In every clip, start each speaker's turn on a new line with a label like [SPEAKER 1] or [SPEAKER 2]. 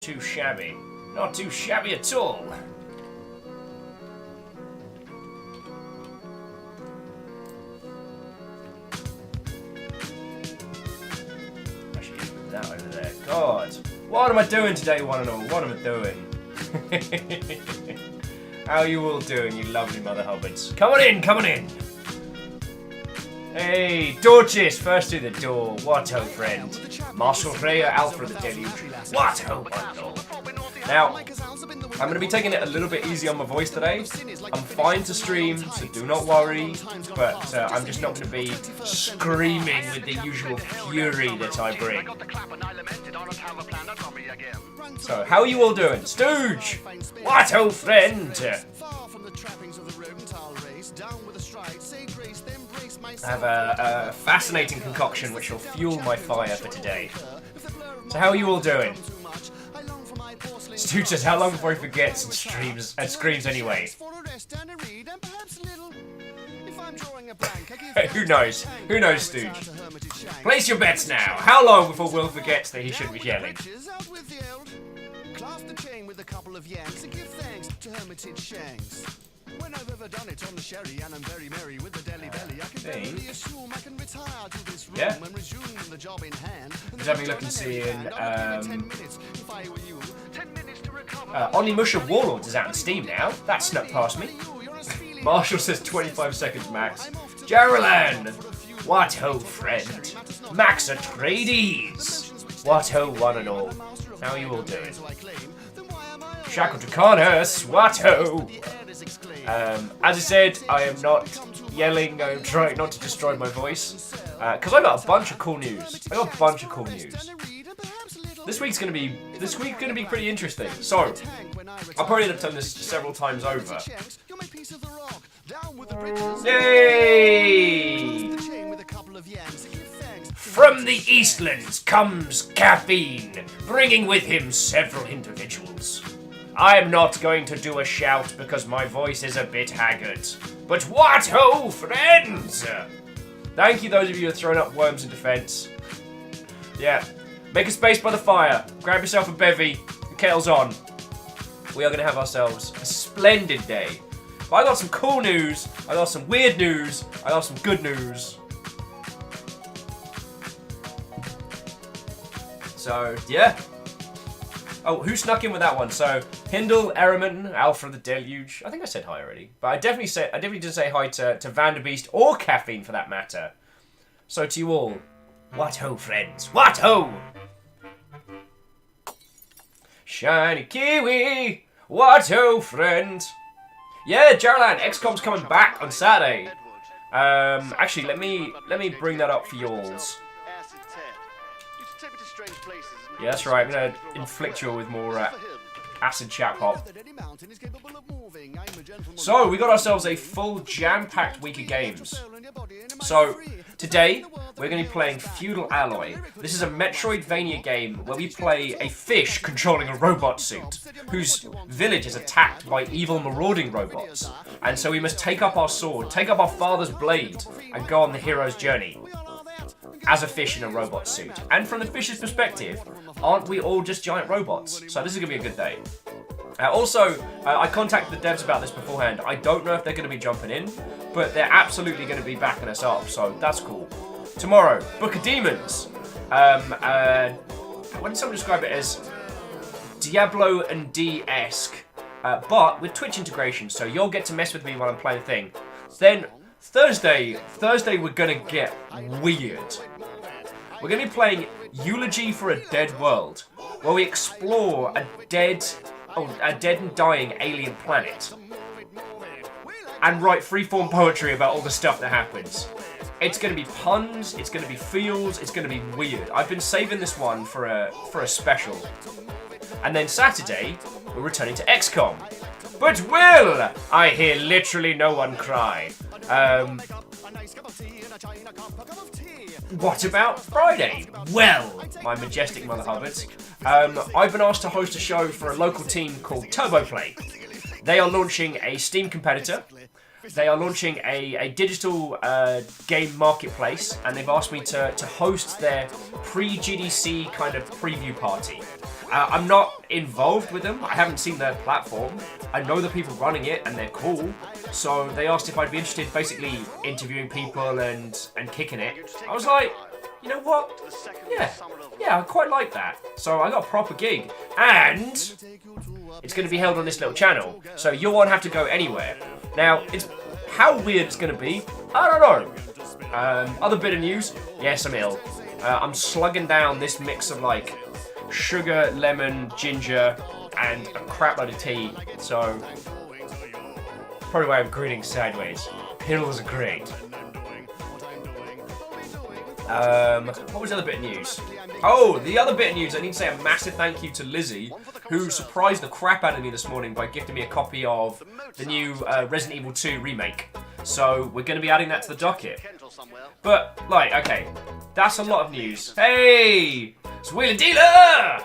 [SPEAKER 1] too shabby. Not too shabby at all. Actually, put that over there. God, what am I doing today, one and all? What am I doing? How are you all doing, you lovely mother hobbits? Come on in, come on in. Hey, Dorchis, first through the door. What ho, friend. Marshal Freya, Alfred the Deluge. What ho, bundle. Now, I'm going to be taking it a little bit easy on my voice today. I'm fine to stream, so do not worry. But I'm just not going to be screaming with the usual fury that I bring. So, how are you all doing? Stooge! What ho, friend! I have a fascinating concoction which will fuel my fire for today. So how are you all doing? Stooge says, how long before he forgets and screams anyway? Who knows? Who knows, Stooge? Place your bets now. How long before Will forgets that he shouldn't be yelling? When I've ever done it on the sherry and I'm very merry with the deli belly, I can barely assume I can retire to this room and resume the job in hand. Just having a look and seeing Onimusha Warlords is out on Steam now. That snuck past me. Marshall says 25 seconds max. Geraldine! What ho, friend? Max Atreides! What ho, one and all. How are you all doing? Shackle Dracanus! What ho! As I said, I am not yelling. I'm trying not to destroy my voice because I got a bunch of cool news. This week's gonna be pretty interesting. So I'll probably end up telling this several times over. Yay! From the Eastlands comes caffeine, bringing with him several individuals. I'm not going to do a shout because my voice is a bit haggard. But what ho, friends! Thank you those of you who have thrown up worms in defense. Yeah. Make a space by the fire. Grab yourself a bevy. The kettle's on. We are going to have ourselves a splendid day. But I got some cool news. I got some weird news. I got some good news. So, yeah. Oh, who snuck in with that one? So, Hindle, Ehrman, Alfred the Deluge. I think I said hi already. But I definitely did say hi to Vanderbeest or Caffeine for that matter. So to you all, what ho, friends? What ho! Shiny Kiwi! What ho, friend? Yeah, Geraldine, XCOM's coming back on Saturday. Actually, let me bring that up for y'alls. Yeah, that's right. I'm going to inflict you all with more acid chat pop. So, we got ourselves a full jam-packed week of games. So, today, we're going to be playing Feudal Alloy. This is a Metroidvania game where we play a fish controlling a robot suit, whose village is attacked by evil marauding robots. And so we must take up our sword, take up our father's blade, and go on the hero's journey. As a fish in a robot suit. And from the fish's perspective, aren't we all just giant robots? So this is going to be a good day. Also, I contacted the devs about this beforehand. I don't know if they're going to be jumping in, but they're absolutely going to be backing us up, so that's cool. Tomorrow, Book of Demons. What did someone describe it as? Diablo and D-esque, but with Twitch integration, so you'll get to mess with me while I'm playing the thing. Then Thursday we're gonna get weird. We're gonna be playing Eulogy for a Dead World, where we explore a dead and dying alien planet and write freeform poetry about all the stuff that happens. It's gonna be puns, it's gonna be feels, it's gonna be weird. I've been saving this one for a special. And then Saturday, we're returning to XCOM. But Will, I hear literally no one cry. What about Friday? Well, my majestic mother hubbards, I've been asked to host a show for a local team called TurboPlay. They are launching a Steam competitor. They are launching a digital game marketplace, and they've asked me to host their pre-GDC kind of preview party. I'm not involved with them. I haven't seen their platform. I know the people running it, and they're cool. So they asked if I'd be interested, basically interviewing people and kicking it. I was like, you know what? Yeah, I quite like that. So I got a proper gig, and it's going to be held on this little channel. So you won't have to go anywhere. Now, how weird it's going to be, I don't know. Other bit of news, yes, I'm ill. I'm slugging down this mix of like sugar, lemon, ginger, and a crap load of tea. So probably why I'm grinning sideways. Pills are great. What was the other bit of news? Oh, the other bit of news, I need to say a massive thank you to Lizzie, who surprised the crap out of me this morning by gifting me a copy of the new Resident Evil 2 remake. So we're going to be adding that to the docket. But, like, okay, that's a lot of news. Hey! It's Wheeler Dealer!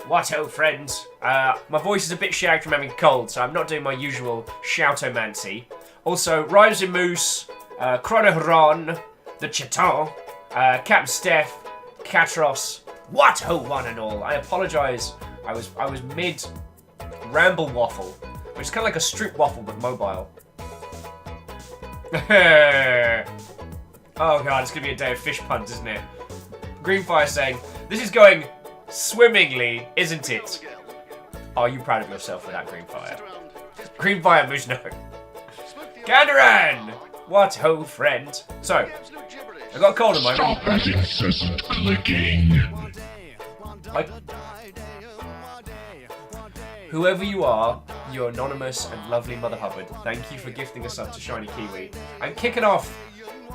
[SPEAKER 1] What ho, friends? My voice is a bit shagged from having a cold, so I'm not doing my usual shoutomancy. Also, Rhymes and Moose, Chronohron, the Chaton, Captain Steph, Katros, what ho, one and all. I apologise. I was mid ramble waffle, which is kind of like a strip waffle but mobile. Oh god, it's gonna be a day of fish puns, isn't it? Greenfire saying, "This is going swimmingly, isn't it?" Are you proud of yourself for that, Greenfire? Greenfire Mushno. Gandaran! What ho, friend? So, I got a cold in my room.
[SPEAKER 2] Stop that incessant clicking.
[SPEAKER 1] Whoever you are, you're anonymous and lovely Mother Hubbard. Thank you for gifting us up to Shiny Kiwi. I'm kicking off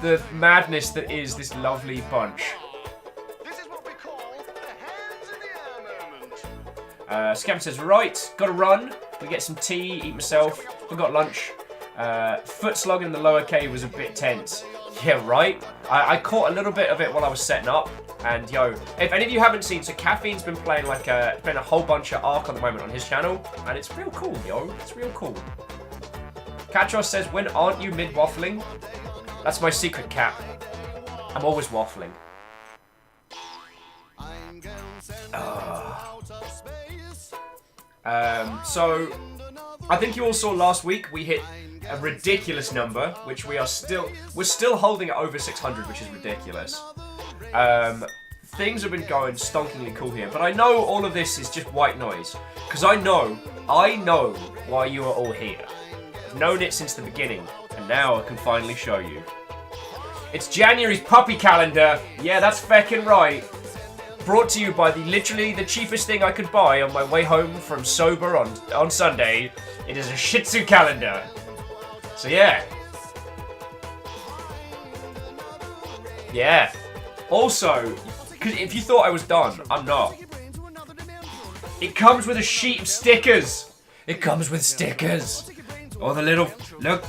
[SPEAKER 1] the madness that is this lovely bunch.
[SPEAKER 3] This is what we call the hands in the air moment.
[SPEAKER 1] Scam says, right, gotta run. We get some tea, eat myself. We got lunch. Foot slog in the lower K was a bit tense. Yeah, right? I caught a little bit of it while I was setting up. And yo, if any of you haven't seen, so Caffeine's been playing a whole bunch of Ark at the moment on his channel, and it's real cool, yo. It's real cool. Katros says, when aren't you mid-waffling? That's my secret, Cap. I'm always waffling. So, I think you all saw last week we hit a ridiculous number, which we're still holding at over 600, which is ridiculous. Things have been going stonkingly cool here, but I know all of this is just white noise, because I know why you are all here. I've known it since the beginning, and now I can finally show you. It's January's puppy calendar. Yeah, that's feckin' right. Brought to you by literally the cheapest thing I could buy on my way home from sober on Sunday. It is a Shih Tzu calendar. So yeah. Yeah. Also, because if you thought I was done, I'm not. It comes with a sheet of stickers. It comes with stickers. Oh, the little... Look,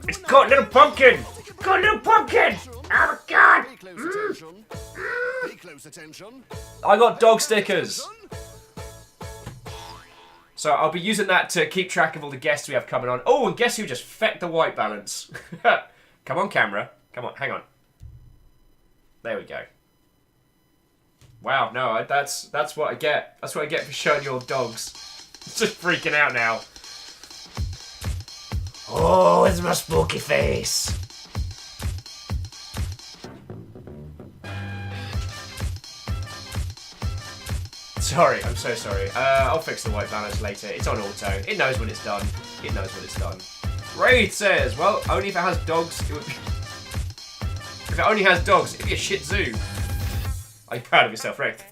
[SPEAKER 1] it's got a little pumpkin. It's got a little pumpkin. Oh, my God. I got dog stickers. So I'll be using that to keep track of all the guests we have coming on. Oh, and guess who just fecked the white balance? Come on, camera. Come on, hang on. There we go. Wow, no, that's what I get. That's what I get for showing your dogs. It's just freaking out now. Oh, it's my spooky face. Sorry, I'm so sorry. I'll fix the white balance later. It's on auto. It knows when it's done. It knows when it's done. Raid says, well, only if it has dogs, it would be... If it only has dogs, it'd be a Shih Tzu. Are you proud of yourself, Rick?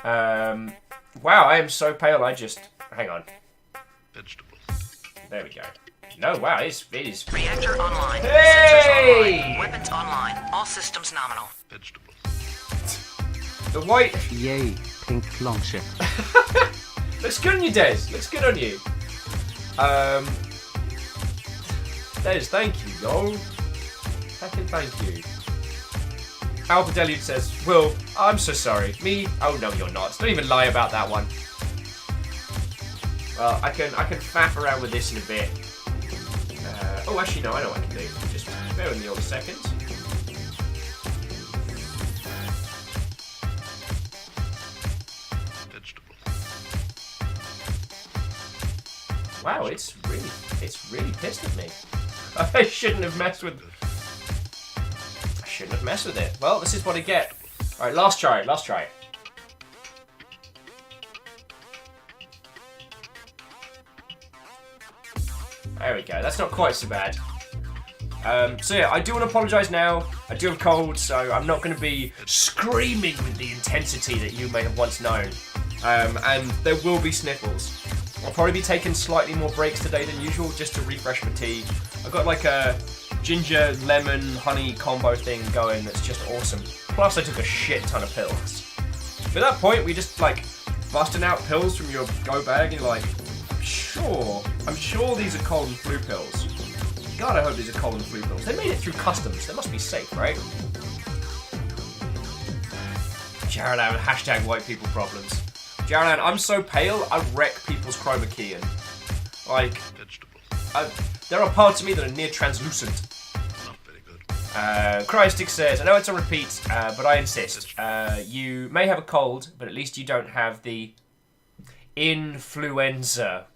[SPEAKER 1] Wow, I am so pale, I just... Hang on.
[SPEAKER 2] Vegetables.
[SPEAKER 1] There we go. No, wow, it is...
[SPEAKER 4] Reactor online.
[SPEAKER 1] Hey!
[SPEAKER 4] Sensors online. Weapons online. All systems nominal.
[SPEAKER 2] Vegetables.
[SPEAKER 1] The white...
[SPEAKER 5] Yay, pink longship.
[SPEAKER 1] Looks good on you, Des. Looks good on you. Des, thank you, yo. Fucking thank you. Alpha Delude says, Will, I'm so sorry. Me? Oh, no, you're not. Don't even lie about that one. Well, I can faff around with this in a bit. Oh, actually, no, I know what I can do. Just bear with me all a second. Wow, it's really pissed at me. I shouldn't have messed with it. Well, this is what I get. Alright, last try. There we go, that's not quite so bad. So yeah, I do want to apologise now. I do have a cold, so I'm not going to be screaming with the intensity that you may have once known. And there will be sniffles. I'll probably be taking slightly more breaks today than usual, just to refresh fatigue. I've got like a ginger, lemon, honey combo thing going that's just awesome. Plus I took a shit ton of pills. At that point, we just like busting out pills from your go bag and you're like, I'm sure these are cold and flu pills. God, I hope these are cold and flu pills. They made it through customs. They must be safe, right? Jaralan, hashtag white people problems. Jaralan, I'm so pale, I wreck people's chroma key in. Like, there are parts of me that are near translucent.
[SPEAKER 2] Not very good.
[SPEAKER 1] Cryostic says, I know it's a repeat, but I insist. You may have a cold, but at least you don't have the influenza.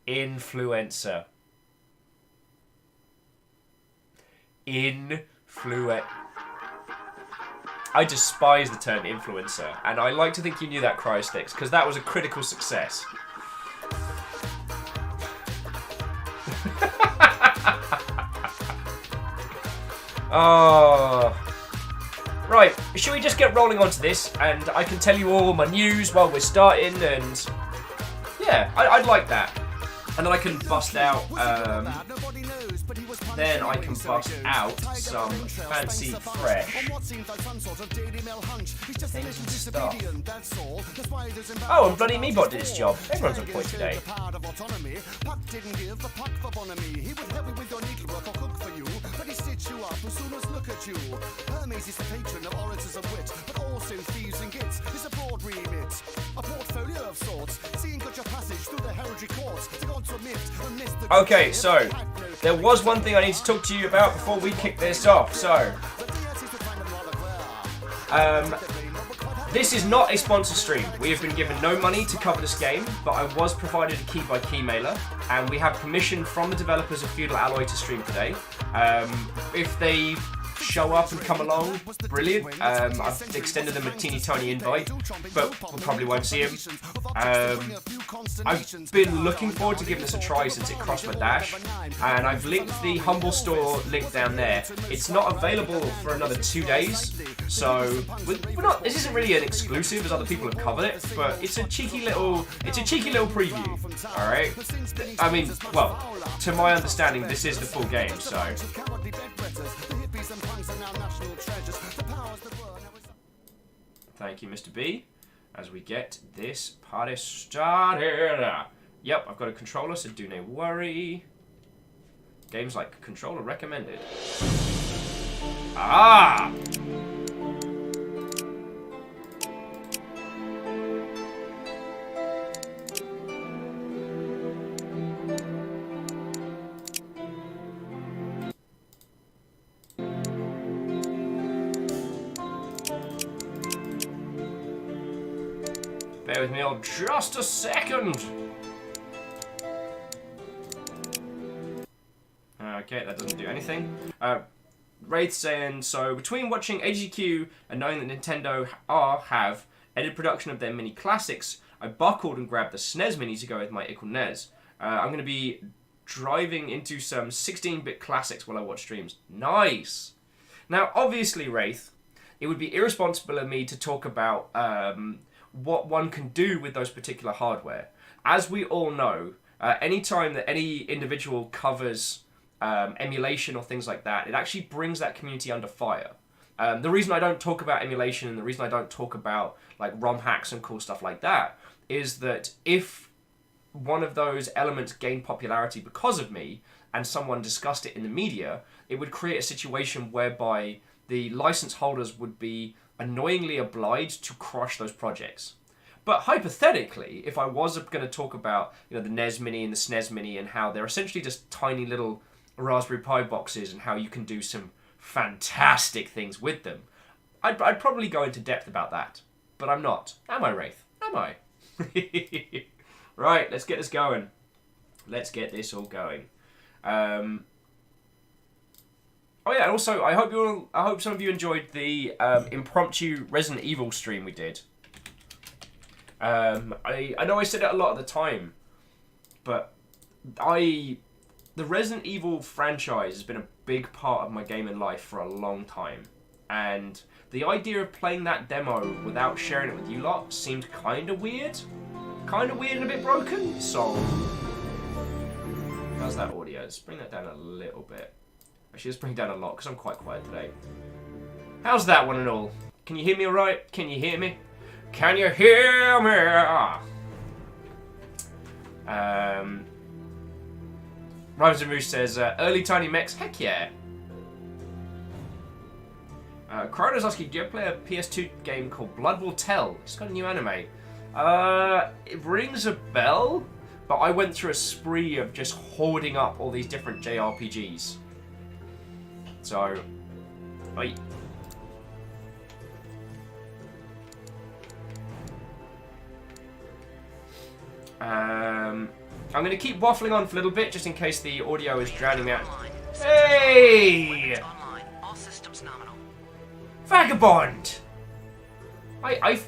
[SPEAKER 1] Influenza. I despise the term influencer, and I like to think you knew that, Cryosticks, because that was a critical success. Oh. Right, should we just get rolling onto this, and I can tell you all my news while we're starting, and yeah, I'd like that. And then I can bust out, some fancy, fresh things and stuff. Oh, and bloody Meebot did his job. Everyone's on point today. Okay, so there was one thing I need to talk to you about before we kick this off. So, this is not a sponsored stream. We have been given no money to cover this game, but I was provided a key-by-key mailer, and we have permission from the developers of Feudal Alloy to stream today. If they show up and come along, brilliant. I've extended them a teeny tiny invite, but we probably won't see him. I've been looking forward to giving this a try since it crossed my dash, and I've linked the Humble Store link down there. It's not available for another 2 days, so we're not. This isn't really an exclusive, as other people have covered it, but it's a cheeky little preview. All right. I mean, well, to my understanding, this is the full game, so. Thank you, Mr. B, as we get this party started. Yep, I've got a controller, so do no worry. Games like controller recommended. Ah! Bear with me on just a second. Okay, that doesn't do anything. Wraith saying, so between watching AGQ and knowing that Nintendo have edited production of their mini classics, I buckled and grabbed the SNES Mini to go with my Ickle NES. I'm going to be driving into some 16-bit classics while I watch streams. Nice! Now, obviously, Wraith, it would be irresponsible of me to talk about what one can do with those particular hardware. As we all know, anytime that any individual covers emulation or things like that, it actually brings that community under fire. The reason I don't talk about emulation and the reason I don't talk about like ROM hacks and cool stuff like that is that if one of those elements gained popularity because of me and someone discussed it in the media, it would create a situation whereby the license holders would be annoyingly obliged to crush those projects. But hypothetically, if I was going to talk about the NES Mini and the SNES Mini and how they're essentially just tiny little Raspberry Pi boxes and how you can do some fantastic things with them, I'd probably go into depth about that. But I'm not. Am I, Wraith? Am I? Right, let's get this going. Let's get this all going. Oh yeah, and also I hope some of you enjoyed the impromptu Resident Evil stream we did. I know I said it a lot at the time, but the Resident Evil franchise has been a big part of my gaming life for a long time, and the idea of playing that demo without sharing it with you lot seemed kind of weird and a bit broken. So how's that audio? Let's bring that down a little bit. Actually, let's bring it down a lot because I'm quite quiet today. How's that one and all? Can you hear me all right? Can you hear me? Can you hear me? Rhymes and Moose says, early tiny mechs, heck yeah. Chrono's asking, do you ever play a PS2 game called Blood Will Tell? It's got a new anime. It rings a bell, but I went through a spree of just hoarding up all these different JRPGs. So, I'm going to keep waffling on for a little bit, just in case the audio is drowning me out. Hey!
[SPEAKER 4] Online. All systems nominal.
[SPEAKER 1] Vagabond! I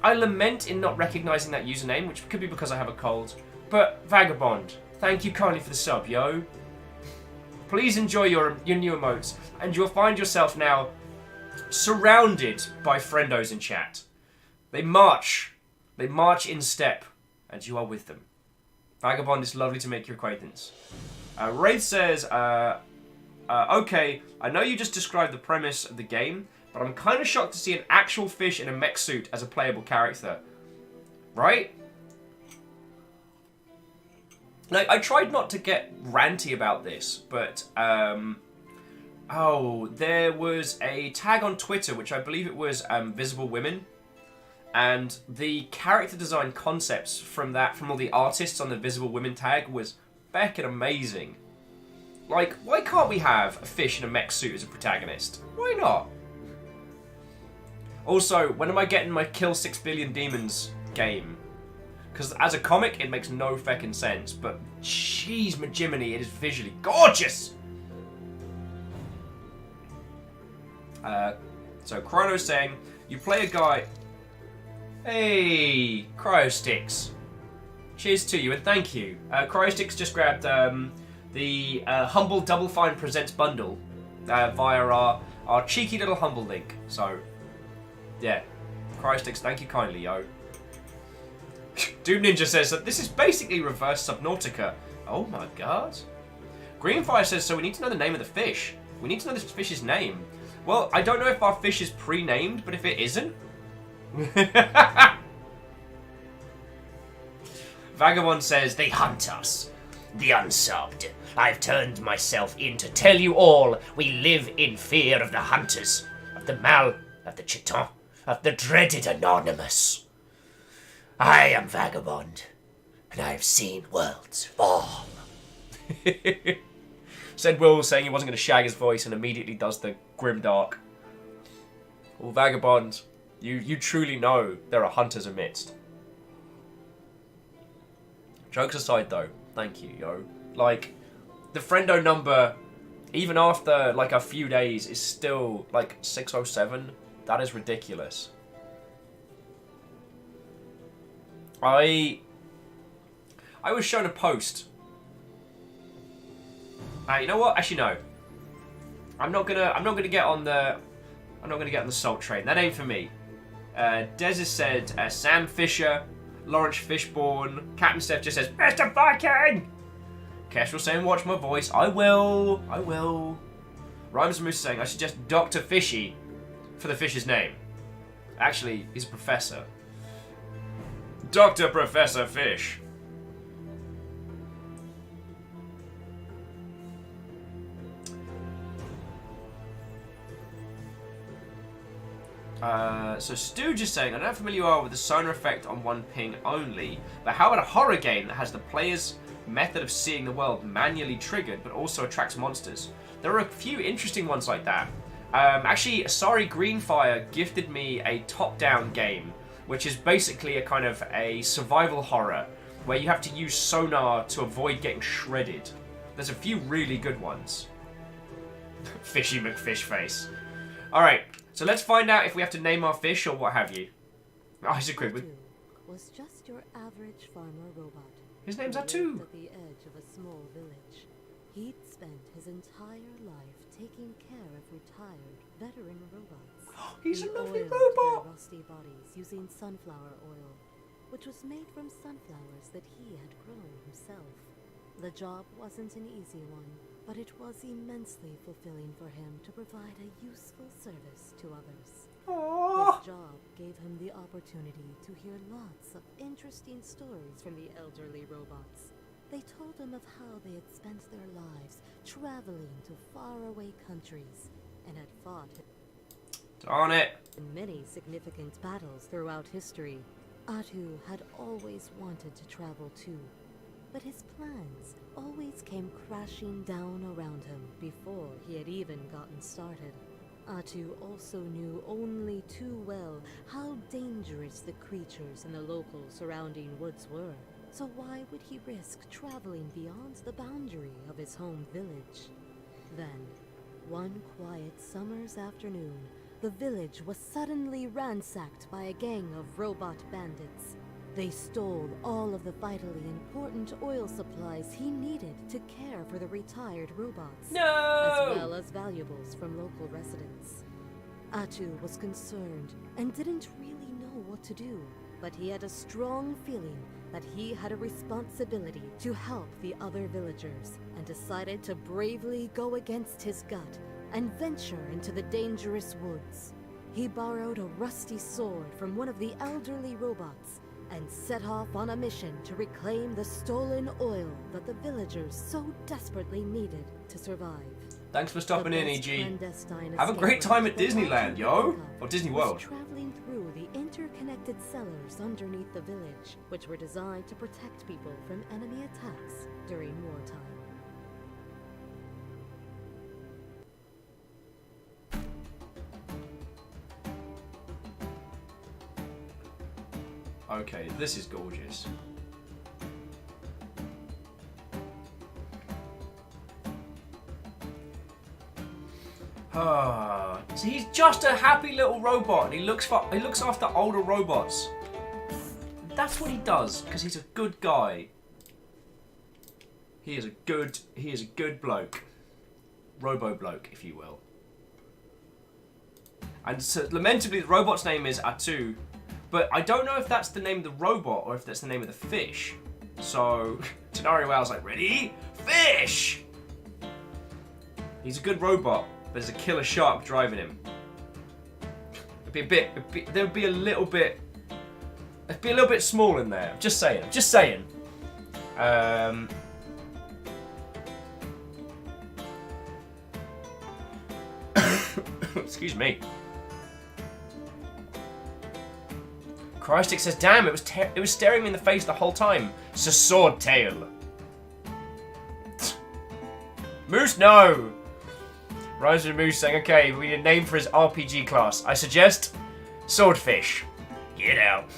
[SPEAKER 1] lament in not recognizing that username, which could be because I have a cold. But, Vagabond, thank you kindly for the sub, yo. Please enjoy your new emotes, and you'll find yourself now surrounded by friendos in chat. They march in step, and you are with them. Vagabond, it's lovely to make your acquaintance. Wraith says, okay, I know you just described the premise of the game, but I'm kind of shocked to see an actual fish in a mech suit as a playable character. Right? Like, I tried not to get ranty about this, but, there was a tag on Twitter, which I believe it was, Visible Women, and the character design concepts from all the artists on the Visible Women tag was feckin' amazing. Like, why can't we have a fish in a mech suit as a protagonist? Why not? Also, when am I getting my Kill 6 Billion Demons game? Because as a comic, it makes no feckin' sense, but jeez, Majiminy, it is visually gorgeous! So Chrono's saying, you play a guy... Hey, Cryosticks. Cheers to you, and thank you. Cryosticks just grabbed the Humble Double Fine Presents bundle via our cheeky little Humble link. So, yeah. Cryosticks, thank you kindly, yo. Doom Ninja says that this is basically reverse Subnautica. Oh my god. Greenfire says, so we need to know the name of the fish. We need to know this fish's name. Well, I don't know if our fish is pre-named, but if it isn't... Vagabond says, they hunt us. The unsubbed. I've turned myself in to tell you all we live in fear of the hunters, of the Mal, of the Chiton, of the dreaded Anonymous. I am Vagabond, and I have seen worlds fall. Said Will, saying he wasn't going to shag his voice, and immediately does the grimdark. Well, Vagabond, you truly know there are hunters amidst. Jokes aside, though, thank you, yo. Like, the friendo number, even after, like, a few days, is still, like, 607. That is ridiculous. I was shown a post. You know what? Actually, no. I'm not gonna get on the salt train. That ain't for me. Des has said Sam Fisher, Lawrence Fishburne, Captain Steph just says Mr. Viking. Kestrel saying watch my voice. I will. Rhymes and Moose saying I suggest Dr. Fishy for the fish's name. Actually, he's a professor. Dr. Professor Fish. So Stooge is saying, I don't know how familiar you are with the sonar effect on one ping only, but how about a horror game that has the player's method of seeing the world manually triggered, but also attracts monsters? There are a few interesting ones like that. Actually, Asari Greenfire gifted me a top-down game, which is basically a kind of a survival horror, where you have to use sonar to avoid getting shredded. There's a few really good ones. Fishy McFish face. Alright, so let's find out if we have to name our fish or what have you. Isaac Atu
[SPEAKER 6] was just your average farmer robot.
[SPEAKER 1] His name's
[SPEAKER 6] who
[SPEAKER 1] Atu.
[SPEAKER 6] lived at the edge of a small village. He'd spent his entire life taking care of retired veteran robots.
[SPEAKER 1] He's
[SPEAKER 6] He
[SPEAKER 1] a lovely
[SPEAKER 6] oiled
[SPEAKER 1] robot.
[SPEAKER 6] their rusty bodies using sunflower oil, which was made from sunflowers that he had grown himself. The job wasn't an easy one, but it was immensely fulfilling for him to provide a useful service to others.
[SPEAKER 1] Aww.
[SPEAKER 6] His job gave him the opportunity to hear lots of interesting stories from the elderly robots. They told him of how they had spent their lives traveling to faraway countries and had fought
[SPEAKER 1] Darn it.
[SPEAKER 6] in many significant battles throughout history. Atu had always wanted to travel too, but his plans always came crashing down around him before he had even gotten started. Atu also knew only too well how dangerous the creatures in the local surrounding woods were. So why would he risk traveling beyond the boundary of his home village? Then, one quiet summer's afternoon, the village was suddenly ransacked by a gang of robot bandits. They stole all of the vitally important oil supplies he needed to care for the retired robots,
[SPEAKER 1] No!
[SPEAKER 6] as well as valuables from local residents. Atu was concerned and didn't really know what to do, but he had a strong feeling that he had a responsibility to help the other villagers, and decided to bravely go against his gut and venture into the dangerous woods. He borrowed a rusty sword from one of the elderly robots and set off on a mission to reclaim the stolen oil that the villagers so desperately needed to survive.
[SPEAKER 1] Thanks for stopping
[SPEAKER 6] The
[SPEAKER 1] in,
[SPEAKER 6] best
[SPEAKER 1] EG.
[SPEAKER 6] clandestine
[SPEAKER 1] Have a
[SPEAKER 6] escape
[SPEAKER 1] great time
[SPEAKER 6] route
[SPEAKER 1] at
[SPEAKER 6] that
[SPEAKER 1] Disneyland,
[SPEAKER 6] Atu
[SPEAKER 1] yo.
[SPEAKER 6] could think of
[SPEAKER 1] Or Disney
[SPEAKER 6] was
[SPEAKER 1] World.
[SPEAKER 6] traveling through the interconnected cellars underneath the village, which were designed to protect people from enemy attacks during wartime.
[SPEAKER 1] Okay, this is gorgeous. See, he's just a happy little robot, and he looks after older robots. That's what he does because he's a good guy. He is a good bloke, robo bloke, if you will. And so, lamentably, the robot's name is Atu, but I don't know if that's the name of the robot or if that's the name of the fish. So, Tenari Wow's like, ready? Fish! He's a good robot, but there's a killer shark driving him. There'd be a little bit small in there. Just saying. Excuse me. Christic says, damn, it was staring me in the face the whole time. It's a sword tail. Moose, no! Rise of the Moose saying, okay, we need a name for his RPG class. I suggest Swordfish. Get out.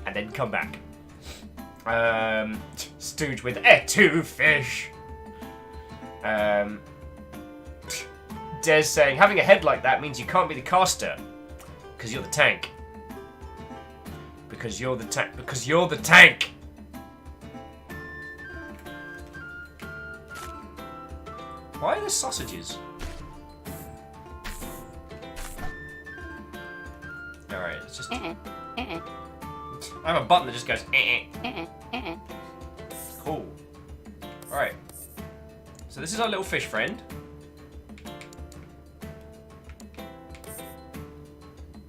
[SPEAKER 1] And then come back. Stooge with two fish. Des saying, having a head like that means you can't be the caster. Because you're the tank. Because you're the tank. Why are there sausages? Alright, it's just... I have a button that just goes... Cool. Alright. So this is our little fish friend.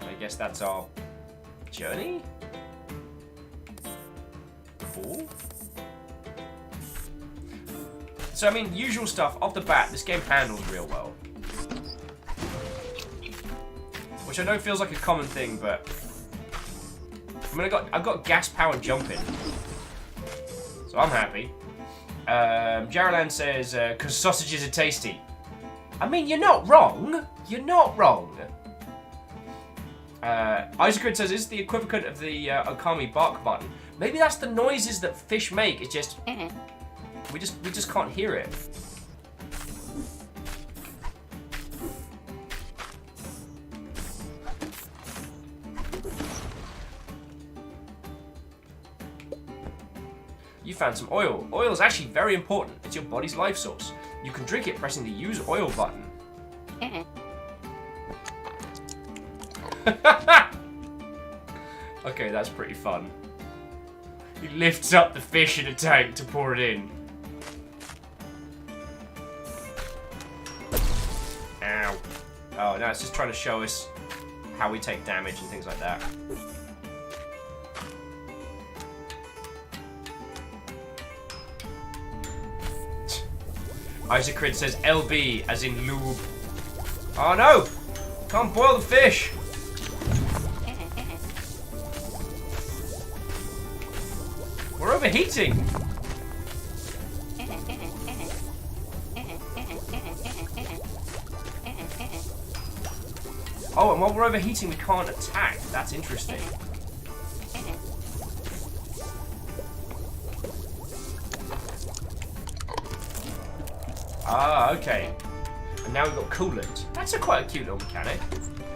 [SPEAKER 1] I guess that's our journey? Cool. So, I mean, usual stuff. Off the bat, this game handles real well. Which I know feels like a common thing, but... I mean, I've got gas-powered jumping. So I'm happy. Jaralan says, because sausages are tasty. I mean, you're not wrong. You're not wrong. Isaac says, is the equivalent of the Okami bark button. Maybe that's the noises that fish make. It's just we just can't hear it. You found some oil. Oil is actually very important. It's your body's life source. You can drink it pressing the use oil button. Okay, that's pretty fun. He lifts up the fish in a tank to pour it in. Ow. Oh, no, it's just trying to show us how we take damage and things like that. Isacrid says LB as in lube. Oh no! Can't boil the fish! We're overheating! Oh, and while we're overheating we can't attack. That's interesting. Ah, okay. And now we've got coolant. That's quite a cute little mechanic.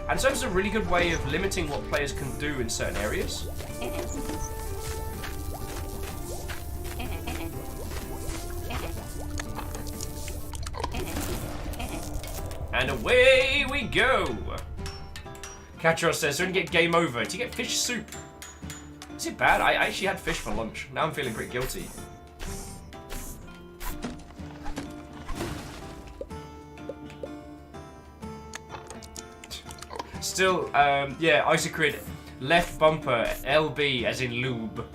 [SPEAKER 1] And so it's a really good way of limiting what players can do in certain areas. And away we go! Catros says, so when you get game over, do you get fish soup? Is it bad? I actually had fish for lunch. Now I'm feeling pretty guilty. Still, yeah, Isacrid, left bumper, LB as in lube.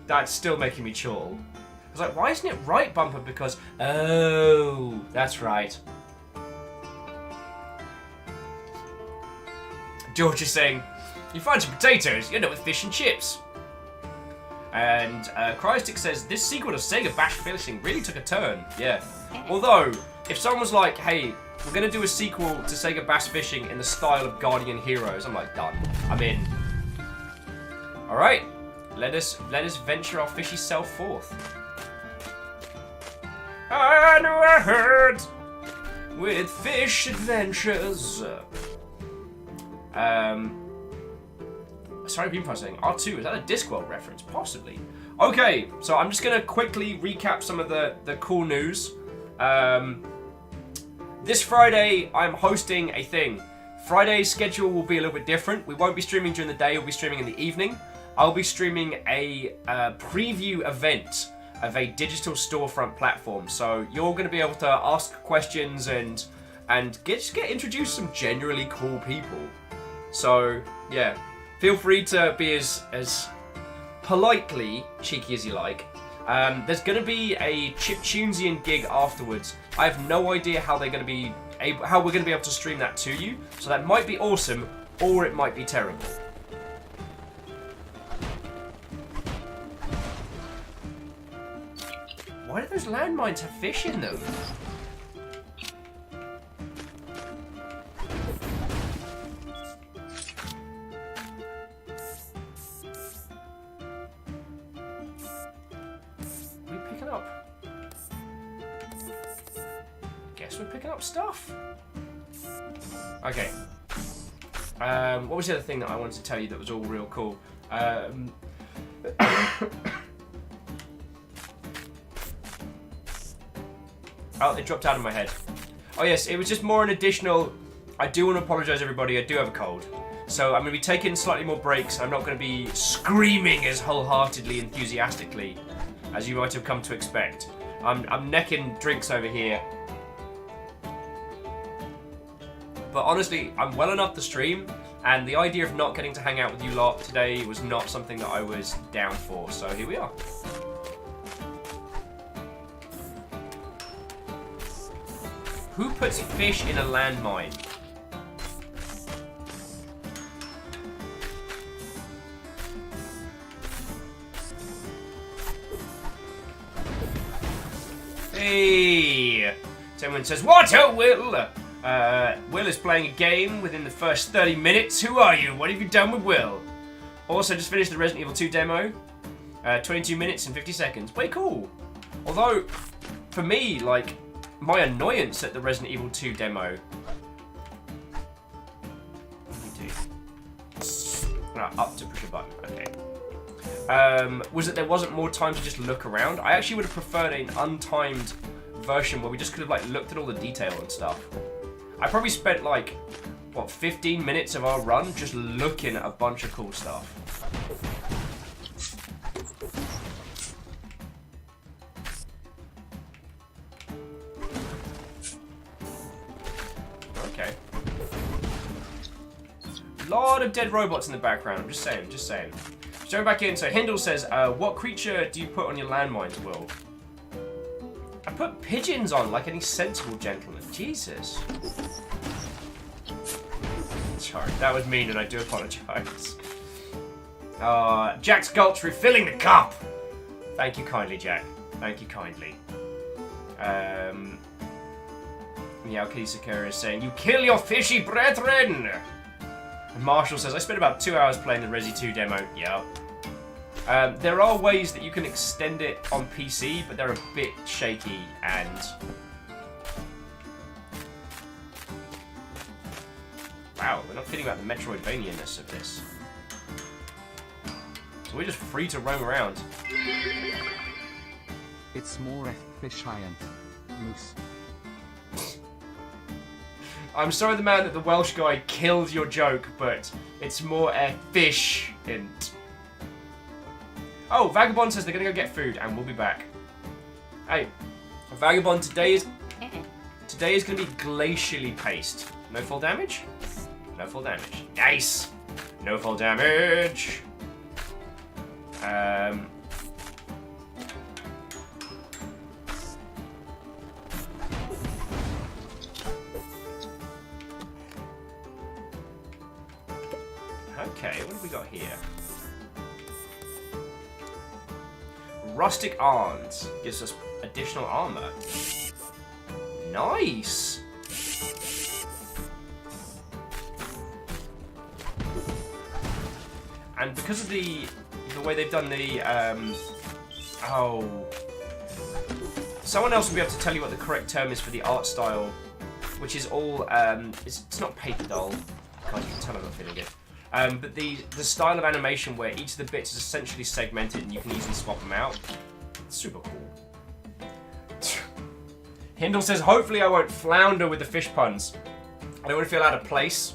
[SPEAKER 1] That's still making me chortle. I was like, why isn't it right bumper? Because, oh, that's right. George is saying, you find some potatoes, you end up with fish and chips. And Crystic says, this sequel to Sega Bash Fishing really took a turn. Yeah. Although, if someone was like, hey, we're going to do a sequel to Sega Bass Fishing in the style of Guardian Heroes, I'm like, done. I'm in. Alright. Let us venture our fishy self forth. I know I heard with fish adventures. Sorry, Beanpie saying R2, is that a Discworld reference? Possibly. Okay, so I'm just gonna quickly recap some of the cool news. This Friday, I'm hosting a thing. Friday's schedule will be a little bit different. We won't be streaming during the day, we'll be streaming in the evening. I'll be streaming a preview event of a digital storefront platform. So you're gonna be able to ask questions and just get introduced to some generally cool people. So, yeah, feel free to be as politely cheeky as you like. There's going to be a chiptunesian gig afterwards. I have no idea how we're going to be able to stream that to you. So that might be awesome, or it might be terrible. Why do those landmines have fish in them? We're picking up stuff. Okay. What was the other thing that I wanted to tell you that was all real cool? Oh, it dropped out of my head. Oh yes, it was just more an additional... I do want to apologise everybody, I do have a cold. So I'm going to be taking slightly more breaks. I'm not going to be screaming as wholeheartedly, enthusiastically as you might have come to expect. I'm necking drinks over here. But honestly, I'm well enough to stream, and the idea of not getting to hang out with you lot today was not something that I was down for, so here we are. Who puts fish in a landmine? Hey! Someone says, what a Will! Will is playing a game within the first 30 minutes. Who are you? What have you done with Will? Also, just finished the Resident Evil 2 demo. 22 minutes and 50 seconds. Way cool. Although, for me, like, my annoyance at the Resident Evil 2 demo... What do you do? Up to push a button. Okay. Was that there wasn't more time to just look around. I actually would have preferred an untimed version where we just could have, like, looked at all the detail and stuff. I probably spent, like, what, 15 minutes of our run just looking at a bunch of cool stuff. Okay. Lot of dead robots in the background, I'm just saying, just saying. Going back in, so Hindle says, what creature do you put on your landmines, Will? I put pigeons on like any sensible gentleman. Jesus. Sorry, that was mean and I do apologise. Jack's Gulch refilling the cup! Thank you kindly, Jack. Thank you kindly. Meowkitty Sakura is saying, you kill your fishy brethren! And Marshall says, I spent about 2 hours playing the Resi 2 demo. Yeah. There are ways that you can extend it on PC, but they're a bit shaky and... Wow, we're not kidding about the Metroidvania-ness of this. So we're just free to roam around.
[SPEAKER 5] It's more a fish giant moose.
[SPEAKER 1] I'm sorry, the man that the Welsh guy killed your joke, but it's more a fish hint. Oh, Vagabond says they're gonna go get food, and we'll be back. Hey, Vagabond, today is gonna be glacially paced. No fall damage? No fall damage. Nice! No fall damage! Okay, what have we got here? Rustic Arms gives us additional armor. Nice! And because of the way they've done the someone else will be able to tell you what the correct term is for the art style, which is all it's not paper doll. God, you can tell I'm not feeling it. But the style of animation where each of the bits is essentially segmented and you can easily swap them out. It's super cool. Hindle says, hopefully I won't flounder with the fish puns. I don't want to feel out of place.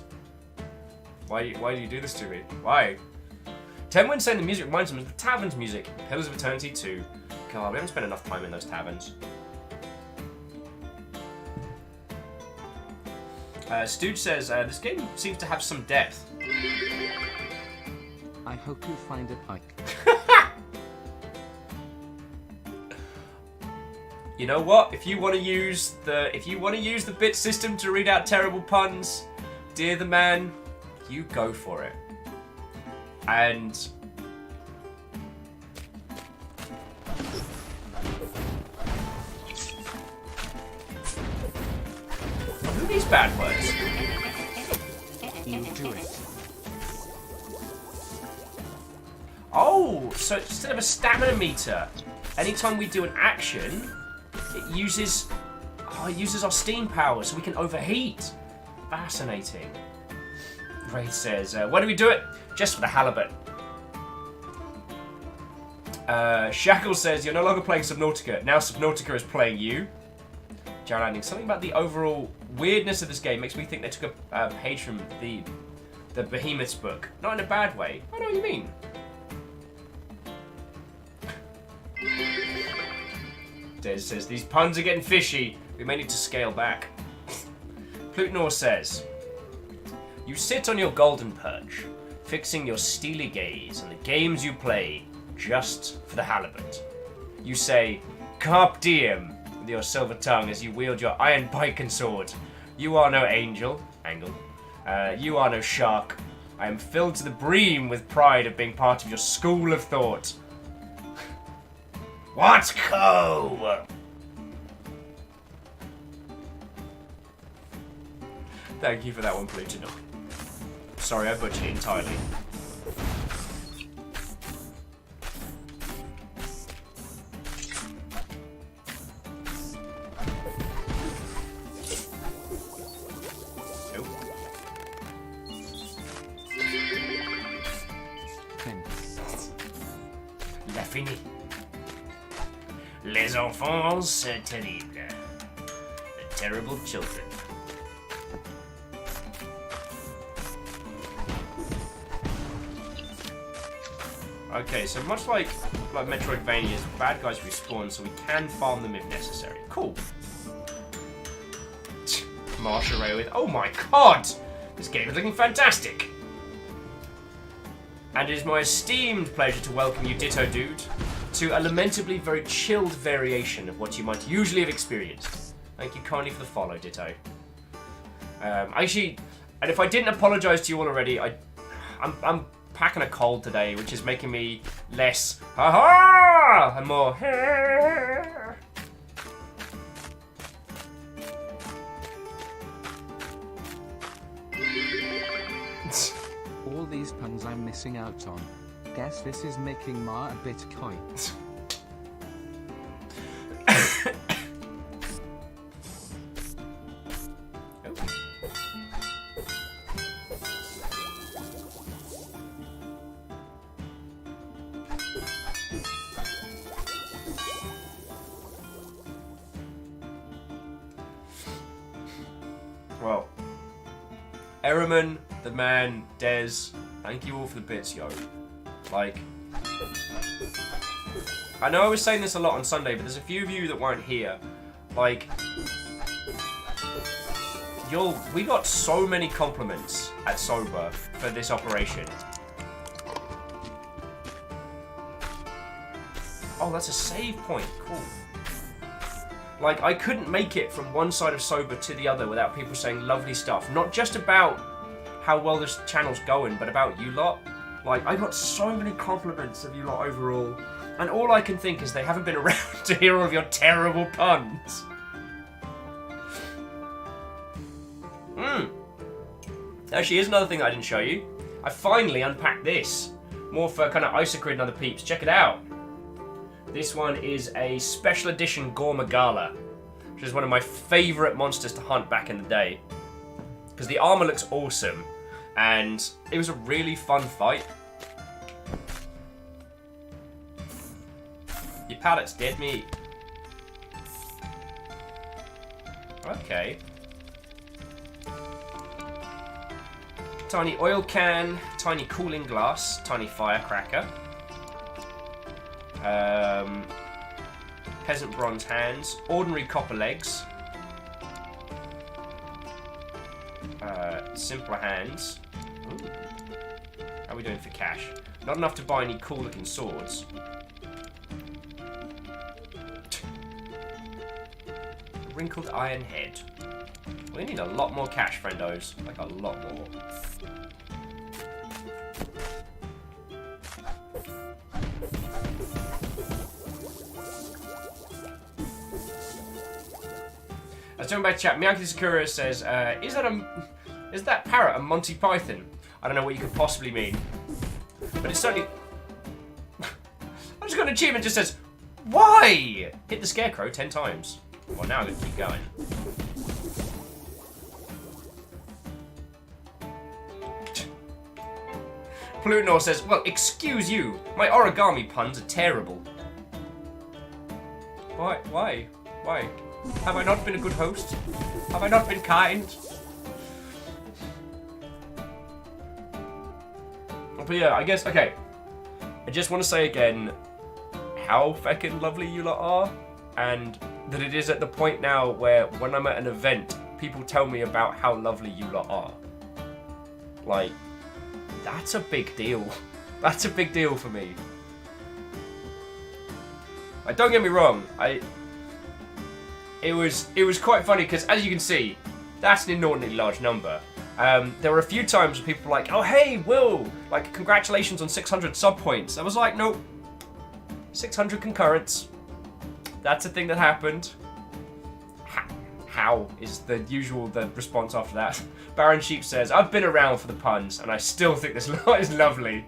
[SPEAKER 1] Why do you do this to me? Why? Tenwin saying the music reminds him of the Tavern's music. Pillars of Eternity 2. God, we haven't spent enough time in those taverns. Stooge says, this game seems to have some depth.
[SPEAKER 5] I hope you find it like.
[SPEAKER 1] You know what? If you want to use the bit system to read out terrible puns, dear the man, you go for it. And who are these bad words?
[SPEAKER 5] You do it.
[SPEAKER 1] Oh, so instead of a stamina meter, anytime we do an action, it uses our steam power, so we can overheat. Fascinating. Ray says, why do we do it? Just for the halibut. Shackle says, you're no longer playing Subnautica. Now Subnautica is playing you. Jared Landing, something about the overall weirdness of this game makes me think they took a page from the Behemoth's book. Not in a bad way. I know what you mean. Des says, these puns are getting fishy. We may need to scale back. Plutonor says, you sit on your golden perch, fixing your steely gaze on the games you play just for the halibut. You say, carpe diem, with your silver tongue as you wield your iron pike and sword. You are no angel, you are no shark. I am filled to the brim with pride of being part of your school of thought. What's co? Thank you for that one, Plutonor. Sorry, I butchered it entirely. Les enfants terribles. The terrible children. Okay, so much like Metroidvania's, bad guys respawn, so we can farm them if necessary. Cool. Marsh array with. Oh my god! This game is looking fantastic! And it is my esteemed pleasure to welcome you, Ditto Dude, to a lamentably very chilled variation of what you might usually have experienced. Thank you kindly for the follow, Ditto. Actually, and if I didn't apologise to you all already, I'm packing a cold today, which is making me less ha-ha and more
[SPEAKER 5] All these puns I'm missing out on. Guess this is making Ma a bit coy.
[SPEAKER 1] Well, Ehrman, the man, Dez, thank you all for the bits, yo. Like, I know I was saying this a lot on Sunday, but there's a few of you that weren't here. Like, we got so many compliments at Sober for this operation. Oh, that's a save point, cool. Like, I couldn't make it from one side of Sober to the other without people saying lovely stuff. Not just about how well this channel's going, but about you lot. Like, I got so many compliments of you lot overall. And all I can think is they haven't been around to hear all of your terrible puns. Actually, here's another thing that I didn't show you. I finally unpacked this. More for kind of Isocrid and other peeps. Check it out. This one is a special edition Gormagala, which is one of my favourite monsters to hunt back in the day. Because the armour looks awesome, and it was a really fun fight. Your pallet's dead meat. Okay. Tiny oil can, tiny cooling glass, tiny firecracker. Peasant bronze hands, ordinary copper legs, simpler hands. Ooh. How are we doing for cash? Not enough to buy any cool looking swords. Wrinkled iron head. We need a lot more cash, friendos. Like a lot more. Going back to chat, Miyaki Sakura says, is that parrot a Monty Python? I don't know what you could possibly mean. But it's certainly... I just got an achievement that just says, why? Hit the scarecrow 10 times. Well, now I'm going to keep going. Plutonor says, well, excuse you. My origami puns are terrible. Why? Why? Why? Have I not been a good host? Have I not been kind? But yeah, I guess, okay. I just want to say again how feckin' lovely you lot are, and that it is at the point now where when I'm at an event, people tell me about how lovely you lot are. Like, that's a big deal. That's a big deal for me. Like, don't get me wrong, It was quite funny because, as you can see, that's an inordinately large number. There were a few times where people were like, oh hey, Will, like, congratulations on 600 sub points. I was like, nope, 600 concurrents. That's a thing that happened. How is the response after that. Baron Sheep says, I've been around for the puns, and I still think this lot is lovely.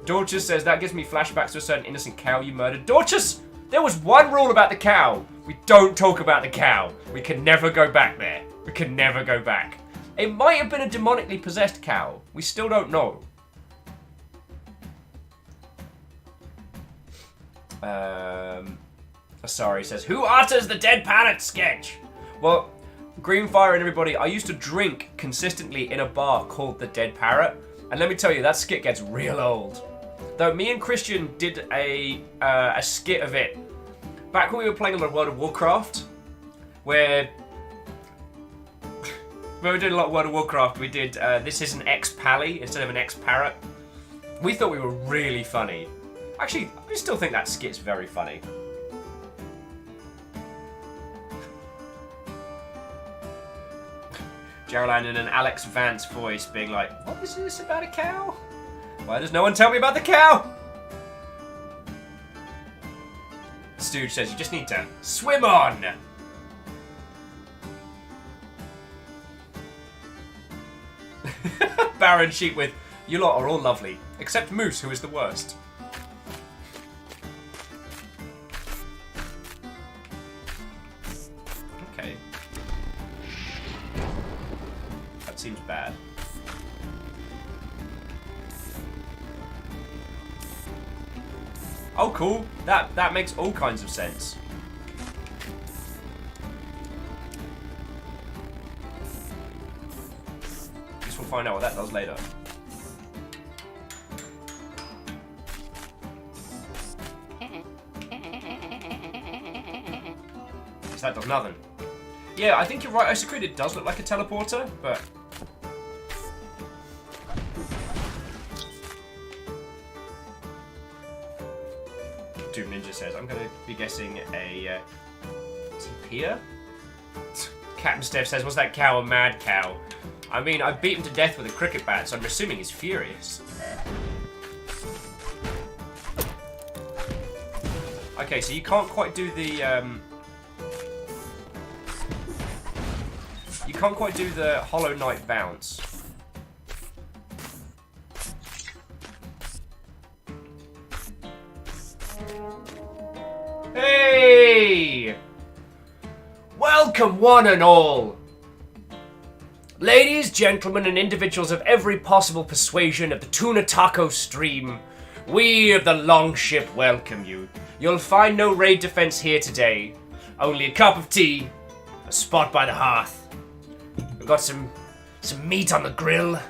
[SPEAKER 1] Dorchus says, that gives me flashbacks to a certain innocent cow you murdered. Dorchus! There was one rule about the cow. We don't talk about the cow. We can never go back there. We can never go back. It might have been a demonically possessed cow. We still don't know. Sorry, says, who utters the dead parrot sketch? Well, Greenfire and everybody, I used to drink consistently in a bar called the Dead Parrot, and let me tell you, that skit gets real old. Though me and Christian did a skit of it back when we were playing a lot of World of Warcraft, where when we were doing a lot of World of Warcraft, we did this is an ex-pally instead of an ex-parrot. We thought we were really funny. Actually, I still think that skit's very funny. Geraldine in an Alex Vance voice being like, what is this about a cow? Why does no one tell me about the cow? Stooge says you just need to swim on. Baron Sheep with, you lot are all lovely, except Moose, who is the worst. Okay. That seems bad. Oh, cool. That makes all kinds of sense. Guess we'll find out what that does later. Guess that does nothing. Yeah, I think you're right, Isocrit, it does look like a teleporter, but... Doom Ninja says, I'm going to be guessing a Tipia? Captain Steph says, was that cow a mad cow? I mean, I beat him to death with a cricket bat, so I'm assuming he's furious. Okay, so you can't quite do the, you can't quite do the Hollow Knight bounce. Hey! Welcome one and all! Ladies, gentlemen, and individuals of every possible persuasion of the Tuna Taco stream, we of the Longship welcome you. You'll find no raid defense here today. Only a cup of tea, a spot by the hearth. We've got some meat on the grill.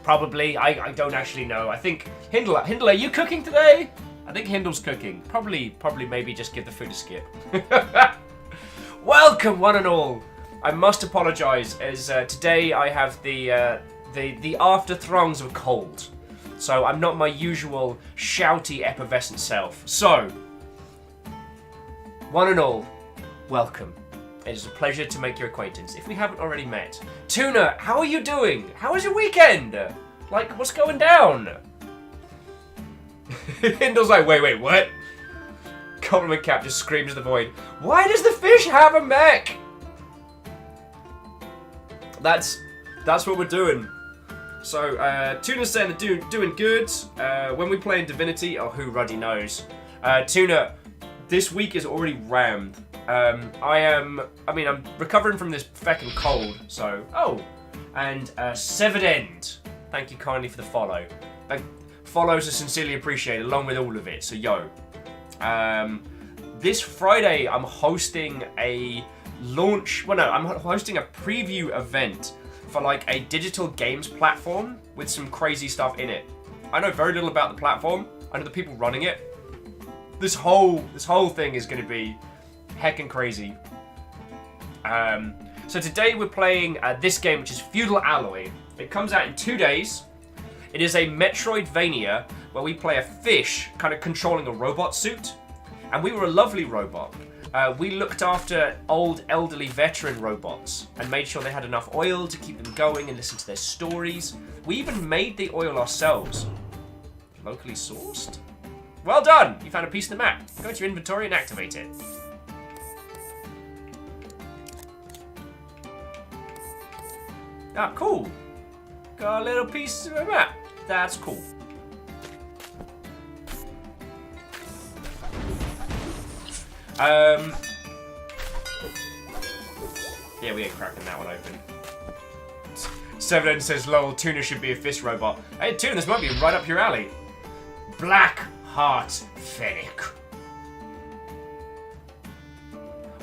[SPEAKER 1] Probably. I don't actually know. I think... Hindle, are you cooking today? I think Hindle's cooking. Probably maybe just give the food a skip. Welcome, one and all. I must apologise, as today I have the after throngs of cold. So I'm not my usual shouty, effervescent self. So, one and all, welcome. It is a pleasure to make your acquaintance, if we haven't already met. Tuna, how are you doing? How was your weekend? Like, what's going down? Hindle's like, wait, what? Compliment Cap just screams in the void. Why does the fish have a mech? That's what we're doing. So, Tuna's saying they're doing good. When we play in Divinity, oh, who ruddy knows. Tuna, this week is already rammed. I'm recovering from this feckin' cold, so... Oh! And, Severed End. Thank you kindly for the follow. Follows are sincerely appreciated, along with all of it, so yo. This Friday, I'm hosting a launch... Well, no, I'm hosting a preview event for, like, a digital games platform with some crazy stuff in it. I know very little about the platform. I know the people running it. This whole thing is going to be heckin' crazy. So today we're playing this game, which is Feudal Alloy. It comes out in 2 days. It is a Metroidvania where we play a fish kind of controlling a robot suit. And we were a lovely robot. We looked after old, elderly, veteran robots and made sure they had enough oil to keep them going and listen to their stories. We even made the oil ourselves. Locally sourced? Well done! You found a piece of the map. Go to your inventory and activate it. Ah, cool. Got a little piece of the map. That's cool. Yeah, we ain't cracking that one open. Seven says, lol, Tuna should be a fish robot. Hey, Tuna, this might be right up your alley. Black Heart Fennec.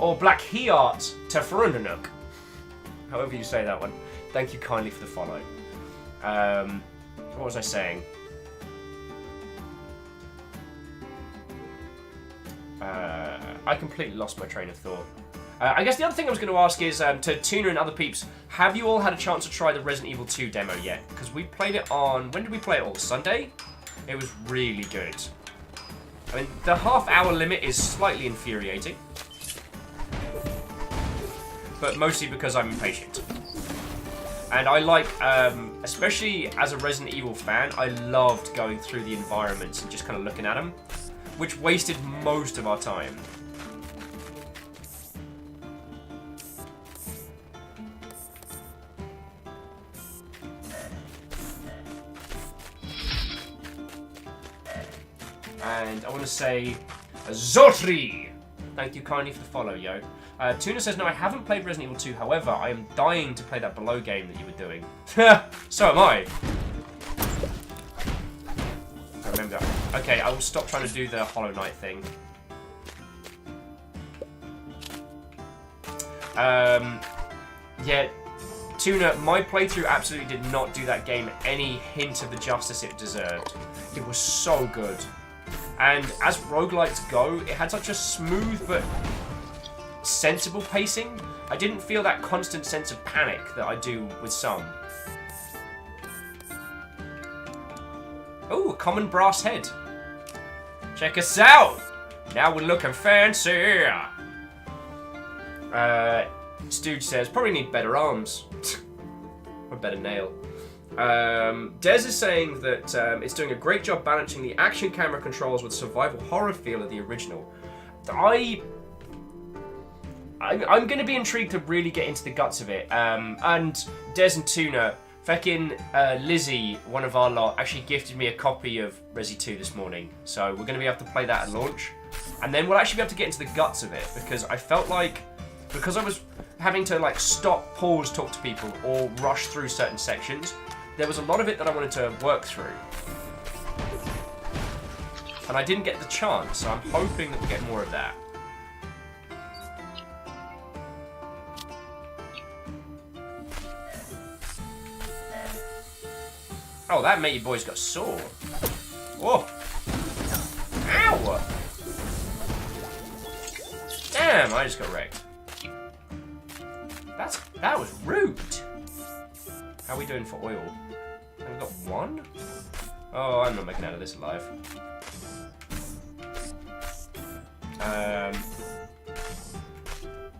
[SPEAKER 1] or Black Heart to Ferundanuk. However you say that one. Thank you kindly for the follow. What was I saying? I completely lost my train of thought. I guess the other thing I was going to ask is, to Tuna and other peeps, have you all had a chance to try the Resident Evil 2 demo yet? Because we played it on... When did we play it all? Sunday? It was really good. I mean, the half-hour limit is slightly infuriating. But mostly because I'm impatient. And I like, especially as a Resident Evil fan, I loved going through the environments and just kind of looking at them, which wasted most of our time. And I want to say, Zotri! Thank you kindly for the follow, yo. Tuna says, no, I haven't played Resident Evil 2, however, I am dying to play that Below game that you were doing. So am I. I remember that. Okay, I will stop trying to do the Hollow Knight thing. Yeah, Tuna, my playthrough absolutely did not do that game any hint of the justice it deserved. It was so good. And as roguelites go, it had such a smooth but sensible pacing. I didn't feel that constant sense of panic that I do with some. Oh, a common brass head. Check us out! Now we're looking fancy! Stooge says, probably need better arms. Or better nail. Des is saying that it's doing a great job balancing the action camera controls with survival horror feel of the original. I'm going to be intrigued to really get into the guts of it. And Des and Tuna, feckin' Lizzie, one of our lot, actually gifted me a copy of Resi 2 this morning. So we're going to be able to play that at launch. And then we'll actually be able to get into the guts of it, because I felt like, because I was having to like stop, pause, talk to people, or rush through certain sections, there was a lot of it that I wanted to work through. And I didn't get the chance, so I'm hoping that we'll get more of that. Oh, that matey boy's got sore. Whoa. Ow! Damn, I just got wrecked. That was rude. How are we doing for oil? Have we got one? Oh, I'm not making out of this alive.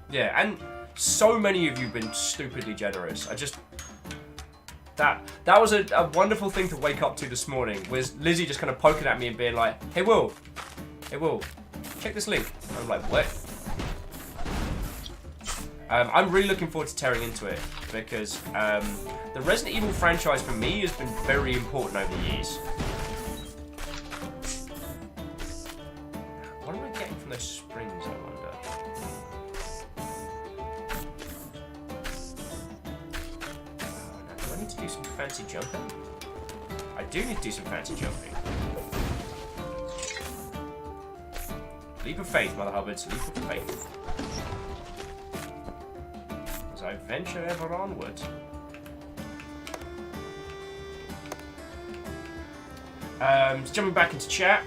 [SPEAKER 1] Yeah, and so many of you have been stupidly generous. That was a wonderful thing to wake up to this morning, was Lizzie just kind of poking at me and being like, hey Will, check this link. I'm like, what? I'm really looking forward to tearing into it, because the Resident Evil franchise for me has been very important over the years. What am I getting from those springs, I wonder? Oh, no. Do I need to do some fancy jumping? I do need to do some fancy jumping. Leap of faith, Mother Hubbards, leap of faith. As I venture ever onward. Just jumping back into chat.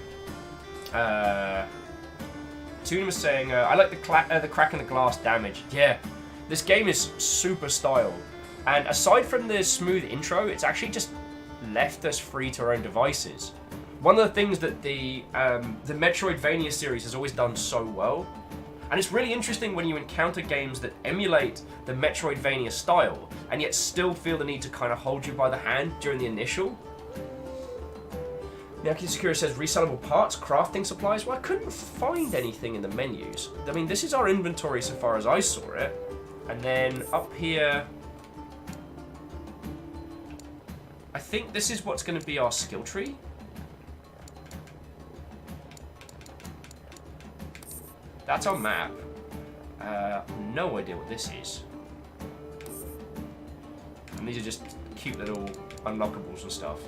[SPEAKER 1] Tuna was saying, I like the crack in the glass damage. Yeah, this game is super styled. And aside from the smooth intro, it's actually just left us free to our own devices. One of the things that the Metroidvania series has always done so well, and it's really interesting when you encounter games that emulate the Metroidvania style, and yet still feel the need to kind of hold you by the hand during the initial. Miyaki Sakura says, resellable parts, crafting supplies. Well, I couldn't find anything in the menus. I mean, this is our inventory so far as I saw it. And then up here, I think this is what's going to be our skill tree. That's our map. No idea what this is. And these are just cute little unlockables and stuff.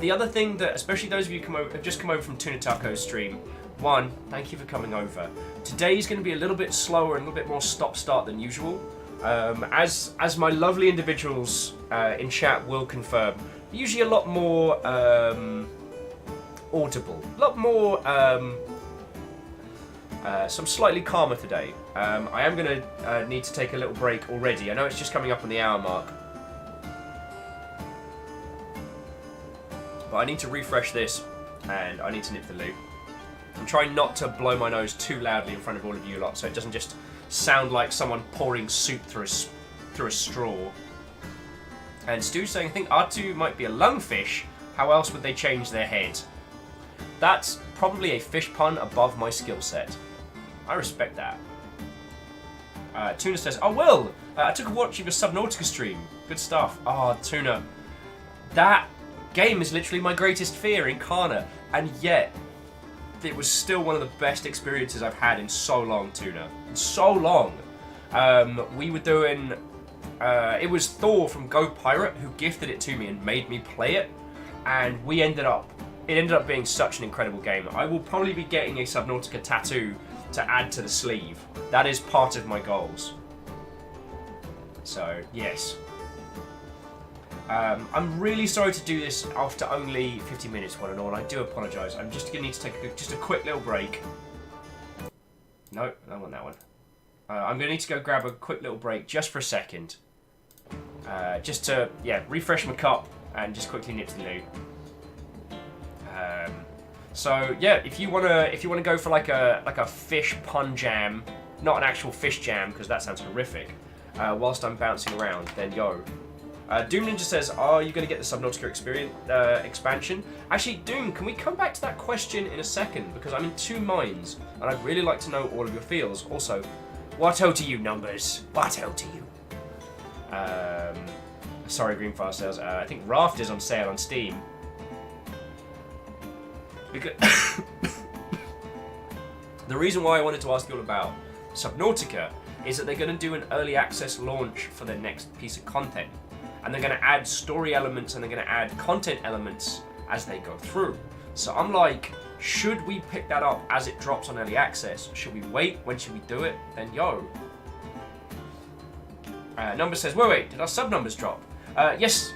[SPEAKER 1] The other thing that, especially those of you who have just come over from Tuna Taco's stream, one, thank you for coming over. Today's going to be a little bit slower and a little bit more stop-start than usual. As my lovely individuals in chat will confirm, usually a lot more audible, a lot more so I'm slightly calmer today. I am going to need to take a little break already. I know it's just coming up on the hour mark, but I need to refresh this and I need to nip the loo. I'm trying not to blow my nose too loudly in front of all of you lot, so it doesn't just sound like someone pouring soup through a straw. And Stu's saying, I think R2 might be a lungfish. How else would they change their head? That's probably a fish pun above my skill set. I respect that. Tuna says, oh, Will, I took a watch of your Subnautica stream. Good stuff. Oh, Tuna. That game is literally my greatest fear incarnate, and yet it was still one of the best experiences I've had in so long, Tuna. In so long. We were doing... it was Thor from Go Pirate who gifted it to me and made me play it, and it ended up being such an incredible game. I will probably be getting a Subnautica tattoo to add to the sleeve. That is part of my goals. So, yes. I'm really sorry to do this after only 50 minutes, one and all. I do apologise. I'm just going to need to take just a quick little break. No, I don't want that one. I'm going to need to go grab a quick little break just for a second. Just to, refresh my cup and just quickly nip to the loo. So yeah, if you wanna go for like a fish pun jam, not an actual fish jam because that sounds horrific. Whilst I'm bouncing around, then yo. Doom Ninja says, are you going to get the Subnautica experience expansion? Actually, Doom, can we come back to that question in a second? Because I'm in two minds, and I'd really like to know all of your feels. Also, what ho to you, numbers? What ho to you? Sorry, Greenfire says, I think Raft is on sale on Steam. Because the reason why I wanted to ask you all about Subnautica is that they're going to do an early access launch for their next piece of content. And they're going to add story elements and they're going to add content elements as they go through. So I'm like, should we pick that up as it drops on early access? Should we wait? When should we do it? Then yo. Number says, wait, did our sub numbers drop? Yes.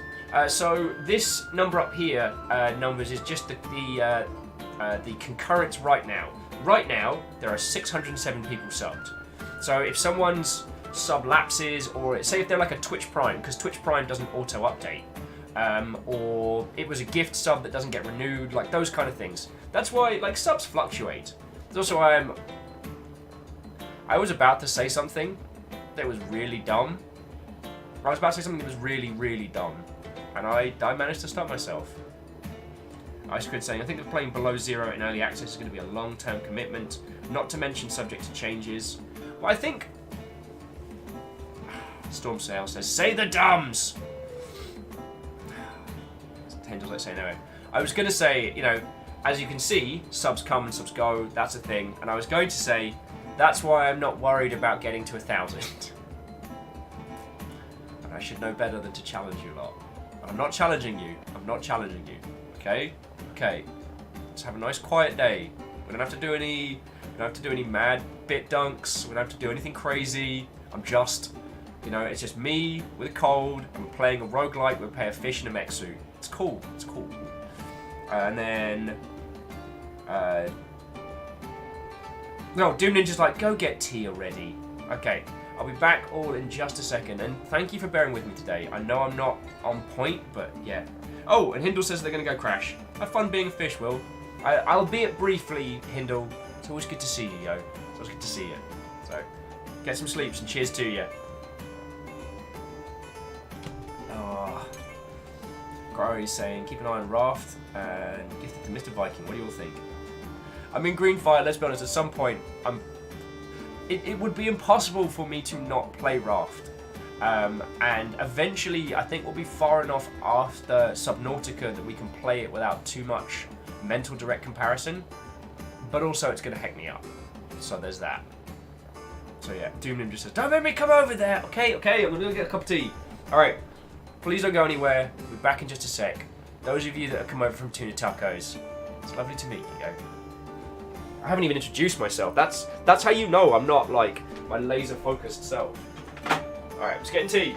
[SPEAKER 1] So this number up here, numbers, is just the concurrence right now. Right now, there are 607 people subbed. So if someone's sub lapses, or say if they're like a Twitch Prime, because Twitch Prime doesn't auto update, or it was a gift sub that doesn't get renewed, like those kind of things. That's why like subs fluctuate. There's also I was about to say something that was really dumb. I was about to say something that was really, really dumb, and I managed to stop myself. Ice Grid saying, I think that playing below zero in early access is going to be a long-term commitment, not to mention subject to changes. Well, I think Storm Sail says, say the dumbs! Tendrils, let's say no. I was going to say, as you can see, subs come and subs go, that's a thing. And I was going to say, that's why I'm not worried about getting to 1,000. And I should know better than to challenge you lot. But I'm not challenging you. I'm not challenging you. Okay? Okay. Let's have a nice quiet day. We don't have to do any mad bit dunks. We don't have to do anything crazy. I'm just... it's just me with a cold, and we're playing a roguelike, we play a fish in a mech suit. It's cool, it's cool. And then... no, Doom Ninja's like, go get tea already. Okay, I'll be back all in just a second, and thank you for bearing with me today. I know I'm not on point, but yeah. Oh, and Hindle says they're gonna go crash. Have fun being a fish, Will. Albeit briefly, Hindle. It's always good to see you, yo. It's always good to see you. So, get some sleeps, and cheers to you. Growy is saying, keep an eye on Raft and gifted to Mr. Viking. What do you all think? I mean, Greenfire, let's be honest, at some point, it would be impossible for me to not play Raft. And eventually, I think we'll be far enough after Subnautica that we can play it without too much mental direct comparison. But also, it's going to heck me up. So there's that. So yeah, Doom Ninja says, don't make me come over there. Okay, I'm going to go get a cup of tea. Alright. Please don't go anywhere. We'll be back in just a sec. Those of you that have come over from Tuna Tacos, it's lovely to meet you, yo. I haven't even introduced myself. That's how you know I'm not like my laser focused self. Alright, let's get tea.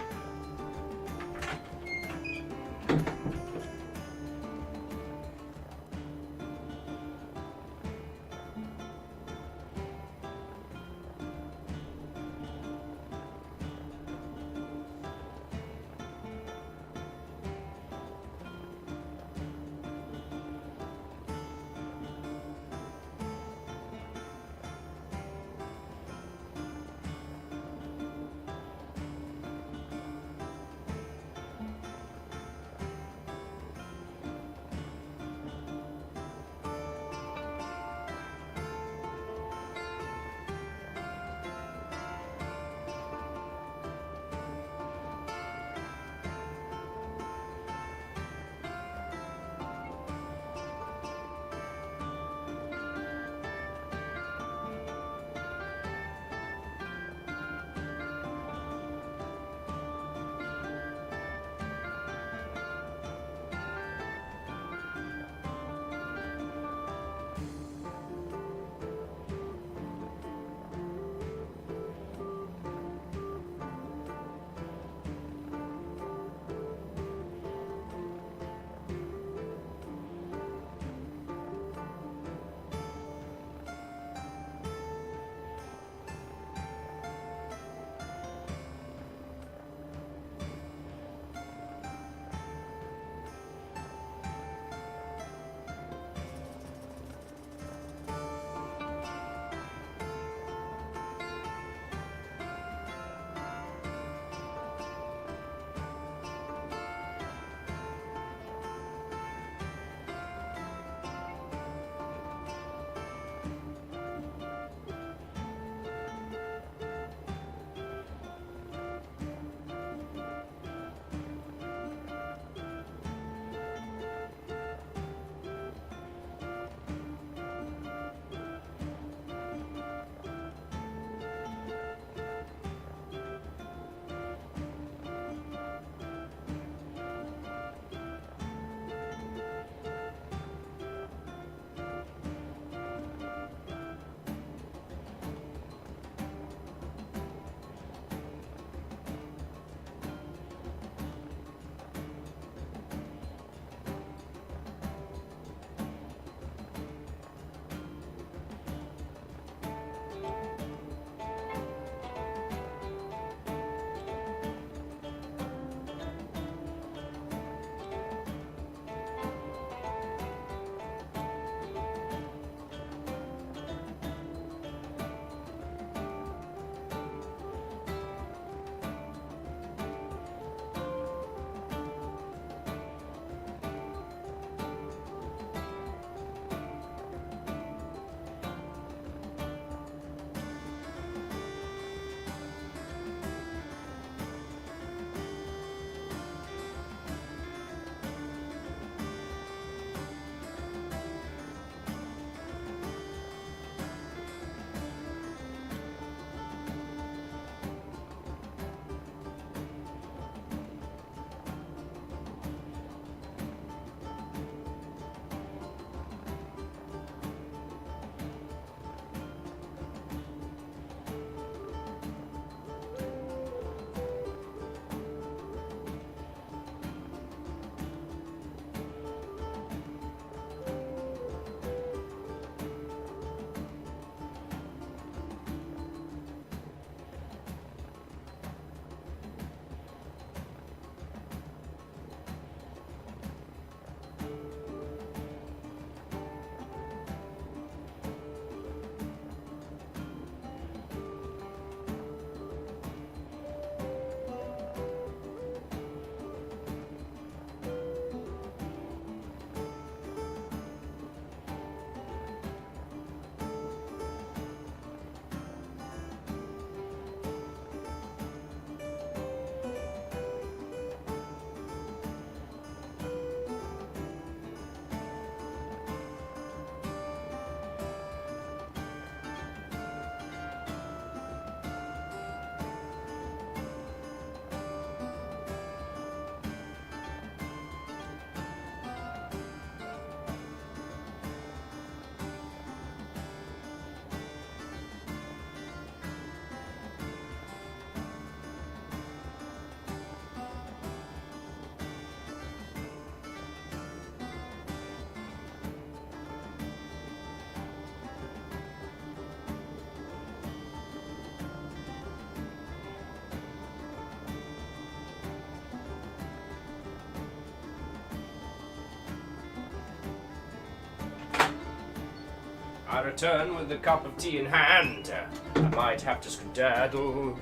[SPEAKER 1] return with a cup of tea in hand. I might have to skedaddle.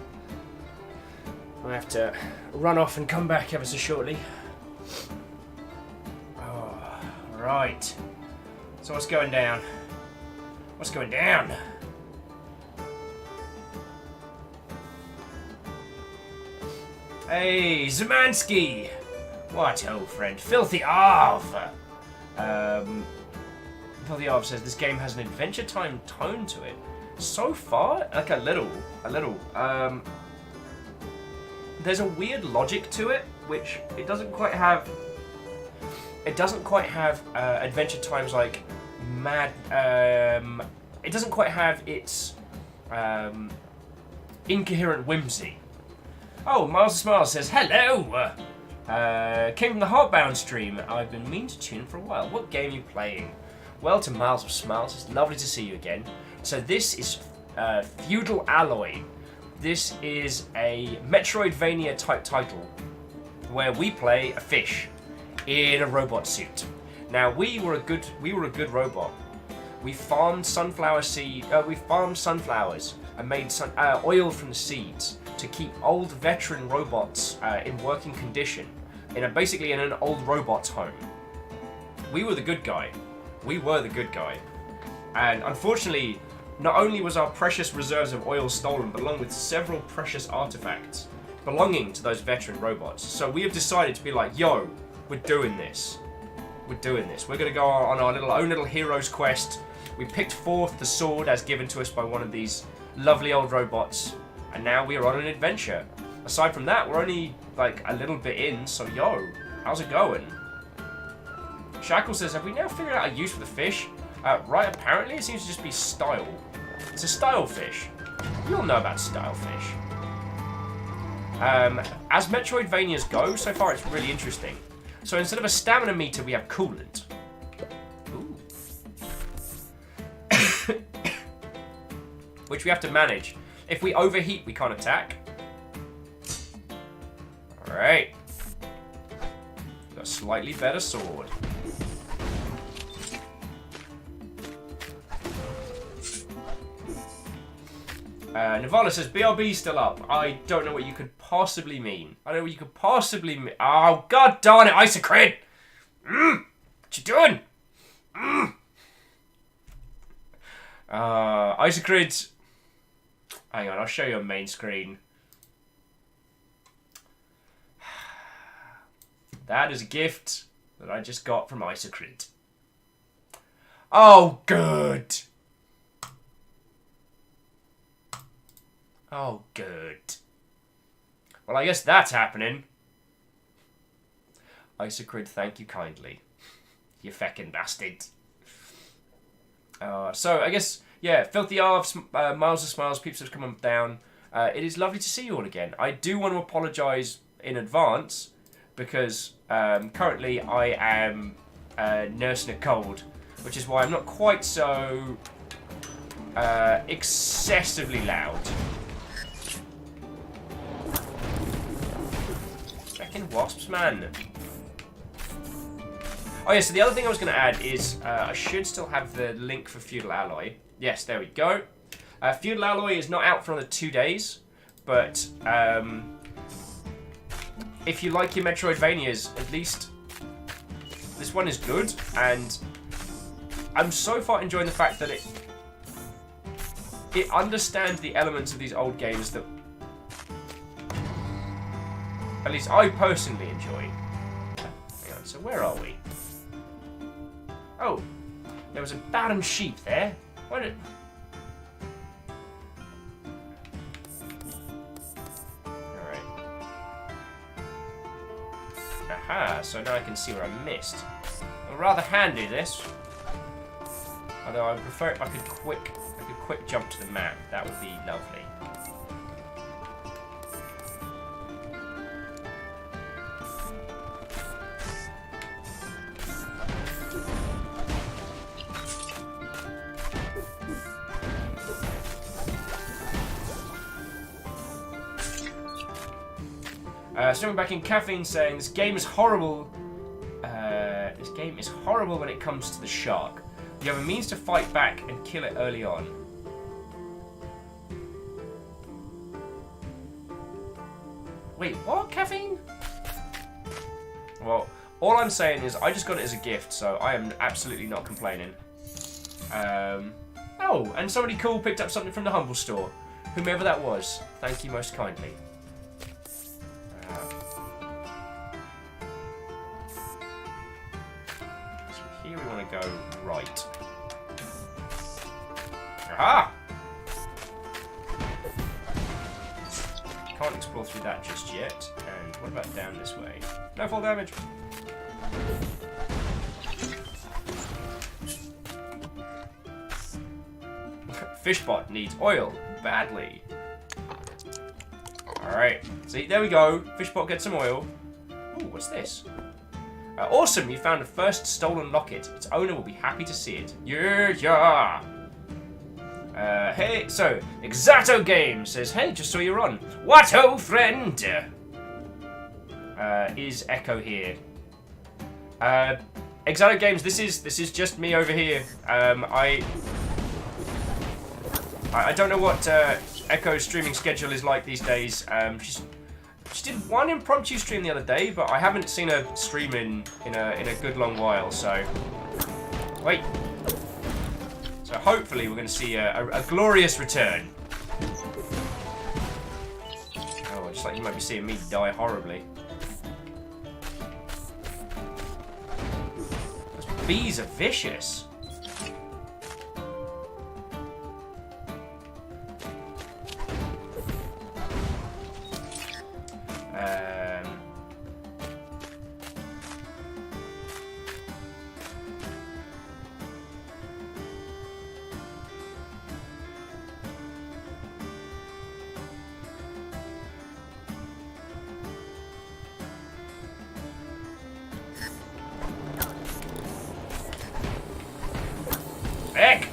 [SPEAKER 1] I have to run off and come back ever so shortly. Oh, right. So what's going down? What's going down? Hey, Zemansky! What, old friend? Filthy Arv! Filthy Arv says this game has an Adventure Time tone to it. So far, like a little. There's a weird logic to it, which it doesn't quite have. It doesn't quite have Adventure Time's like mad. It doesn't quite have its incoherent whimsy. Oh, Miles of Smiles says hello. Came from the Heartbound stream. I've been meaning to tune in for a while. What game are you playing? Well, to Miles of Smiles, it's lovely to see you again. So this is Feudal Alloy. This is a Metroidvania type title where we play a fish in a robot suit. Now we were a good robot. We farmed sunflower seed. We farmed sunflowers and made oil from the seeds to keep old veteran robots in working condition, basically in an old robot's home. We were the good guy. We were the good guy. And unfortunately, not only was our precious reserves of oil stolen, but along with several precious artifacts belonging to those veteran robots. So we have decided to be like, yo, we're doing this. We're doing this. We're going to go on our own little hero's quest. We picked forth the sword as given to us by one of these lovely old robots. And now we are on an adventure. Aside from that, we're only like a little bit in, so yo, how's it going? Shackle says, have we now figured out a use for the fish? Right, apparently it seems to just be style. It's a style fish. You all know about style fish. As Metroidvanias go, so far it's really interesting. So instead of a stamina meter, we have coolant. Ooh. Which we have to manage. If we overheat, we can't attack. Alright. Got a slightly better sword. Navala says, BRB still up. I don't know what you could possibly mean. I don't know what you could possibly mean. Oh, god darn it, Isocrid! What you doing? Isocrid. Hang on, I'll show you on main screen. That is a gift that I just got from Isocrid. Oh, good. Oh, good. Well, I guess that's happening. Isocrid, thank you kindly. You feckin' bastard. So, I guess, yeah, Filthy Arv, Miles of Smiles, peeps have come down. It is lovely to see you all again. I do want to apologise in advance because currently I am nursing a cold, which is why I'm not quite so excessively loud. Fucking wasps, man. Oh yeah, so the other thing I was going to add is I should still have the link for Feudal Alloy. Yes, there we go. Feudal Alloy is not out for another 2 days, but if you like your Metroidvanias, at least this one is good, and I'm so far enjoying the fact that it understands the elements of these old games that at least I personally enjoy. Hang on, so where are we? Oh, there was a barren sheep there. Why did... Alright. Aha, so now I can see where I missed. Well, rather handy, this. Although I prefer if I could quick jump to the map. That would be lovely. Someone back in Caffeine saying this game is horrible. This game is horrible when it comes to the shark. You have a means to fight back and kill it early on. Wait, what? Caffeine? Well, all I'm saying is I just got it as a gift, so I am absolutely not complaining. Oh, and somebody cool picked up something from the Humble Store. Whomever that was, thank you most kindly. So here we want to go right. Aha! Can't explore through that just yet. And what about down this way? No fall damage. Fishbot needs oil badly. Alright, see, there we go. Fishbot gets some oil. Ooh, what's this? Awesome, you found a first stolen locket. Its owner will be happy to see it. Yeah! Hey, so, Exato Game says, hey, just saw you're on. What ho, friend? Is Echo here? Exato Games, this is just me over here. I don't know what Echo's streaming schedule is like these days. She did one impromptu stream the other day, but I haven't seen her stream in a good long while. So wait. So hopefully we're going to see a glorious return. Oh, just like you might be seeing me die horribly. Those bees are vicious. Heck!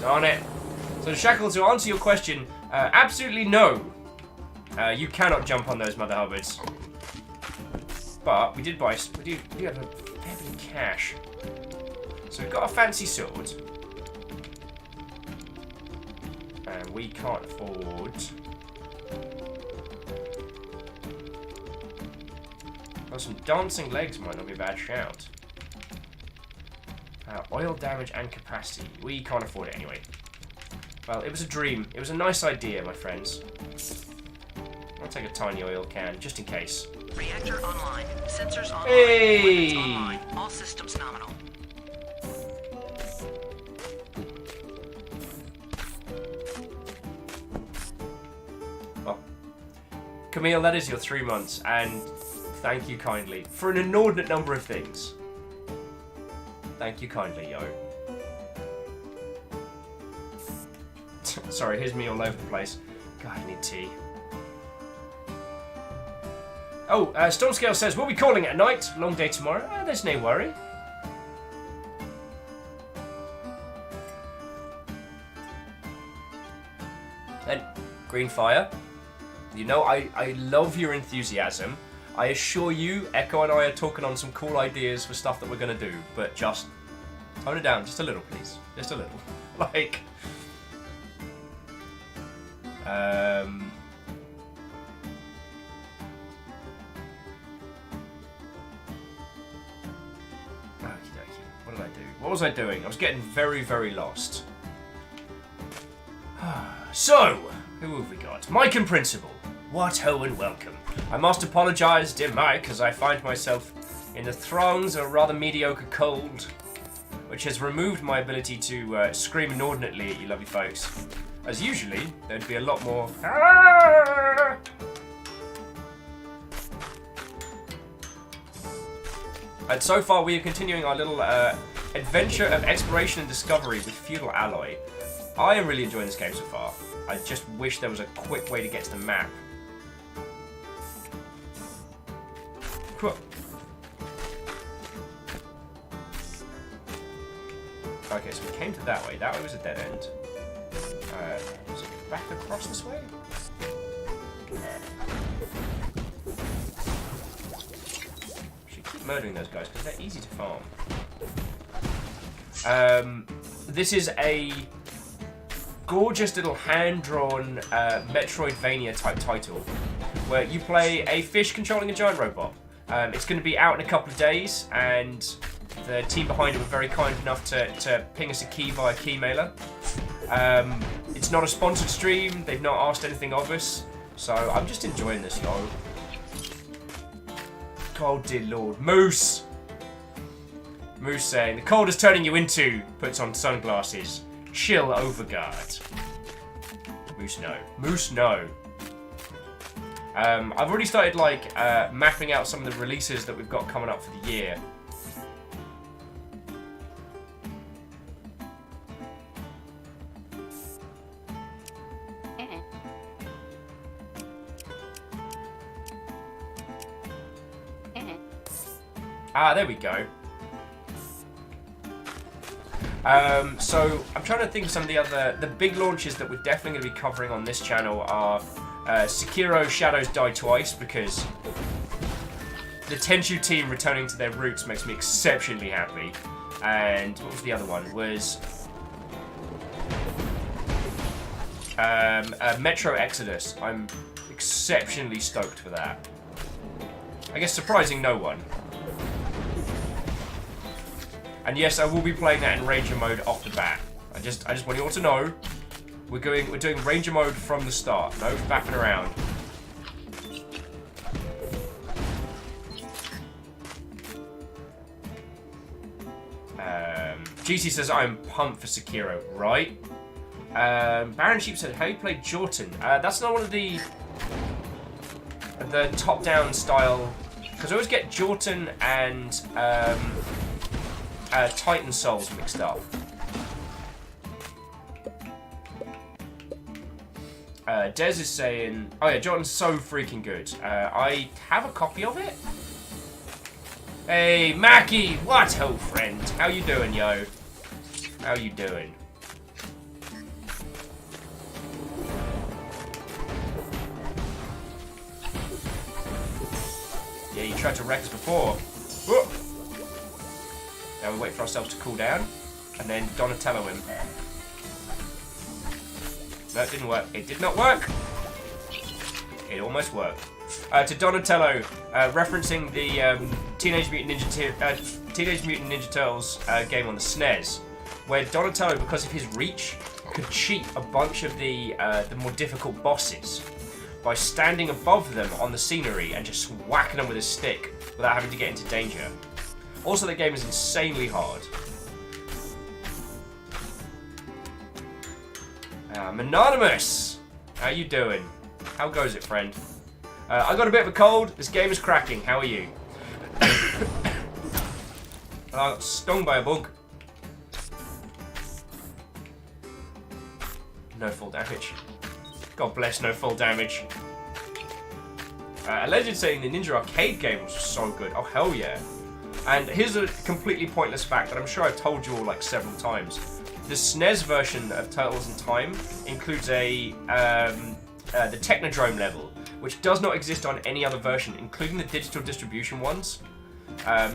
[SPEAKER 1] Darn it. So, Shackle, to answer your question, absolutely no. You cannot jump on those Mother Hubbards. But we did buy. We do have a fair bit of cash. So we've got a fancy sword. And we can't afford. Well, some dancing legs might not be a bad shout. Oil damage and capacity. We can't afford it anyway. Well, it was a dream. It was a nice idea, my friends. I'll take a tiny oil can, just in case.
[SPEAKER 4] Reactor online. Sensors online.
[SPEAKER 1] Hey!
[SPEAKER 4] Weapons online. All systems nominal.
[SPEAKER 1] Well, Camille, that is your 3 months, and thank you kindly for an inordinate number of things. Thank you kindly, yo. Sorry, here's me all over the place. God, I need tea. Oh, Stormscale says, we'll be calling it a night. Long day tomorrow. There's no worry. Then, Greenfire. You know, I love your enthusiasm. I assure you, Echo and I are talking on some cool ideas for stuff that we're going to do, but just tone it down just a little, please. Just a little. Like, what did I do? What was I doing? I was getting very, very lost. So, who have we got? Mike and Principal. What ho and welcome. I must apologise, dear Mike, as I find myself in the throngs of a rather mediocre cold, which has removed my ability to scream inordinately at you lovely folks. As usually, there'd be a lot more... And so far, we are continuing our little adventure of exploration and discovery with Feudal Alloy. I am really enjoying this game so far. I just wish there was a quick way to get to the map. Okay, so we came to that way. That way was a dead end. Was it back across this way? Should keep murdering those guys because they're easy to farm. This is a gorgeous little hand-drawn Metroidvania type title where you play a fish controlling a giant robot. It's going to be out in a couple of days, and the team behind it were very kind enough to ping us a key via Keymailer. It's not a sponsored stream, they've not asked anything of us, so I'm just enjoying this, yo. Oh dear lord. Moose! Moose saying, the cold is turning you into, puts on sunglasses. Chill overguard. Moose no. Moose no. I've already started like mapping out some of the releases that we've got coming up for the year. Ah, there we go. So I'm trying to think of some of the big launches that we're definitely going to be covering on this channel are Sekiro Shadows Die Twice, because the Tenchu team returning to their roots makes me exceptionally happy. And what was the other one? Was Metro Exodus. I'm exceptionally stoked for that. I guess surprising no one. And yes, I will be playing that in Ranger mode off the bat. I just want you all to know, we're doing Ranger mode from the start. No faffing around. GC says I'm pumped for Sekiro, right? Baron Sheep said, how you play Jordan? That's not one of the top-down style, because I always get Jordan and Titan Souls mixed up. Des is saying, oh yeah, Jordan's so freaking good. I have a copy of it. Hey, Mackie, what ho, friend? How you doing, yo? How you doing? Yeah, you tried to wreck us before. Whoa. Now we wait for ourselves to cool down, and then Donatello him. No, it didn't work. It did not work. It almost worked. To Donatello, referencing the Teenage Mutant Ninja Turtles game on the SNES, where Donatello, because of his reach, could cheat a bunch of the more difficult bosses by standing above them on the scenery and just whacking them with a stick without having to get into danger. Also, the game is insanely hard. Anonymous! How you doing? How goes it, friend? I got a bit of a cold. This game is cracking. How are you? I got stung by a bug. No full damage. God bless, no full damage. Alleged saying the Ninja Arcade game was so good. Oh, hell yeah. And here's a completely pointless fact that I'm sure I've told you all like several times. The SNES version of Turtles in Time includes the Technodrome level, which does not exist on any other version, including the digital distribution ones.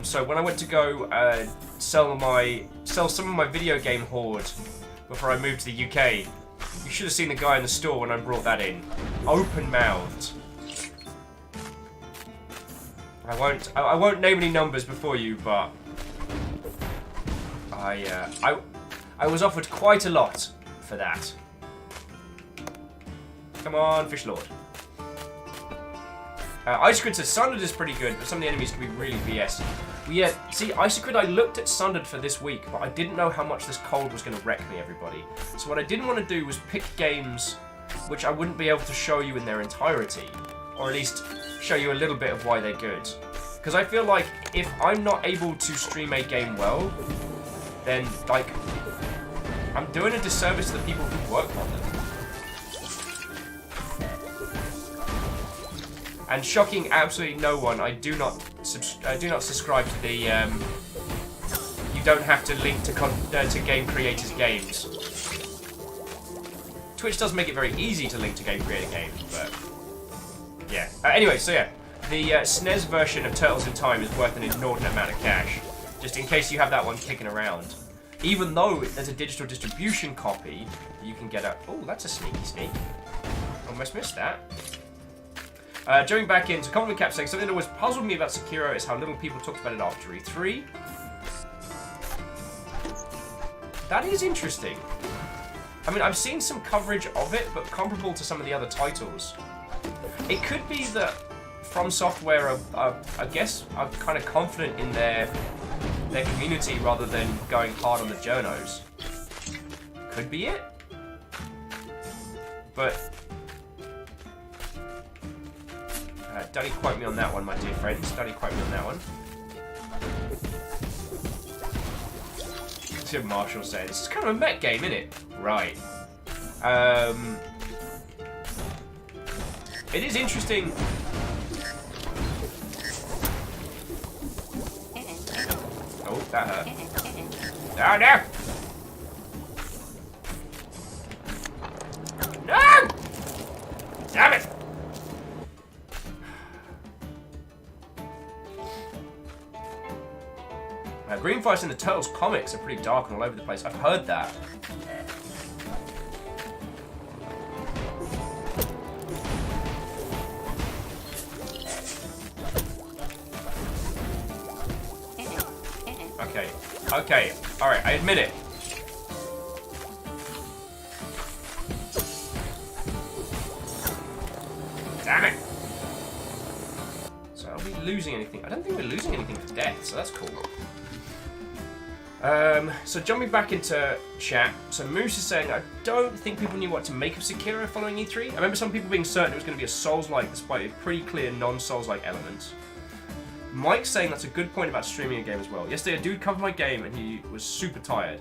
[SPEAKER 1] So when I went to go sell some of my video game hoard before I moved to the UK, you should have seen the guy in the store when I brought that in. Open-mouthed. I won't name any numbers before you, but I was offered quite a lot for that. Come on, Fish Lord. Icegrid says Sundered is pretty good, but some of the enemies can be really BS. Well, yeah, see, Icegrid, I looked at Sundered for this week, but I didn't know how much this cold was going to wreck me, everybody. So what I didn't want to do was pick games which I wouldn't be able to show you in their entirety, or at least show you a little bit of why they're good. Because I feel like if I'm not able to stream a game well, then, like, I'm doing a disservice to the people who work on them. And shocking absolutely no one, I do not subscribe to the you don't have to link to game creators' games. Twitch does make it very easy to link to game creator games, but yeah. Anyway, so yeah, the SNES version of Turtles in Time is worth an inordinate amount of cash, just in case you have that one kicking around. Even though there's a digital distribution copy that you can get at... Oh, that's a sneaky sneak. Almost missed that. Jumping back into Common Cap saying, something that always puzzled me about Sekiro is how little people talked about it after E3. That is interesting. I mean, I've seen some coverage of it, but comparable to some of the other titles. It could be that From Software I guess, are kind of confident in their community rather than going hard on the journos. Could be it. But don't quote me on that one, my dear friends. Don't quote me on that one. See what Marshall said. This is kind of a mech game, isn't it? Right. It is interesting. Oh, that hurt. Oh, no! No! Damn it! Green Fights in the Turtles comics are pretty dark and all over the place. I've heard that. Okay. Okay. Alright, I admit it. Damn it! So are we losing anything? I don't think we're losing anything for death, so that's cool. So jumping back into chat, so Moose is saying, I don't think people knew what to make of Sekiro following E3. I remember some people being certain it was going to be a Souls-like despite a pretty clear non-Souls-like elements. Mike's saying that's a good point about streaming a game as well. Yesterday a dude covered my game and he was super tired.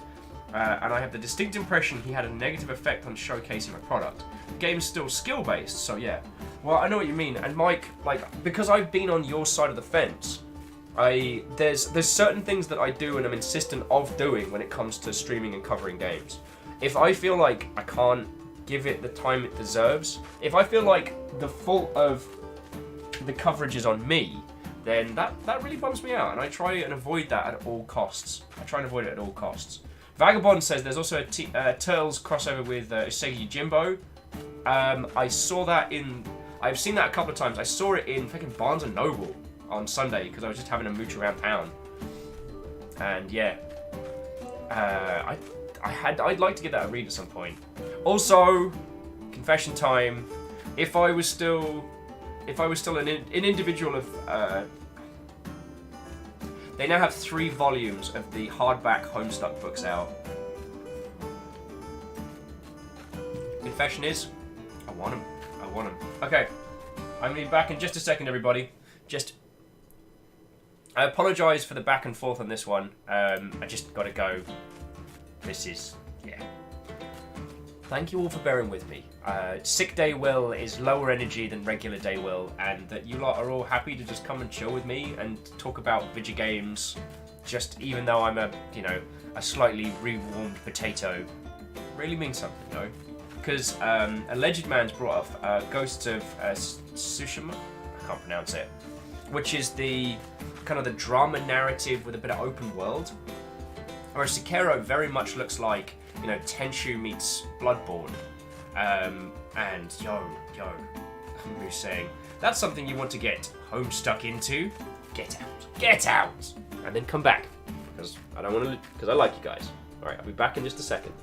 [SPEAKER 1] And I have the distinct impression he had a negative effect on showcasing my product. The game's still skill-based, so yeah. Well, I know what you mean. And Mike, like, because I've been on your side of the fence, there's certain things that I do and I'm insistent of doing when it comes to streaming and covering games. If I feel like I can't give it the time it deserves, if I feel like the fault of the coverage is on me, then that really bums me out, and I try and avoid that at all costs. Vagabond says there's also a Turtles crossover with Usagi Jimbo. I've seen that a couple of times. I saw it in fucking Barnes & Noble on Sunday because I was just having a mooch around town, and yeah, I'd like to get that a read at some point. Also, confession time. If I was still an individual of, they now have 3 volumes of the hardback Homestuck books out. Confession is, I want them. Okay, I'm gonna be back in just a second, everybody. I apologise for the back and forth on this one. I just gotta go. Yeah. Thank you all for bearing with me. Sick Day Will is lower energy than regular Day Will, and that you lot are all happy to just come and chill with me and talk about video games, just even though I'm a slightly rewarmed potato, really means something, you know? Because Alleged Man's brought up Ghosts of Tsushima, I can't pronounce it, which is the kind of the drama narrative with a bit of open world, whereas Sekiro very much looks like, you know, Tenchu meets Bloodborne. And yo, I'm just saying, that's something you want to get Homestuck into. Get out, and then come back, because I don't want to, because I like you guys. All right, I'll be back in just a second.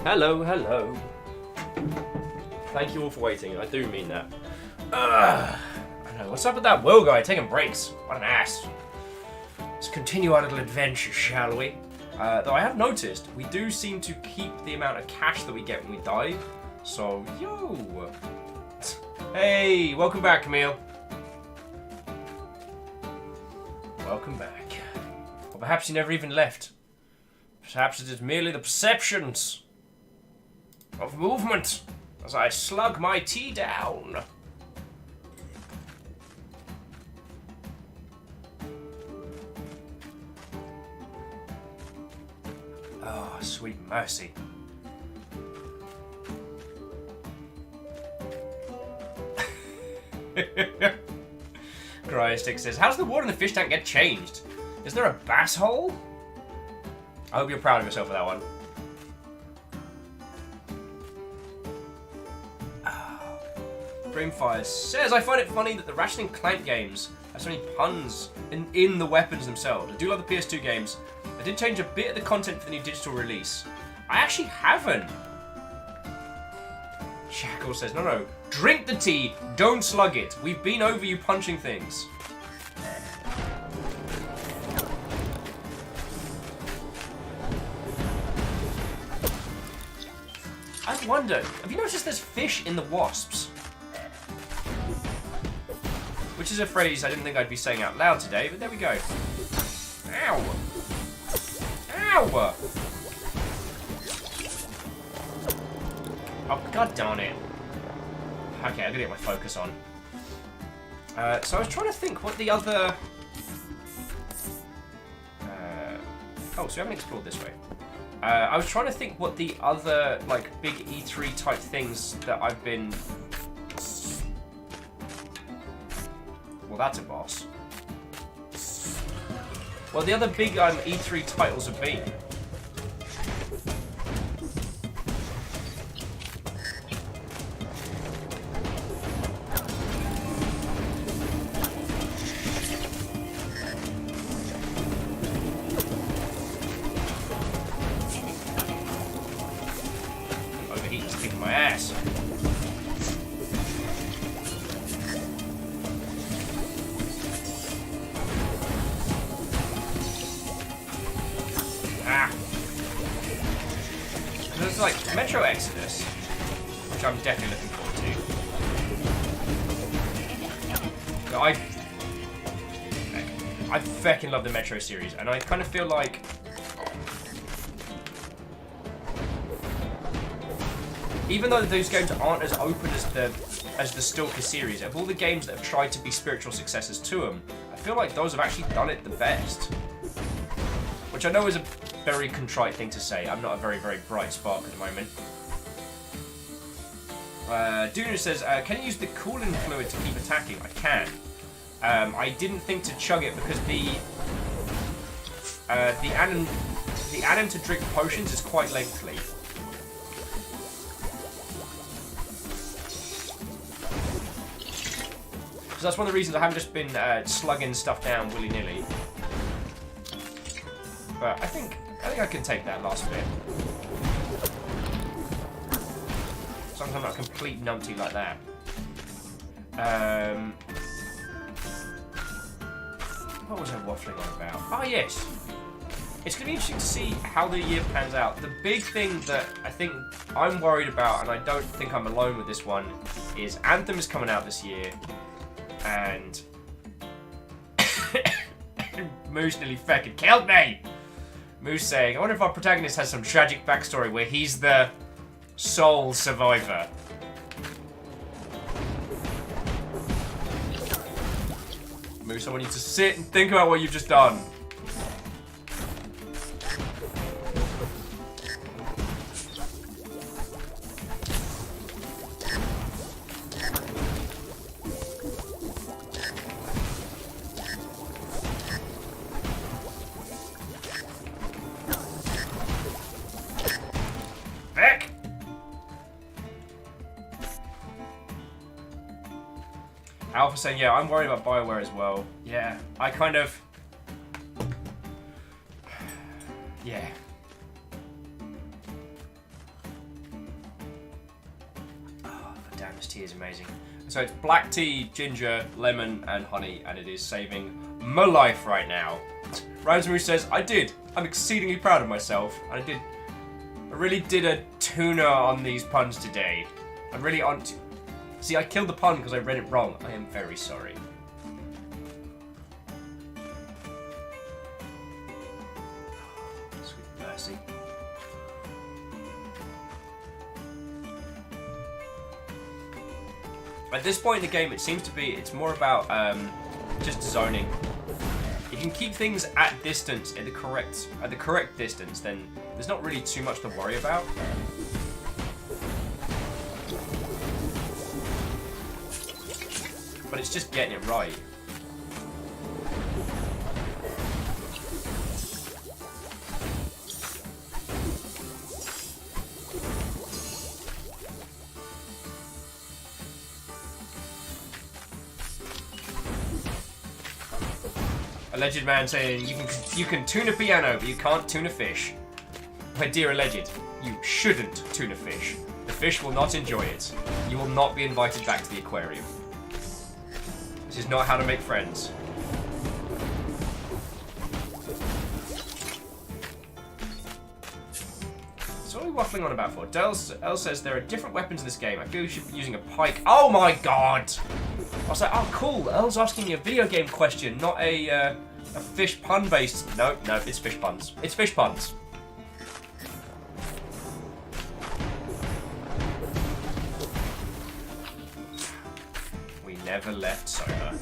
[SPEAKER 1] Hello, hello. Thank you all for waiting. I do mean that. I know. What's up with that Will guy taking breaks? What an ass. Let's continue our little adventure, shall we? Though I have noticed, we do seem to keep the amount of cash that we get when we die. So, yo. Hey, welcome back, Camille. Welcome back. Or perhaps you never even left. Perhaps it is merely the perceptions of movement as I slug my tea down. Oh, sweet mercy. Cryostick says, how does the water in the fish tank get changed? Is there a bass hole? I hope you're proud of yourself for that one. Dreamfire says, I find it funny that the Ratchet and Clank games have so many puns in the weapons themselves. I do love the PS2 games. I did change a bit of the content for the new digital release. I actually haven't. Shackle says, no, drink the tea, don't slug it. We've been over you punching things. I wonder, have you noticed there's fish in the wasps? Which is a phrase I didn't think I'd be saying out loud today, but there we go. Ow! Ow! Oh, god darn it. Okay, I'm gonna get my focus on. So I was trying to think what the other... Oh, so we haven't explored this way. I was trying to think what the other, like, big E3 type things that I've been... Well, that's a boss. Well, the other big E3 titles have been. Overheating's kicking my ass. There's like Metro Exodus, which I'm definitely looking forward to. I feckin' love the Metro series, and I kind of feel like even though those games aren't as open as the Stalker series, of all the games that have tried to be spiritual successors to them, I feel like those have actually done it the best. Which I know is a very contrite thing to say. I'm not a very, very bright spark at the moment. Duna says, can you use the cooling fluid to keep attacking? I can. I didn't think to chug it because the anim to drink potions is quite lengthy. So that's one of the reasons I haven't just been slugging stuff down willy-nilly. But I think I can take that last bit. As long as I'm not a complete numpty like that. What was I waffling on about? Oh yes! It's going to be interesting to see how the year pans out. The big thing that I think I'm worried about, and I don't think I'm alone with this one, is Anthem is coming out this year. And... Moose nearly feckin' killed me! Moose saying, I wonder if our protagonist has some tragic backstory where he's the sole survivor. Moose, I want you to sit and think about what you've just done. Alpha saying, yeah, I'm worried about BioWare as well. Yeah, I kind of... Yeah. this tea is amazing. So it's black tea, ginger, lemon, and honey, and it is saving my life right now. Rosemary says, I did. I'm exceedingly proud of myself. And I really did a tuna on these puns today. I'm really on to... See, I killed the pun because I read it wrong. I am very sorry. Sweet mercy. At this point in the game, it seems to be, it's more about just zoning. If you can keep things at distance, at the correct distance, then there's not really too much to worry about. But it's just getting it right. Alleged man saying, you can tune a piano, but you can't tune a fish. My dear alleged, you shouldn't tune a fish. The fish will not enjoy it. You will not be invited back to the aquarium. This is not how to make friends. So what are we waffling on about for? Elle says there are different weapons in this game. I feel you should be using a pike. Oh my god! I was like, oh cool, Elle's asking me a video game question, not a fish pun based. No, it's fish puns. It's fish puns. We never left sober.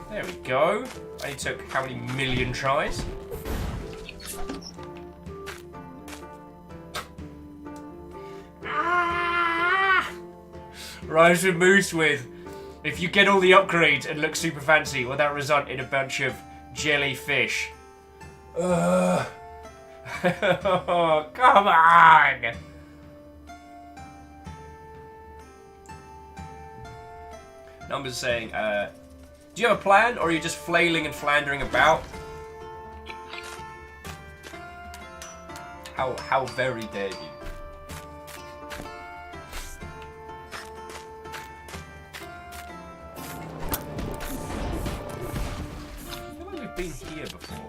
[SPEAKER 1] There we go. Only took how many million tries? Rhymes with Moose with, if you get all the upgrades and look super fancy, will that result in a bunch of jellyfish? Oh, come on! Numbers saying, do you have a plan, or are you just flailing and flandering about? How very dare you? I feel like we've been here before.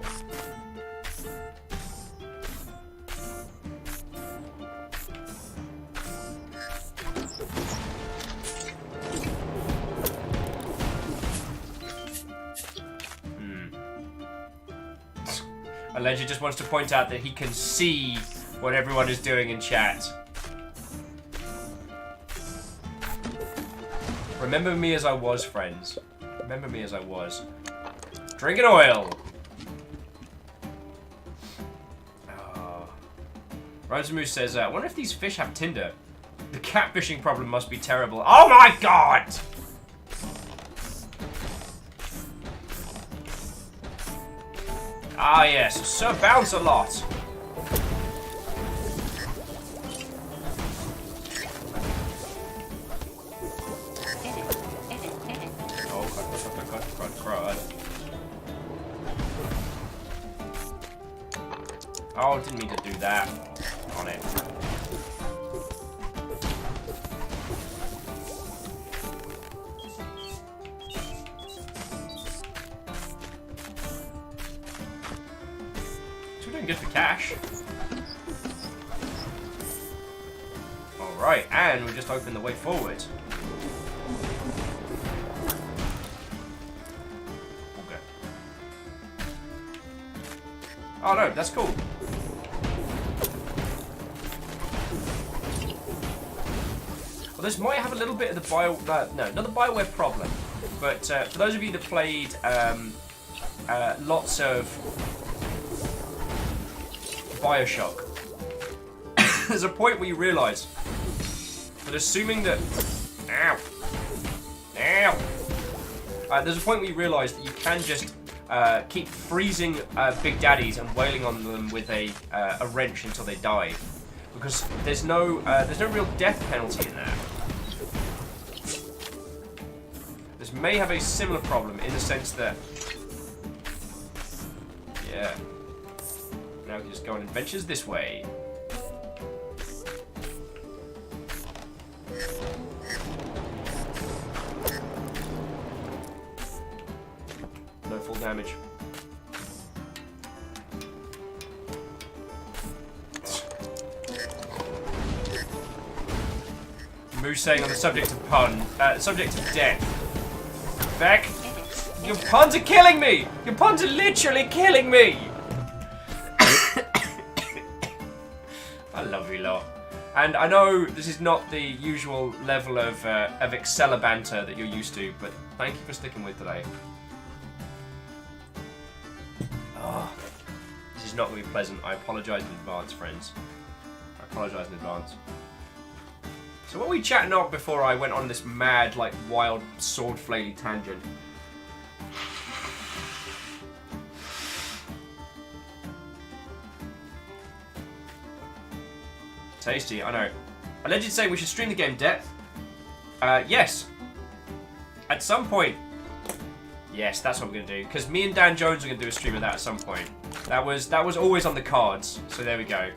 [SPEAKER 1] Alleged just wants to point out that he can see what everyone is doing in chat. Remember me as I was, friends. Remember me as I was. Drinking oil! Oh. Rosamoo says, I wonder if these fish have Tinder. The catfishing problem must be terrible. Oh my god! Ah yes, Sir Bounce a lot. Oh, crud. Oh, didn't mean to do that. On it. Good for cash. Alright, and we just opened the way forward. Okay. Oh no, that's cool. Well, this might have a little bit of the no, not the BioWare problem, but for those of you that played lots of BioShock, there's a point where you realise that assuming that... Ow! Ow! There's a point where you realise that you can just keep freezing big daddies and wailing on them with a wrench until they die, because there's no real death penalty in that. This may have a similar problem in the sense that, yeah. Now we can just go on adventures this way. No full damage. Moose saying on the subject of subject of death. Beck, your puns are killing me! Your puns are literally killing me! I love you lot. And I know this is not the usual level of Exceller banter that you're used to, but thank you for sticking with today. Oh, this is not going to be pleasant. I apologise in advance, friends. I apologise in advance. So what were we chatting on before I went on this mad, like, wild, sword-flaily tangent? Tasty, I know. Alleged say we should stream the game Depth. Yes. At some point. Yes, that's what we're gonna do. Because me and Dan Jones are gonna do a stream of that at some point. That was always on the cards. So there we go.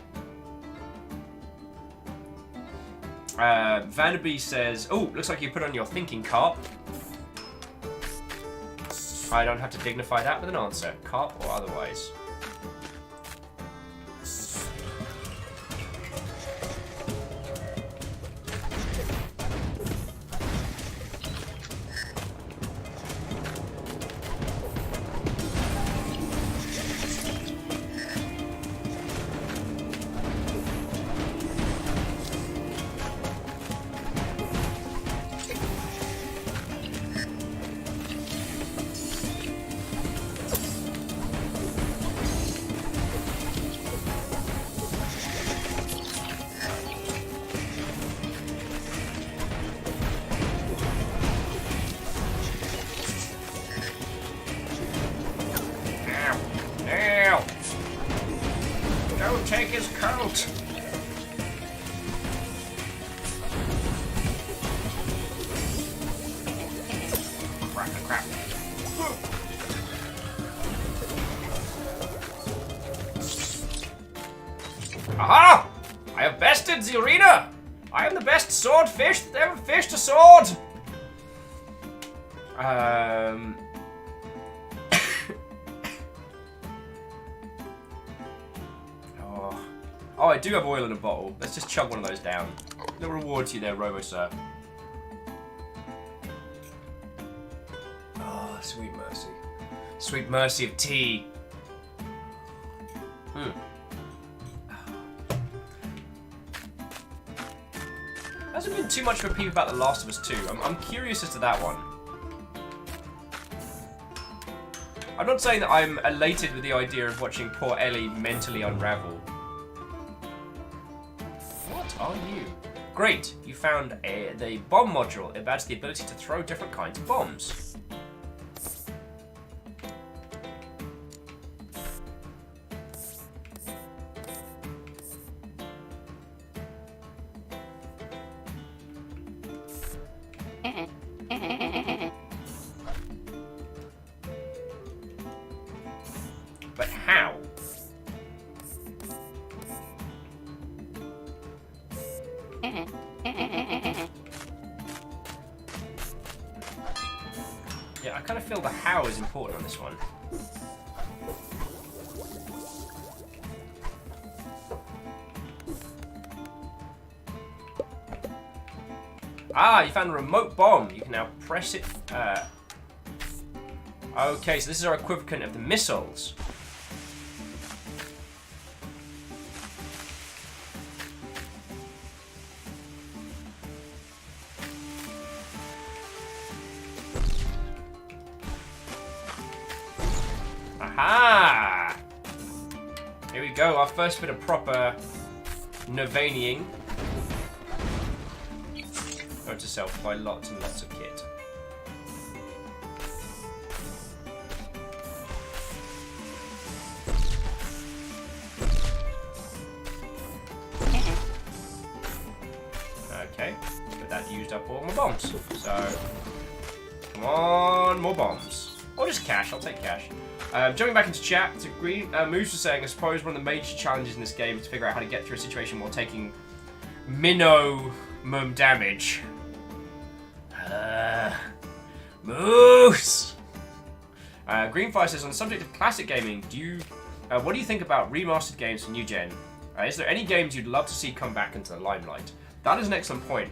[SPEAKER 1] Vanderby says, "Oh, looks like you put on your thinking cap." I don't have to dignify that with an answer, cap or otherwise. Take his coat. Crap. Aha! I have bested the arena! I am the best swordfish that ever fished a sword! Oh, I do have oil in a bottle. Let's just chug one of those down. Little reward to you there, Robo-Sir. Oh, sweet mercy. Sweet mercy of tea. Hasn't been too much of a peep about The Last of Us 2. I'm curious as to that one. I'm not saying that I'm elated with the idea of watching poor Ellie mentally unravel. What are you? Great, you found the bomb module. It adds the ability to throw different kinds of bombs. But how? Yeah, I kind of feel the how is important on this one. Ah, you found a remote bomb. You can now press it. Okay, so this is our equivalent of the missiles. Aha! Here we go, our first bit of proper Nirvaniing. Note to self, buy lots and lots of kit. Okay, but that used up all my bombs. So, come on, more bombs. Or just cash, I'll take cash. Jumping back into chat, to Green, Moose was saying, I suppose one of the major challenges in this game is to figure out how to get through a situation while taking minimum damage. Moose! Greenfire says, on the subject of classic gaming, what do you think about remastered games for new gen? Is there any games you'd love to see come back into the limelight? That is an excellent point.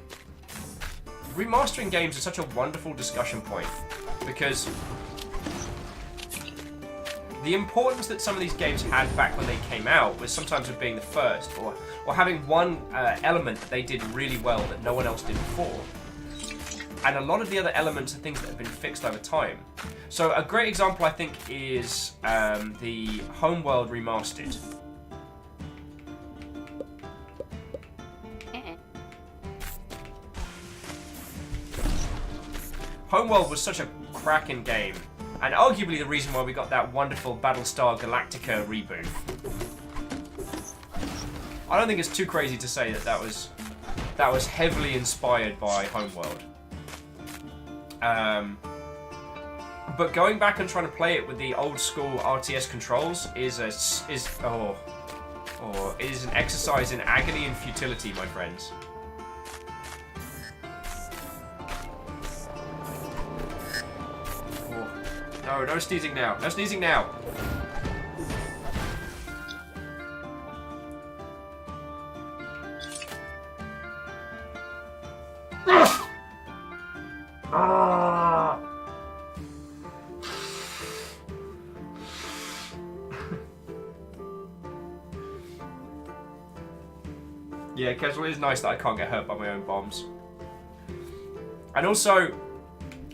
[SPEAKER 1] Remastering games is such a wonderful discussion point, because the importance that some of these games had back when they came out was sometimes of being the first, or having one element that they did really well that no one else did before. And a lot of the other elements are things that have been fixed over time. So a great example, I think, is the Homeworld Remastered. Homeworld was such a cracking game, and arguably the reason why we got that wonderful Battlestar Galactica reboot. I don't think it's too crazy to say that that was heavily inspired by Homeworld. But going back and trying to play it with the old school RTS controls is an exercise in agony and futility, my friends. Oh, no sneezing now. No sneezing now. Yeah, casual, it is nice that I can't get hurt by my own bombs. And also,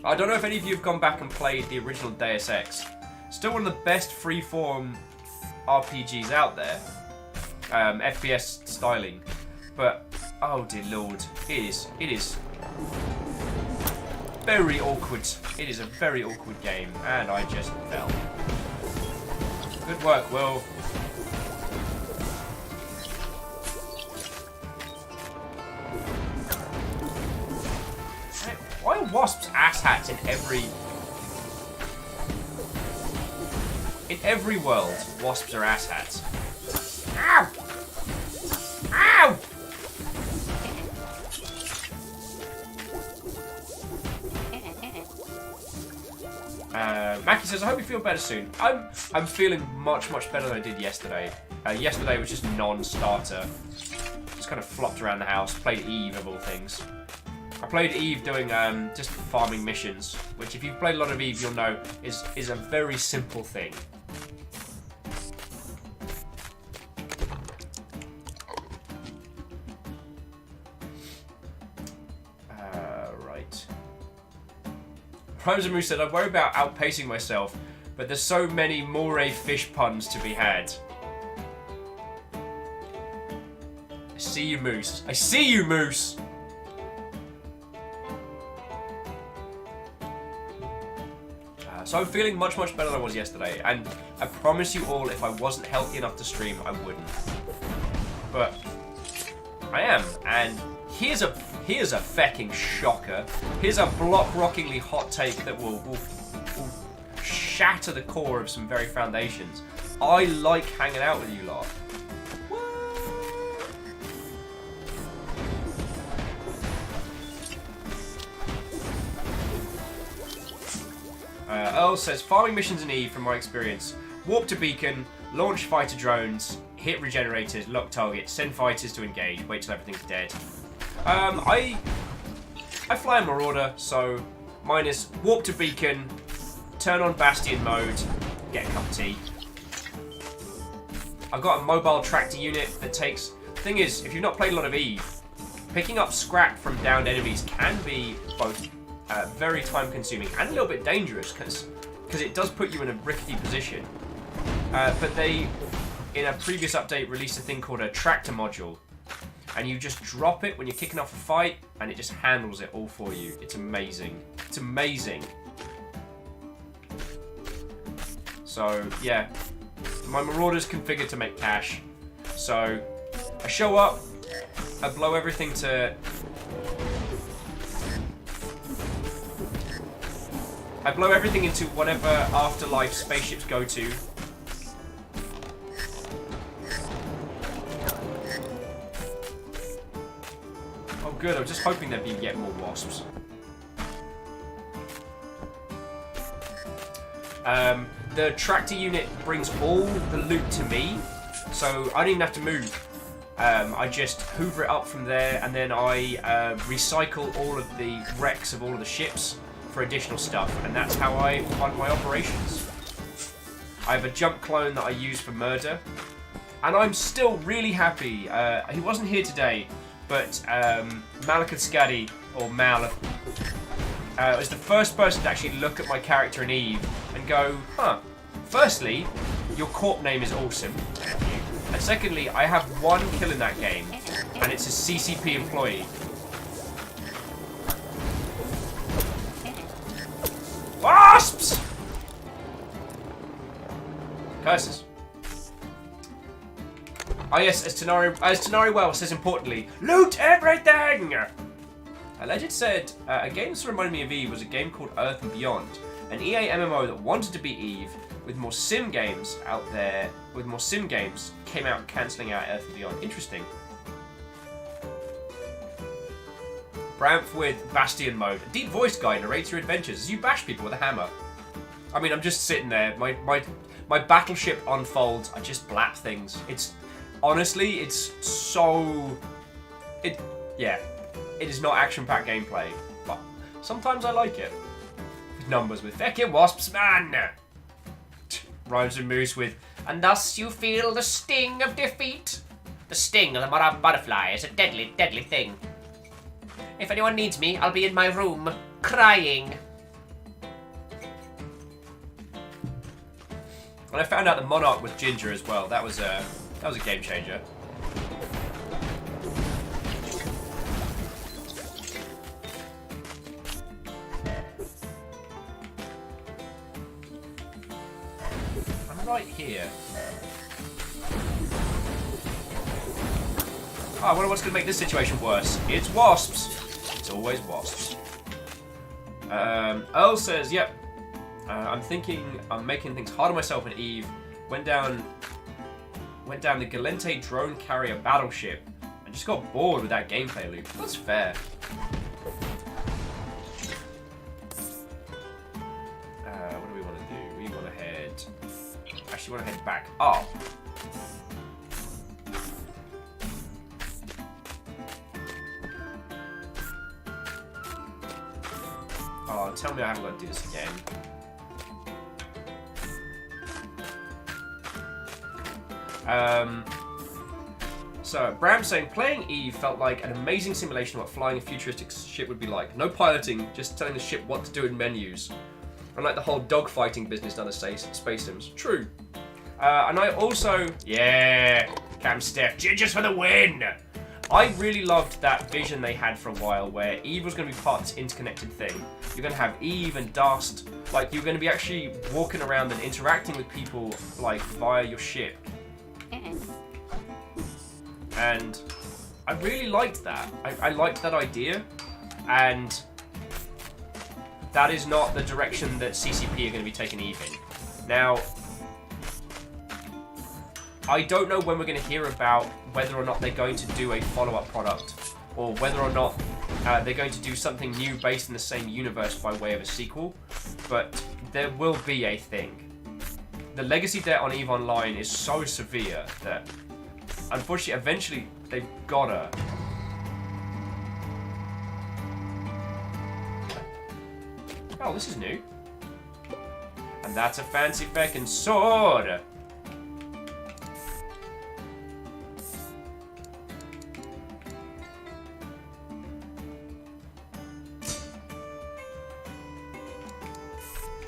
[SPEAKER 1] I don't know if any of you have gone back and played the original Deus Ex. Still one of the best freeform RPGs out there. FPS styling. But, oh dear lord, it is very awkward. It is a very awkward game, and I just fell. Good work, Will. Why are wasps asshats in every world? Wasps are asshats. Ow! Ow! Mackie says, I hope you feel better soon. I'm feeling much better than I did yesterday. Yesterday was just non-starter. Just kind of flopped around the house, played Eve of all things. I played Eve doing just farming missions, which if you've played a lot of Eve, you'll know is a very simple thing. Right. Rosamu said, I worry about outpacing myself, but there's so many moray fish puns to be had. I see you, Moose. I see you, Moose! So I'm feeling much better than I was yesterday, and I promise you all, if I wasn't healthy enough to stream, I wouldn't. But I am, and here's a fecking shocker. Here's a block-rockingly hot take that will shatter the core of some very foundations. I like hanging out with you lot. Earl says, farming missions in Eve, from my experience. Warp to beacon, launch fighter drones, hit regenerators, lock targets, send fighters to engage, wait till everything's dead. I fly a Marauder, so mine is warp to beacon, turn on Bastion mode, get a cup of tea. I've got a mobile tractor unit that takes... Thing is, if you've not played a lot of Eve, picking up scrap from downed enemies can be both very time-consuming and a little bit dangerous because it does put you in a rickety position. But they, in a previous update, released a thing called a tractor module, And you just drop it when you're kicking off a fight, and it just handles it all for you. It's amazing. It's amazing. So, yeah. My Marauder's configured to make cash. So, I show up, I blow everything to... I blow everything into whatever afterlife spaceships go to. Oh good, I was just hoping there'd be yet more wasps. The tractor unit brings all the loot to me, so I don't even have to move. I just hoover it up from there, and then I recycle all of the wrecks of all of the ships for additional stuff, and that's how I fund my operations. I have a jump clone that I use for murder, and I'm still really happy. He wasn't here today, but Malakaskadi, or Mal, was the first person to actually look at my character in Eve and go, huh, firstly, your corp name is awesome, and secondly, I have one kill in that game, and it's a CCP employee. Wasps! Curses. Oh yes, as Tanari Well says importantly, loot everything! Alleged said, a game that reminded me of Eve was a game called Earth and Beyond, an EA MMO that wanted to be Eve, with more sim games out there, came out cancelling out Earth and Beyond. Interesting. Bramph with Bastion mode. A deep voice guy narrates your adventures as you bash people with a hammer. I mean, I'm just sitting there. My battleship unfolds. I just blap things. It's honestly, it's so. Yeah. It is not action-packed gameplay, but sometimes I like it. Numbers with feckin' wasps, man. Rhymes and moves with, and thus you feel the sting of defeat. The sting of the butterfly is a deadly, deadly thing. If anyone needs me, I'll be in my room, crying. And I found out the Monarch was ginger as well. That was a game changer. I'm right here. Oh, I wonder what's going to make this situation worse. It's wasps. It's always wasps. Earl says, yep. I'm thinking I'm making things hard on myself in Eve. Went down the Galente drone carrier battleship and just got bored with that gameplay loop. That's fair. What do we want to do? We want to head... Actually, want to head back up. Oh, tell me I haven't got to do this again. So, Bram saying, playing Eve felt like an amazing simulation of what flying a futuristic ship would be like. No piloting, just telling the ship what to do in menus. Unlike the whole dogfighting business done as Space Sims. True. And I also... Yeah! Cam Steph, gingers for the win! I really loved that vision they had for a while where Eve was going to be part of this interconnected thing. You're going to have Eve and Dust. Like, you're going to be actually walking around and interacting with people, like, via your ship. And I really liked that. I liked that idea. And that is not the direction that CCP are going to be taking Eve in. Now, I don't know when we're going to hear about whether or not they're going to do a follow-up product, or whether or not they're going to do something new based in the same universe by way of a sequel, but there will be a thing. The legacy debt on EVE Online is so severe that, unfortunately, eventually they've gotta. Oh, this is new. And that's a fancy feckin' sword!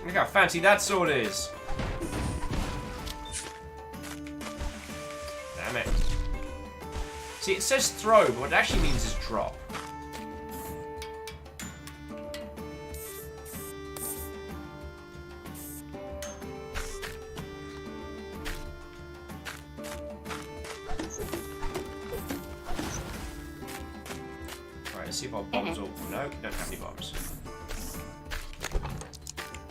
[SPEAKER 1] Look how fancy that sword is. Damn it. See, it says throw, but what it actually means is drop. Alright, let's see if our bombs all... No, we don't have any bombs.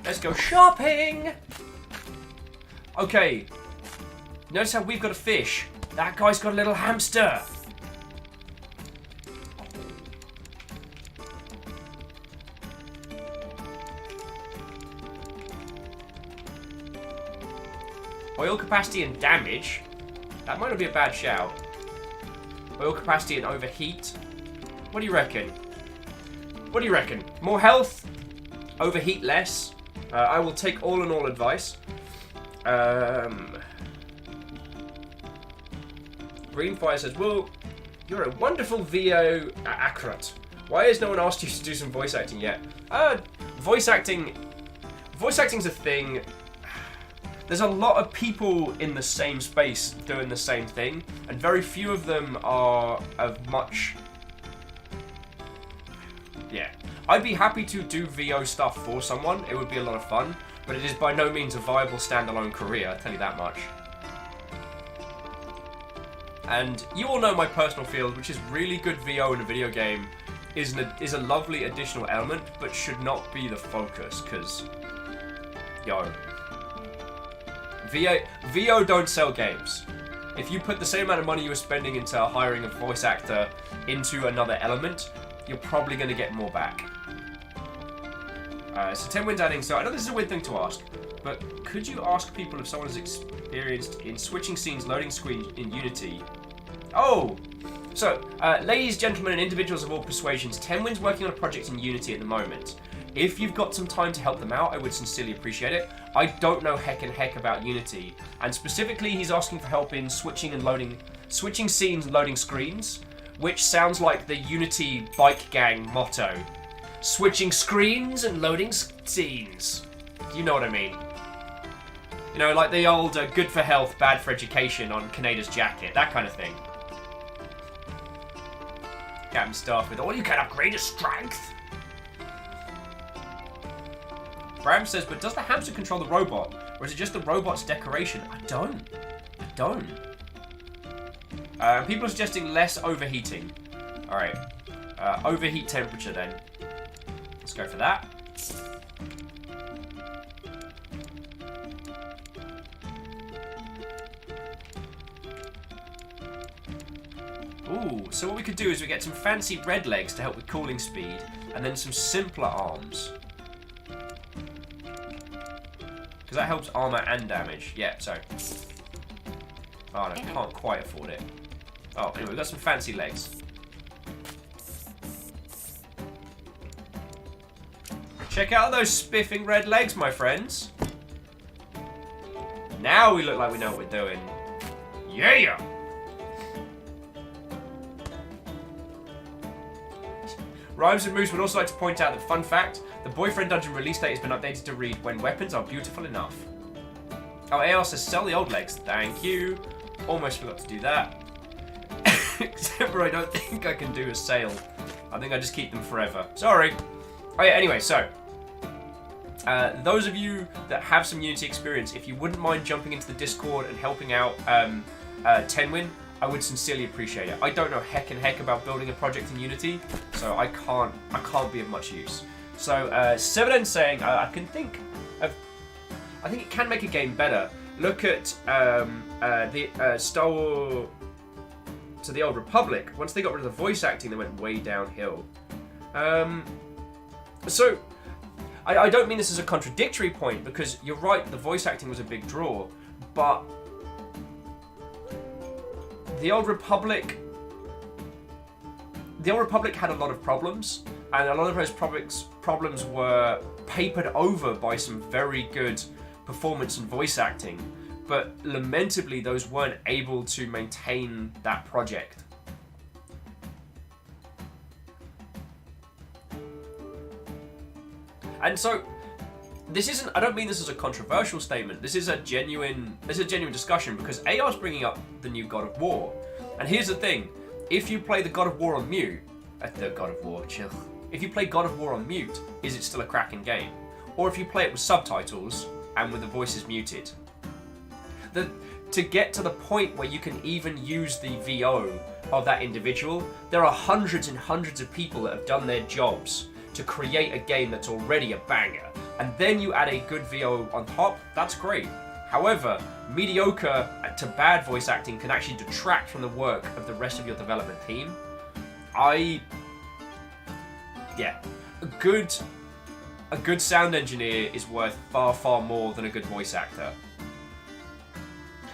[SPEAKER 1] Let's go shopping! Okay. Notice how we've got a fish. That guy's got a little hamster. Oil capacity and damage. That might not be a bad shout. Oil capacity and overheat. What do you reckon? What do you reckon? More health? Overheat less? I will take all in all advice. Greenfire says, well, you're a wonderful VO accurate. Why has no one asked you to do some voice acting yet? Voice acting's a thing. There's a lot of people in the same space doing the same thing, and very few of them are of much... Yeah. I'd be happy to do VO stuff for someone, it would be a lot of fun, but it is by no means a viable standalone career, I'll tell you that much. And you all know my personal field, which is really good VO in a video game is a lovely additional element, but should not be the focus, because... Yo. VO don't sell games. If you put the same amount of money you were spending into hiring a voice actor into another element, you're probably going to get more back. So 10 wins adding, so I know this is a weird thing to ask, but could you ask people if someone is experienced in switching scenes, loading screens in Unity? Oh! So, ladies, gentlemen, and individuals of all persuasions, 10 wins working on a project in Unity at the moment. If you've got some time to help them out, I would sincerely appreciate it. I don't know heck and heck about Unity, and specifically he's asking for help in switching scenes and loading screens, which sounds like the Unity bike gang motto. Switching screens and loading scenes. You know what I mean. You know, like the old good for health, bad for education on Kaneda's jacket, that kind of thing. Captain Staff with, all you can upgrade is strength. Bram says, but does the hamster control the robot? Or is it just the robot's decoration? I don't. People are suggesting less overheating. Alright. Overheat temperature then. Let's go for that. Ooh, so what we could do is we get some fancy red legs to help with cooling speed, and then some simpler arms. Because that helps armor and damage. Yeah, so. Oh, no, can't quite afford it. Oh, anyway, we've got some fancy legs. Check out those spiffing red legs, my friends. Now we look like we know what we're doing. Yeah! Rhymes and Moose would also like to point out that, fun fact, the Boyfriend Dungeon release date has been updated to read when weapons are beautiful enough. Oh, AR says sell the old legs. Thank you. Almost forgot to do that. Except for I don't think I can do a sale. I think I just keep them forever. Sorry. Oh yeah, anyway, so. Those of you that have some Unity experience, if you wouldn't mind jumping into the Discord and helping out Tenwin, I would sincerely appreciate it. I don't know heck and heck about building a project in Unity, so I can't be of much use. So, 7N saying, I think it can make a game better. Look at the Star Wars to the Old Republic. Once they got rid of the voice acting, they went way downhill. So, I don't mean this as a contradictory point, because you're right, the voice acting was a big draw, but the Old Republic had a lot of problems, and a lot of those problems were papered over by some very good performance and voice acting, but lamentably those weren't able to maintain that project. And so, this isn't, I don't mean this as a controversial statement, this is a genuine discussion, because AR's bringing up the new God of War. And here's the thing, if you play the God of War on mute, the God of War, chill. If you play God of War on mute, is it still a cracking game? Or if you play it with subtitles and with the voices muted? To get to the point where you can even use the VO of that individual, there are hundreds and hundreds of people that have done their jobs to create a game that's already a banger. And then you add a good VO on top, that's great. However, mediocre to bad voice acting can actually detract from the work of the rest of your development team. Yeah, a good sound engineer is worth far, far more than a good voice actor.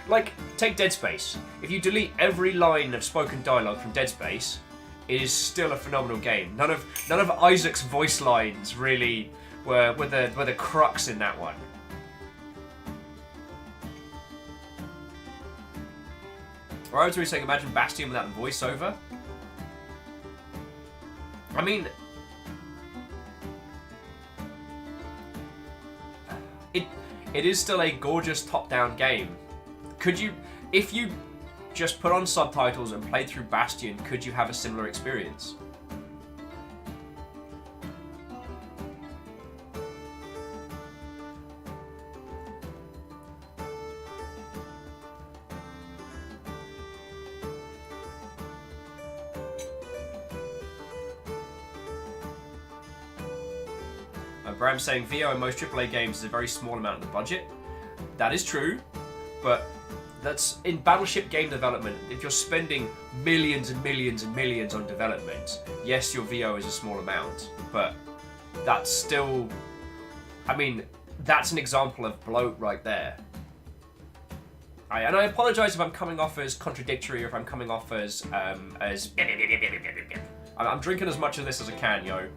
[SPEAKER 1] Like, take Dead Space. If you delete every line of spoken dialogue from Dead Space, it is still a phenomenal game. None of Isaac's voice lines really were the crux in that one. Or I was really saying, imagine Bastion without the voiceover. I mean, it is still a gorgeous top-down game. Could you, if you just put on subtitles and played through Bastion, could you have a similar experience? Bram's saying VO in most AAA games is a very small amount of the budget. That is true, but that's in Battleship game development. If you're spending millions and millions and millions on development, yes, your VO is a small amount, but that's still, I mean, that's an example of bloat right there. And I apologise if I'm coming off as contradictory or if I'm coming off as I'm drinking as much of this as I can, yo.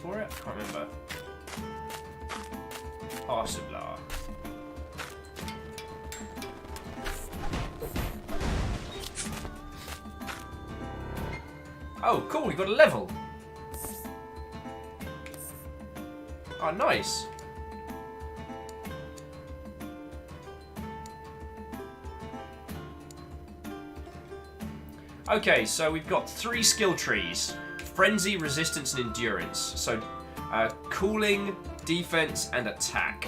[SPEAKER 1] For it? I can't remember. Possibly. Oh, cool, we got a level. Oh, nice. Okay, so we've got 3 skill trees. Frenzy, resistance, and endurance. So, cooling, defense, and attack.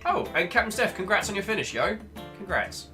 [SPEAKER 1] Oh, and Captain Steph, congrats on your finish, yo. Congrats.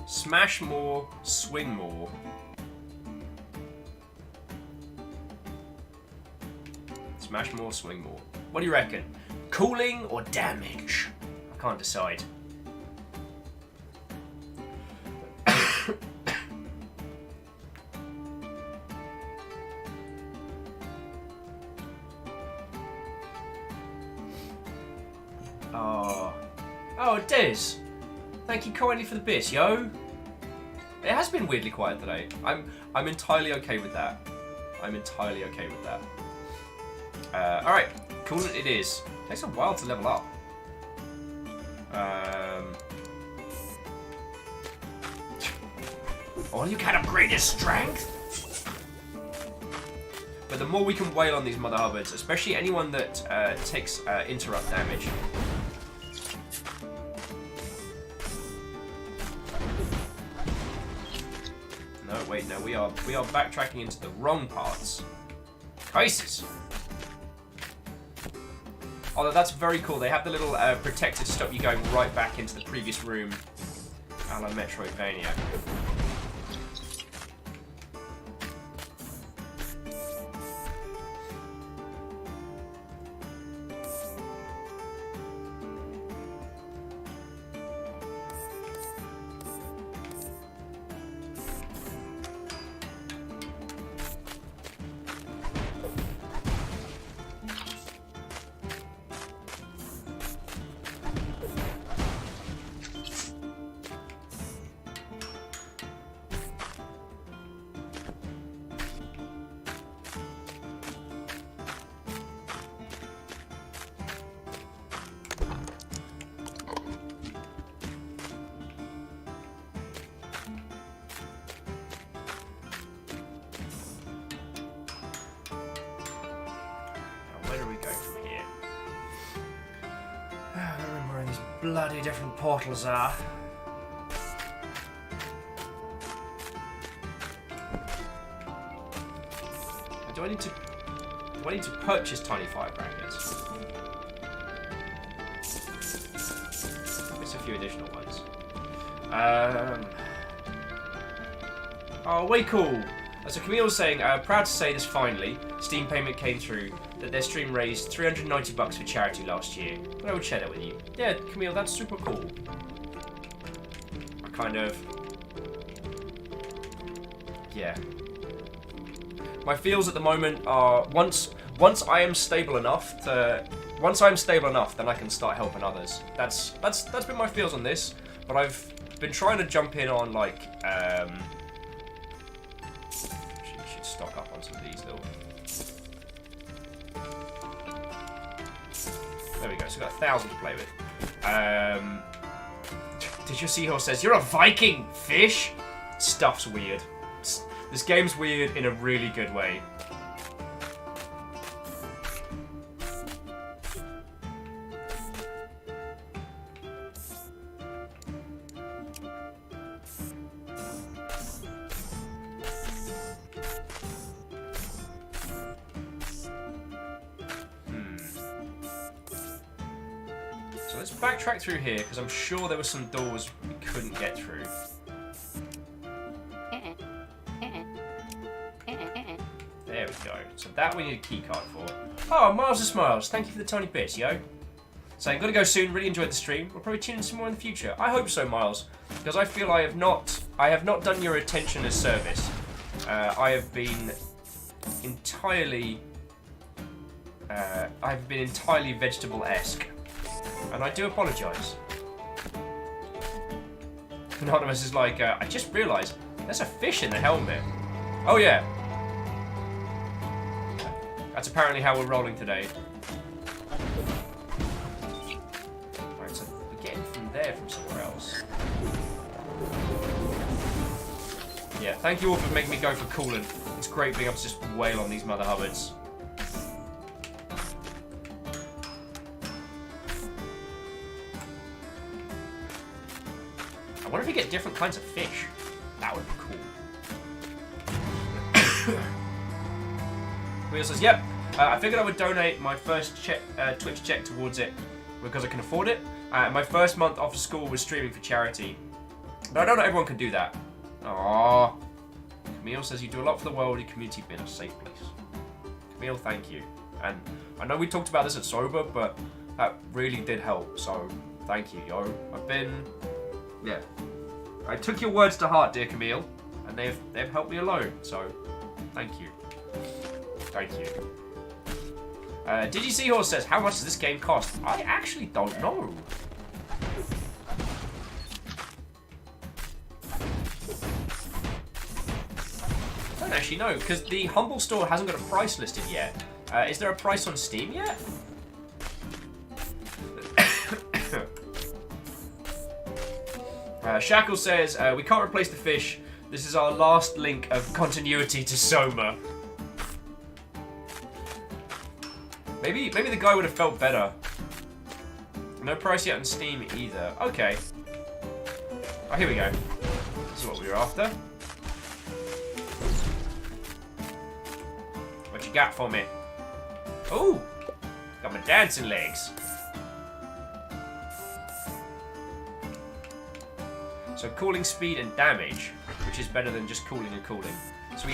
[SPEAKER 1] Smash more, swing more. Smash more, swing more. What do you reckon? Cooling or damage? I can't decide. Oh, Des. Thank you kindly for the bits, yo. It has been weirdly quiet today. I'm entirely okay with that. I'm entirely okay with that. Alright, cool it is. Takes a while to level up. All you can upgrade is strength? But the more we can wail on these mother hubbards, especially anyone that takes interrupt damage. wait, no, we are backtracking into the wrong parts. Crisis. Although that's very cool. They have the little protector to stop you going right back into the previous room. A la Metroidvania. Where do we go from here? I don't remember where these bloody different portals are. Do I need to purchase tiny fire brackets? There's a few additional ones. Oh, way cool. So Camille was saying, proud to say this finally. Steam payment came through that their stream raised $390 for charity last year. But I would share that with you. Yeah, Camille, that's super cool. I kind of... Yeah. My feels at the moment are once I am stable enough, then I can start helping others. That's been my feels on this. But I've been trying to jump in on like should stock up on some of these little. There we go. So we've got 1,000 to play with. Did your seahorse says you're a Viking fish? Stuff's weird. This game's weird in a really good way. So let's backtrack through here, because I'm sure there were some doors we couldn't get through. There we go. So that we need a keycard for. Oh, Miles of Smiles. Thank you for the tiny bits, yo. So I'm gonna go soon. Really enjoyed the stream. We'll probably tune in some more in the future. I hope so, Miles, because I feel I have not done your attention a service. I have been entirely vegetable-esque, and I do apologise. Anonymous is like, I just realised there's a fish in the helmet. Oh yeah. That's apparently how we're rolling today. Alright, so we're getting from there from somewhere else. Yeah, thank you all for making me go for coolant. It's great being able to just wail on these mother hubbards. I wonder if you get different kinds of fish. That would be cool. Wheel says, yep, I figured I would donate my first Twitch check towards it because I can afford it. My first month off of school was streaming for charity. But I don't know everyone can do that. Aww. Camille says, you do a lot for the world, your community being a safe place. Camille, thank you. And I know we talked about this at Sober, but that really did help, so thank you, yo. Yeah. I took your words to heart, dear Camille, and they've helped me alone, so thank you. Thank you. Digi Seahorse says, how much does this game cost? I actually don't know. I don't actually know, because the Humble Store hasn't got a price listed yet. Is there a price on Steam yet? Shackle says, we can't replace the fish. This is our last link of continuity to Soma. Maybe the guy would have felt better. No price yet on Steam either. Okay. Oh, here we go. This is what we were after. got for me? Ooh, got my dancing legs. So cooling speed and damage, which is better than just cooling and cooling. So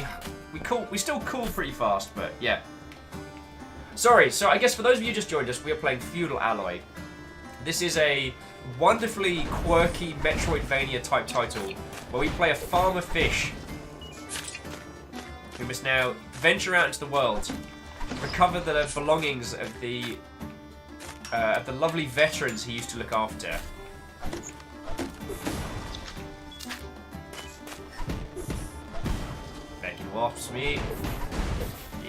[SPEAKER 1] we still cool pretty fast, but yeah. Sorry, so I guess for those of you who just joined us, we are playing Feudal Alloy. This is a wonderfully quirky Metroidvania type title where we play a farmer fish who must now venture out into the world, recover the belongings of the lovely veterans he used to look after. Becky wafts me.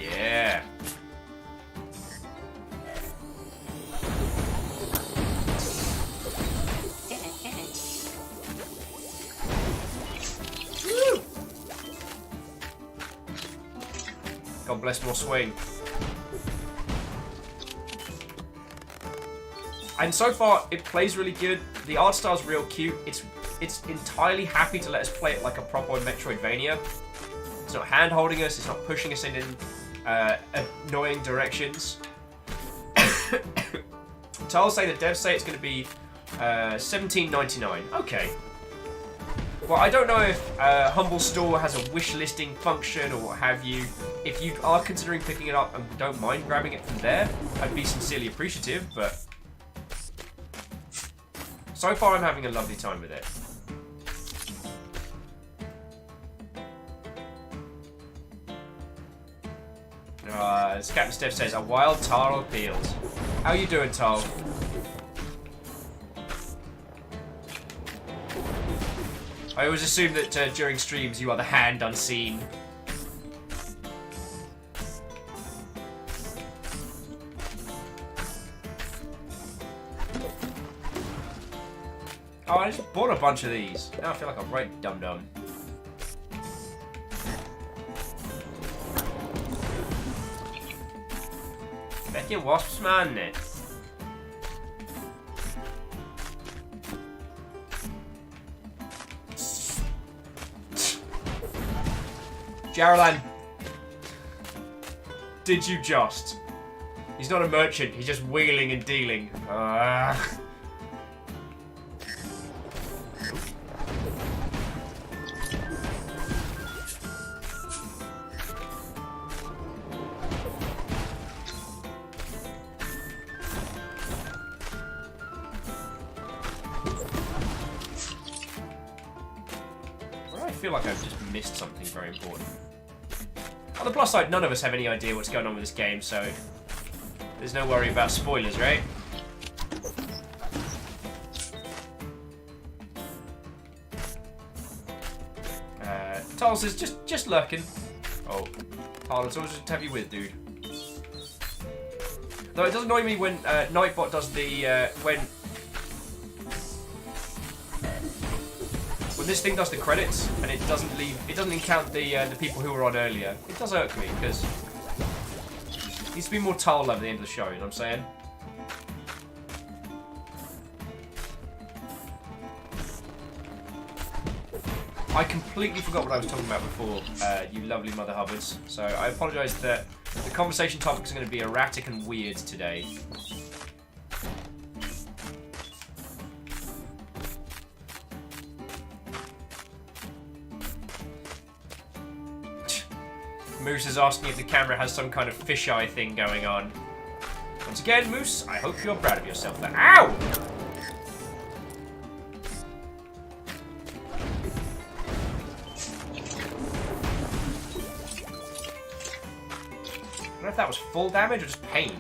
[SPEAKER 1] Yeah. God bless more swing. And so far, it plays really good. The art style's real cute. It's entirely happy to let us play it like a proper Metroidvania. It's not hand-holding us. It's not pushing us in annoying directions. I'll say the devs say it's going to be $17.99. Okay. Well, I don't know if Humble Store has a wish listing function or what have you. If you are considering picking it up and don't mind grabbing it from there, I'd be sincerely appreciative, but so far I'm having a lovely time with it. As Captain Steph says, a wild Tarl appeals. How you doing, Tarl? I always assume that during streams you are the hand unseen. Oh, I just bought a bunch of these. Now I feel like a right dum-dum. Becky wasps, man. Jaralan, did you just? He's not a merchant, he's just wheeling and dealing. I feel like I've just missed something very important. On the plus side, none of us have any idea what's going on with this game, so there's no worry about spoilers, right? Tarl says, just lurking. Oh, Tarl, it's always good to have you with, dude. Though it does annoy me when Nightbot does the, when this thing does the credits and it doesn't count the people who were on earlier. It does irk me because it needs to be more Tarl love at the end of the show, you know what I'm saying? I completely forgot what I was talking about before, you lovely Mother Hubbards. So I apologise that the conversation topics are going to be erratic and weird today. Moose is asking if the camera has some kind of fisheye thing going on. Once again, Moose, I hope you're proud of yourself there. Ow! I don't know if that was full damage or just pain.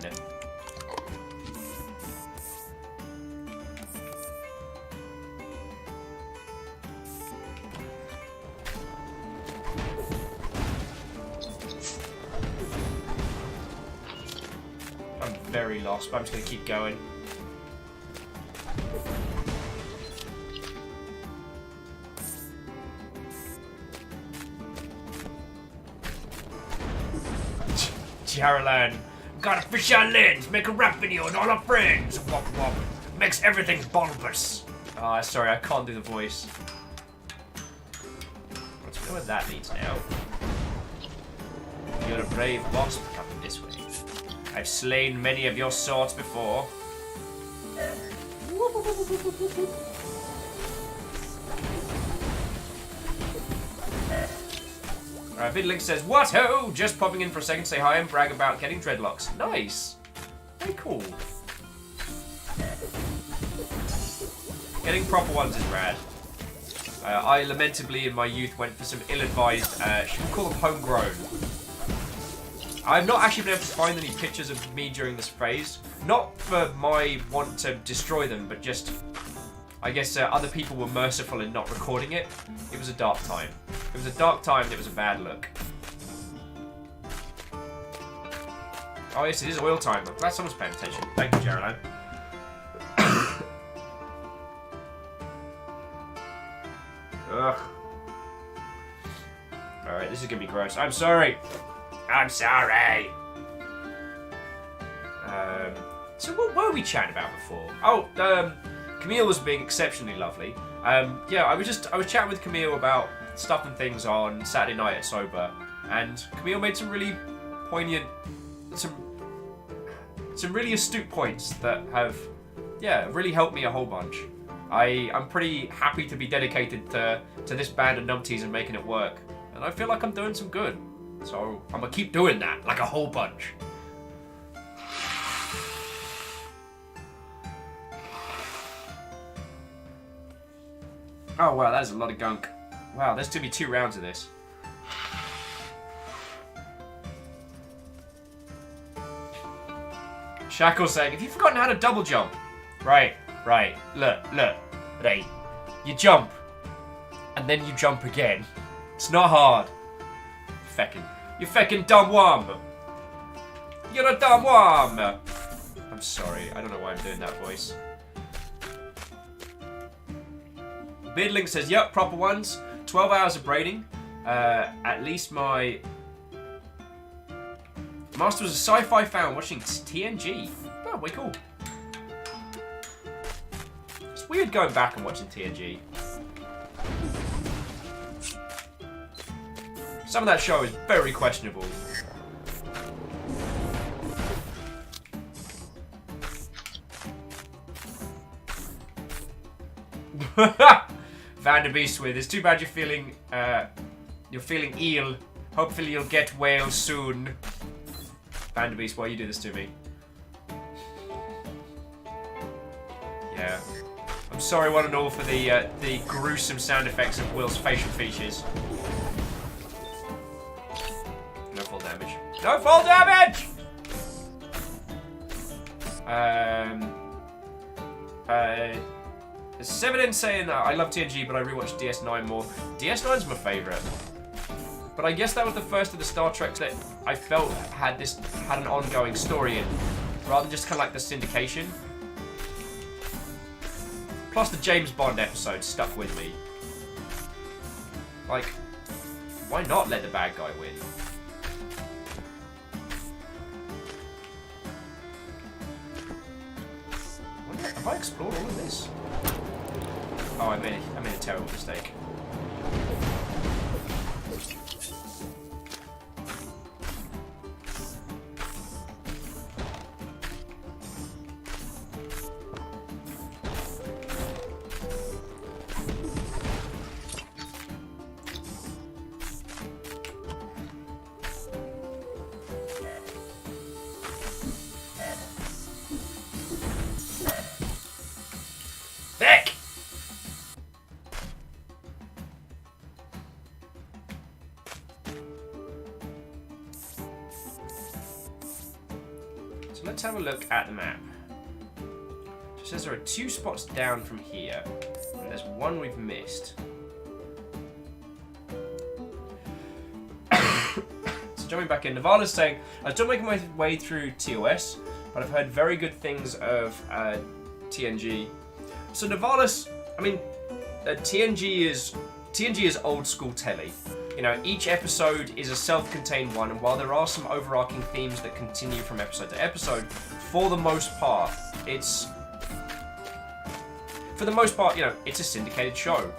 [SPEAKER 1] I'm very lost, but I'm just going to keep going. Jaralan, got a fish on lens, make a rap video with all our friends. Wop wop, makes everything bulbous. Ah, sorry, I can't do the voice. Let's know where that leads now. You're a brave wasp, Captain I've slain many of your sorts before. Vidlink says, "What ho? Just popping in for a second to say hi and brag about getting dreadlocks." Nice. Very cool. Getting proper ones is rad. I lamentably in my youth went for some ill-advised, should we call them homegrown. I've not actually been able to find any pictures of me during this phase. Not for my want to destroy them, but just, I guess other people were merciful in not recording it. It was a dark time. It was a dark time and it was a bad look. Oh yes, it is oil time. I'm glad someone's paying attention. Thank you, Geraldine. Ugh. Alright, this is gonna be gross. I'm sorry. I'm sorry. So what were we chatting about before? Oh, Camille was being exceptionally lovely. Yeah, I was chatting with Camille about stuff and things on Saturday night at Sober, and Camille made some really poignant, some really astute points that have, yeah, really helped me a whole bunch. I'm pretty happy to be dedicated to this band of numpties and making it work, and I feel like I'm doing some good. So I'm gonna keep doing that, like a whole bunch. Oh wow, that is a lot of gunk. Wow, there's gonna be 2 rounds of this. Shackle's saying, "Have you forgotten how to double jump?" Right. Look. Right. You jump, and then you jump again. It's not hard. You feckin' dumb worm. You're a dumb worm. I'm sorry. I don't know why I'm doing that voice. Beardlink says, "Yep, proper ones. 12 hours of braiding. At least my master was a sci-fi fan watching TNG. Oh, way cool. It's weird going back and watching TNG. Some of that show is very questionable." Vanderbeest with, "It's too bad you're feeling ill. Hopefully you'll get well soon." Vanderbeest, why you do this to me? Yeah. I'm sorry one and all for the gruesome sound effects of Will's facial features. No fall damage. No fall damage! Severin saying, "I love TNG, but I rewatched DS9 more." DS9's my favourite. But I guess that was the first of the Star Treks that I felt had an ongoing story in, rather than just kind of like the syndication. Plus the James Bond episode stuck with me. Like, why not let the bad guy win? Have I explored all of this? Oh, I made a terrible mistake. Thick! So let's have a look at the map. It says there are 2 spots down from here, and there's one we've missed. So jumping back in, Nevada's saying, "I still making my way through TOS, but I've heard very good things of TNG." So Nevada's, I mean, TNG is old school telly. You know, each episode is a self-contained one, and while there are some overarching themes that continue from episode to episode, for the most part, you know, it's a syndicated show.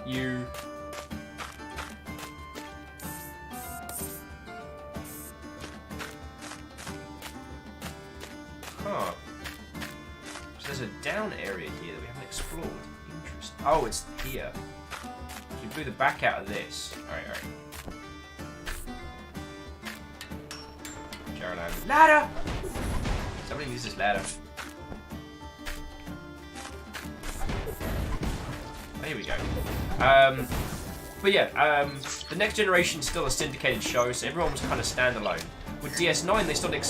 [SPEAKER 1] Ah. So there's a down area here that we haven't explored. Interesting. Oh, it's here. So we blew the back out of this. Alright, alright. Caroline. Ladder! Somebody needs this ladder. There we go. But yeah, the Next Generation is still a syndicated show, so everyone was kind of standalone. With DS9, they started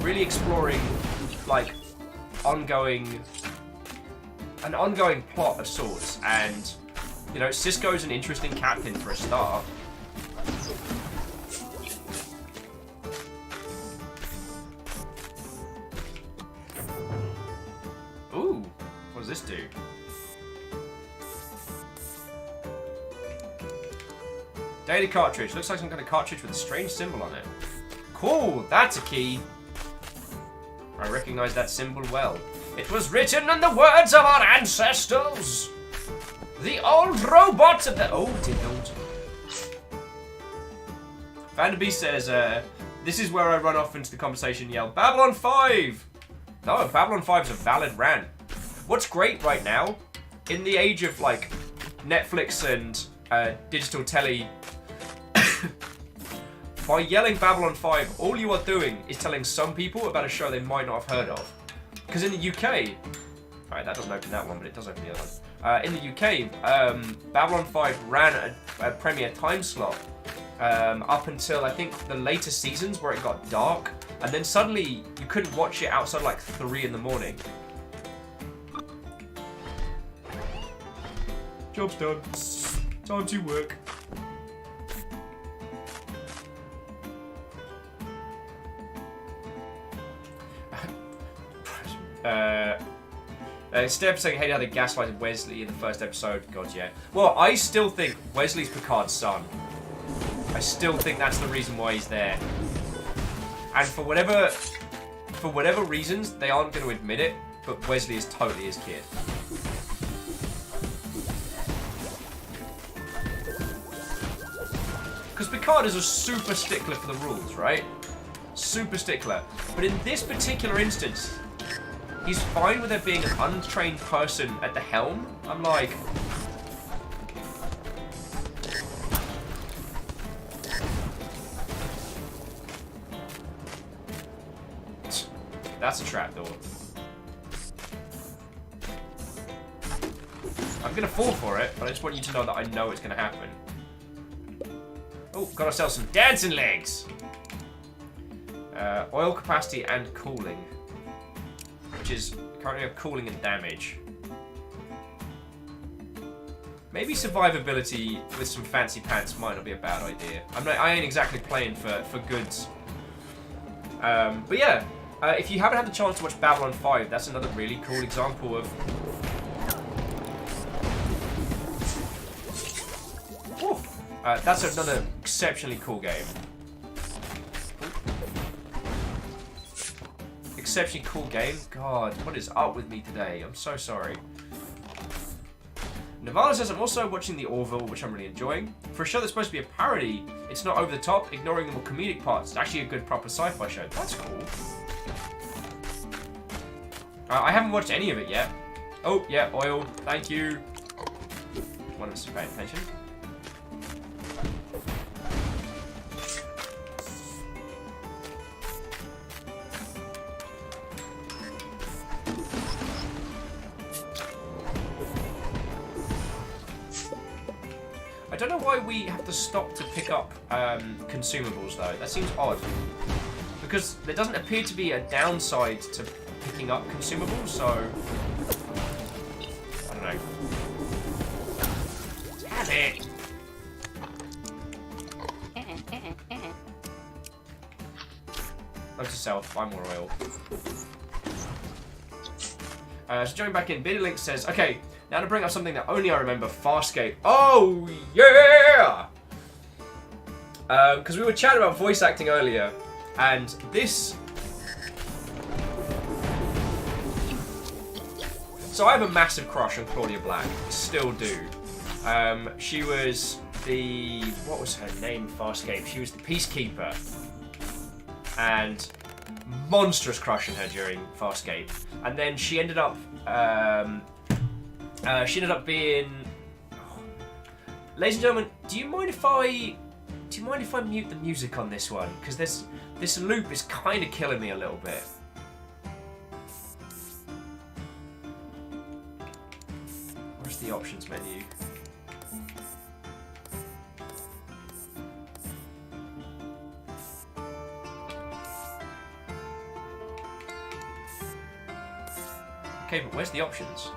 [SPEAKER 1] really exploring, like, an ongoing plot of sorts, and, you know, Cisco's an interesting captain for a start. Ooh, what does this do? Data cartridge. Looks like some kind of cartridge with a strange symbol on it. Cool, that's a key. I recognize that symbol well. It was written in the words of our ancestors. The old robots of the old. Vanderbeest says, this is where I run off into the conversation and yell, Babylon 5! No, Babylon 5 is a valid rant. What's great right now, in the age of, like, Netflix and digital telly, by yelling Babylon 5, all you are doing is telling some people about a show they might not have heard of. Because in the UK, alright, that doesn't open that one, but it does open the other one. In the UK, Babylon 5 ran a premiere time slot up until, I think, the later seasons where it got dark. And then suddenly, you couldn't watch it outside like 3 in the morning. Job's done. Time to work. Instead of saying, hey, how they gaslighted Wesley in the first episode, God, yeah. Well, I still think Wesley's Picard's son. I still think that's the reason why he's there. And for whatever reasons, they aren't going to admit it, but Wesley is totally his kid. Because Picard is a super stickler for the rules, right? Super stickler. But in this particular instance, he's fine with there being an untrained person at the helm. I'm like... That's a trapdoor. I'm gonna fall for it, but I just want you to know that I know it's gonna happen. Oh, got ourselves some dancing legs! Oil capacity and cooling. Which is currently have cooling and damage. Maybe survivability with some fancy pants might not be a bad idea. I ain't exactly playing for goods. But yeah, if you haven't had the chance to watch Babylon 5, that's another really cool example of... that's another exceptionally cool game. Exceptionally cool game. God, what is up with me today? I'm so sorry. Nirvana says, I'm also watching The Orville, which I'm really enjoying. For a show that's supposed to be a parody, it's not over the top, ignoring the more comedic parts. It's actually a good proper sci-fi show. That's cool. I haven't watched any of it yet. Oh, yeah, oil. Thank you. One of us is paying attention. I don't know why we have to stop to pick up consumables though. That seems odd. Because there doesn't appear to be a downside to picking up consumables, so... I don't know. Damn it! Note to self, buy more oil. So jumping back in, Biddy says, okay, now to bring up something that only I remember, Farscape. Oh, yeah! Because we were chatting about voice acting earlier, and this... So I have a massive crush on Claudia Black, still do. She was the... What was her name in Farscape? She was the Peacekeeper. And monstrous crush on her during Farscape, and then she ended up being. Ladies and gentlemen, do you mind if I mute the music on this one? Because this loop is kind of killing me a little bit. Where's the options menu? Okay, but where's the options?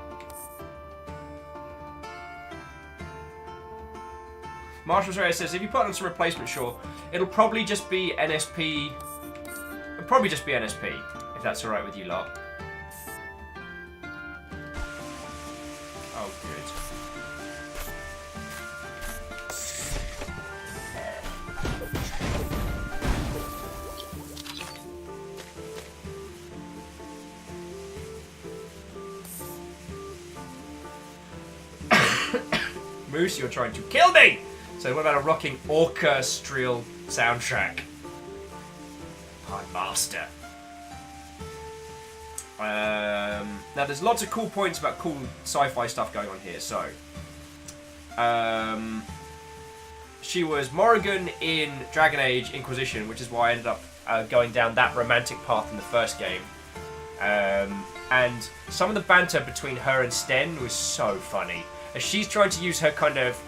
[SPEAKER 1] Marshall's Ray says, if you put on some replacement, sure, it'll probably just be NSP. It'll probably just be NSP, if that's alright with you lot. Oh, good. Moose, you're trying to kill me! So what about a rocking orchestral soundtrack? Hi, Master. Now there's lots of cool points about cool sci-fi stuff going on here. So, she was Morrigan in Dragon Age Inquisition, which is why I ended up going down that romantic path in the first game. And some of the banter between her and Sten was so funny. As she's trying to use her kind of,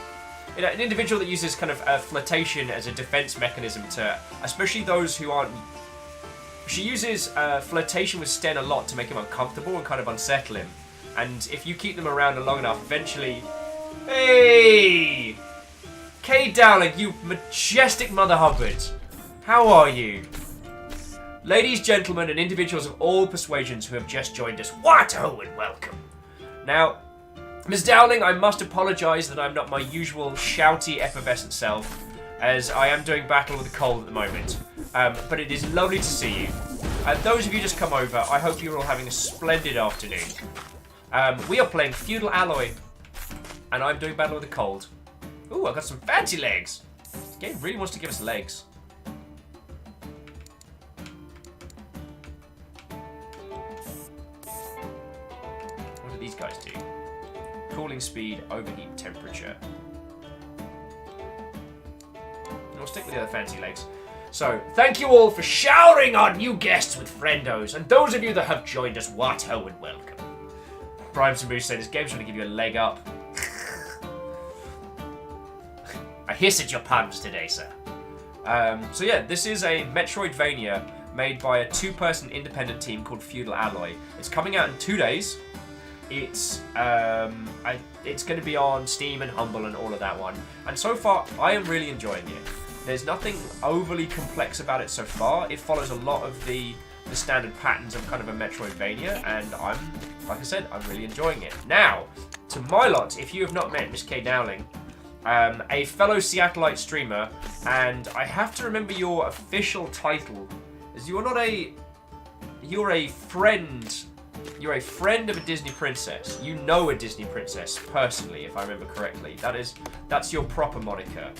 [SPEAKER 1] you know, an individual that uses kind of flirtation as a defense mechanism to, especially those who aren't. She uses flirtation with Sten a lot to make him uncomfortable and kind of unsettle him. And if you keep them around long enough, eventually, hey, Kay Dowling, you majestic Mother Hubbard, how are you? Ladies, gentlemen, and individuals of all persuasions who have just joined us, what ho and welcome. Now, Ms. Dowling, I must apologise that I'm not my usual shouty, effervescent self, as I am doing battle with a cold at the moment. But it is lovely to see you. Those of you just come over, I hope you're all having a splendid afternoon. We are playing Feudal Alloy, and I'm doing battle with a cold. Ooh, I've got some fancy legs. This game really wants to give us legs. What do these guys do? Cooling speed, overheat temperature. We'll stick with the other fancy legs. So, thank you all for showering our new guests with friendos, and those of you that have joined us, what ho and welcome. Brian Samu said, this game's trying to give you a leg up. I hiss at your puns today, sir. So yeah, this is a Metroidvania made by a two-person independent team called Feudal Alloy. It's coming out in 2 days. It's going to be on Steam and Humble and all of that one. And so far, I am really enjoying it. There's nothing overly complex about it so far. It follows a lot of the standard patterns of kind of a Metroidvania, and like I said, I'm really enjoying it. Now, to my lot, if you have not met Miss Kay Dowling, a fellow Seattleite streamer, and I have to remember your official title, as you're a friend. You're a friend of a Disney princess. You know a Disney princess personally, if I remember correctly. That's your proper moniker.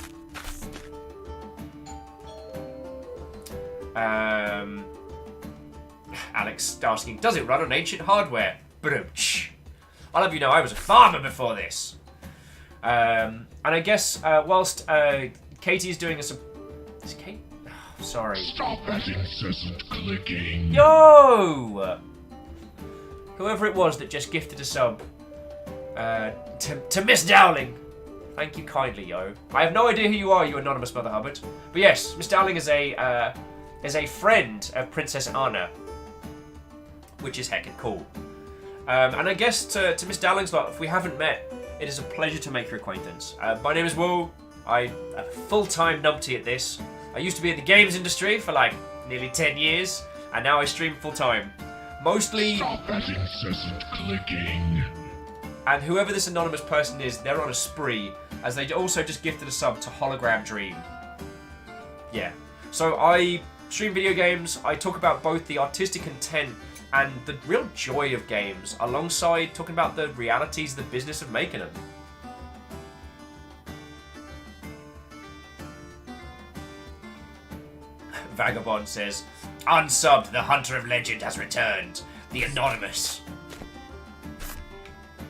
[SPEAKER 1] Alex asking, does it run on ancient hardware? Brooch. I'll have you know I was a farmer before this. And I guess whilst Katie's doing us a... Is Kate? Oh, sorry.
[SPEAKER 2] Stop that incessant clicking.
[SPEAKER 1] Yo! Whoever it was that just gifted a sub to Miss Dowling. Thank you kindly, yo. I have no idea who you are, you anonymous Mother Hubbard. But yes, Miss Dowling is a friend of Princess Anna, which is heckin' cool. And I guess to Miss Dowling's lot, if we haven't met, it is a pleasure to make your acquaintance. My name is Wu. I'm a full-time numpty at this. I used to be in the games industry for like nearly 10 years, and now I stream full-time. Mostly...
[SPEAKER 2] Stop that incessant clicking.
[SPEAKER 1] And whoever this anonymous person is, they're on a spree, as they also just gifted a sub to Hologram Dream. Yeah. So I stream video games, I talk about both the artistic intent and the real joy of games, alongside talking about the realities, the business of making them. Vagabond says, unsubbed. The Hunter of Legend has returned. The Anonymous.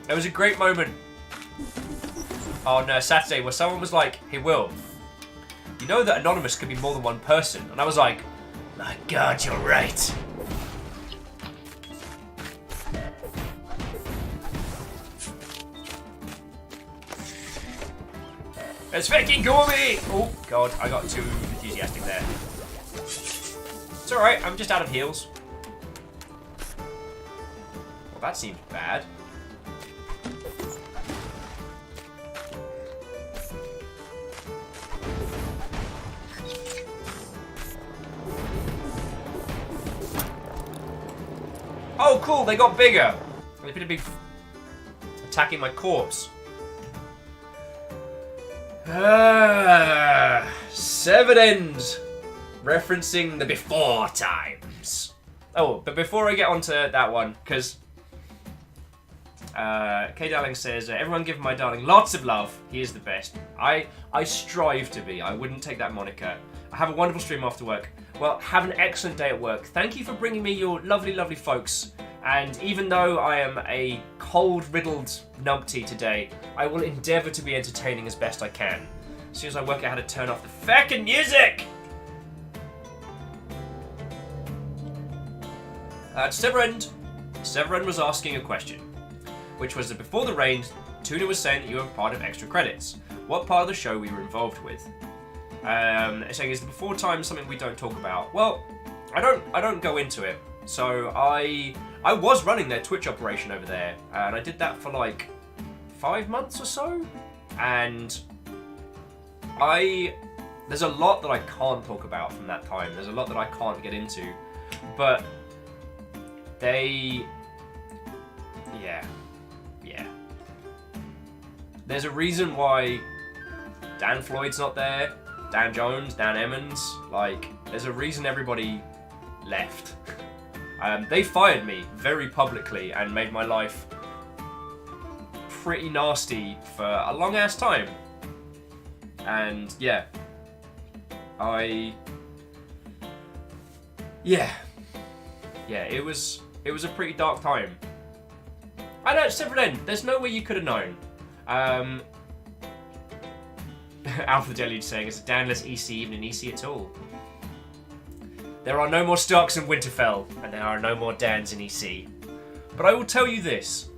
[SPEAKER 1] It was a great moment on Saturday where someone was like, hey Will, you know that Anonymous could be more than one person? And I was like, my god, you're right. Let's fucking go me! Oh god, I got too enthusiastic there. It's alright, I'm just out of heals. Well, that seems bad. Oh, cool, they got bigger. They're gonna be attacking my corpse. Severed End, referencing the before times. Oh, but before I get onto that one, because K Darling says, everyone give my darling lots of love. He is the best. I strive to be. I wouldn't take that moniker. I have a wonderful stream after work. Well, have an excellent day at work. Thank you for bringing me your lovely, lovely folks. And even though I am a cold-riddled numpty today, I will endeavour to be entertaining as best I can. As soon as I work out how to turn off the fucking music! Severend was asking a question, which was that before the rain, Tuna was saying that you were part of Extra Credits. What part of the show we were involved with? Saying, is the before time something we don't talk about? Well, I don't go into it. So I was running their Twitch operation over there, and I did that for like 5 months or so. And there's a lot that I can't talk about from that time. There's a lot that I can't get into, but yeah. There's a reason why Dan Floyd's not there, Dan Jones, Dan Emmons. Like, there's a reason everybody left. They fired me very publicly and made my life pretty nasty for a long ass time. And yeah, it was a pretty dark time. I know, Severed End, there's no way you could have known. Alpha Deluge saying it's a Danless EC, even an EC at all. There are no more Starks in Winterfell, and there are no more Dans in EC. But I will tell you this.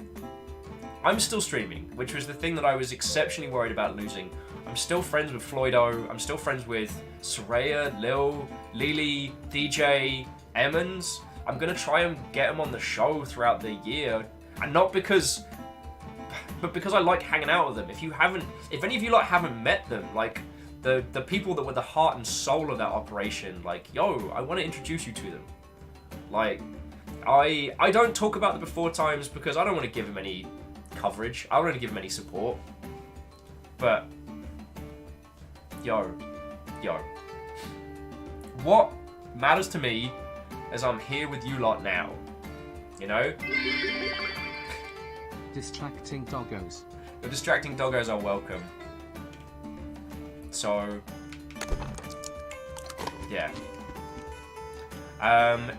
[SPEAKER 1] I'm still streaming, which was the thing that I was exceptionally worried about losing. I'm still friends with Floydo, I'm still friends with Soraya, Lil, Lily, DJ, Emmons. I'm gonna try and get them on the show throughout the year. And not because... but because I like hanging out with them. If any of you haven't met them, like the people that were the heart and soul of that operation, like, yo, I want to introduce you to them. Like, I don't talk about the before times because I don't want to give them any coverage. I don't want to give them any support. But yo, what matters to me is I'm here with you lot now. You know?
[SPEAKER 5] Distracting doggos.
[SPEAKER 1] The distracting doggos are welcome. So, yeah.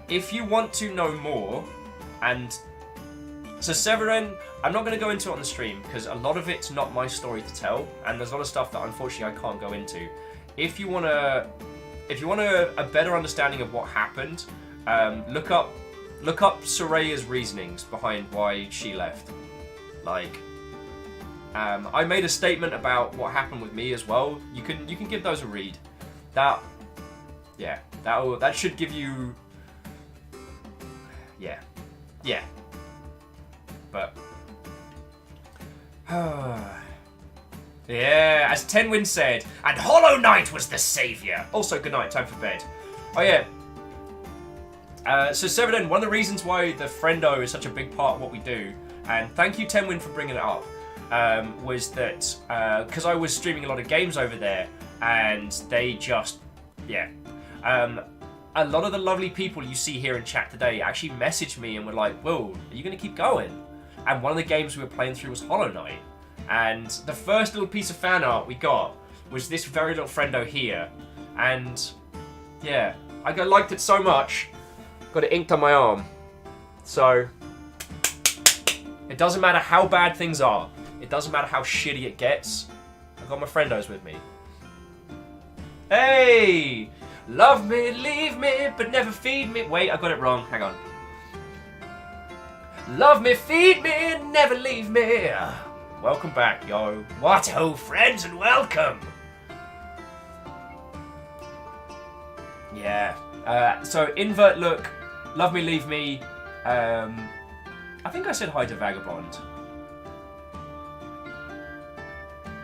[SPEAKER 1] If you want to know more, and so Severin, I'm not going to go into it on the stream because a lot of it's not my story to tell, and there's a lot of stuff that unfortunately I can't go into. If you want a better understanding of what happened, look up Soraya's reasonings behind why she left. Like, I made a statement about what happened with me as well. You can give those a read. That should give you, yeah. But yeah, as Tenwin said, and Hollow Knight was the savior. Also, good night. Time for bed. Oh yeah. So Severin, one of the reasons why the Friendo is such a big part of what we do, and thank you Tenwin for bringing it up, was that because I was streaming a lot of games over there, and they just, a lot of the lovely people you see here in chat today actually messaged me and were like, Will, are you going to keep going? And one of the games we were playing through was Hollow Knight. And the first little piece of fan art we got was this very little friendo here. And yeah, I liked it so much. Got it inked on my arm. So, it doesn't matter how bad things are. It doesn't matter how shitty it gets. I've got my friendos with me. Hey! Love me, leave me, but never feed me. Wait, I got it wrong. Hang on. Love me, feed me, never leave me. Welcome back, yo. What ho, friends, and welcome. Yeah. So, invert look, love me, leave me. I think I said hi to Vagabond.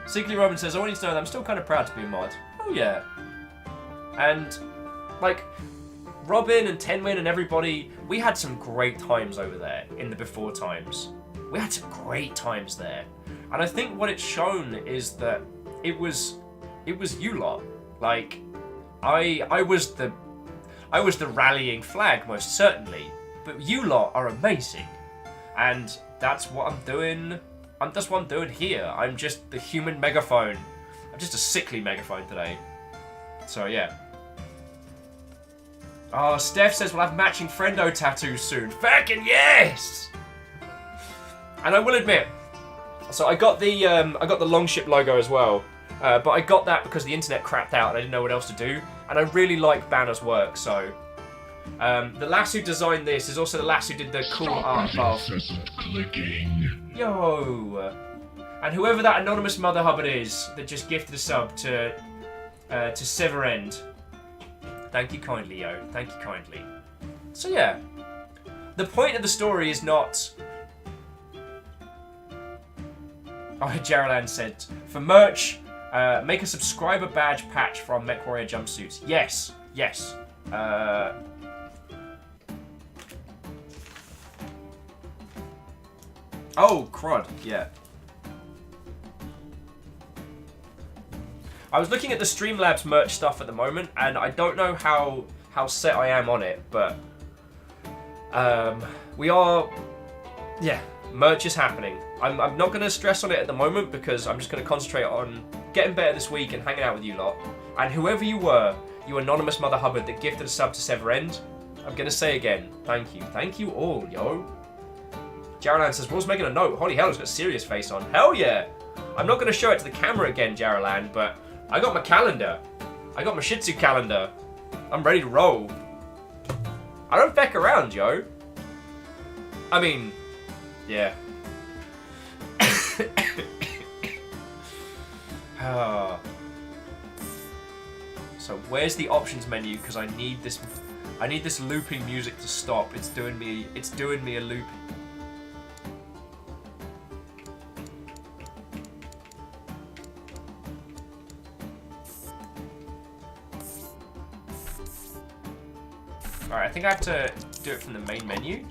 [SPEAKER 1] Sickly Robin says, I want you to know that I'm still kind of proud to be a mod. Oh, yeah. And, like, Robin and Tenwin and everybody, we had some great times over there in the before times. We had some great times there. And I think what it's shown is that it was you lot. Like, I was the rallying flag, most certainly. But you lot are amazing. And that's what I'm doing. That's what I'm doing here. I'm just the human megaphone. I'm just a sickly megaphone today. So, yeah. Oh, Steph says we'll have matching friendo tattoos soon. Fucking yes! And I will admit, so I got the Longship logo as well, but I got that because the internet crapped out and I didn't know what else to do. And I really like Banner's work, so the lass who designed this is also the lass who did the cool art above. Yo! And whoever that anonymous Mother Hubbard is that just gifted a sub to Severend. Thank you kindly, yo. Thank you kindly. So yeah, the point of the story is not... Oh, Jeralan said, for merch, make a subscriber badge patch from MechWarrior jumpsuits. Yes, yes. Oh, crud, yeah. I was looking at the Streamlabs merch stuff at the moment, and I don't know how set I am on it, but we are, yeah, merch is happening. I'm not going to stress on it at the moment because I'm just going to concentrate on getting better this week and hanging out with you lot. And whoever you were, you anonymous Mother Hubbard that gifted a sub to Severend, I'm going to say again, thank you. Thank you all, yo. Jaralan says, Will's making a note. Holy hell, he's got a serious face on. Hell yeah. I'm not going to show it to the camera again, Jaralan, but I got my calendar. I got my Shih Tzu calendar. I'm ready to roll. I don't feck around, yo. I mean, yeah. So where's the options menu? Because I need this looping music to stop. It's doing me a loop. Alright, I think I have to do it from the main menu.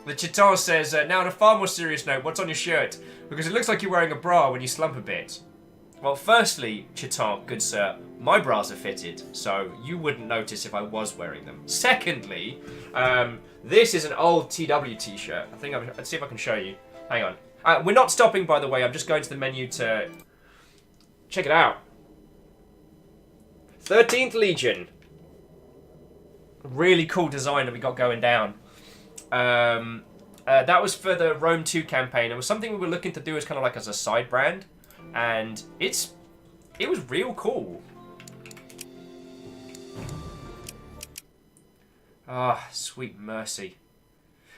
[SPEAKER 1] The Chitar says, now on a far more serious note, what's on your shirt? Because it looks like you're wearing a bra when you slump a bit. Well, firstly, Chitar, good sir, my bras are fitted, so you wouldn't notice if I was wearing them. Secondly, this is an old TW t-shirt. I think let's see if I can show you. Hang on. We're not stopping, by the way. I'm just going to the menu to check it out. 13th Legion. Really cool design that we got going down. That was for the Rome 2 campaign. It was something we were looking to do as kind of like as a side brand. And it was real cool. Ah, sweet mercy.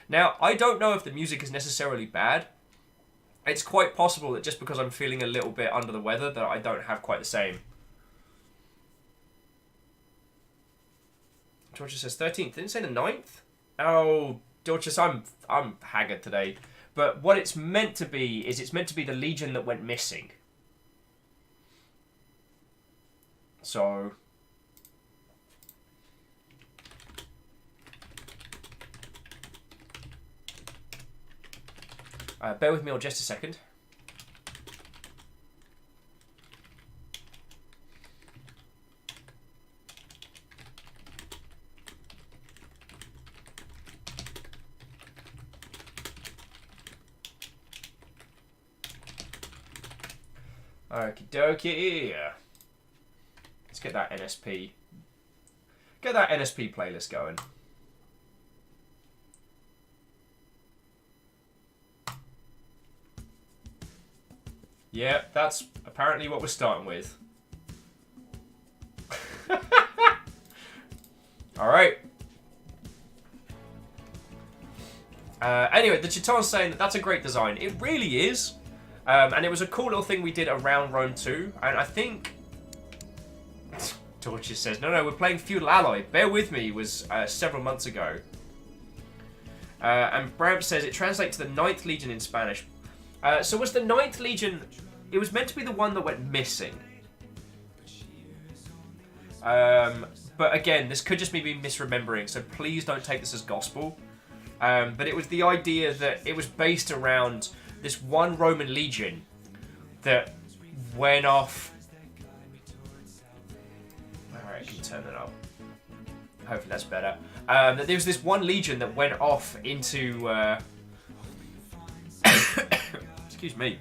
[SPEAKER 1] Now, I don't know if the music is necessarily bad. It's quite possible that just because I'm feeling a little bit under the weather that I don't have quite the same. Georgia says 13th. Didn't it say the 9th? Oh, Georgia, I'm haggard today. But what it's meant to be is it's meant to be the Legion that went missing. So... bear with me on just a second. Okie dokie. Let's get that NSP. Get that NSP playlist going. Yeah, that's apparently what we're starting with. Alright. Anyway, the Chiton's saying that that's a great design. It really is. And it was a cool little thing we did around Rome 2. And I think... Torches says, no, we're playing Feudal Alloy. Bear with me was several months ago. And Bram says it translates to the 9th Legion in Spanish. So was the 9th Legion... It was meant to be the one that went missing. But again, this could just be me misremembering, so please don't take this as gospel. But it was the idea that it was based around this one Roman legion that went off... Alright, I can turn that up. Hopefully that's better. That there was this one legion that went off into... excuse me.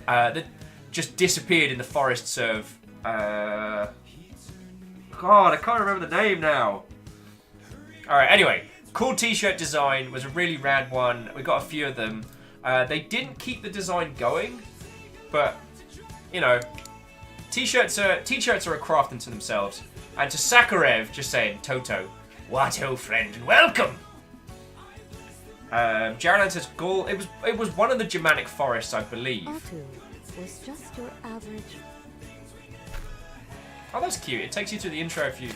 [SPEAKER 1] That just disappeared in the forests of... God, I can't remember the name now. Alright, anyway. Cool t-shirt design. Was a really rad one. We got a few of them. They didn't keep the design going. But, you know. T-shirts are a craft unto themselves. And to Sakarev, just saying, Toto. What ho, friend, and welcome! Jaron says, Gaul. It was one of the Germanic forests, I believe.
[SPEAKER 6] Atu was just your average.
[SPEAKER 1] Oh, that's cute. It takes you to the intro if you...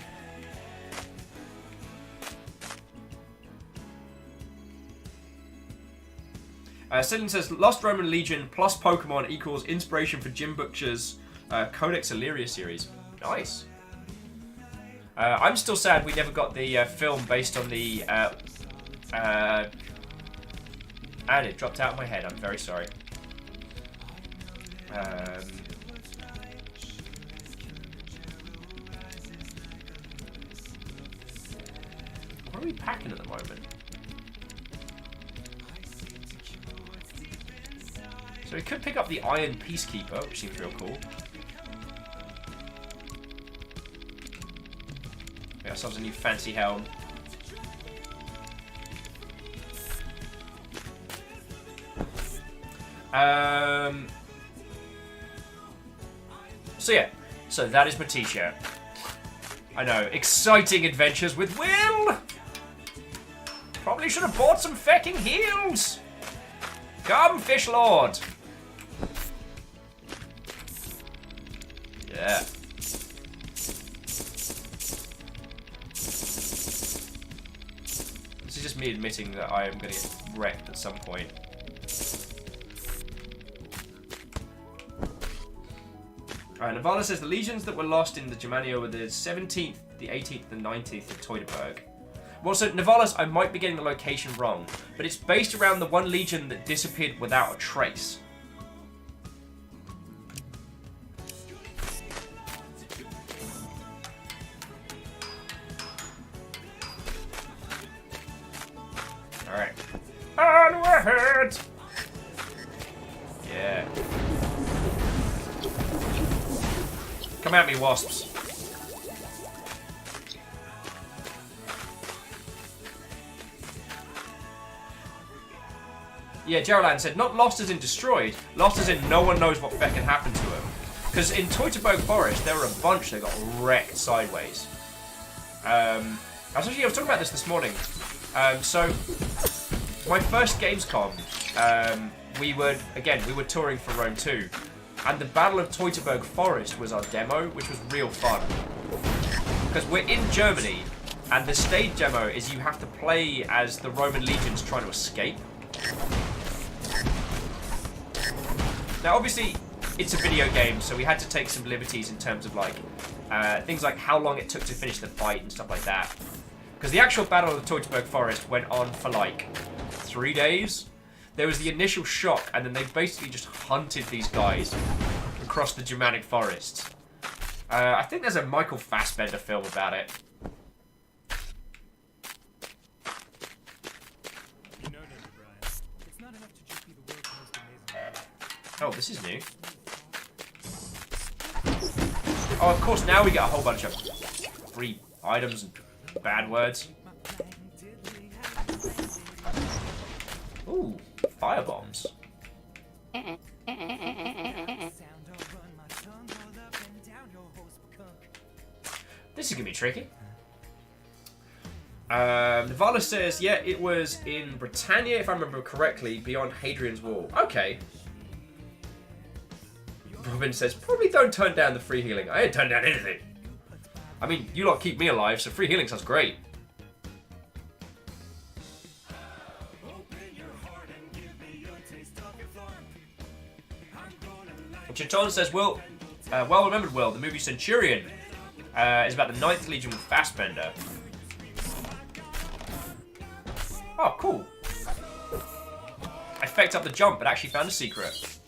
[SPEAKER 1] Cedlin says, Lost Roman Legion plus Pokemon equals inspiration for Jim Butcher's Codex Illyria series. Nice. I'm still sad we never got the film based on the... and it dropped out of my head. I'm very sorry. What are we packing at the moment? So we could pick up the Iron Peacekeeper, which seems real cool. Get ourselves a new fancy helm. So yeah, so that is my t-shirt. I know, exciting adventures with Will! Probably should have bought some fecking heels! Come, Fish Lord! Yeah. This is just me admitting that I am going to get wrecked at some point. Alright, Navala says the legions that were lost in the Germania were the 17th, the 18th, and 19th of Teutoburg. Well, so Navalas, I might be getting the location wrong, but it's based around the one legion that disappeared without a trace. Alright. Onward! Yeah. Come at me, wasps. Yeah, Geraldine said, not lost as in destroyed, lost as in no one knows what feckin' happened to him. Because in Teutoburg Forest, there were a bunch that got wrecked sideways. I was talking about this morning. So, my first Gamescom, we were touring for Rome 2. And the Battle of Teutoburg Forest was our demo, which was real fun. Because we're in Germany, and the stage demo is you have to play as the Roman legions trying to escape. Now, obviously, it's a video game, so we had to take some liberties in terms of, like, things like how long it took to finish the fight and stuff like that. Because the actual Battle of the Teutoburg Forest went on for, like, 3 days. There was the initial shock, and then they basically just hunted these guys across the Germanic forests. I think there's a Michael Fassbender film about it.
[SPEAKER 7] You know, Brian, it's not enough to just be the world's most amazing.
[SPEAKER 1] Oh, this is new. Oh, of course, now we get a whole bunch of free items and bad words. Ooh, fire bombs. This is gonna be tricky. Navala says, yeah, it was in Britannia, if I remember correctly, beyond Hadrian's Wall. Okay. Robin says, probably don't turn down the free healing. I ain't turned down anything. I mean, you lot keep me alive, so free healing sounds great. Chiton says, well remembered, Will. The movie Centurion is about the 9th Legion with Fassbender. Oh, cool. I faked up the jump, but actually found a secret.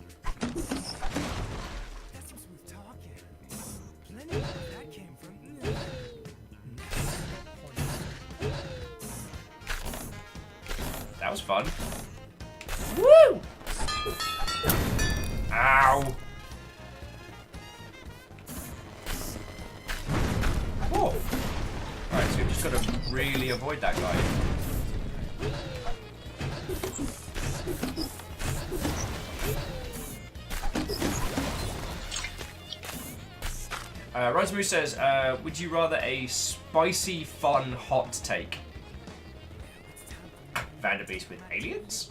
[SPEAKER 1] That was fun. Woo! Ow! Whoa! Alright, so we've just got to really avoid that guy. Rosemary says, would you rather a spicy, fun, hot take? Vanderbeest with aliens?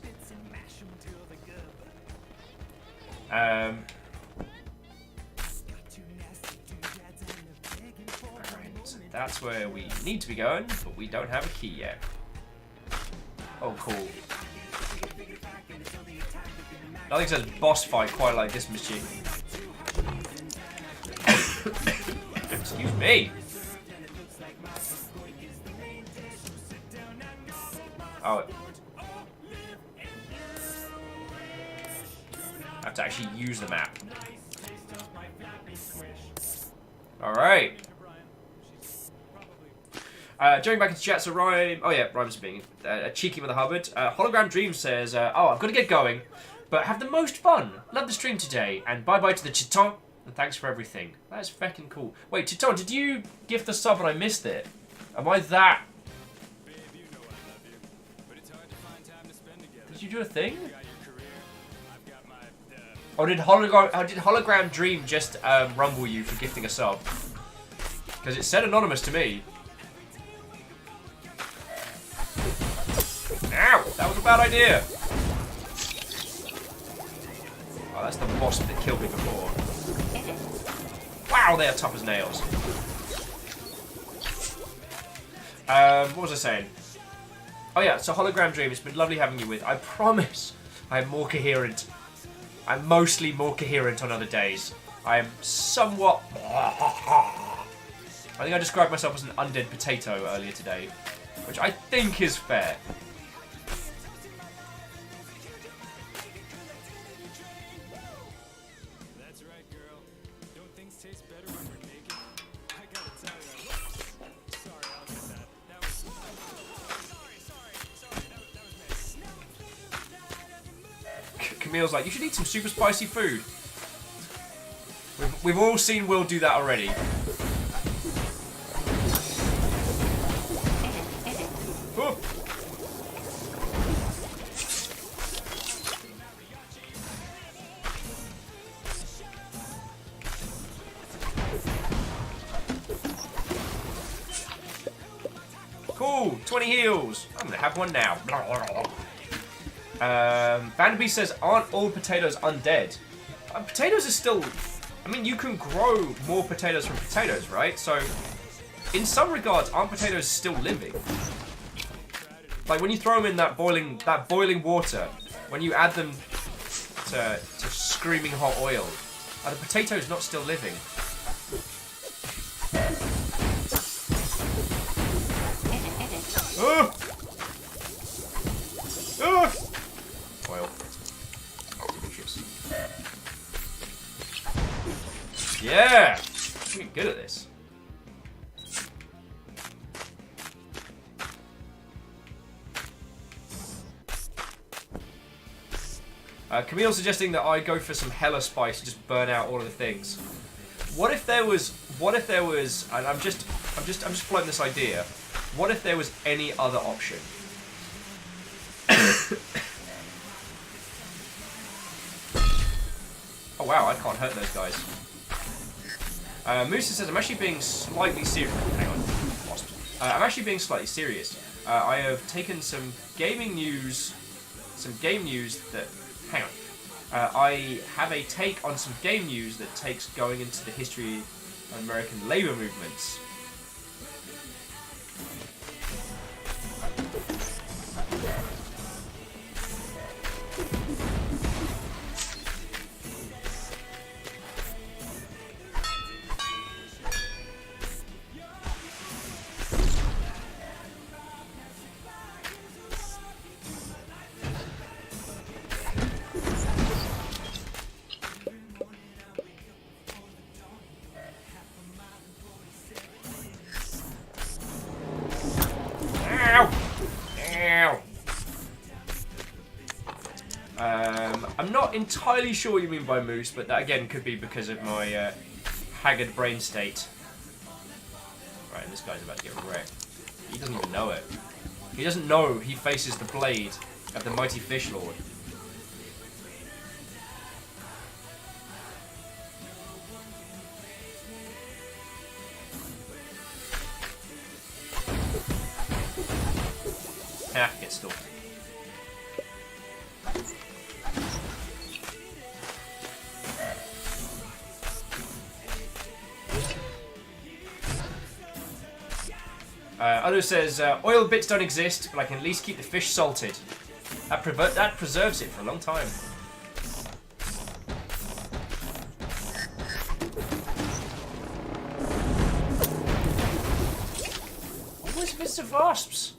[SPEAKER 1] Alright, so that's where we need to be going, but we don't have a key yet. Oh, cool. Nothing says boss fight quite like this machine. Excuse me. Oh. I have to actually use the map. Alright. Jumping back into chat, so Rhyme... Oh yeah, Rhyme's being cheeky with a Hubbard. Hologram Dream says, oh, I've got to get going, but have the most fun. Love the stream today, and bye-bye to the Chiton, and thanks for everything. That is feckin' cool. Wait, Chiton, did you gift the sub and I missed it? Am I that... Did you do a thing? Oh, did Hologram Dream just rumble you for gifting a sub? Because it said anonymous to me. Ow! That was a bad idea. Oh, that's the wasp that killed me before. Wow, they are tough as nails. What was I saying? Oh yeah, so Hologram Dream, it's been lovely having you with. I promise I am more coherent. I'm mostly more coherent on other days. I am somewhat... I think I described myself as an undead potato earlier today, which I think is fair.
[SPEAKER 7] That's right, girl. Don't things taste better when we're naked? I gotta tell you. Sorry, I'll get that. That was... Sorry, that was me.
[SPEAKER 1] Camille's like, you should eat some super spicy food. We've all seen Will do that already. Oh. Cool, 20 heals. I'm gonna have one now. Vanderbeest says, aren't all potatoes undead? Potatoes are still... I mean, you can grow more potatoes from potatoes, right? So, in some regards, aren't potatoes still living? Like, when you throw them in that boiling water, when you add them to screaming hot oil, are the potatoes not still living? Oh! Oh! Oil. Delicious. Yeah! I'm getting good at this. Camille suggesting that I go for some hella spice to just burn out all of the things. What if there was? And I'm just floating this idea. What if there was any other option? Oh wow, I can't hurt those guys. Musa says, I'm actually being slightly serious. Hang on. Lost. I'm actually being slightly serious. I have taken some gaming news. Some game news that... Hang on. I have a take on some game news that takes going into the history of American labor movements. I'm not entirely sure what you mean by moose, but that again could be because of my haggard brain state. Right, and this guy's about to get wrecked. He doesn't even know it. He doesn't know he faces the blade of the mighty Fish Lord. Ha, get stalked. Olu says, oil bits don't exist, but I can at least keep the fish salted. That preserves it for a long time. Where's Mr. Vasps?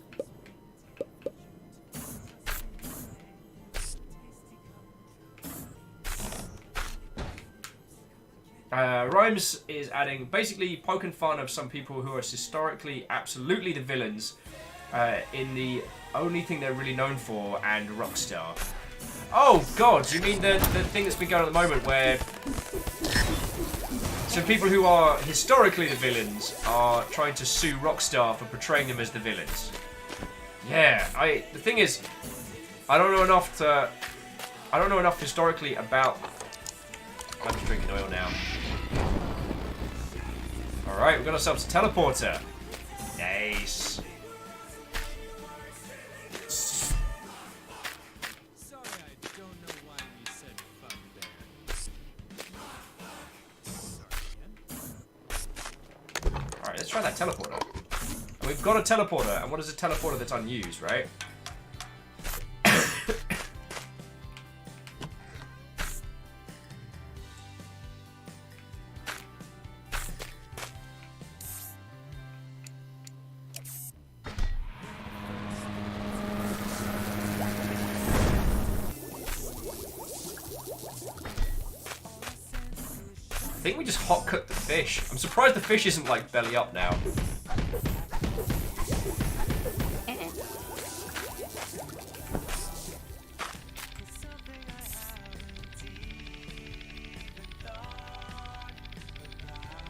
[SPEAKER 1] Rhymes is adding, basically poking fun of some people who are historically absolutely the villains in the only thing they're really known for, and Rockstar. Oh god, you mean the thing that's been going on at the moment where some people who are historically the villains are trying to sue Rockstar for portraying them as the villains. Yeah, the thing is, I don't know enough historically about... I'm just drinking oil now. Alright, we've got ourselves a teleporter. Nice.
[SPEAKER 7] Sorry, I don't know why you said fuck there.
[SPEAKER 1] Alright, let's try that teleporter. And we've got a teleporter, and what is a teleporter that's unused, right? I think we just hot cooked the fish. I'm surprised the fish isn't like belly up now.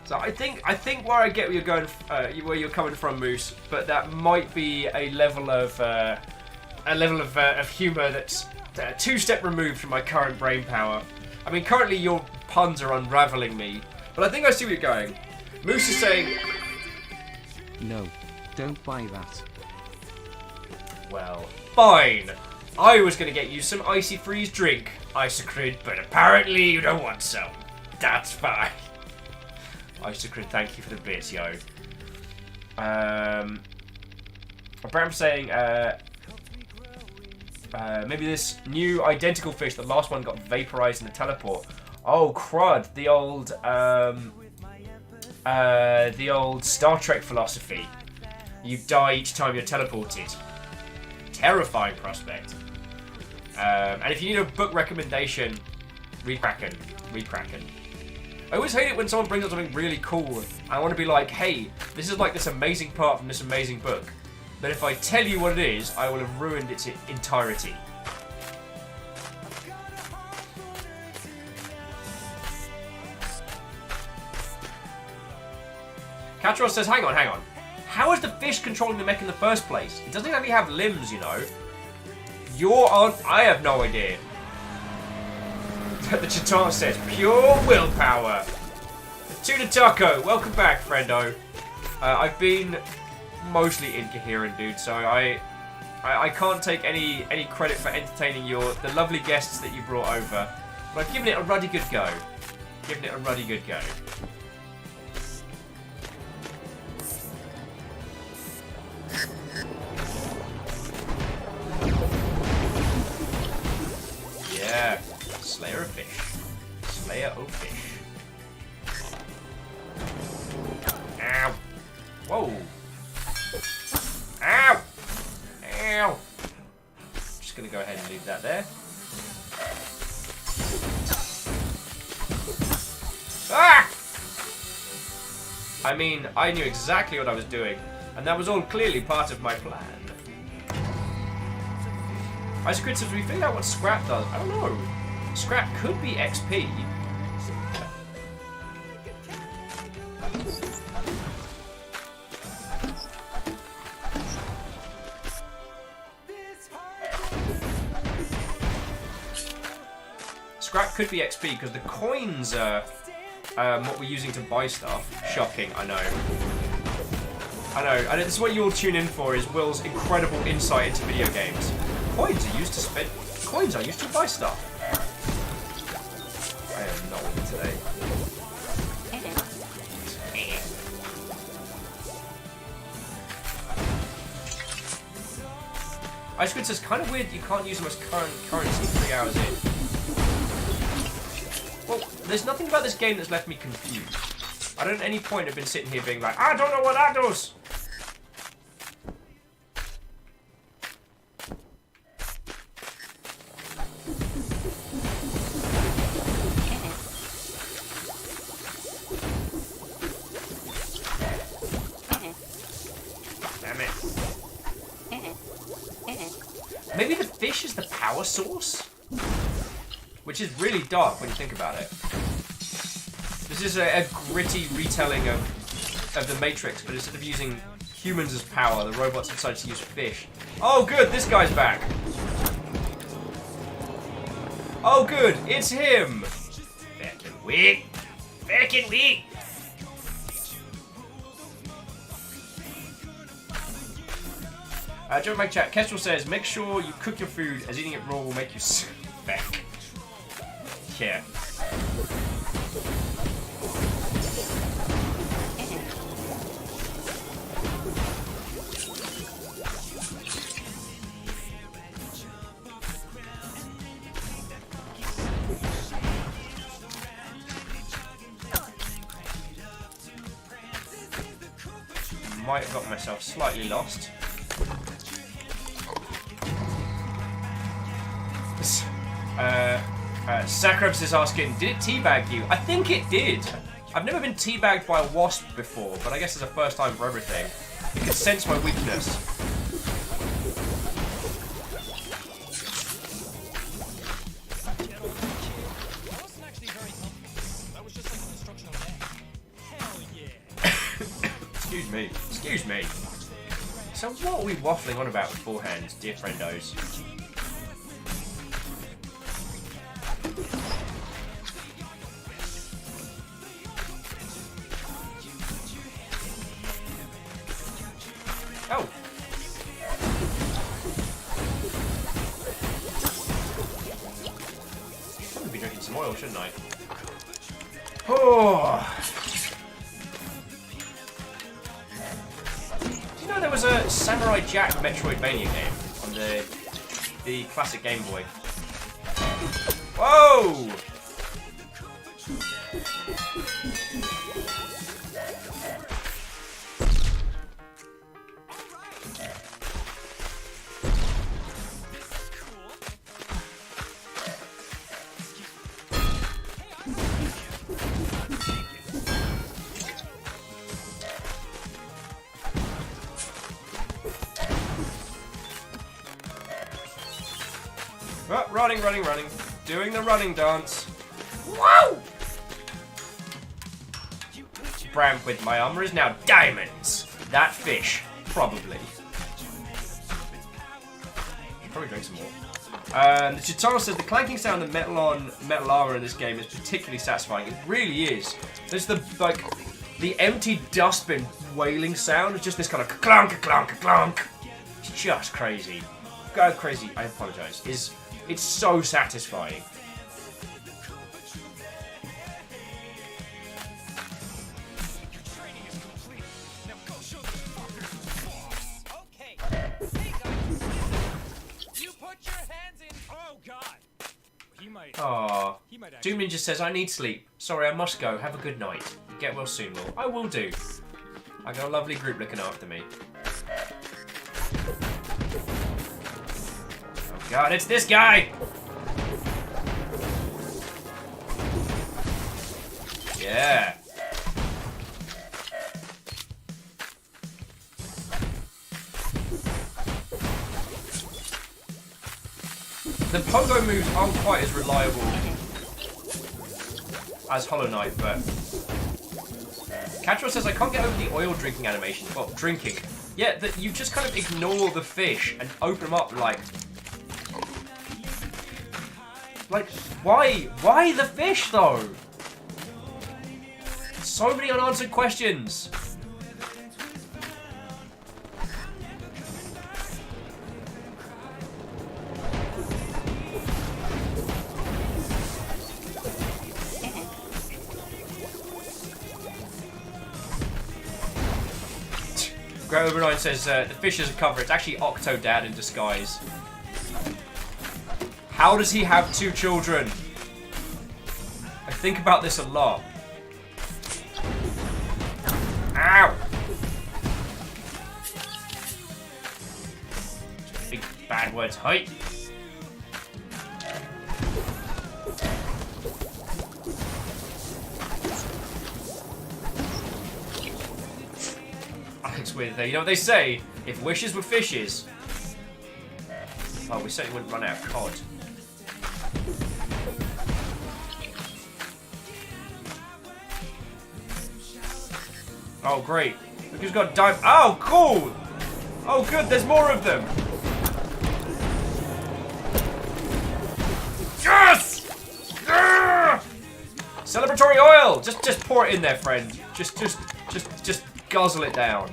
[SPEAKER 1] So I think where I get where you're going, where you're coming from, Moose, but that might be a level of humour that's two-step removed from my current brain power. I mean, currently your puns are unravelling me, but I think I see where you're going. Moose is saying...
[SPEAKER 5] No, don't buy that.
[SPEAKER 1] Well, fine. I was going to get you some icy freeze drink, Isocrid, but apparently you don't want some. That's fine. Isocrid, thank you for the bits, yo. Bram's saying, maybe this new identical fish, the last one got vaporized in the teleport. Oh, crud. The old Star Trek philosophy. You die each time you're teleported. Terrifying prospect. And if you need a book recommendation, read Kraken. Read Kraken. I always hate it when someone brings up something really cool. I want to be like, hey, this is like this amazing part from this amazing book. But if I tell you what it is, I will have ruined its entirety. Catron says, hang on. How is the fish controlling the mech in the first place? It doesn't exactly have limbs, you know. I have no idea. The Chatan says, pure willpower. Tuna Taco, welcome back, friendo. I've been mostly incoherent, dude, so I can't take any credit for entertaining the lovely guests that you brought over. But I've given it a ruddy good go. Yeah, Slayer of fish. Slayer of fish. Ow. Whoa. Ow. Ow. Just gonna go ahead and leave that there. Ah! I mean, I knew exactly what I was doing, and that was all clearly part of my plan. Ice Crit says, we figured out what scrap does. I don't know. Scrap could be XP. Scrap could be XP because the coins are what we're using to buy stuff. Shocking, I know. And this is what you'll tune in for, is Will's incredible insight into video games. Coins are used to buy stuff. I am not with it today. Ice Squid says, kind of weird you can't use most currency 3 hours in. Well, there's nothing about this game that's left me confused. I don't at any point have been sitting here being like, I don't know what that does! Damn it. Maybe the fish is the power source? Which is really dark when you think about it. This is a gritty retelling of the Matrix, but instead of using humans as power, the robots decided to use fish. Oh good, this guy's back! Oh good, it's him! Feckin' weak! Feckin' weak! Joe Mike Chat, Kestrel says, make sure you cook your food as eating it raw will make you sick. Yeah. Might have got myself slightly lost. Sacrobs is asking, did it teabag you? I think it did. I've never been teabagged by a wasp before, but I guess it's a first time for everything. It can sense my weakness. Excuse me. So what are we waffling on about beforehand, dear friendos? Oh! Probably be drinking some oil, shouldn't I? Oh! Do you know there was a Samurai Jack Metroidvania game on the classic Game Boy? Whoa! Oh, running. Doing the running dance. Whoa! Bramp with my armor is now diamonds. That fish, probably. Should probably drink some more. The tutorial says the clanking sound of metal on metal armor in this game is particularly satisfying. It really is. There's the empty dustbin wailing sound. It's just this kind of clunk, clunk, clunk. It's just crazy. Go crazy. I apologize. It's so satisfying. Aww. Doom Ninja says, I need sleep. Sorry, I must go. Have a good night. Get well soon, Lord. I will do. I got a lovely group looking after me. Oh god, it's this guy! Yeah. The pogo moves aren't quite as reliable as Hollow Knight, but... Catro says, I can't get over the oil drinking animation. Well, drinking. Yeah, that you just kind of ignore the fish and open them up like... Like, why? Why the fish, though? So many unanswered questions. Greg09 says the fish is a cover. It's actually Octodad in disguise. How does he have 2 children? I think about this a lot. Ow! Big bad words. Height. It's weird though. You know what they say? If wishes were fishes. Oh, we certainly wouldn't run out of cod. Oh, great. Look who's got dive. Oh, cool! Oh, good, there's more of them! Yes! Yeah! Celebratory oil! Just pour it in there, friend. Just guzzle it down.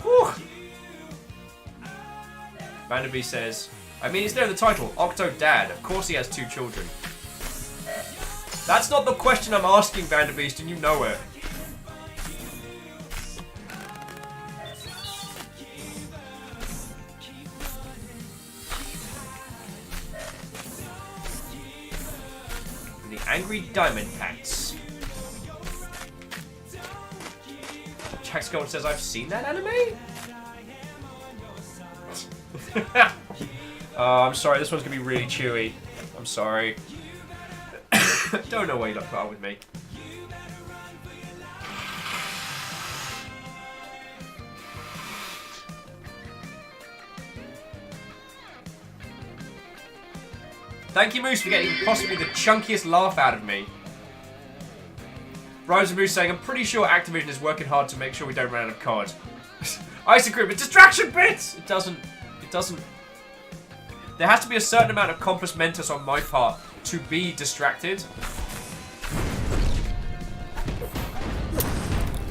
[SPEAKER 1] Whew. Vanderby says, I mean, it's there in the title, Octodad. Of course he has 2 children. That's not the question I'm asking, Vanderbeast, and you know it. The Angry Diamond Pants. Jack Scott says, I've seen that anime? Oh, I'm sorry, this one's gonna be really chewy. I'm sorry. Don't know why you look far with me. Thank you, Moose, for getting possibly the chunkiest laugh out of me. Rose and Moose saying, I'm pretty sure Activision is working hard to make sure we don't run out of COD. Ice Cream, it's distraction bits! It doesn't. There has to be a certain amount of compos mentis on my part to be distracted.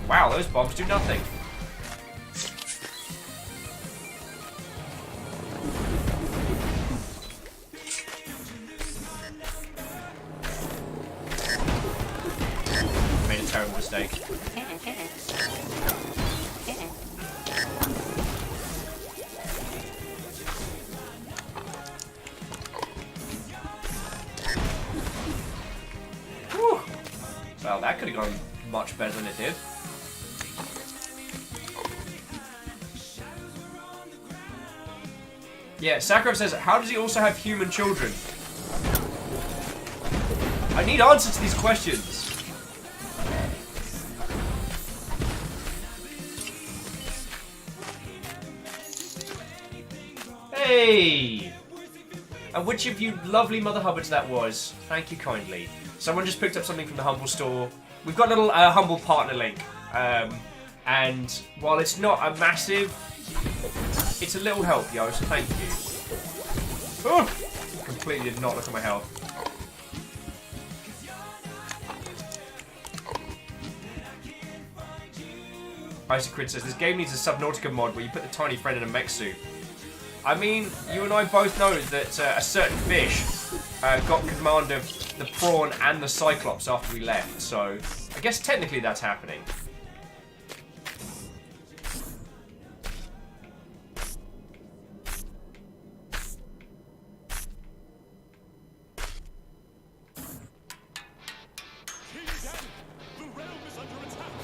[SPEAKER 1] Wow, those bombs do nothing. Made a terrible mistake. Whew. Well, that could have gone much better than it did. Yeah, Sakharov says, how does he also have human children? I need answers to these questions. Hey! And which of you lovely Mother Hubbards that was? Thank you kindly. Someone just picked up something from the Humble Store. we've got a little humble partner link. And while it's not a massive, it's a little help, yo, so thank you. Oh, completely did not look at my health. Isaac Crid says, this game needs a Subnautica mod where you put the tiny friend in a mech suit. I mean, you and I both know that a certain fish got command of the prawn and the Cyclops after we left, so I guess technically that's happening.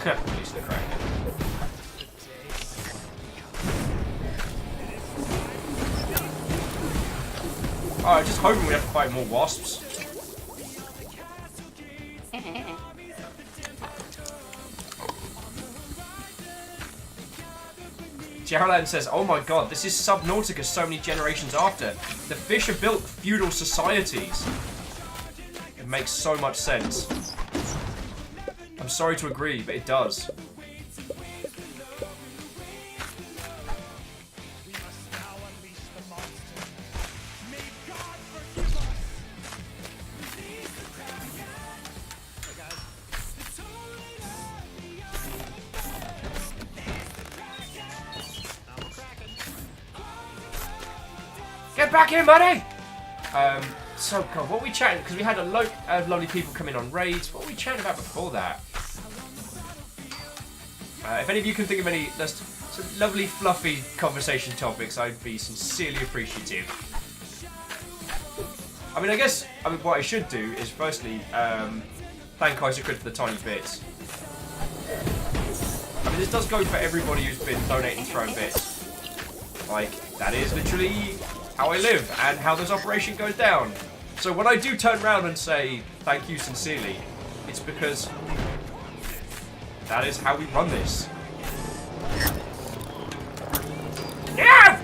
[SPEAKER 1] Release the Kraken. Oh, I just hoping we have to fight more wasps. Geraldine says, oh my god, this is Subnautica so many generations after. The fish have built feudal societies. It makes so much sense. I'm sorry to agree, but it does. Get back here, buddy! So, God, what were we chatting? Because we had a lot of lovely people come in on raids. What were we chatting about before that? If any of you can think of any some lovely, fluffy conversation topics, I'd be sincerely appreciative. I mean, what I should do is firstly thank Isaac Crid for the tiny bits. I mean, this does go for everybody who's been donating throwing bits. Like, that is literally how I live and how this operation goes down. So when I do turn around and say thank you sincerely, it's because that is how we run this. Yeah!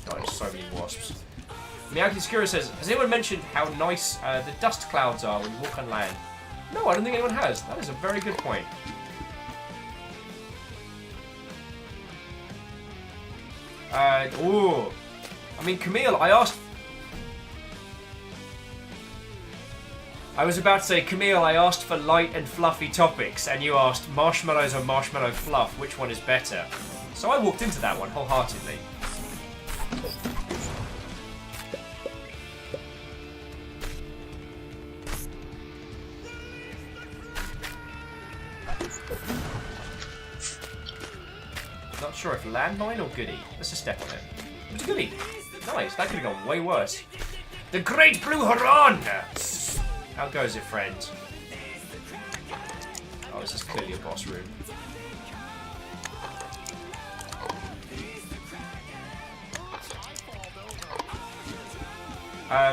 [SPEAKER 1] Oh, there's so many wasps. Miyaki Skura says, has anyone mentioned how nice the dust clouds are when you walk on land? No, I don't think anyone has. That is a very good point. Ooh. I mean, Camille, I was about to say, Camille, I asked for light and fluffy topics, and you asked marshmallows or marshmallow fluff, which one is better? So I walked into that one wholeheartedly. Not sure if landmine or goodie. Let's just step on it. It's a goodie. Nice, that could have gone way worse. The Great Blue Heron! How goes it, friends? Oh, this is clearly a boss room.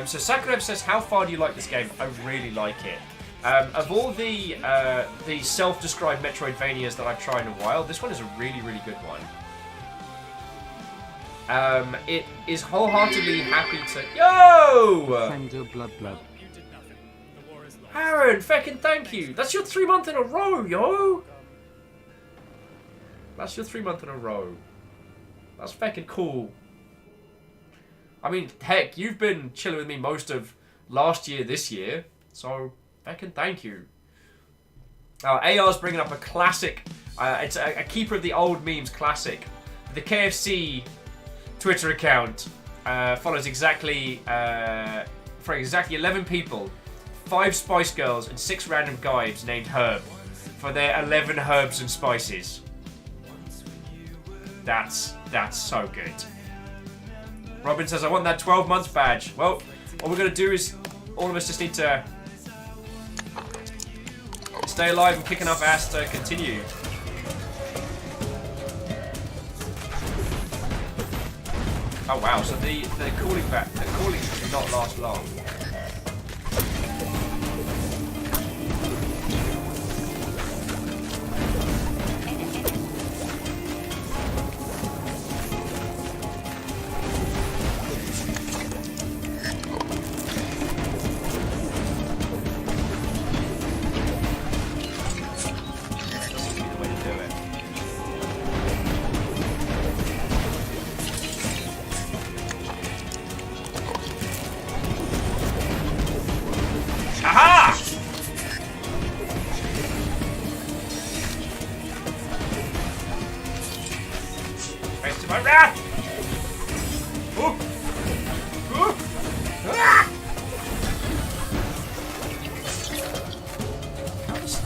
[SPEAKER 1] So Sakurab says, how far do you like this game? I really like it. Of all the self-described Metroidvanias that I've tried in a while, this one is a really, really good one. It is wholeheartedly happy to... Yo!
[SPEAKER 5] Fender blub blub.
[SPEAKER 1] Aaron, feckin' thank you. That's your 3 month in a row, yo! That's your 3 month in a row. That's feckin' cool. I mean, heck, you've been chilling with me most of last year, this year, so feckin' thank you. AR's bringing up a classic. It's a keeper of the old memes classic. The KFC Twitter account follows exactly for exactly 11 people, 5 Spice Girls and 6 random guys named Herb for their 11 herbs and spices. That's so good. Robin says, I want that 12 months badge. Well, what we're going to do is all of us just need to stay alive and kick enough ass to continue. Oh wow, so the cooling does not last long.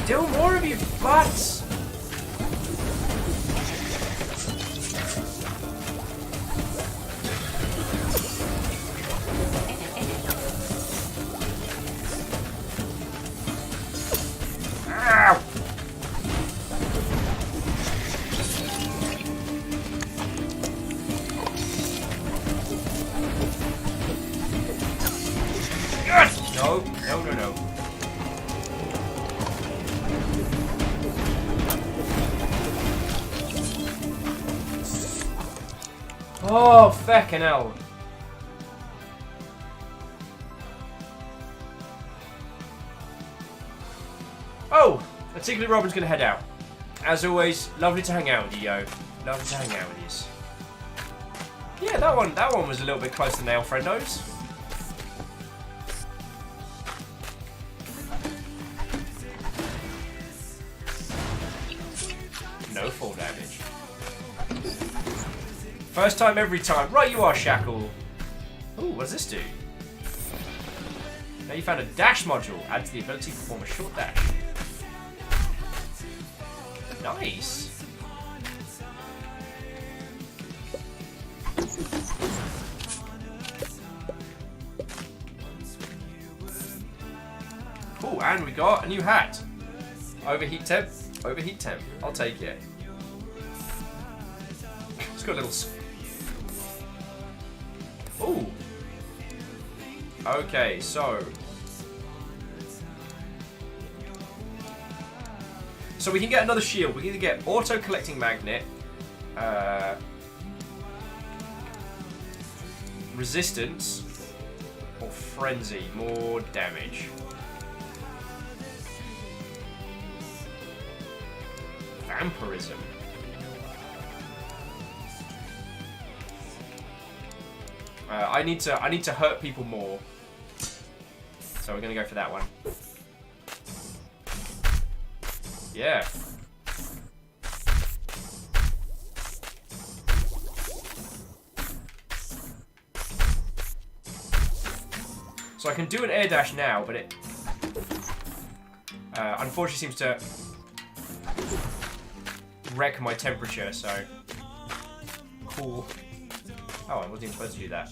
[SPEAKER 1] Do more of you butts! Ow! Yes! No, no, no, no. Oh, feckin' hell. Oh, Antigone Robin's gonna head out. As always, lovely to hang out with you, yo. Lovely to hang out with you. Yeah, that one was a little bit close to nail, friendos. No fall damage. First time every time. Right you are, Shackle. Ooh, what does this do? Now you found a dash module. Adds the ability to perform a short dash. Nice. Cool, and we got a new hat. Overheat temp. Overheat temp. I'll take it. It's got a little... Ooh. Okay, so we can get another shield. We can either get auto collecting magnet, resistance, or frenzy, more damage. Vampirism. I need to hurt people more. So we're gonna go for that one. Yeah. So I can do an air dash now, but it unfortunately seems to wreck my temperature, so cool. Oh, I wasn't even supposed to do that.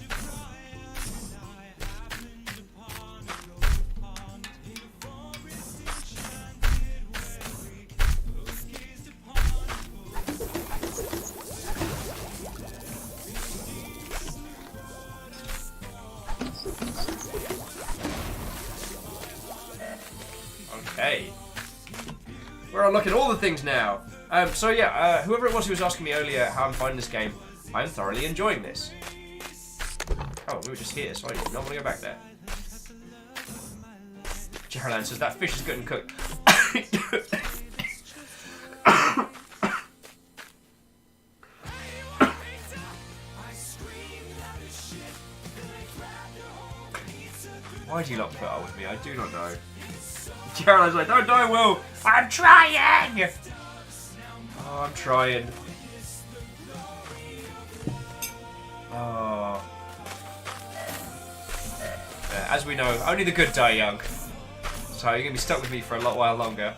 [SPEAKER 1] Okay. We're unlocking all the things now. So yeah, whoever it was who was asking me earlier how I'm finding this game, I'm thoroughly enjoying this. Oh, we were just here, so I did not want to go back there. Geraldine says that fish is good and cooked. Why do you not put up with me? I do not know. Geraldine's like, don't die, Will! I'm trying! Oh, I'm trying. Oh. As we know, only the good die young. So you're going to be stuck with me for a lot while longer.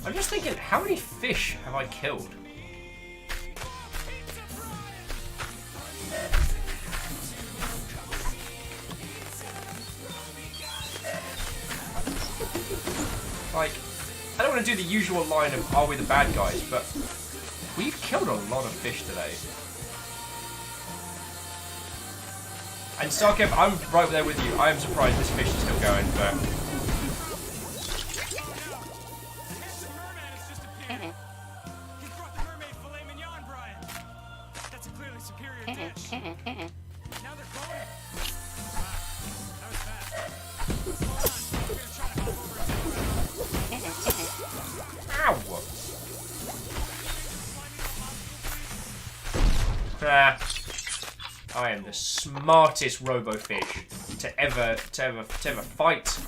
[SPEAKER 1] I'm just thinking, how many fish have I killed? Like, I don't want to do the usual line of, are we the bad guys, but we've killed a lot of fish today. And Starkev, I'm right there with you. I am surprised this fish is still going, but... Ow! Nah. I am the smartest robofish to ever fight.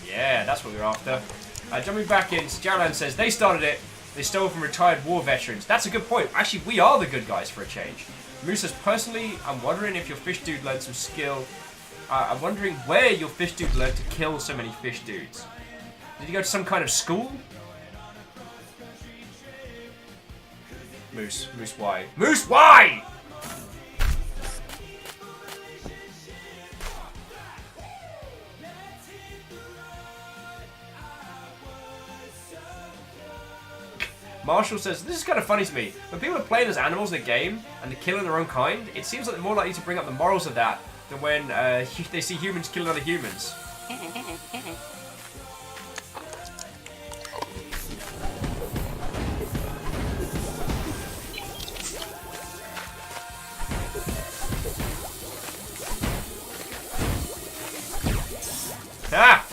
[SPEAKER 1] Yeah, that's what we're after. Jumping back in, Jalan says, they started it. They stole from retired war veterans. That's a good point. Actually, we are the good guys for a change. Moose says, personally, I'm wondering if your fish dude learned some skill. I'm wondering where your fish dude learned to kill so many fish dudes. Did he go to some kind of school? Moose why? Moose why? Marshall says, this is kind of funny to me. When people are playing as animals in a game and they're killing their own kind, it seems like they're more likely to bring up the morals of that than when they see humans killing other humans. Ah!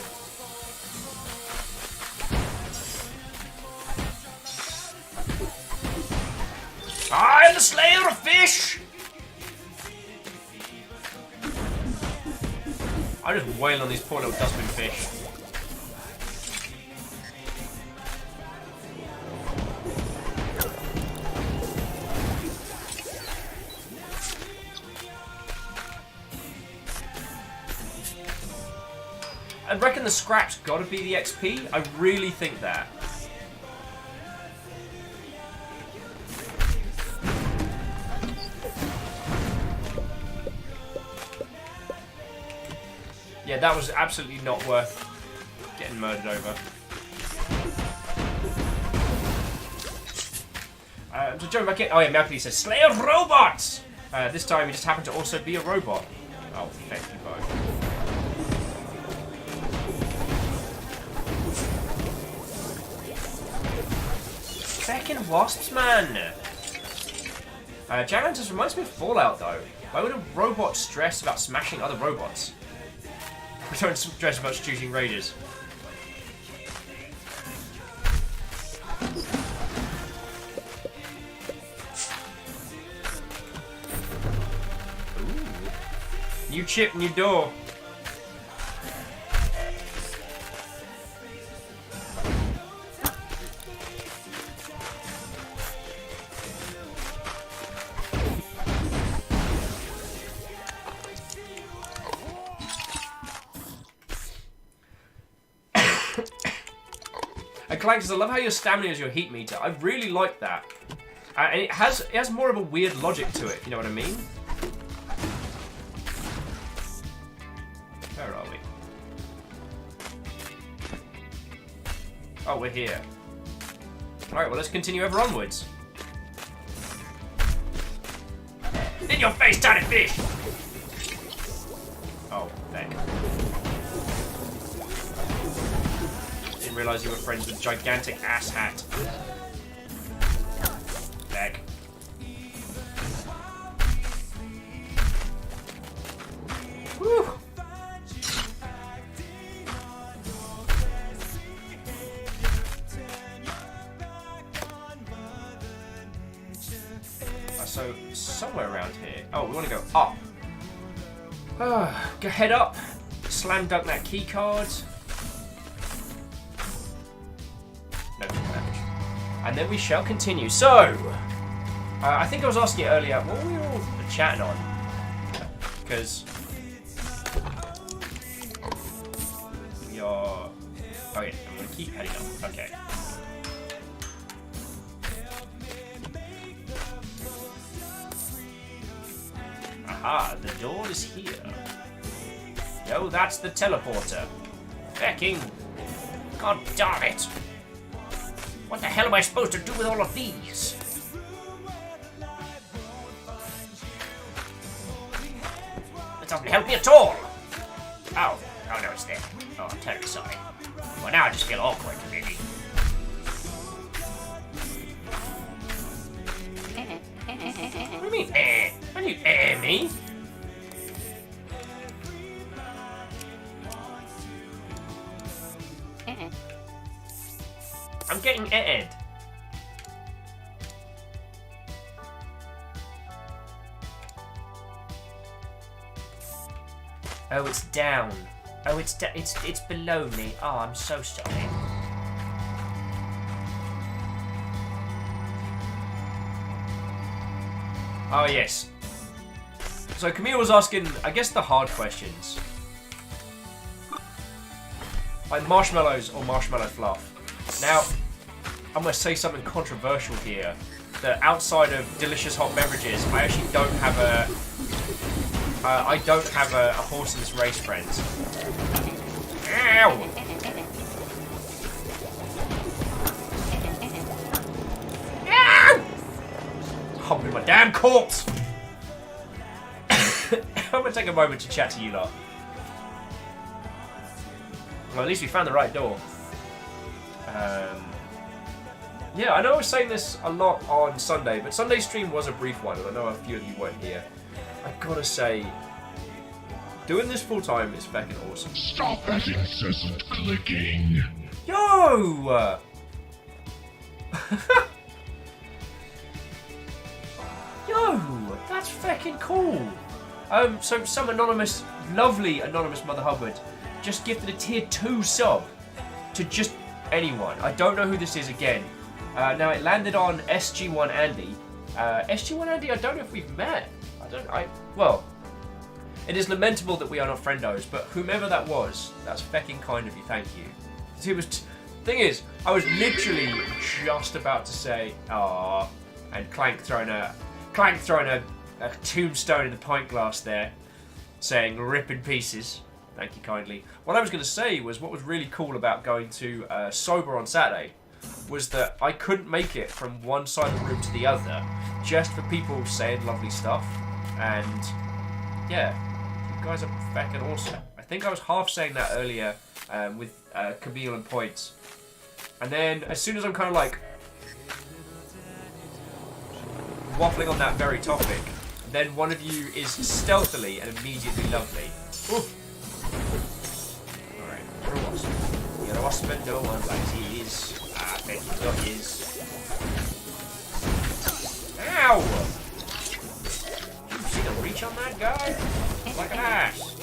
[SPEAKER 1] I am the slayer of fish! I just wail on these poor little dustbin fish. I reckon the scrap's gotta be the XP. I really think that. Yeah, that was absolutely not worth getting murdered over. So jumping back in. Oh yeah, Malcolm says, Slay of robots! This time he just happened to also be a robot. Oh, thank you both. Feckin' wasps, man! Jagan just reminds me of Fallout, though. Why would a robot stress about smashing other robots? We don't stress about shooting raiders. Ooh. New chip, new door. Clanks, I love how your stamina is your heat meter. I really like that. And it has more of a weird logic to it, you know what I mean? Where are we? Oh, we're here. Alright, well let's continue ever onwards. In your face, tiny fish! Oh, thank you. Realize you were friends with gigantic ass hat. Back. Whew. So somewhere around here. Oh, we want to go up. Go head up. Slam dunk that key card. And then we shall continue. So, I think I was asking you earlier, what were we all chatting on? Because we are... Oh yeah, I'm going to keep heading up. Okay. Aha, the door is here. No, that's the teleporter. Fecking... God darn it! What the hell am I supposed to do with all of these? That doesn't help me at all! Oh no, it's there. Oh, I'm terribly sorry. Well, now I just feel awkward, maybe. What do you mean, eh? How do you me? I'm getting ed. Oh, it's down. Oh, it's below me. Oh, I'm so sorry. Oh, yes. So Camille was asking, I guess, the hard questions. Like marshmallows or marshmallow fluff. Now, I'm going to say something controversial here. That outside of delicious hot beverages, I actually don't have a... I don't have a horse in this race, friends. Ow! Ow! Humping my damn corpse! I'm gonna take a moment to chat to you lot. Well, at least we found the right door. Yeah, I know I was saying this a lot on Sunday, but Sunday's stream was a brief one, and I know a few of you weren't here. I gotta say, doing this full time is fucking awesome.
[SPEAKER 2] Stop that incessant clicking.
[SPEAKER 1] Yo! Yo! That's fucking cool! So some anonymous, lovely anonymous Mother Hubbard just gifted a tier 2 sub to just anyone. I don't know who this is again. Now it landed on SG1 Andy. SG1 Andy, I don't know if we've met. Well, it is lamentable that we are not friendos, but whomever that was, that's fecking kind of you, thank you. Thing is, I was literally just about to say, "Aww," and Clank throwing a tombstone in the pint glass there, saying "rip in pieces." Thank you kindly. What I was going to say was what was really cool about going to Sober on Saturday was that I couldn't make it from one side of the room to the other, just for people saying lovely stuff. And yeah, you guys are fucking awesome. I think I was half saying that earlier with Camille and Points. And then as soon as I'm kind of like waffling on that very topic, then one of you is stealthily and immediately lovely. Ooh. Alright, you're a wasp. You're a wasp and no one likes his. I bet you got his. Ow! You see the reach on that guy? Like an ass.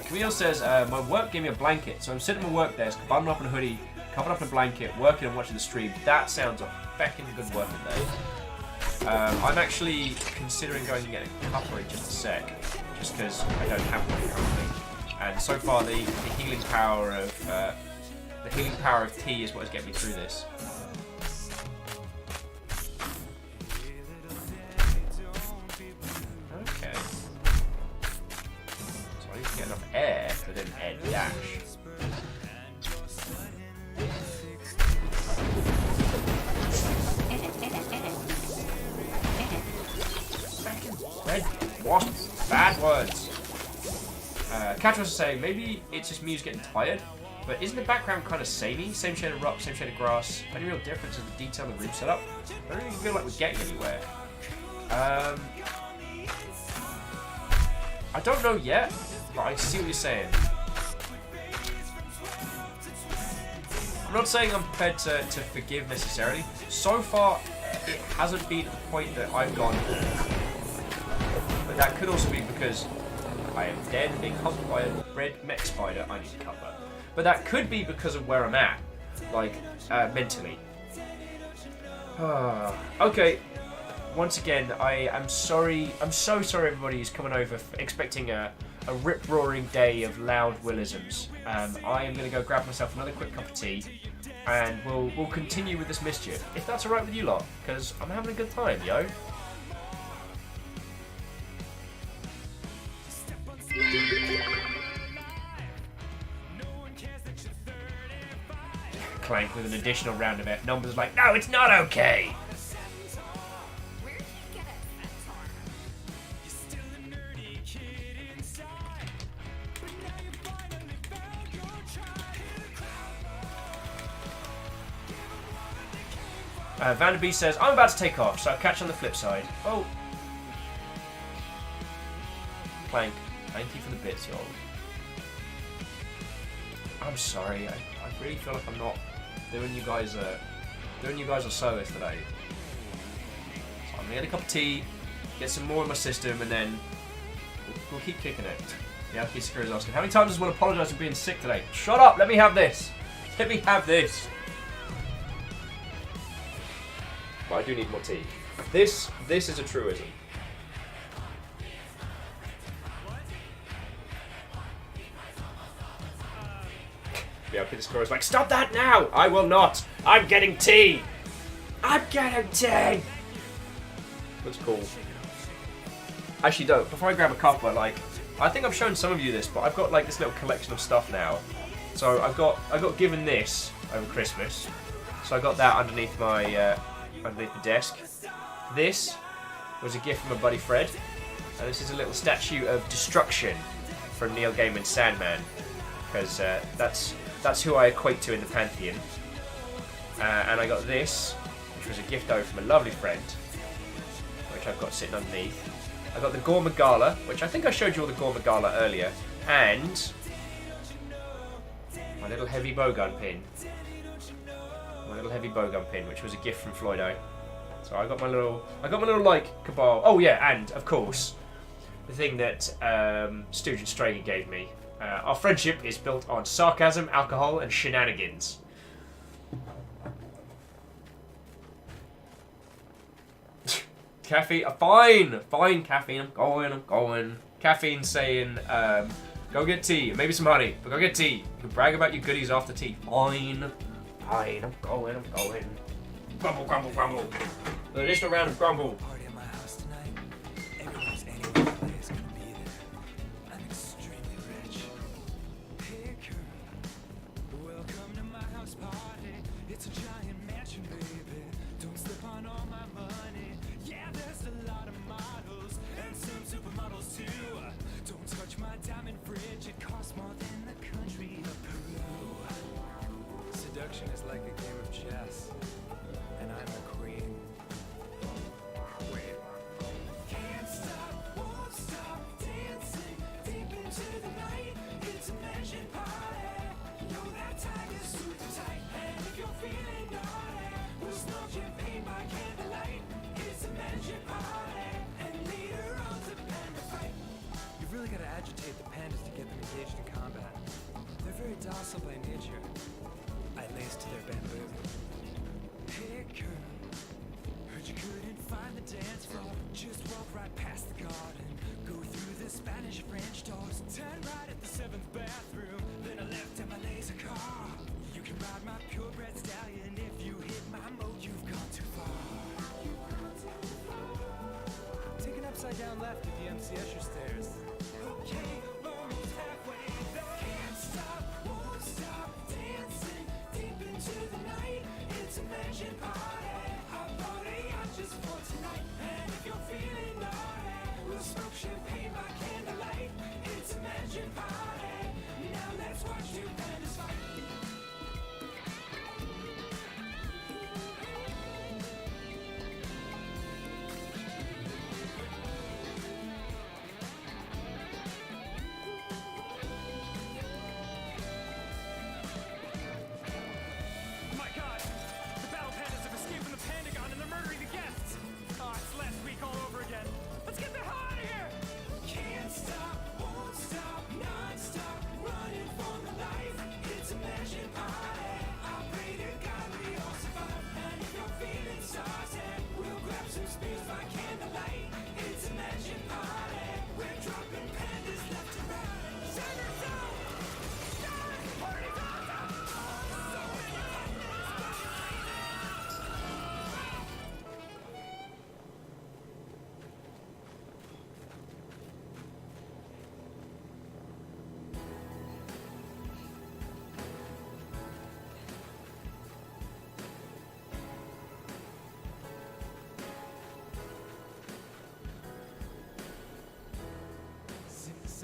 [SPEAKER 1] Camille says, my work gave me a blanket, so I'm sitting at my work desk, buttoned up in a hoodie, covered up in a blanket, working and watching the stream. That sounds a feckin' good working day. I'm actually considering going and getting a cuppa in just a sec, just because I don't have one currently. And so far, the healing power of tea is what is getting me through this. Okay. So I need to get enough air to then air dash. Red wasp, bad words. Catch was to say, maybe it's just me who's getting tired, but isn't the background kind of samey? Same shade of rock, same shade of grass. Any real difference in the detail of the room setup? I don't really feel like we're getting anywhere. I don't know yet, but I see what you're saying. I'm not saying I'm prepared to forgive necessarily. So far, it hasn't been at the point that I've gone. But that could also be because I am dead and being humped by a red mech spider. I need to cover. But that could be because of where I'm at, like mentally. Okay. Once again, I am sorry. I'm so sorry, everybody who's coming over expecting a rip-roaring day of loud willisms. I am going to go grab myself another quick cup of tea, and we'll continue with this mischief, if that's alright with you lot, because I'm having a good time, yo. Clank with an additional round of F numbers like, no, it's not okay! Vanderbeest says, I'm about to take off, so I'll catch you on the flip side. Oh. Clank, thank you for the bits, y'all. I'm sorry, I really feel like I'm not doing you guys a service today. So I'm gonna get a cup of tea, get some more in my system, and then we'll keep kicking it. Yeah, Kisaka is asking, how many times does one apologise for being sick today? Shut up! Let me have this. Let me have this. But I do need more tea. This is a truism. Yeah, Kisaka is like, stop that now! I will not. I'm getting tea. I'm getting tea. That's cool. Actually, don't. Before I grab a cuppa, like, I think I've shown some of you this, but I've got like this little collection of stuff now. So I got given this over Christmas. So I got that underneath my desk. This was a gift from a buddy Fred, and this is a little statue of destruction from Neil Gaiman's Sandman, because that's who I equate to in the pantheon. And I got this, which was a gift over from a lovely friend, which I've got sitting underneath. I got the Gore Magala, which I think I showed you all the Gore Magala earlier, and my little heavy bowgun pin. My little heavy bowgun pin, which was a gift from Floydo. So I got my little like Cabal. Oh yeah, and of course, the thing that Stooge and Strager gave me. Our friendship is built on sarcasm, alcohol, and shenanigans. Caffeine, fine, caffeine. I'm going. Caffeine saying, go get tea, maybe some honey, but go get tea. You can brag about your goodies after tea. Fine, I'm going. Grumble, grumble, grumble. An additional round of grumble.
[SPEAKER 7] Party at my house tonight. Everyone's anywhere place gonna be there. I'm extremely rich. Hey girl, welcome to my house party. It's a giant mansion, baby. Don't slip on all my money. Yeah, there's a lot of models and some supermodels too. Don't touch my diamond fridge. It costs more than the country of Peru. Seduction is like a game of chess. And I'm the queen. Wait. Can't stop, won't stop dancing deep into the night. It's a magic party. Know that time is super tight. And if you're feeling naughty, we'll smoke champagne by candlelight. It's a magic party. And later on the panda fight. You've really got to agitate the pandas to get them engaged in combat. They're very docile by nature. I lace to their bamboo. Hey girl, heard you couldn't find the dance floor. Just walk right past the garden, go through the Spanish French doors, turn right at the 7th bathroom, then I left in my laser car. You can ride my purebred stallion. If you hit my mode, you've gone too far. Take an upside down left at the MC Escher stairs. Okay, we're almost halfway there. Can't stop, won't stop dancing deep into the night. It's a magic party. I bought a yacht just for tonight. And if you're feeling naughty, we'll smoke champagne by candlelight. It's a magic party. Now let's watch two pandas fight. My God! The battle pandas have escaped from the Pandagon and they're murdering the guests! Oh, it's last week all over again. Let's get the hell out of here! Can't stop, won't stop, non-stop, running for my life. It's a magic party. I pray to God we all survive. And if you're feeling saucy, we'll grab some spears by candlelight. It's a magic party. We're dropping pandas left and right. Party's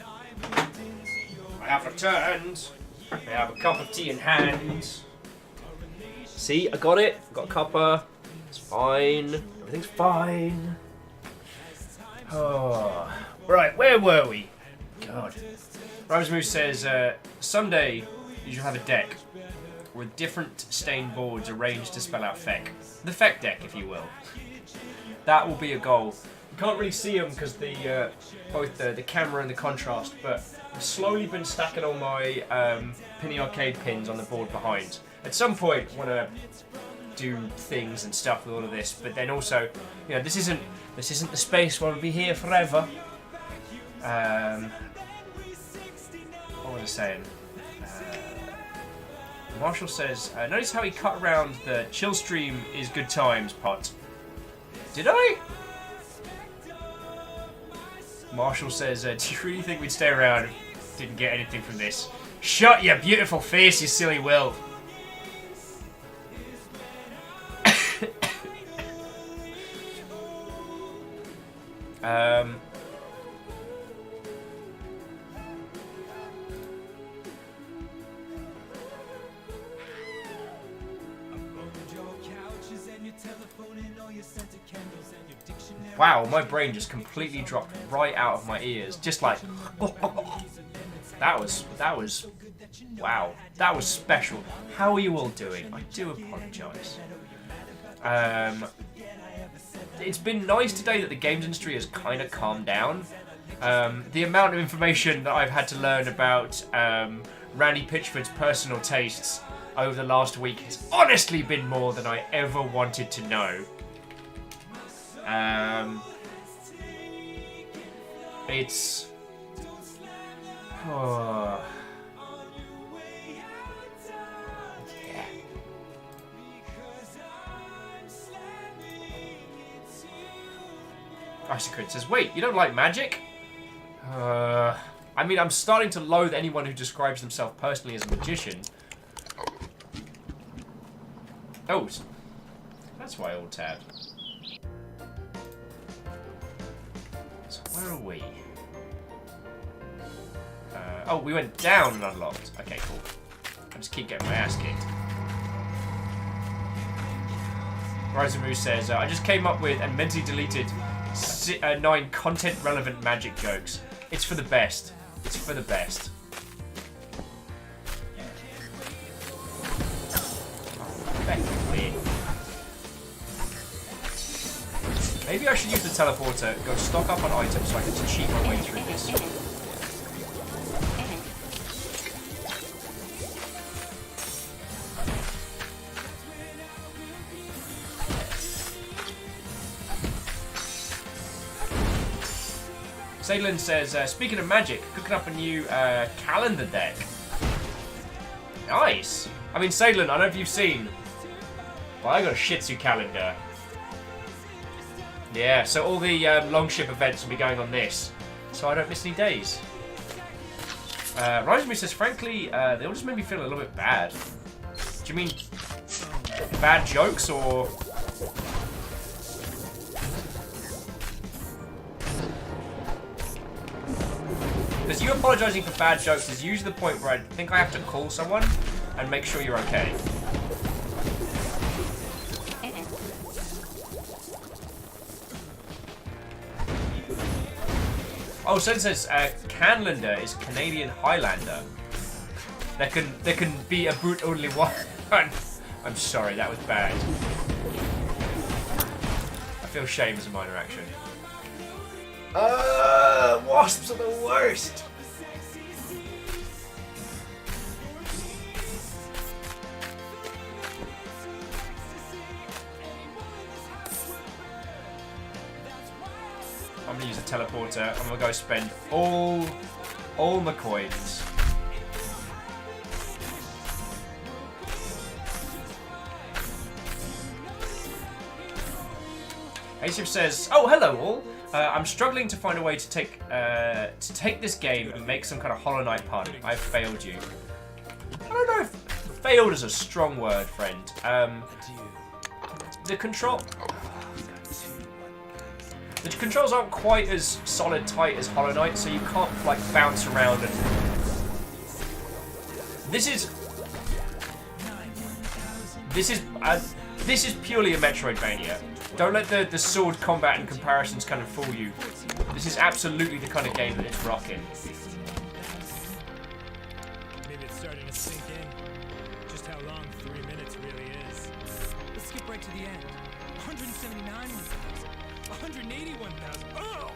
[SPEAKER 7] on!
[SPEAKER 1] I have returned. I have a cup of tea in hand. See, I got it. Got a cuppa. It's fine. Everything's fine. Oh. Right, where were we? God. Rosemoo says, someday you shall have a deck. with different stained boards arranged to spell out feck. The feck deck, if you will. That will be a goal. You can't really see them because the both the camera and the contrast, but I've slowly been stacking all my Penny Arcade pins on the board behind. At some point, I want to do things and stuff with all of this, but then also, you know, this isn't the space where I'll be here forever. What was I saying? Marshall says, notice how he cut around the chill stream is good times pot. Did I? Marshall says, do you really think we'd stay around if we didn't get anything from this? Shut your beautiful face, you silly will. Wow, my brain just completely dropped right out of my ears. Just like... That was... Wow. That was special. How are you all doing? I do apologise. It's been nice today that the games industry has kind of calmed down. The amount of information that I've had to learn about Randy Pitchford's personal tastes over the last week has honestly been more than I ever wanted to know. It's... Oh. Yeah. Icicrid says, wait, you don't like magic? I mean, I'm starting to loathe anyone who describes themselves personally as a magician. Oh, that's why I all tabbed. So where are we? Oh, we went down and unlocked. Okay, cool. I just keep getting my ass kicked. Rizamu says, I just came up with and mentally deleted 9 content-relevant magic jokes. It's for the best. It's for the best. Maybe I should use the teleporter, go stock up on items so I can cheat my way through this. Sadlin says, speaking of magic, cooking up a new calendar deck. Nice! I mean, Sadlin, I don't know if you've seen, but I got a Shih Tzu calendar. Yeah, so all the Longship events will be going on this, so I don't miss any days. Risemy says, frankly, they all just made me feel a little bit bad. Do you mean bad jokes, or... Because you apologising for bad jokes is usually the point where I think I have to call someone and make sure you're okay. Oh, so it says Canlander is Canadian Highlander. There can be a brute only one. I'm sorry, that was bad. I feel shame as a minor action. Wasps are the worst. I'm gonna use a teleporter. I'm gonna go spend all my coins. Asif says, "Oh, hello all. I'm struggling to find a way to take this game and make some kind of Hollow Knight pun. I've failed you." I don't know if failed is a strong word, friend. The controls aren't quite as solid tight as Hollow Knight, so you can't like bounce around and. This is purely a Metroidvania. Don't let the sword combat and comparisons kind of fool you. This is absolutely the kind of game that it's rocking.
[SPEAKER 7] Maybe it's starting to sink in just how long to the end. 179,000. 181,000. Oh!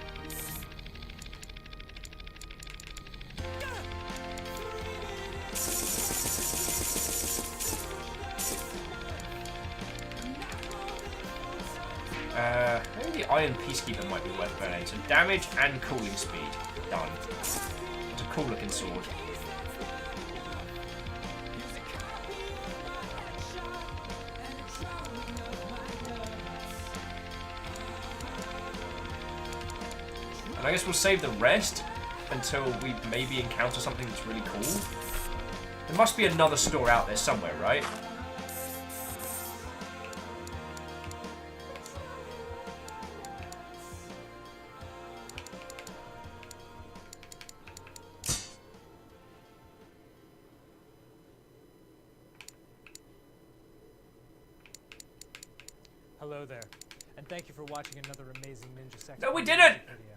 [SPEAKER 1] Maybe the Iron Peacekeeper might be worth burning. So damage and cooling speed. Done. It's a cool looking sword. And I guess we'll save the rest until we maybe encounter something that's really cool. There must be another store out there somewhere, right?
[SPEAKER 7] Hello there, and thank you for watching another amazing Ninja Sex.
[SPEAKER 1] No, we didn't!
[SPEAKER 7] Video.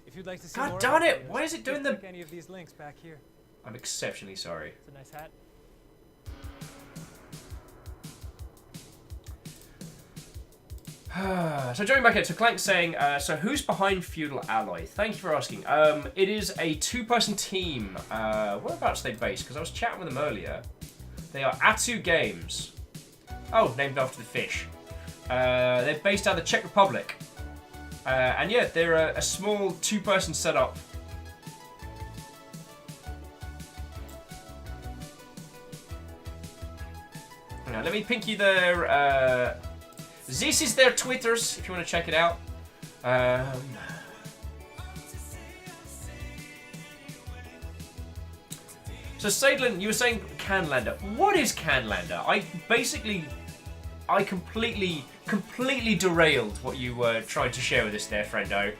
[SPEAKER 7] If you'd like to see
[SPEAKER 1] God
[SPEAKER 7] more
[SPEAKER 1] darn
[SPEAKER 7] of our
[SPEAKER 1] it!
[SPEAKER 7] videos,
[SPEAKER 1] Why is it doing
[SPEAKER 7] just
[SPEAKER 1] the...
[SPEAKER 7] click any of these links back here.
[SPEAKER 1] I'm exceptionally sorry.
[SPEAKER 7] It's a nice hat.
[SPEAKER 1] So jumping back here, so Clank saying, so who's behind Feudal Alloy? Thank you for asking. It is a two-person team. Whereabouts are they based? Because I was chatting with them earlier. They are Atu Games. Oh, named after the fish. They're based out of the Czech Republic. And yeah, they're a small two-person setup. Now, let me pink you their... This is their Twitters, if you want to check it out. So, Sadlin, you were saying Canlander. What is Canlander? I completely derailed what you were trying to share with us there, friendo.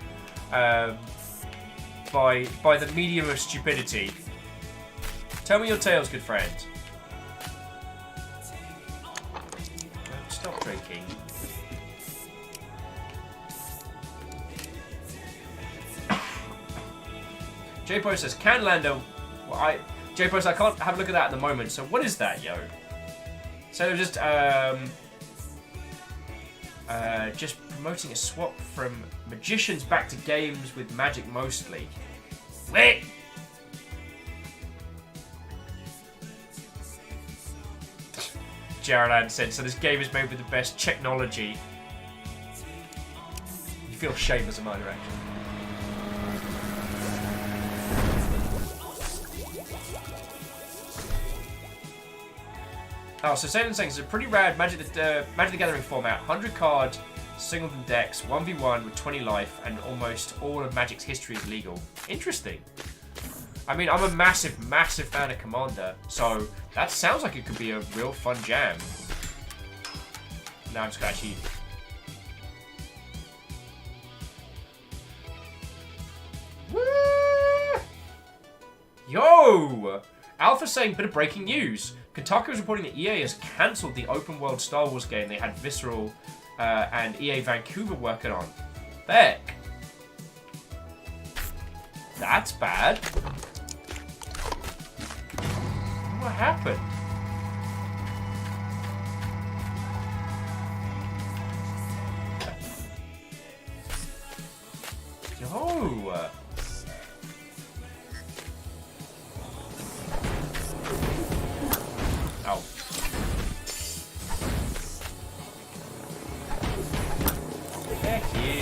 [SPEAKER 1] By the medium of stupidity. Tell me your tales, good friend. Stop drinking. J-Post says, Canlander. Well, J-Post, I can't have a look at that at the moment, so what is that, yo? So they're just promoting a swap from magicians back to games with magic mostly. Wait! Jared said, so this game is made with the best technology. You feel shame as a minor actor. Oh, so Satan's saying it's a pretty rad Magic the Gathering format. 100 card, singleton decks, 1v1 with 20 life, and almost all of Magic's history is legal. Interesting. I mean, I'm a massive fan of Commander, so that sounds like it could be a real fun jam. Now I'm just gonna actually... Woo! Yo! Alpha saying, bit of breaking news. Kotaku is reporting that EA has cancelled the open world Star Wars game they had Visceral and EA Vancouver working on. Beck. That's bad. What happened? Yo. Oh. Heck you.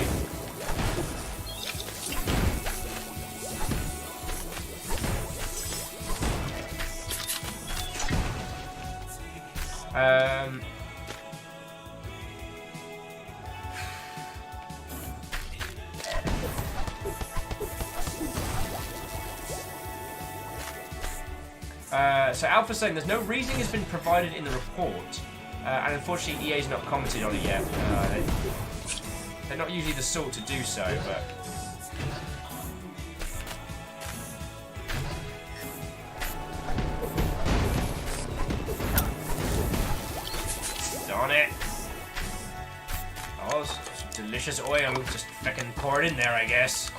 [SPEAKER 1] So Alpha's saying there's no reasoning has been provided in the report, and unfortunately EA's not commented on it yet. They're not usually the sort to do so, but... Darn it! Oh, some delicious oil. Just fucking pour it in there, I guess.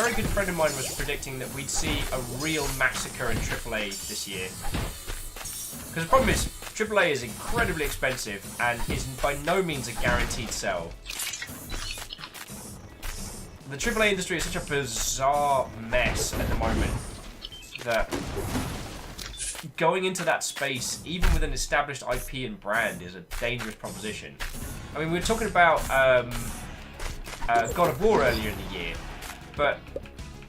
[SPEAKER 1] very good friend of mine was predicting that we'd see a real massacre in AAA this year. Because the problem is, AAA is incredibly expensive and is by no means a guaranteed sell. The AAA industry is such a bizarre mess at the moment that going into that space, even with an established IP and brand, is a dangerous proposition. I mean, we were talking about God of War earlier in the year, but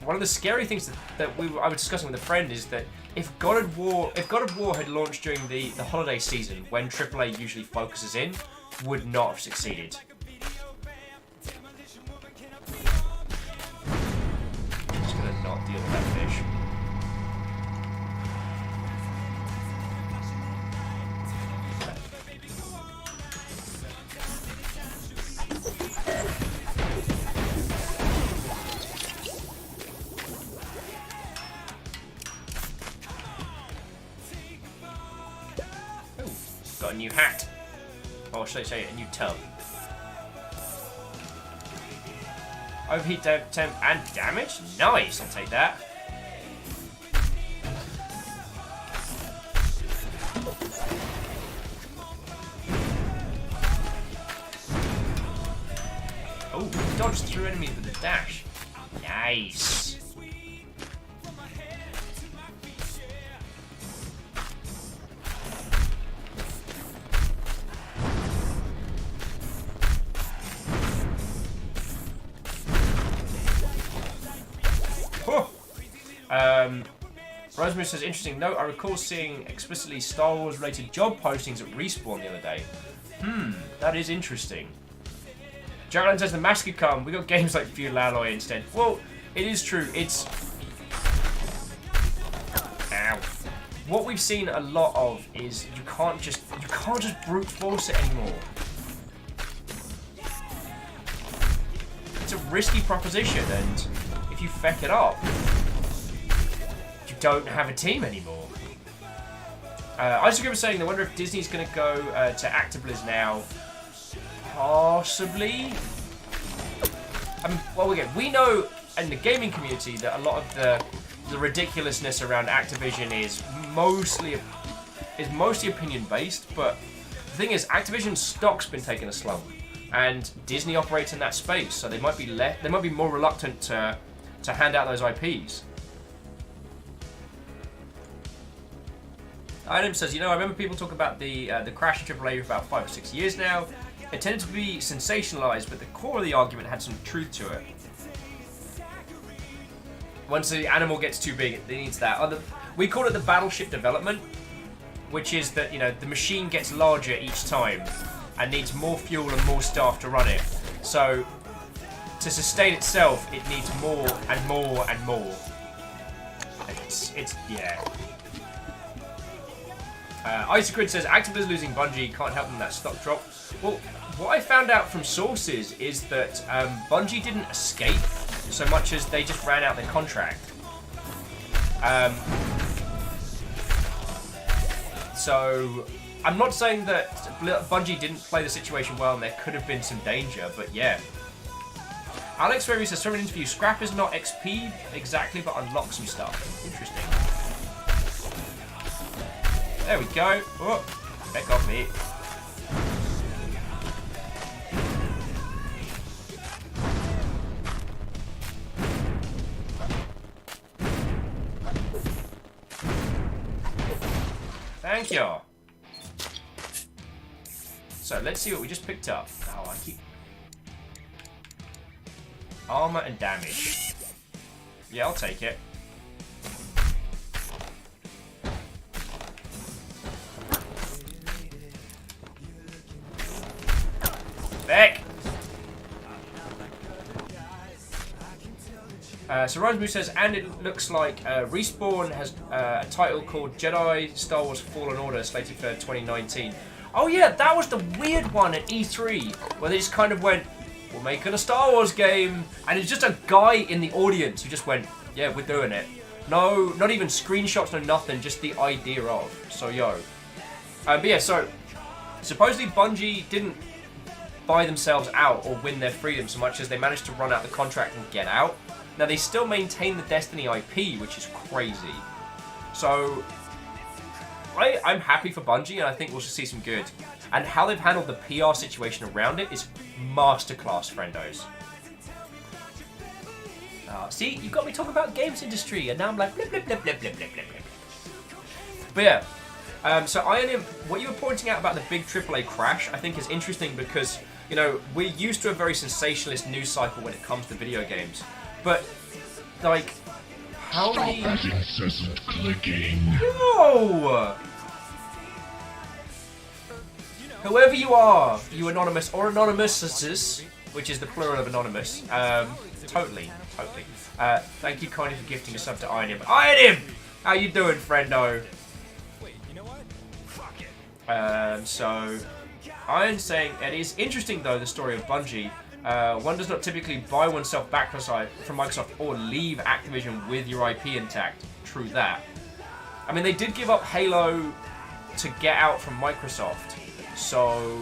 [SPEAKER 1] one of the scary things that I was discussing with a friend is that if God of War had launched during the holiday season, when AAA usually focuses in, would not have succeeded. I'm just gonna not deal with that fish. Got a new hat. Or should I say a new tub. Overheat temp and damage? Nice, I'll take that. Oh, dodge through enemies with a dash. Nice. Rosemary says, interesting note, I recall seeing explicitly Star Wars related job postings at Respawn the other day. That is interesting. Geraldine says, the mask could come. We got games like Feudal Alloy instead. Well, it is true. It's... Ow. What we've seen a lot of is you can't just brute force it anymore. It's a risky proposition, and if you feck it up, don't have a team anymore. Isaac was saying, I wonder if Disney's going to go to Activision now. Possibly. Well, again, we know in the gaming community that a lot of the ridiculousness around Activision is mostly opinion based. But the thing is, Activision's stock's been taking a slump, and Disney operates in that space, so they might be more reluctant to hand out those IPs. Item says, I remember people talk about the crash in AAA for about 5 or 6 years now. It tended to be sensationalized, but the core of the argument had some truth to it. Once the animal gets too big, it needs that. We call it the battleship development, which is that, the machine gets larger each time and needs more fuel and more staff to run it. So, to sustain itself, it needs more and more and more. Yeah. Isaac Grid says, Activision losing Bungie can't help them that stock drop. Well, what I found out from sources is that Bungie didn't escape so much as they just ran out their contract. So, I'm not saying that Bungie didn't play the situation well and there could have been some danger, but yeah. Alex Ferry says, from an interview, scrap is not XP exactly, but unlocks some stuff. Interesting. There we go. Oh, that got me. Thank you. So let's see what we just picked up. Oh, I keep armor and damage. Yeah, I'll take it. Back. So Rosemoo says, and it looks like Respawn has a title called Jedi Star Wars Fallen Order slated for 2019. Oh yeah, that was the weird one at E3 where they just kind of went, we're making a Star Wars game, and it's just a guy in the audience who just went, yeah, we're doing it. No, not even screenshots, no nothing, just the idea of. So yo. But yeah, so supposedly Bungie didn't buy themselves out or win their freedom so much as they managed to run out the contract and get out. Now, they still maintain the Destiny IP, which is crazy. So, I'm happy for Bungie, and I think we'll see some good. And how they've handled the PR situation around it is masterclass, friendos. See, you got me talking about games industry, and now I'm like, blip, blip, blip, blip, blip, blip, blip. But yeah, so Iron, what you were pointing out about the big AAA crash, I think is interesting because, you know, we're used to a very sensationalist news cycle when it comes to video games. But, like, how many...
[SPEAKER 2] Stop that incessant clicking.
[SPEAKER 1] No! Whoever you are, you anonymous or anonymouses, which is the plural of anonymous, totally. Thank you kindly for gifting a sub to Iron Him. Iron Him! How you doing, friendo?
[SPEAKER 7] Wait, you know what? Fuck it.
[SPEAKER 1] So, Iron's saying, it is interesting though, the story of Bungie. One does not typically buy oneself back from Microsoft or leave Activision with your IP intact. True that. I mean, they did give up Halo to get out from Microsoft. So,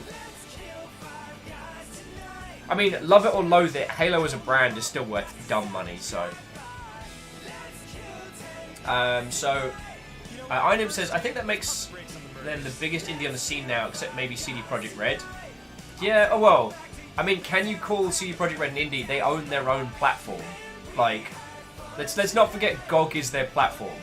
[SPEAKER 1] I mean, love it or loathe it, Halo as a brand is still worth dumb money, so. Iron says, I think that makes them the biggest indie on the scene now, except maybe CD Projekt Red. Yeah, oh well. I mean, can you call CD Projekt Red an indie? They own their own platform. Like, let's not forget GOG is their platform.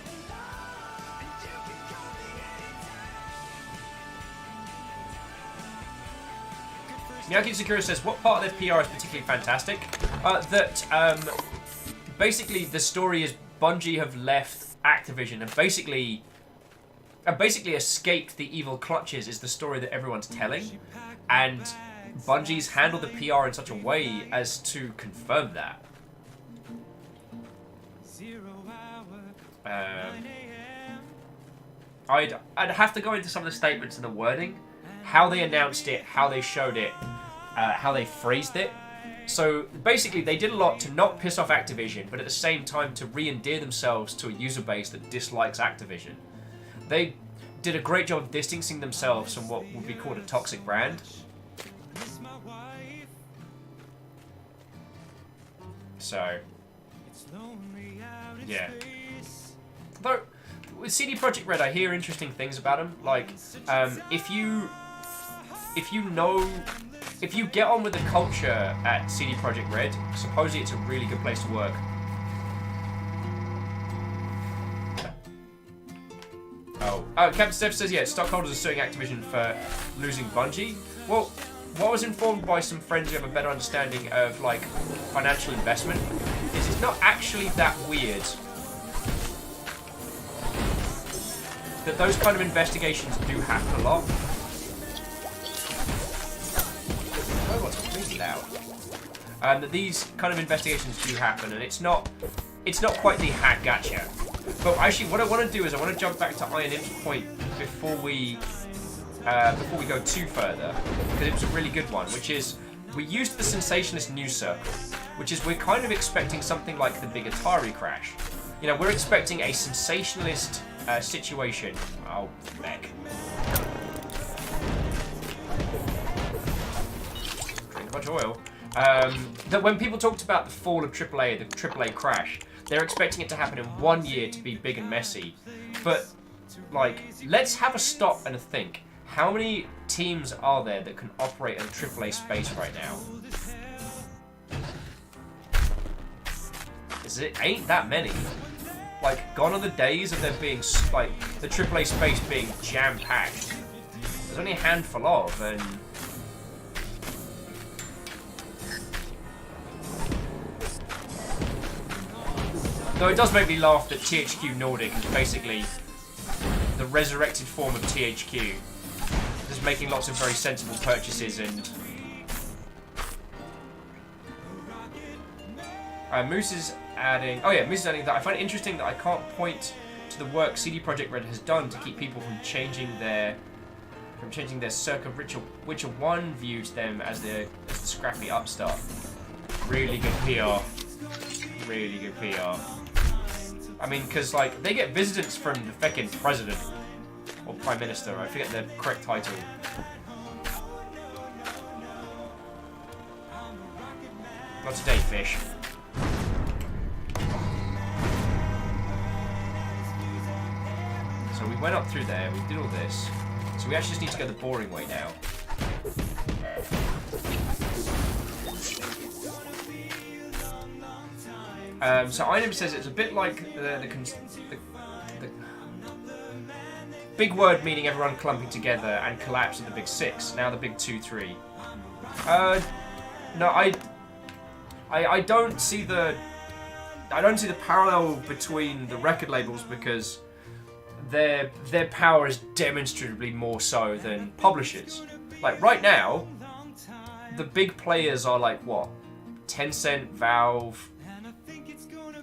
[SPEAKER 1] Miyaki Sakura says, what part of their PR is particularly fantastic? Basically the story is Bungie have left Activision and basically escaped the evil clutches is the story that everyone's telling. And Bungie's handled the PR in such a way as to confirm that. I'd have to go into some of the statements and the wording, how they announced it, how they showed it, how they phrased it. So basically they did a lot to not piss off Activision, but at the same time to re-endear themselves to a user base that dislikes Activision. They did a great job of distancing themselves from what would be called a toxic brand. So, yeah. Though, with CD Projekt Red, I hear interesting things about them. Like, if you get on with the culture at CD Projekt Red, supposedly it's a really good place to work. Captain Steph says, yeah, stockholders are suing Activision for losing Bungie. Well, what I was informed by some friends who have a better understanding of, like, financial investment is it's not actually that weird that those kind of investigations do happen a lot. Oh, what's really loud? That these kind of investigations do happen, and it's not quite the hack gotcha. But actually, what I want to do is I want to jump back to Iron Im's point before we go too further, because it was a really good one, which is we used the sensationalist news circle, which is we're kind of expecting something like the big Atari crash. You know, we're expecting a sensationalist situation. Oh, heck. Drink a bunch of oil. That when people talked about the fall of AAA, the AAA crash, they're expecting it to happen in 1 year to be big and messy. But, like, let's have a stop and a think. How many teams are there that can operate in AAA space right now? Ain't that many. Like, gone are the days of there being, like, the AAA space being jam-packed. There's only a handful of, and... Though it does make me laugh that THQ Nordic is basically the resurrected form of THQ. Just making lots of very sensible purchases and... Moose is adding... Oh yeah, Moose is adding that I find it interesting that I can't point to the work CD Projekt Red has done to keep people from changing their circa Witcher 1 view to them as the scrappy upstart. Really good PR. Really good PR. I mean, because, like, they get visitants from the feckin' president. Or prime minister, I forget the correct title. Not today, fish. So we went up through there, we did all this. So we actually just need to go the boring way now. So Einem says it's a bit like the big word meaning everyone clumping together and collapse of the big 6. Now the big 2-3. No, I don't see the parallel between the record labels because their power is demonstrably more so than publishers. Like right now, the big players are like what? Tencent, Valve,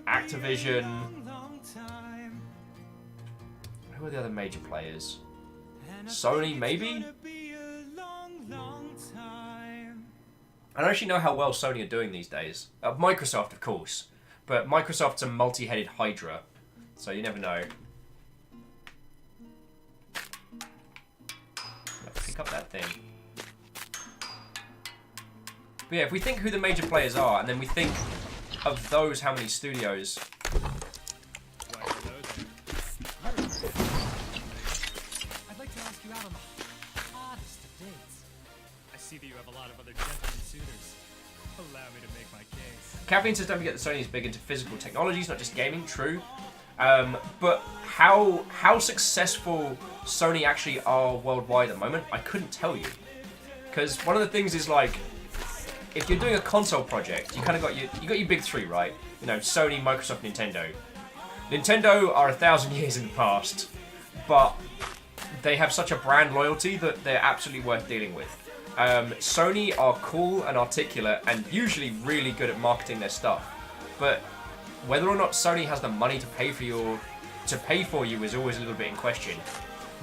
[SPEAKER 1] Activision. Who are the other major players? Sony, maybe? I don't actually know how well Sony are doing these days. Microsoft, of course. But Microsoft's a multi-headed hydra. So you never know. Let's pick up that thing. But yeah, if we think who the major players are, and then we think of those, how many studios.
[SPEAKER 7] I'd like to ask you out on the hottest of dates. I see that you have a lot of other gentlemen suitors. Allow me to make my case.
[SPEAKER 1] Kathleen says don't forget that Sony is big into physical technologies, not just gaming. True. But how successful Sony actually are worldwide at the moment, I couldn't tell you. Because one of the things is like, if you're doing a console project, you kind of got your big 3, right? You know, Sony, Microsoft, Nintendo. Nintendo are 1,000 years in the past, but they have such a brand loyalty that they're absolutely worth dealing with. Sony are cool and articulate and usually really good at marketing their stuff, but whether or not Sony has the money to pay for you is always a little bit in question.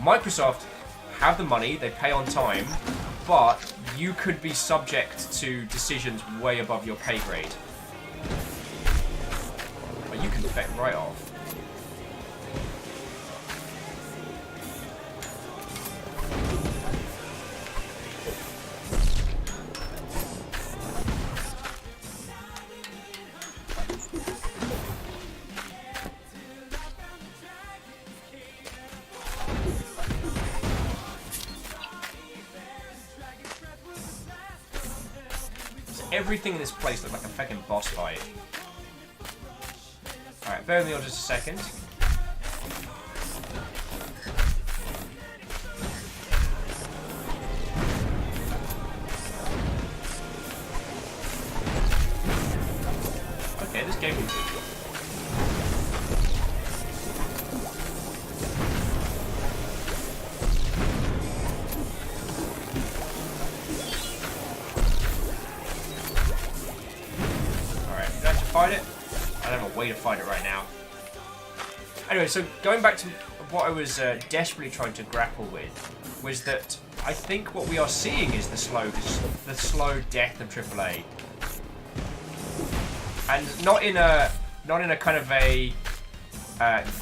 [SPEAKER 1] Microsoft have the money, they pay on time, but you could be subject to decisions way above your pay grade. But you can defect right off. Everything in this place looks like a fucking boss fight. Alright, bear with me for just a second. Okay, this game is... Fight it. I don't have a way to fight it right now. Anyway, so going back to what I was desperately trying to grapple with, was that I think what we are seeing is the slow death of AAA, and not in a kind of a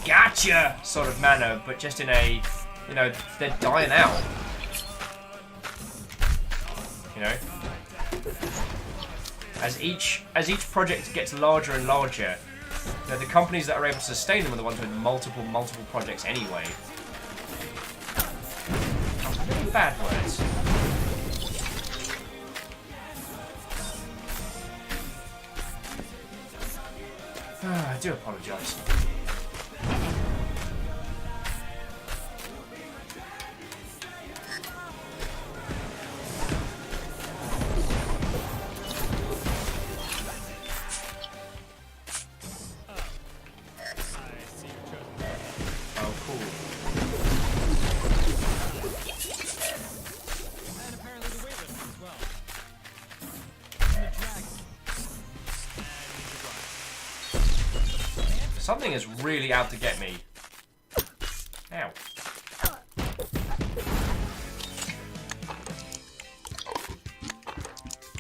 [SPEAKER 1] gotcha sort of manner, but just in a, you know, they're dying out. You know. As each project gets larger and larger, you know, the companies that are able to sustain them are the ones with multiple projects anyway. Oh, really bad words. I do apologise. Something is really out to get me. Ow.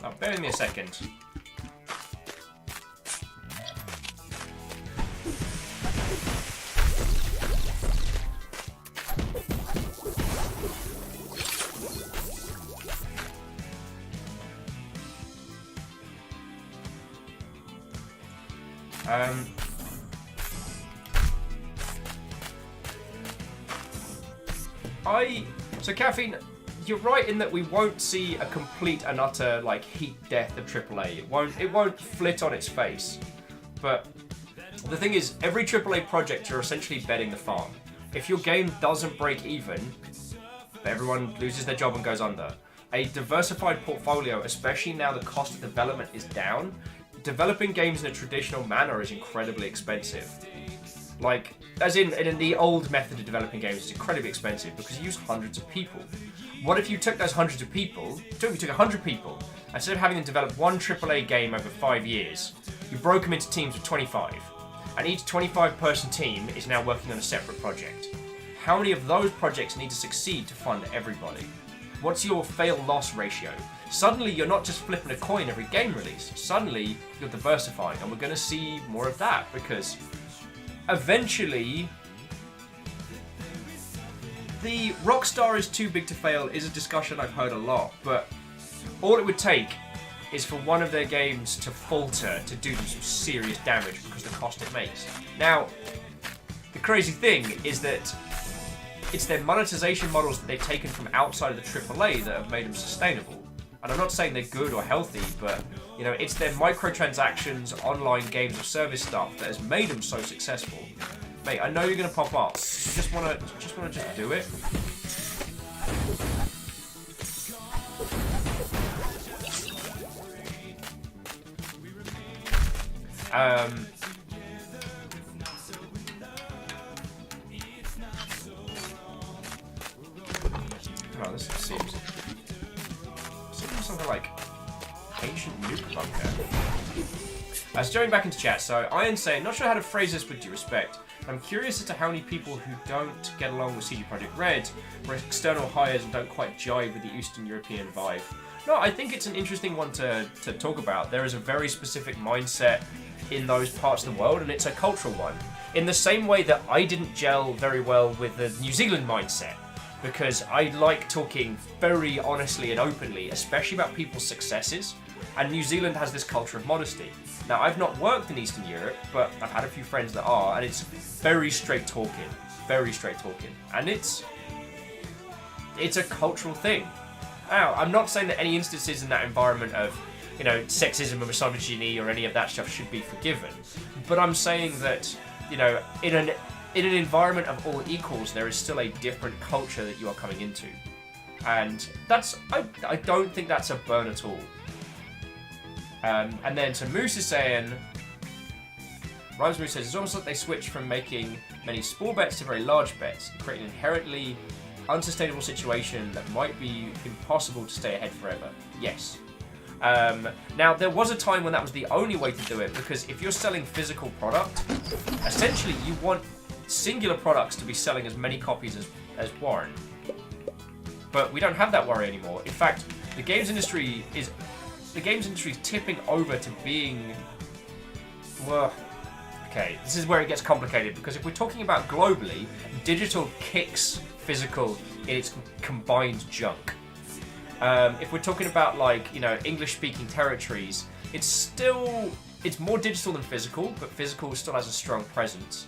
[SPEAKER 1] Oh, bear with me a second. So Caffeine, you're right in that we won't see a complete and utter like heat death of AAA. It won't flit on its face. But the thing is, every AAA project you're essentially betting the farm. If your game doesn't break even, everyone loses their job and goes under. A diversified portfolio, especially now the cost of development is down, developing games in a traditional manner is incredibly expensive. Like, as in the old method of developing games is incredibly expensive because you use hundreds of people. What if you took those hundreds of people, you took 100 people, instead of having them develop one AAA game over 5 years, you broke them into teams of 25, and each 25-person team is now working on a separate project. How many of those projects need to succeed to fund everybody? What's your fail-loss ratio? Suddenly, you're not just flipping a coin every game release. Suddenly, you're diversifying, and we're going to see more of that, because eventually, the Rockstar is too big to fail is a discussion I've heard a lot, but all it would take is for one of their games to falter, to do them some serious damage because of the cost it makes. Now, the crazy thing is that it's their monetization models that they've taken from outside of the AAA that have made them sustainable. And I'm not saying they're good or healthy, but you know, it's their microtransactions, online games of service stuff that has made them so successful. Mate, I know you're gonna pop up. Just wanna do it. Oh, this seems something like ancient nuke bunker. So going back into chat, so Iron saying, not sure how to phrase this with due respect. I'm curious as to how many people who don't get along with CD Projekt Red were external hires and don't quite jive with the Eastern European vibe. No, I think it's an interesting one to talk about. There is a very specific mindset in those parts of the world, and it's a cultural one. In the same way that I didn't gel very well with the New Zealand mindset, because I like talking very honestly and openly, especially about people's successes, and New Zealand has this culture of modesty. Now, I've not worked in Eastern Europe, but I've had a few friends that are, and it's very straight talking, and it's a cultural thing. Now, I'm not saying that any instances in that environment of, you know, sexism or misogyny or any of that stuff should be forgiven, but I'm saying that, you know, in an environment of all equals, there is still a different culture that you are coming into, and that's I don't think that's a burn at all. And then, so Moose is saying, Rhymes Moose says, it's almost like they switched from making many small bets to very large bets, creating an inherently unsustainable situation that might be impossible to stay ahead forever. Yes. Now, there was a time when that was the only way to do it, because if you're selling physical product, essentially you want singular products to be selling as many copies as Warren. But we don't have that worry anymore. In fact, the games industry is tipping over to being, well, okay, this is where it gets complicated, because if we're talking about globally, digital kicks physical in its combined junk. If we're talking about, like, you know, English-speaking territories, it's more digital than physical, but physical still has a strong presence.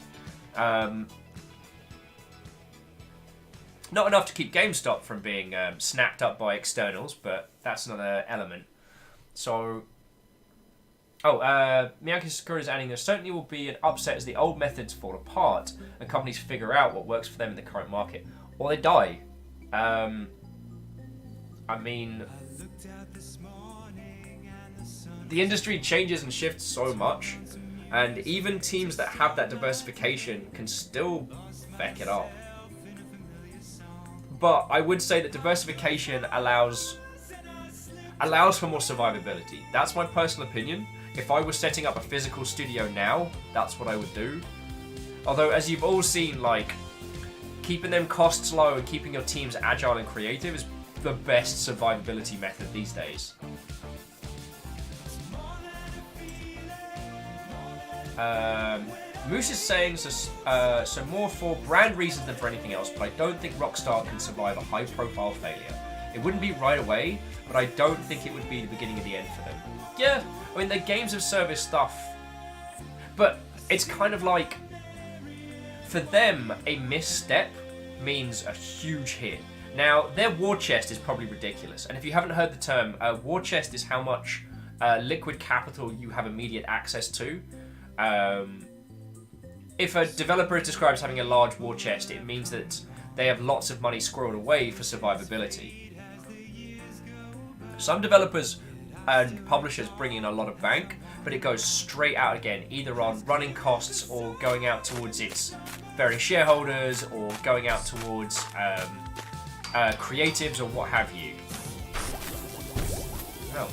[SPEAKER 1] Not enough to keep GameStop from being snapped up by externals, but that's another element. So, Miyake Sakura is adding, there certainly will be an upset as the old methods fall apart and companies figure out what works for them in the current market, or they die. I mean, the industry changes and shifts so much, and even teams that have that diversification can still feck it up. But I would say that diversification allows for more survivability. That's my personal opinion. If I was setting up a physical studio now, that's what I would do. Although, as you've all seen, like, keeping them costs low and keeping your teams agile and creative is the best survivability method these days. Moose is saying, so more for brand reasons than for anything else, but I don't think Rockstar can survive a high-profile failure. It wouldn't be right away, but I don't think it would be the beginning of the end for them. Yeah, I mean, they're games of service stuff, but it's kind of like, for them, a misstep means a huge hit. Now, their war chest is probably ridiculous, and if you haven't heard the term, war chest is how much liquid capital you have immediate access to. If a developer is described as having a large war chest, it means that they have lots of money squirreled away for survivability. Some developers and publishers bring in a lot of bank, but it goes straight out again, either on running costs or going out towards its various shareholders or going out towards creatives or what have you. Oh.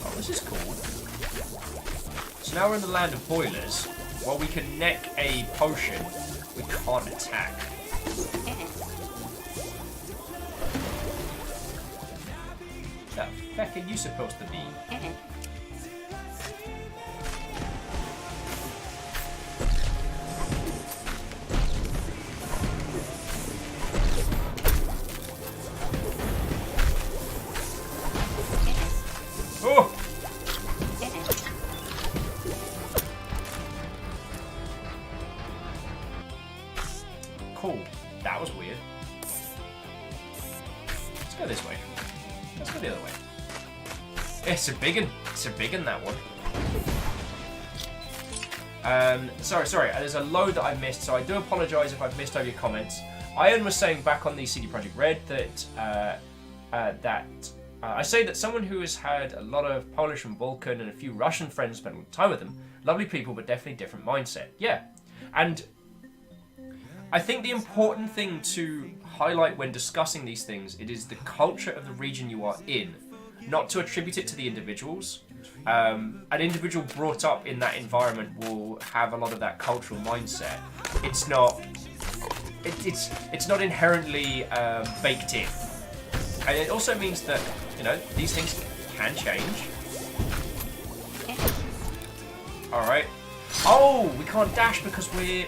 [SPEAKER 1] Oh, this is cool. So now we're in the land of boilers. While we can neck a potion, we can't attack. What the heck are you supposed to be? Oh! Cool. That was weird. Let's go this way. Let's go the other way. It's a big one. It's a big one, that one. Sorry. There's a load that I missed, so I do apologise if I've missed over your comments. Iron was saying back on the CD Projekt Red that I say that someone who has had a lot of Polish and Balkan and a few Russian friends spend a lot of time with them, lovely people, but definitely different mindset. Yeah, and I think the important thing to highlight when discussing these things, it is the culture of the region you are in, not to attribute it to the individuals. An individual brought up in that environment will have a lot of that cultural mindset. It's not. It's not inherently baked in, and it also means that these things can change. All right. Oh, we can't dash because we're.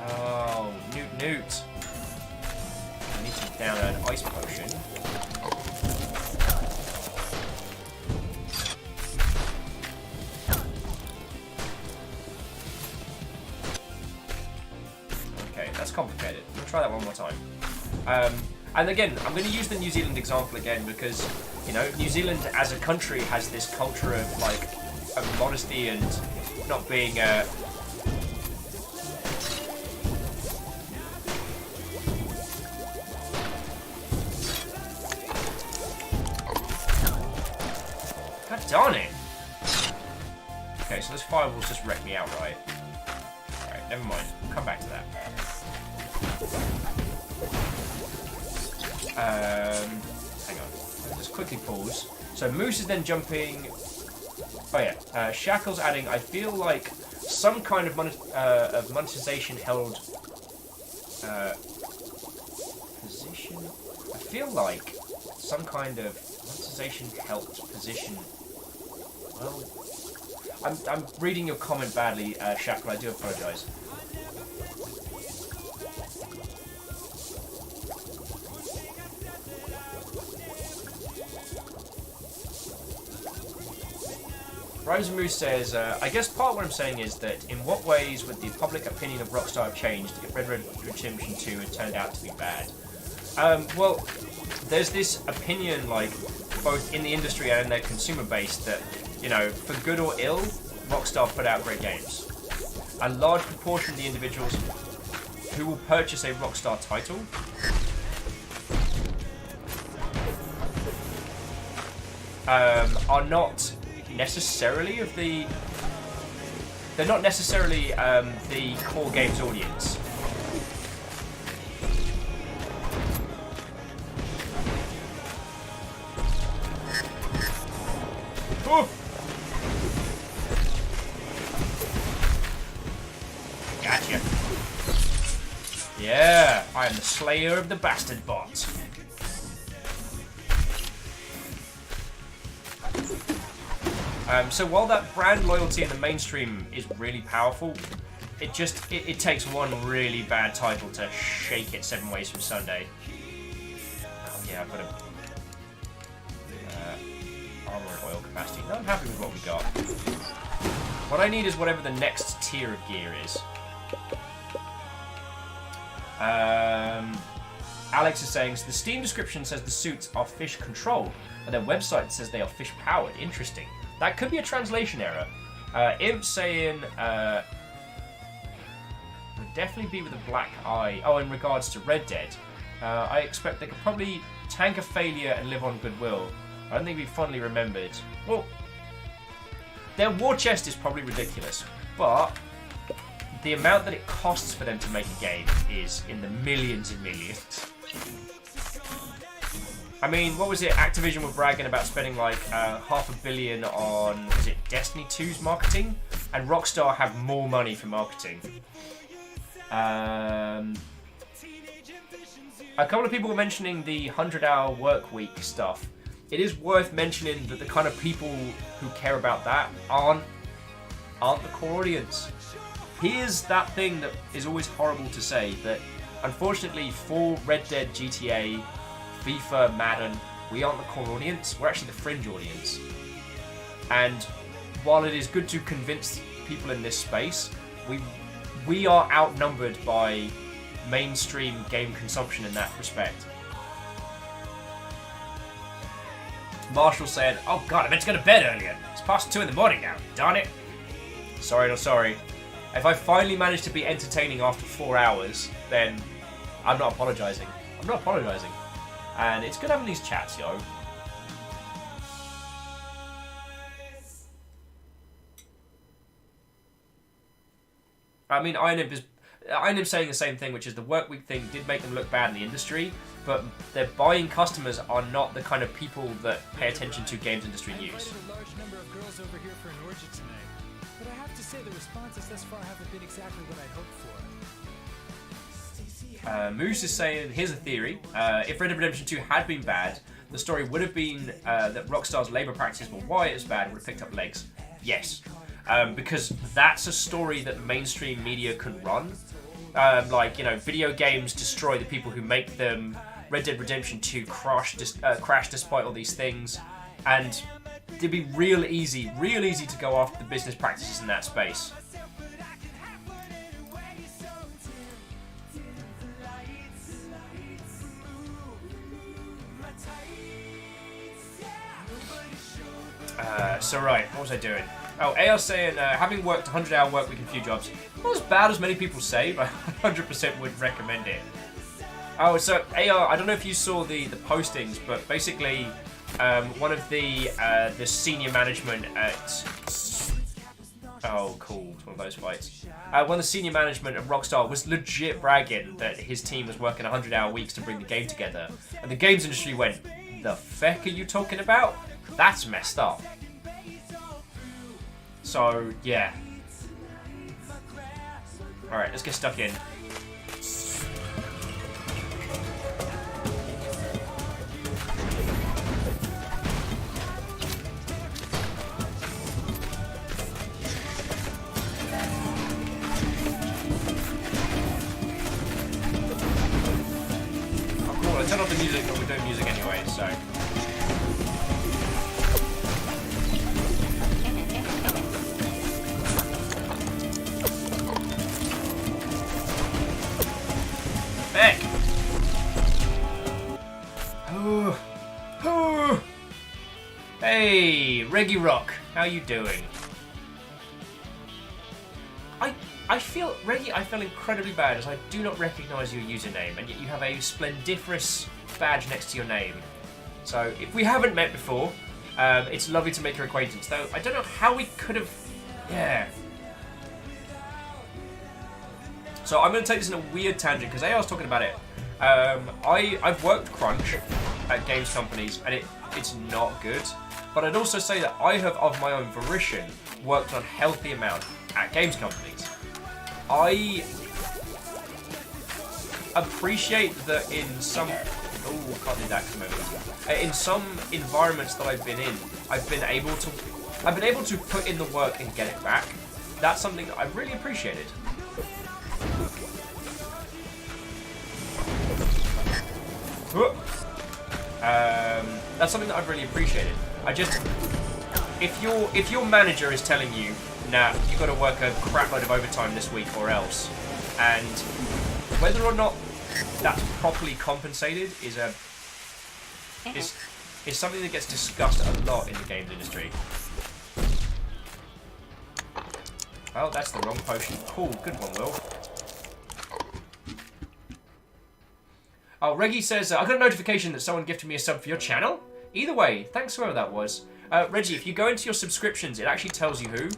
[SPEAKER 1] Oh, Newt. I need to down an ice potion. Okay, that's complicated. I'm gonna try that one more time. And again, I'm going to use the New Zealand example again because, New Zealand as a country has this culture of modesty and not being God darn it! Okay, so this fireball's just wrecked me outright. Alright, never mind. We'll come back to that. Hang on. Just quickly pause. So Moose is then jumping. Oh yeah. Shackle's adding. I feel like some kind of monetization held position. I feel like some kind of monetization helped position. Well, I'm reading your comment badly, Shackle. I do apologise. Rosemoose says, I guess part of what I'm saying is that in what ways would the public opinion of Rockstar have changed if Red Dead Redemption 2 had turned out to be bad? Well, there's this opinion, both in the industry and in their consumer base that, for good or ill, Rockstar put out great games. A large proportion of the individuals who will purchase a Rockstar title are not necessarily they're not necessarily the core games audience. Ooh. Gotcha. Yeah, I am the slayer of the bastard bot. So while that brand loyalty in the mainstream is really powerful, it takes one really bad title to shake it 7 ways from Sunday. Oh yeah, I've got a armor and oil capacity. No, I'm happy with what we got. What I need is whatever the next tier of gear is. Alex is saying, so the Steam description says the suits are fish controlled, but their website says they are fish powered. Interesting. That could be a translation error. Imp saying, would definitely be with a black eye. Oh, in regards to Red Dead, I expect they could probably tank a failure and live on goodwill. I don't think we'd be fondly remembered. Well, their war chest is probably ridiculous, but the amount that it costs for them to make a game is in the millions and millions. I mean, what was it? Activision were bragging about spending like $500 million on, is it Destiny 2's marketing? And Rockstar have more money for marketing. A couple of people were mentioning the 100-hour work week stuff. It is worth mentioning that the kind of people who care about that aren't the core audience. Here's that thing that is always horrible to say, that unfortunately for Red Dead, GTA, FIFA, Madden, we aren't the core audience, we're actually the fringe audience. And while it is good to convince people in this space, we are outnumbered by mainstream game consumption in that respect. Marshall said, oh god, I meant to go to bed earlier. It's past 2 in the morning now, darn it. Sorry, not sorry. If I finally manage to be entertaining after 4 hours, then I'm not apologising. I'm not apologising. And it's good having these chats, yo. I mean, Ironib saying the same thing, which is the work week thing did make them look bad in the industry, but their buying customers are not the kind of people that pay attention to games industry news.
[SPEAKER 7] I invited a large number of girls over here for an orgy tonight, but I have to say the responses thus far haven't been exactly what I'd hoped for.
[SPEAKER 1] Moose is saying, here's a theory. If Red Dead Redemption 2 had been bad, the story would have been that Rockstar's labour practices were why it was bad, would have picked up legs. Yes. Because that's a story that mainstream media can run. Like, you know, video games destroy the people who make them. Red Dead Redemption 2 crash despite all these things. And it'd be real easy to go after the business practices in that space. So right, what was I doing? Oh, AR saying, having worked 100-hour work week in a few jobs, not as bad as many people say, but 100% would recommend it. Oh, so AR, I don't know if you saw the postings, but basically, one of the senior management at... Oh, cool, it's one of those fights. One of the senior management at Rockstar was legit bragging that his team was working 100-hour weeks to bring the game together. And the games industry went, the feck are you talking about? That's messed up. So, yeah. Alright, let's get stuck in. Oh, cool. I turned off the music, but we're doing music anyway, so... Back. Hey, Reggie Rock, how you doing? I feel, Reggie, I feel incredibly bad as I do not recognise your username, and yet you have a splendiferous badge next to your name. So, if we haven't met before, it's lovely to make your acquaintance, though I don't know how we could have... Yeah. So I'm going to take this in a weird tangent, because AR was talking about it. I've worked crunch at games companies, and it's not good. But I'd also say that I have, of my own volition, worked on healthy amount at games companies. I appreciate that in some... Oh, can't do that at the moment. In some environments that I've been in, I've been able to put in the work and get it back. That's something that I've really appreciated. That's something that I've really appreciated. If your manager is telling you nah, you've got to work a crap load of overtime this week or else. And whether or not that's properly compensated is something that gets discussed a lot in the games industry. Oh, that's the wrong potion. Cool, good one, Will. Oh, Reggie says, I got a notification that someone gifted me a sub for your channel. Either way, thanks whoever that was. Reggie, if you go into your subscriptions, it actually tells you who.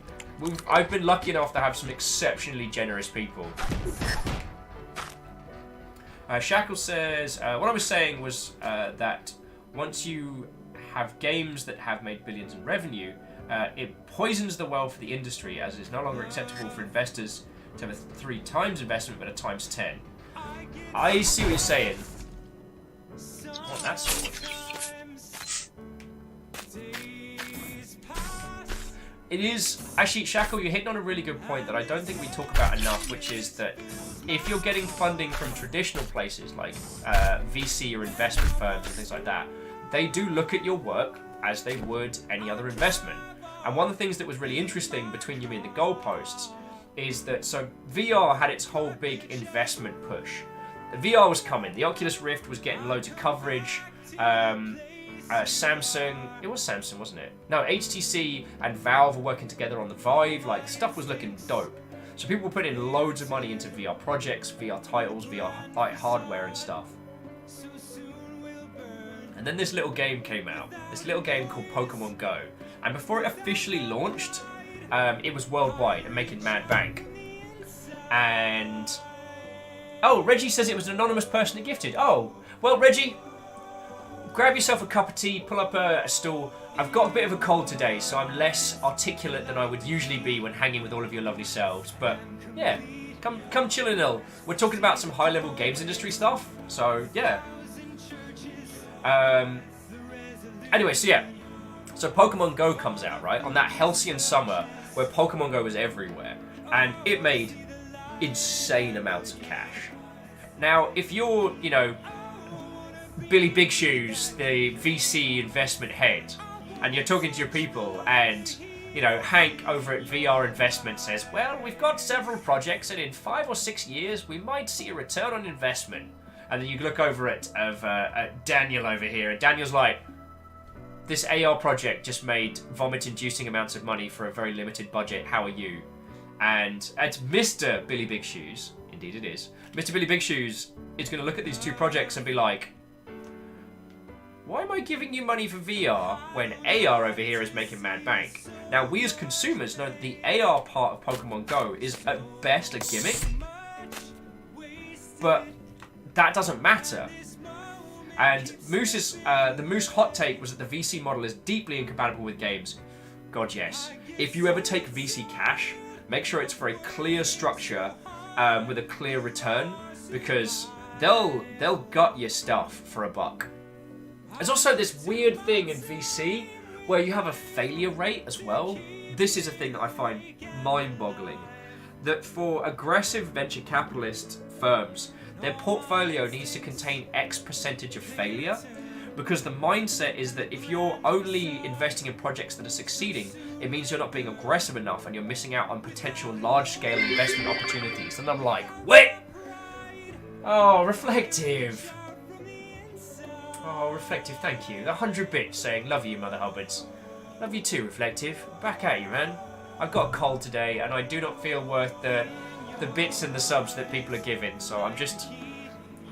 [SPEAKER 1] I've been lucky enough to have some exceptionally generous people. Shackle says, what I was saying was that once you have games that have made billions in revenue, it poisons the well for the industry, as it is no longer acceptable for investors to have a 3 times investment but a times 10. I see what you're saying. I want that sword. It is... Actually, Shackle, you're hitting on a really good point that I don't think we talk about enough, which is that if you're getting funding from traditional places like VC or investment firms and things like that, they do look at your work as they would any other investment. And one of the things that was really interesting between you and the goalposts is that, so VR had its whole big investment push. The VR was coming. The Oculus Rift was getting loads of coverage. Samsung, it was Samsung, wasn't it? No, HTC and Valve were working together on the Vive. Like, stuff was looking dope. So people were putting loads of money into VR projects, VR titles, VR like hardware and stuff. And then this little game came out. This little game called Pokemon Go. And before it officially launched, it was worldwide and making mad bank. And... oh, Reggie says it was an anonymous person that gifted. Oh, well, Reggie, grab yourself a cup of tea, pull up a stool. I've got a bit of a cold today, so I'm less articulate than I would usually be when hanging with all of your lovely selves. But, yeah, come chill and ill. We're talking about some high-level games industry stuff, so, yeah. Anyway, so yeah. So Pokemon Go comes out, right? On that halcyon summer where Pokemon Go was everywhere. And it made insane amounts of cash. Now, if you're, you know, Billy Big Shoes, the VC investment head, and you're talking to your people, and, you know, Hank over at VR Investment says, well, we've got several projects, and in 5 or 6 years, we might see a return on investment. And then you look over at Daniel over here, and Daniel's like, this AR project just made vomit-inducing amounts of money for a very limited budget. How are you? And it's Mr. Billy Big Shoes, indeed it is, Mr. Billy Big Shoes is going to look at these 2 projects and be like, why am I giving you money for VR when AR over here is making mad bank? Now, we as consumers know that the AR part of Pokemon Go is at best a gimmick, but that doesn't matter. And Moose's, the Moose hot take was that the VC model is deeply incompatible with games. God, yes. If you ever take VC cash, make sure it's for a clear structure with a clear return, because they'll gut your stuff for a buck. There's also this weird thing in VC where you have a failure rate as well. This is a thing that I find mind-boggling. That for aggressive venture capitalist firms, their portfolio needs to contain X percentage of failure, because the mindset is that if you're only investing in projects that are succeeding, it means you're not being aggressive enough and you're missing out on potential large-scale investment opportunities. And I'm like, wait! Oh, Reflective. Oh, Reflective, thank you. 100 bits saying, love you, Mother Hubbards. Love you too, Reflective. Back at you, man. I've got a cold today, and I do not feel worth the bits and the subs that people are giving, so I'm just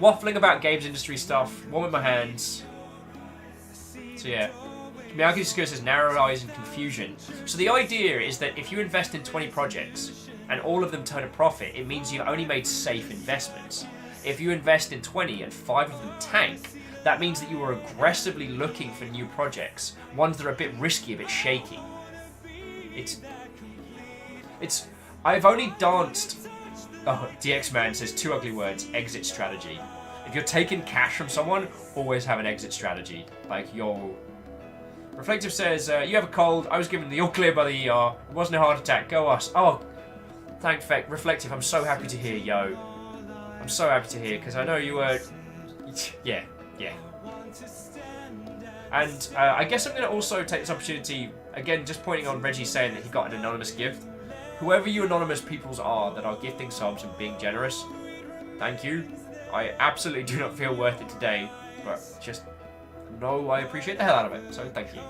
[SPEAKER 1] waffling about games industry stuff, warming my hands. So yeah. Miyagi Disco says narrow eyes and confusion. So the idea is that if you invest in 20 projects and all of them turn a profit, it means you've only made safe investments. If you invest in 20 and 5 of them tank, that means that you are aggressively looking for new projects, ones that are a bit risky, a bit shaky. It's I've only danced. Oh, DX Man says 2 ugly words, exit strategy. If you're taking cash from someone, always have an exit strategy. Like, yo. Reflective says, you have a cold, I was given the all clear by the ER, it wasn't a heart attack, go us. Oh, thank Reflective, I'm so happy to hear, yo. I'm so happy to hear, because I know you were... Yeah. And I guess I'm going to also take this opportunity, again, just pointing on Reggie saying that he got an anonymous gift. whoever you anonymous peoples are that are gifting subs and being generous, thank you. I absolutely do not feel worth it today, but just know I appreciate the hell out of it, so thank you.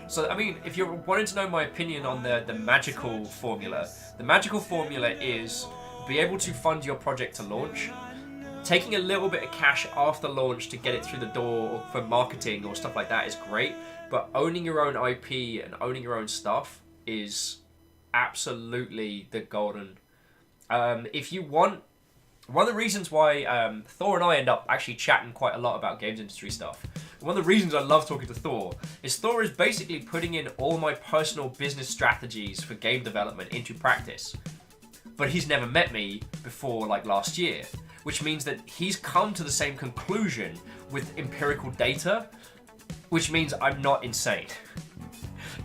[SPEAKER 1] So, I mean, if you're wanting to know my opinion on the magical formula, the magical formula is be able to fund your project to launch, taking a little bit of cash after launch to get it through the door for marketing or stuff like that is great, but owning your own IP and owning your own stuff is absolutely the golden. If you want, one of the reasons why Thor and I end up actually chatting quite a lot about games industry stuff, one of the reasons I love talking to Thor is basically putting in all my personal business strategies for game development into practice. But he's never met me before like last year, which means that he's come to the same conclusion with empirical data, which means I'm not insane.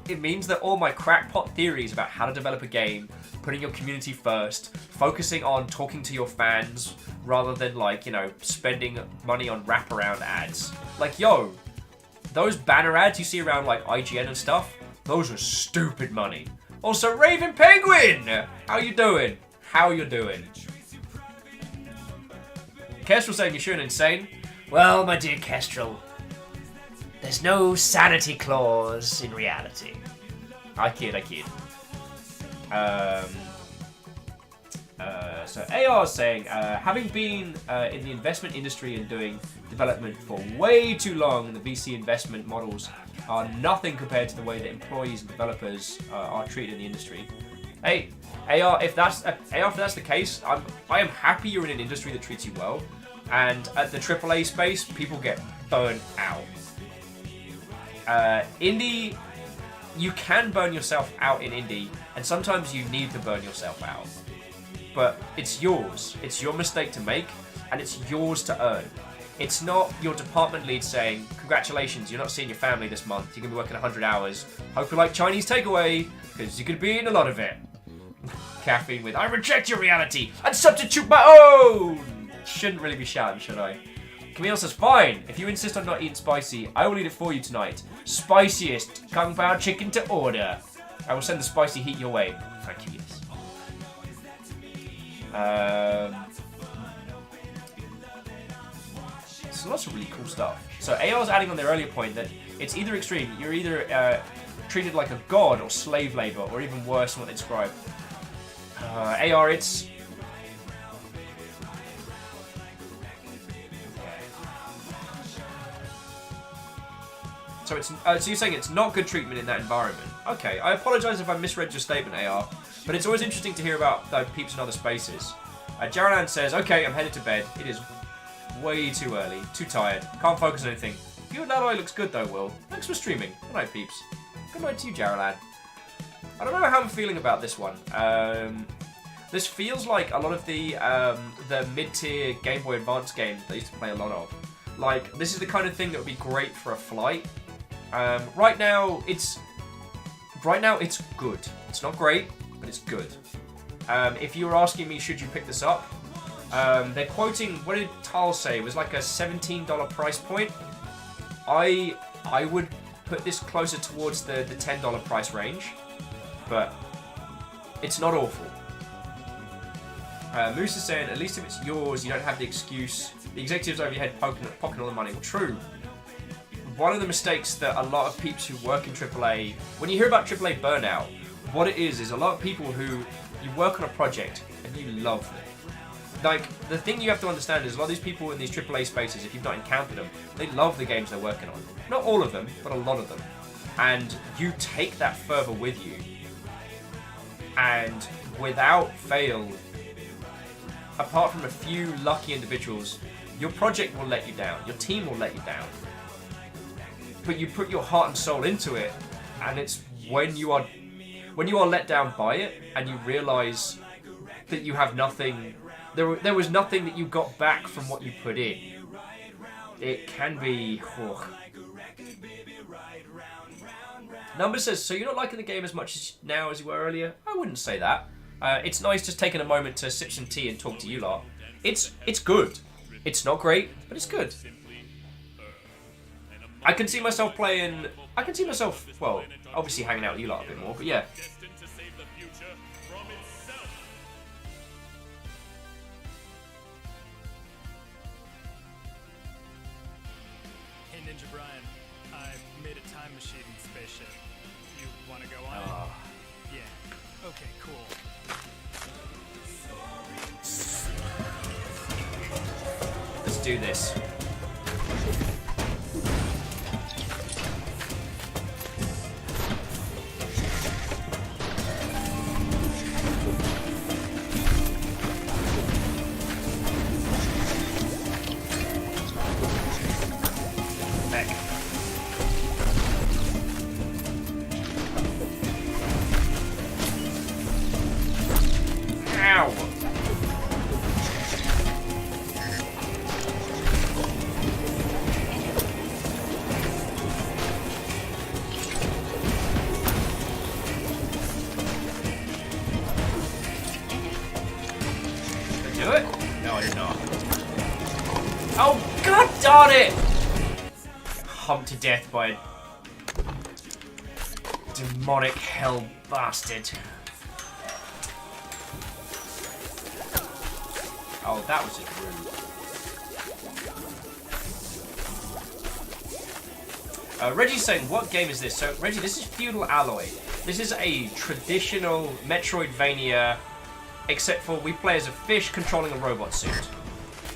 [SPEAKER 1] It means that all my crackpot theories about how to develop a game, putting your community first, focusing on talking to your fans rather than like, you know, spending money on wraparound ads. Like, yo, those banner ads you see around like IGN and stuff, those are stupid money. Also, Raven Penguin! How you doing? How you doing? Kestrel saying you're shooting insane. Well, my dear Kestrel, there's no sanity clause in reality. I kid. So AR is saying, having been in the investment industry and doing development for way too long, the VC investment models are nothing compared to the way that employees and developers are treated in the industry. Hey, AR, if that's the case, I am happy you're in an industry that treats you well. And at the AAA space, people get burned out. Indie, you can burn yourself out in indie, and sometimes you need to burn yourself out. But it's yours. It's your mistake to make, and it's yours to earn. It's not your department lead saying, congratulations, you're not seeing your family this month, you're going to be working 100 hours. Hope you like Chinese takeaway, because you could be eating a lot of it. Caffeine with, I reject your reality and substitute my own! Shouldn't really be shouting, should I? Camille says, fine, if you insist on not eating spicy, I will eat it for you tonight. Spiciest Kung Pao chicken to order. I will send the spicy heat your way. Thank you, yes. So lots of really cool stuff. So AR's adding on their earlier point that it's either extreme. You're either treated like a god or slave labor, or even worse than what they describe. AR, it's... So you're saying it's not good treatment in that environment. Okay, I apologise if I misread your statement, AR, but it's always interesting to hear about peeps in other spaces. Jaralan says, okay, I'm headed to bed. It is way too early, too tired, can't focus on anything. Your that eye looks good though, Will. Thanks for streaming. Good night, peeps. Good night to you, Jaralan. I don't know how I'm feeling about this one. This feels like a lot of the mid-tier Game Boy Advance games that I used to play a lot of. Like, this is the kind of thing that would be great for a flight. Right now, it's good. It's not great, but it's good. If you were asking me, should you pick this up? They're quoting, what did Tal say? It was like a $17 price point. I would put this closer towards the $10 price range, but it's not awful. Moose is saying, at least if it's yours, you don't have the excuse. The executives over your head pocketing all the money. Well, true. One of the mistakes that a lot of peeps who work in AAA, when you hear about AAA burnout, what it is a lot of people who, you work on a project and you love it. Like, the thing you have to understand is a lot of these people in these AAA spaces, if you've not encountered them, they love the games they're working on. Not all of them, but a lot of them. And you take that further with you. And without fail, apart from a few lucky individuals, your project will let you down. Your team will let you down. But you put your heart and soul into it, and it's when you are let down by it, and you realise that you have nothing. There was nothing that you got back from what you put in. It can be. Oh. Number says, so you're not liking the game as much now as you were earlier? I wouldn't say that. It's nice just taking a moment to sip some tea and talk to you lot. It's good. It's not great, but it's good. I can see myself playing. I can see myself, well, obviously hanging out with you lot a bit more, but yeah.
[SPEAKER 8] Hey Ninja Brian, I made a time machine spaceship. You want to go on it? Yeah. Okay, cool.
[SPEAKER 1] Let's do this. Back. Ow! Did I do it? No, I did not. Oh, god darn it! Humped to death by a demonic hell bastard. Oh, that was just rude. Reggie's saying, what game is this? So, Reggie, this is Feudal Alloy. This is a traditional Metroidvania, except for we play as a fish controlling a robot suit.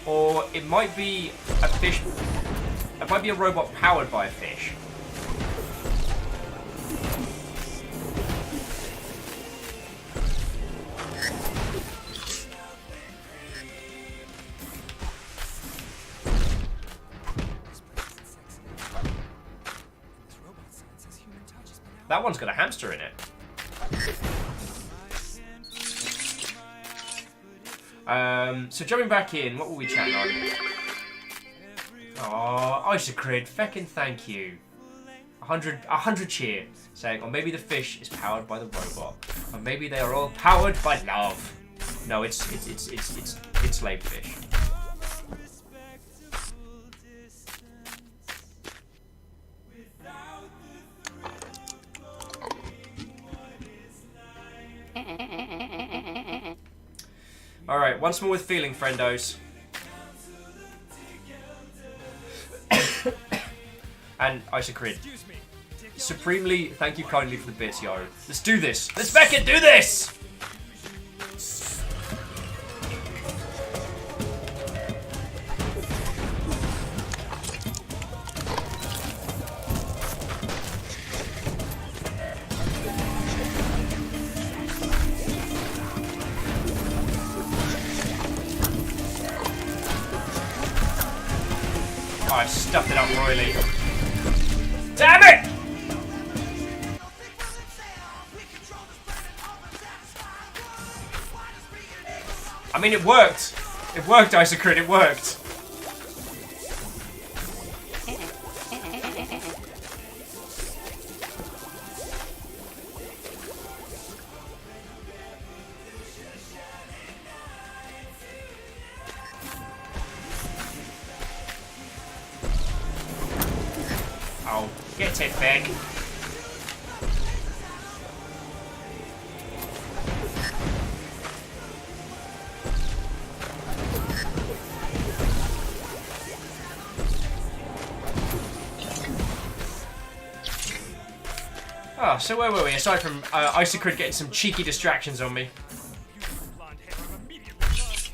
[SPEAKER 1] Or it might be a fish... It might be a robot powered by a fish. That one's got a hamster in it. So jumping back in, what were we chatting on? Oh, Isocrid, feckin' thank you. 100 cheer, saying, or maybe the fish is powered by the robot, or maybe they are all powered by love. No, it's slave fish. All right, once more with feeling, friendos. And Isocrid, supremely thank you kindly for the bits, yo. Let's do this. Let's back it. Do this. Oh, I stuffed it up royally. Damn it! I mean, it worked. It worked, Isocrid, it worked. Oh, get it back. Oh, so where were we? Aside from Isocrid getting some cheeky distractions on me.
[SPEAKER 8] Blonde hair, I'm immediately loved.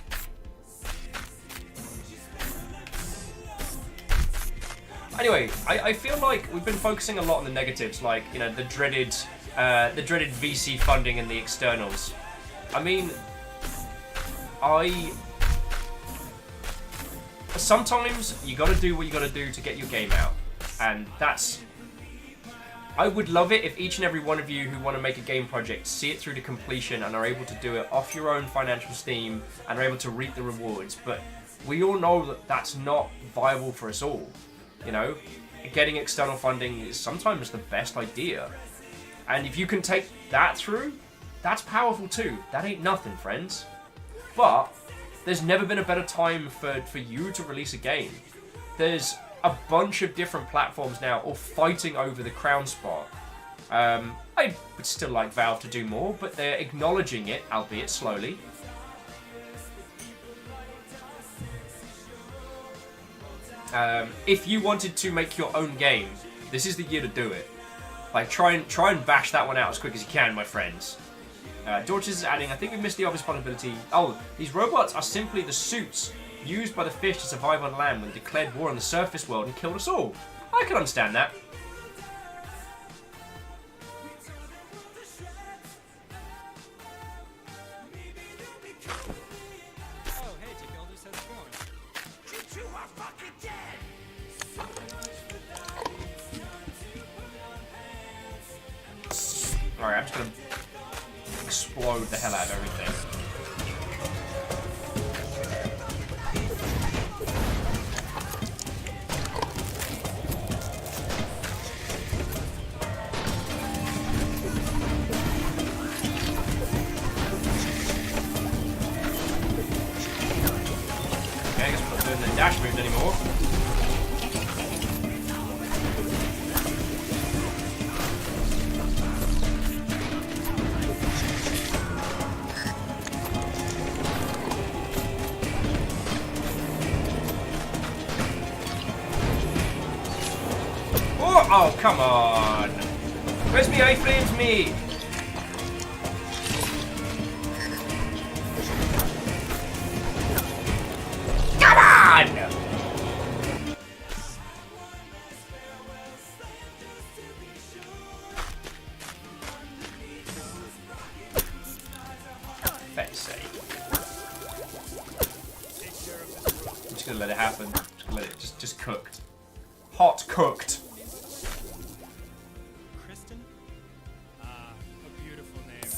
[SPEAKER 1] Anyway, I feel like we've been focusing a lot on the negatives, like, you know, the dreaded VC funding and the externals. I mean, sometimes you gotta do what you gotta do to get your game out, and that's... I would love it if each and every one of you who want to make a game project see it through to completion and are able to do it off your own financial steam and are able to reap the rewards, but we all know that that's not viable for us all. You know, getting external funding is sometimes the best idea. And if you can take that through, that's powerful too. That ain't nothing, friends. But there's never been a better time for you to release a game. There's a bunch of different platforms now, all fighting over the crown spot. I would still like Valve to do more, but they're acknowledging it, albeit slowly. If you wanted to make your own game, this is the year to do it. Like, try and bash that one out as quick as you can, my friends. Dorches is adding, I think we missed the obvious possibility. Oh, these robots are simply the suits used by the fish to survive on land when they declared war on the surface world and killed us all. I can understand that.
[SPEAKER 8] Oh, hey, Jake Elders, how's it going? You are fucking dead!
[SPEAKER 1] Alright, I'm just gonna explode the hell out of everything. Okay, I guess we're not doing the dash moves anymore. Oh, come on! Where's me A-frames, me? Come on! Fair's sake. I'm just gonna let it happen. Just gonna let it just cooked. Hot cooked.
[SPEAKER 8] A beautiful name.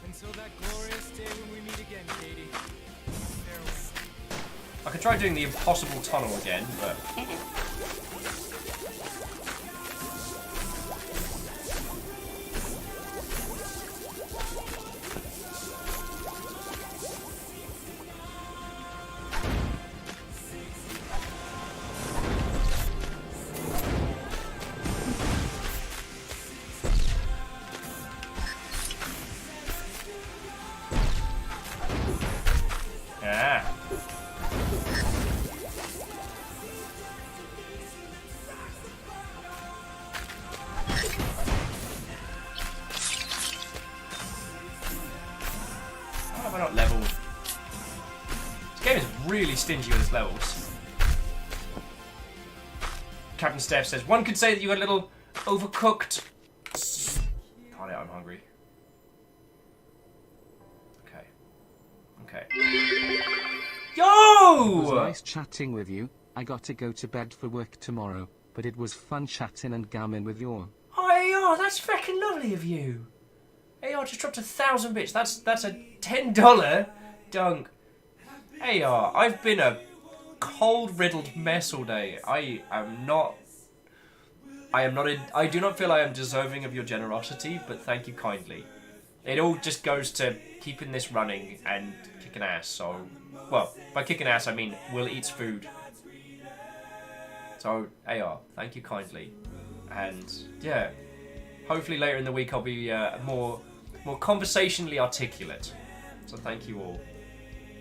[SPEAKER 8] Until that glorious day when we meet again, Katie. Farewell.
[SPEAKER 1] I could try doing the impossible tunnel again, but... Yeah. Why have I not leveled? This game is really stingy with its levels. Captain Steph says, one could say that you got a little overcooked. Oh yeah, I'm hungry. Okay. Okay.
[SPEAKER 5] It was
[SPEAKER 1] Yo!
[SPEAKER 5] nice chatting with you. I got to go to bed for work tomorrow, but it was fun chatting and gamming with you.
[SPEAKER 1] Oh, AR, that's fucking lovely of you. AR just dropped 1,000 bits. That's a $10 dunk. AR, I've been a cold-riddled mess all day. I do not feel I am deserving of your generosity, but thank you kindly. It all just goes to keeping this running and kicking ass, so... Well, by kicking ass, I mean Will eats food. So, AR, thank you kindly. And, yeah, hopefully later in the week I'll be more conversationally articulate. So thank you all.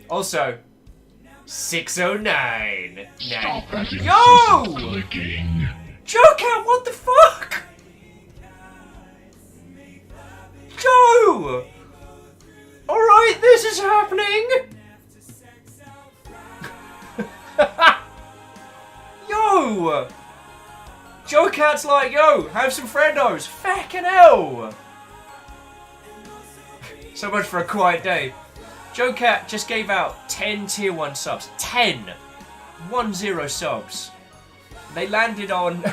[SPEAKER 1] Also, 609.
[SPEAKER 2] Stop that
[SPEAKER 1] Yo!
[SPEAKER 2] incessant clicking.
[SPEAKER 1] Joker, what the fuck? Joe! Alright, this is happening! Yo! Joe Cat's like, yo, have some friendos. Fucking hell! So much for a quiet day. Joe Cat just gave out 10 tier 1 subs. 10! 1-0 subs. They landed on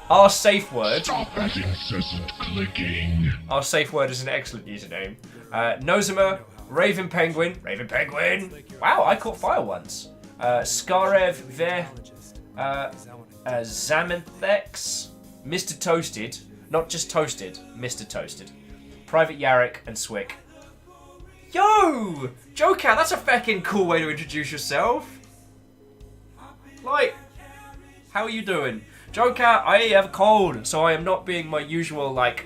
[SPEAKER 1] our safe word.
[SPEAKER 2] Stop that incessant clicking.
[SPEAKER 1] Our safe word is an excellent username. Nozema, Raven Penguin. Raven Penguin! Wow, I caught fire once. Skarev Ver. Zamanthex. Mr. Toasted. Not just Toasted, Mr. Toasted. Private Yarrick and Swick. Yo! Joker, that's a fucking cool way to introduce yourself. Like, How are you doing? Joker, I have a cold, so I am not being my usual, like,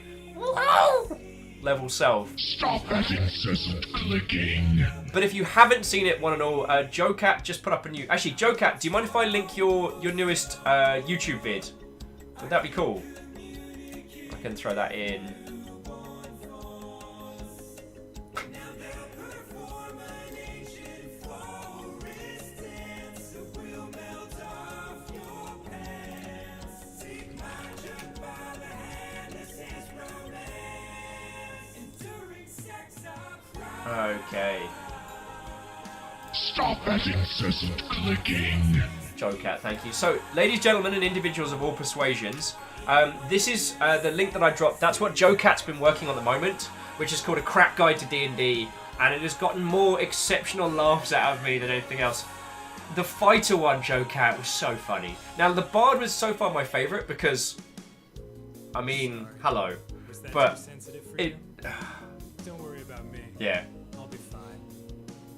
[SPEAKER 1] level self.
[SPEAKER 2] Stop that incessant clicking.
[SPEAKER 1] But if you haven't seen it, one and all, JoeCat just put up a new... Actually, JoeCat, do you mind if I link your newest YouTube vid? Would that be cool? I can throw that in. Okay.
[SPEAKER 2] Stop that incessant clicking.
[SPEAKER 1] JoeCat, thank you. So, ladies, gentlemen, and individuals of all persuasions, this is the link that I dropped. That's what JoeCat's been working on at the moment, which is called A Crack Guide to D&D, and it has gotten more exceptional laughs out of me than anything else. The fighter one, JoeCat, was so funny. Now, the bard was so far my favourite because, I mean, hello,
[SPEAKER 8] Was that
[SPEAKER 1] but
[SPEAKER 8] too sensitive for
[SPEAKER 1] it...
[SPEAKER 8] you? Don't worry about me.
[SPEAKER 1] Yeah.
[SPEAKER 8] I'll be fine.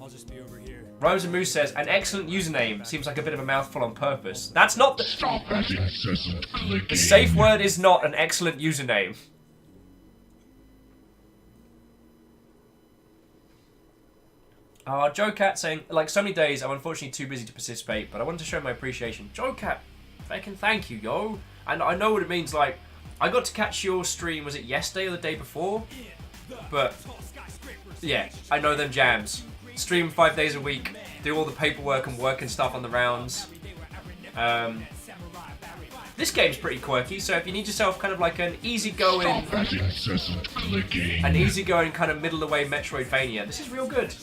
[SPEAKER 8] I'll just be over here.
[SPEAKER 1] Rose and Moose says, an excellent username seems like a bit of a mouthful on purpose. That's not the...
[SPEAKER 2] Stop that incessant clicking.
[SPEAKER 1] The safe word is not an excellent username. JoeCat saying, like, so many days, I'm unfortunately too busy to participate, but I wanted to show my appreciation. JoeCat, fucking thank you, yo. And I know what it means, like, I got to catch your stream, was it yesterday or the day before? But, yeah, I know them jams. Stream 5 days a week, do all the paperwork and work and stuff on the rounds. This game's pretty quirky, so if you need yourself kind of like an easygoing...
[SPEAKER 2] Stop that incessant clicking.
[SPEAKER 1] An easygoing kind of middle-of-the-way Metroidvania, this is real good.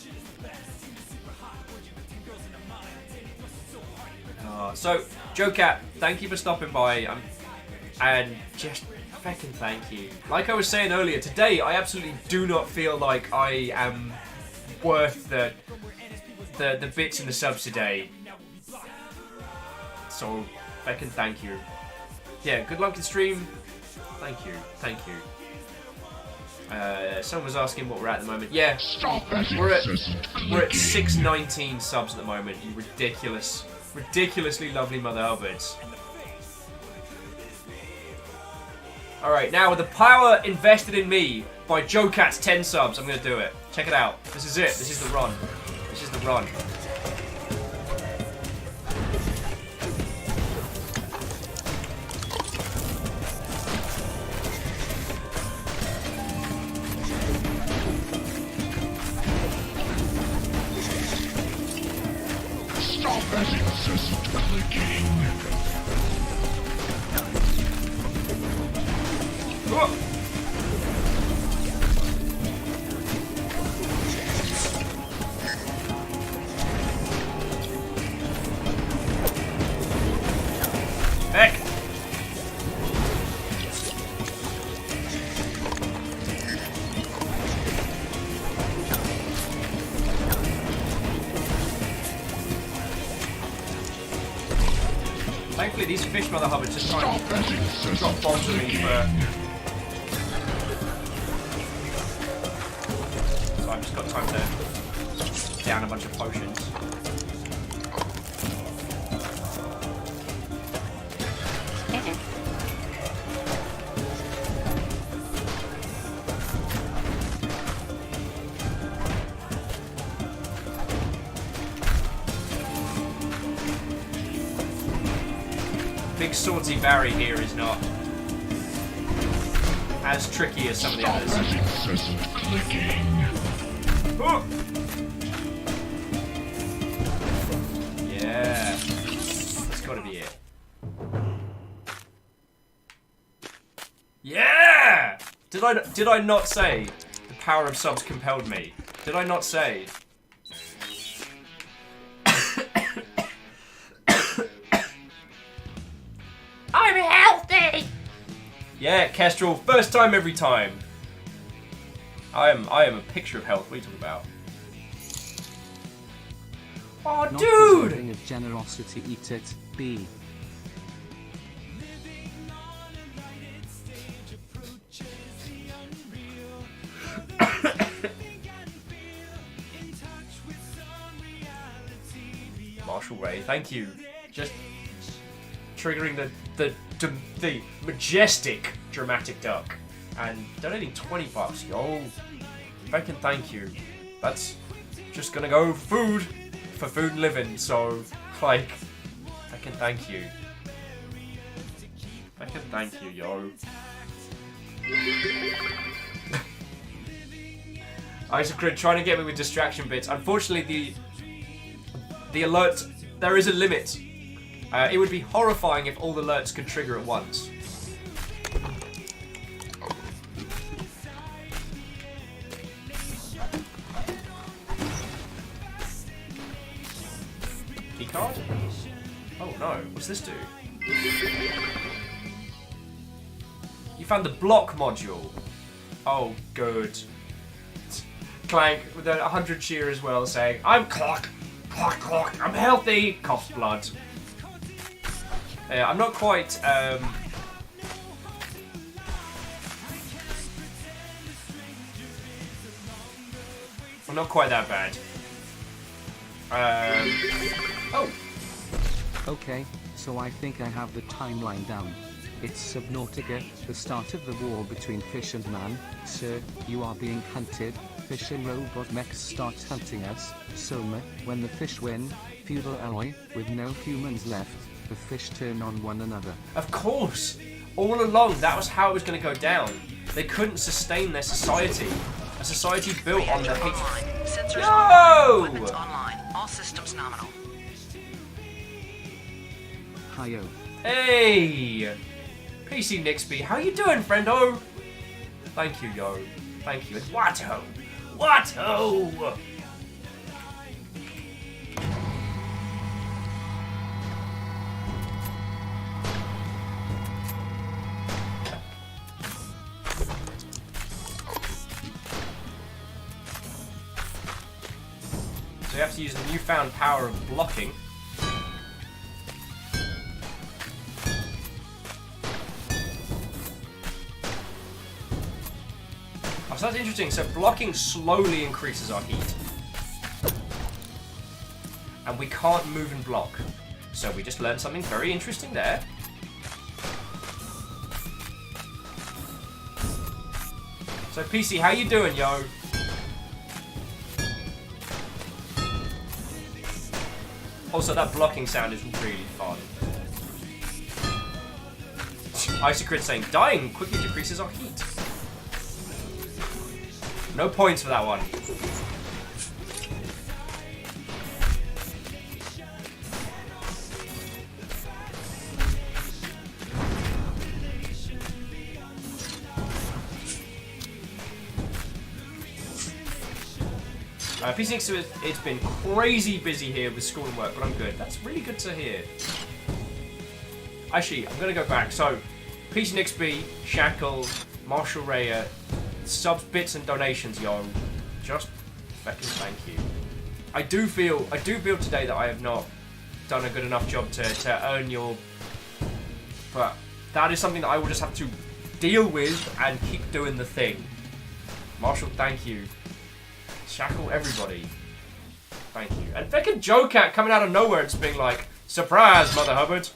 [SPEAKER 1] So, JoeCat, thank you for stopping by, and just fucking thank you. Like I was saying earlier, today I absolutely do not feel like I am worth the bits in the subs today. So, fucking thank you. Yeah, good luck in stream. Thank you, thank you. Someone was asking what we're at the moment. Yeah,
[SPEAKER 2] Stop that
[SPEAKER 1] we're at
[SPEAKER 2] incessant clicking.
[SPEAKER 1] 619 subs at the moment. You ridiculously lovely Mother Alberts. Alright, now with the power invested in me by JoeCat's 10 subs, I'm going to do it. Check it out. This is it. This is the run. This is the run.
[SPEAKER 2] Stop that incessant clicking.
[SPEAKER 1] Oh. Heck. Thankfully, these fish mother hobbits just trying
[SPEAKER 2] Stop that
[SPEAKER 1] to
[SPEAKER 2] incessant
[SPEAKER 1] drop bombs on me
[SPEAKER 2] clicking.
[SPEAKER 1] So I've just got time to down a bunch of potions. Big Swordsy Barry here is not as tricky as some of the
[SPEAKER 2] Stop
[SPEAKER 1] others.
[SPEAKER 2] that incessant clicking.
[SPEAKER 1] Oh. Yeah, that's gotta be it. Yeah! Did I not say the power of subs compelled me? Did I not say? I'm healthy! Yeah, Kestrel, first time every time. I am a picture of health. What are you talking about? Oh,
[SPEAKER 5] Not
[SPEAKER 1] dude!
[SPEAKER 5] deserving of generosity, eat it, B.
[SPEAKER 1] Marshall Ray, thank you. Just triggering the majestic dramatic duck and donating $20. Yo, fucking thank you. That's just gonna go food for food and living. So like, fucking thank you. Fucking thank you, yo. Isocrid trying to get me with distraction bits. Unfortunately, the alert, there is a limit. It would be horrifying if all the alerts could trigger at once. Keycard? Oh no, what's this do? You found the block module. Oh, good. Clank with a 100 cheer as well, saying, I'm clock, I'm healthy, coughs blood. I'm not quite, I'm not quite that bad. Oh.
[SPEAKER 5] Okay, so I think I have the timeline down. It's Subnautica, the start of the war between fish and man. Sir, you are being hunted. Fish and robot mechs start hunting us. Soma, when the fish win, feudal alloy, with no humans left, the fish turn on one another.
[SPEAKER 1] Of course! All along, that was how it was going to go down. They couldn't sustain their society. A society built on the
[SPEAKER 4] Reactor
[SPEAKER 1] hate.
[SPEAKER 4] online. Sensors
[SPEAKER 1] Yo!
[SPEAKER 4] online. Weapons online. All systems nominal.
[SPEAKER 5] Hiyo.
[SPEAKER 1] Hey! PC Nixby, how you doing, friendo? Thank you, yo. Thank you. It's Watto! Watto! So you have to use the newfound power of blocking. Oh, so that's interesting. So blocking slowly increases our heat. And we can't move and block. So we just learned something very interesting there. So PC, how you doing, yo? Also, that blocking sound is really fun. Isocrit saying, dying quickly decreases our heat. No points for that one. P6, it's been crazy busy here with school and work, but I'm good. That's really good to hear. Actually, I'm going to go back. So, PC Nixby, Shackle, Marshall Raya, subs, bits, and donations, yo. Just fucking thank you. I do feel today that I have not done a good enough job to earn your... But that is something that I will just have to deal with and keep doing the thing. Marshall, thank you. Shackle, everybody. Thank you. And fucking Joe Cat coming out of nowhere and just being like, surprise, Mother Hubbard.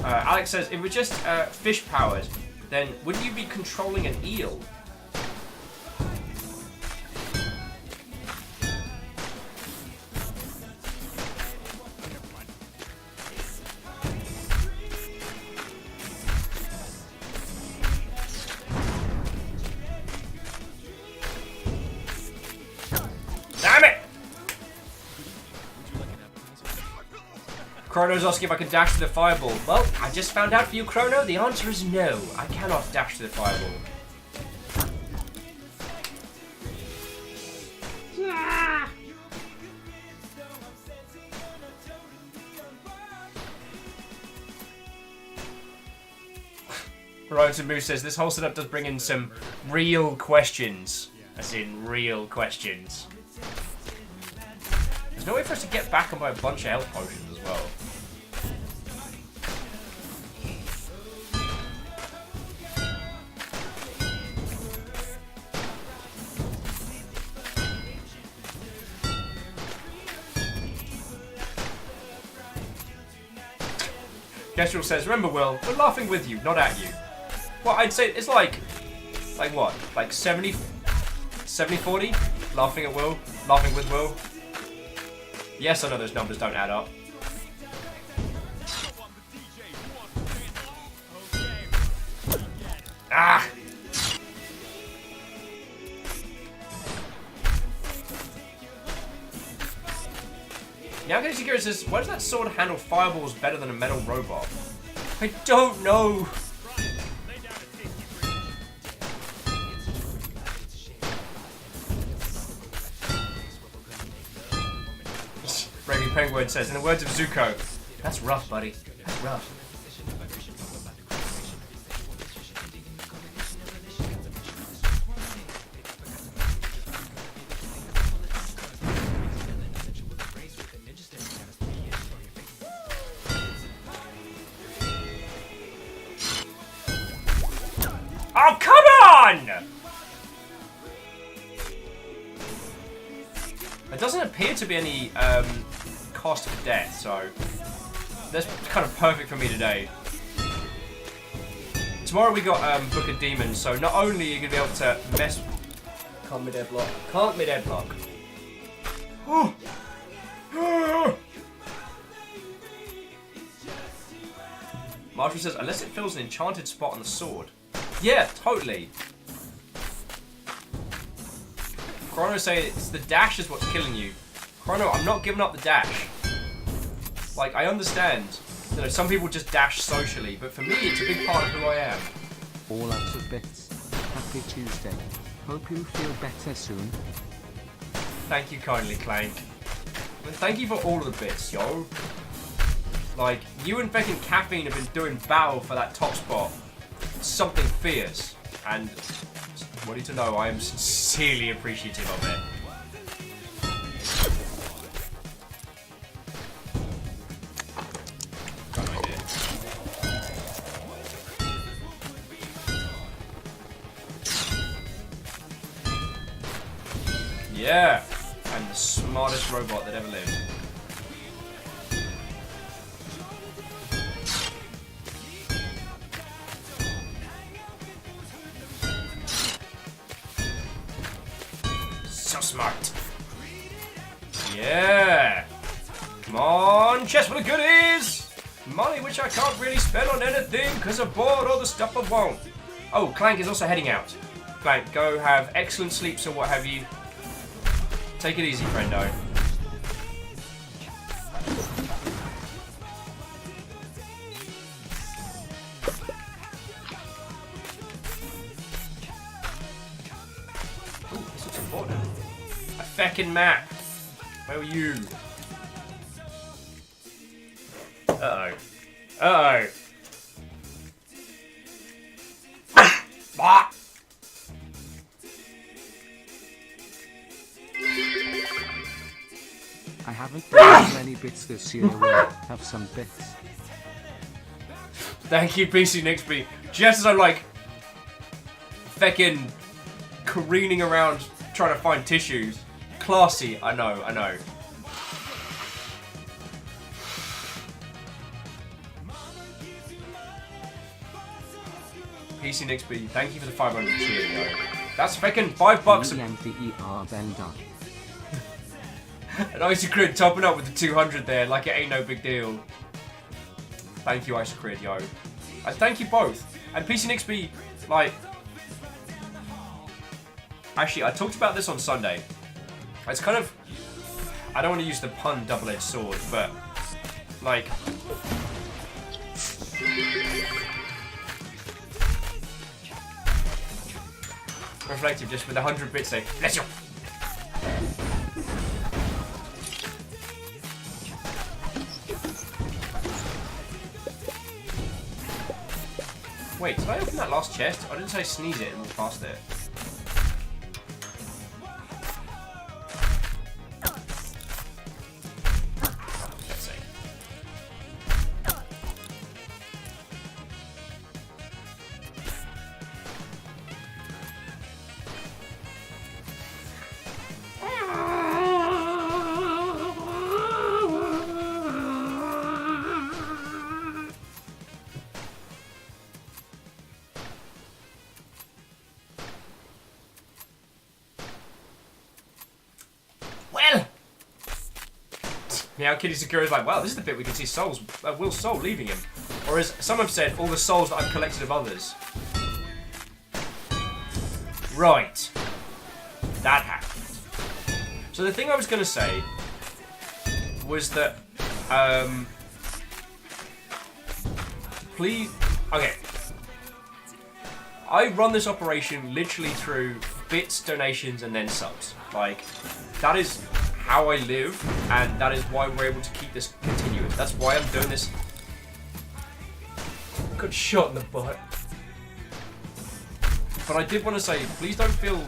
[SPEAKER 1] Alex says, if we're just fish powered, then wouldn't you be controlling an eel? Damn it! Chrono's asking if I can dash to the fireball. Well, I just found out for you, Chrono. The answer is no. I cannot dash to the fireball. Ryan Moose says, this whole setup does bring in some real questions. As in, real questions. no way for us to get back and buy a bunch of health potions as well. Gestrel says, remember, Will, we're laughing with you, not at you. Well, I'd say it's like what? Like 70-40? Laughing at Will? Laughing with Will? Yes, I know those numbers don't add up. Ah! Now getting curious is, why does that sword handle fireballs better than a metal robot? I don't know. Raving Penguin says, in the words of Zuko, that's rough, buddy. That's rough. Oh, come on! There doesn't appear to be any cost of death, so that's kind of perfect for me today. Tomorrow we got Book of Demons, so not only are you going to be able to mess... Can't mid-air block. Can't mid-air block. Marshall says, unless it fills an enchanted spot on the sword. Yeah, totally. Chrono say it's the dash is what's killing you. Chrono, I'm not giving up the dash. Like, I understand. You know, some people just dash socially, but for me, it's a big part of who I am.
[SPEAKER 5] All out of bits. Happy Tuesday. Hope you feel better soon.
[SPEAKER 1] Thank you kindly, Clank. And thank you for all of the bits, yo. Like, you and fucking Caffeine have been doing battle for that top spot. Something fierce, and I want you to know I am sincerely appreciative of it. Yeah, I'm the smartest robot that ever lived. So smart. Yeah. Come on, chest for the goodies. Money which I can't really spend on anything because I bought all the stuff I want. Oh, Clank is also heading out. Clank, go have excellent sleeps or what have you. Take it easy, friendo. Ooh, this looks important. A feckin' map. Where were you? Uh-oh. Uh-oh. Ah!
[SPEAKER 5] I haven't bought many bits this year. Will have some bits.
[SPEAKER 1] Thank you, PC Nixby. Just as I'm like feckin' careening around trying to find tissues. Classy, I know, I know. PC Nixby, thank you for the 500 cheer, yo. That's feckin' $5.
[SPEAKER 5] E-M-P-E-R Bender.
[SPEAKER 1] And Isocrid topping up with the 200 there, like it ain't no big deal. Thank you, Isocrid, yo. And thank you both. And PC Nixby, like... Actually, I talked about this on Sunday. It's kind of... I don't want to use the pun double-edged sword, but... Like... Reflective, just with 100 bits say, bless you! Wait, did I open that last chest? I didn't say sneeze it and walk past it. Meow Kitty Sakura is like, wow, this is the bit we can see souls, Will's soul leaving him. Or as some have said, all the souls that I've collected of others. Right. That happened. So the thing I was going to say was that, please, okay. I run this operation literally through bits, donations, and then subs. Like, that is how I live, and that is why we're able to keep this continuous. That's why I'm doing this. Got shot in the butt. But I did want to say, please don't feel...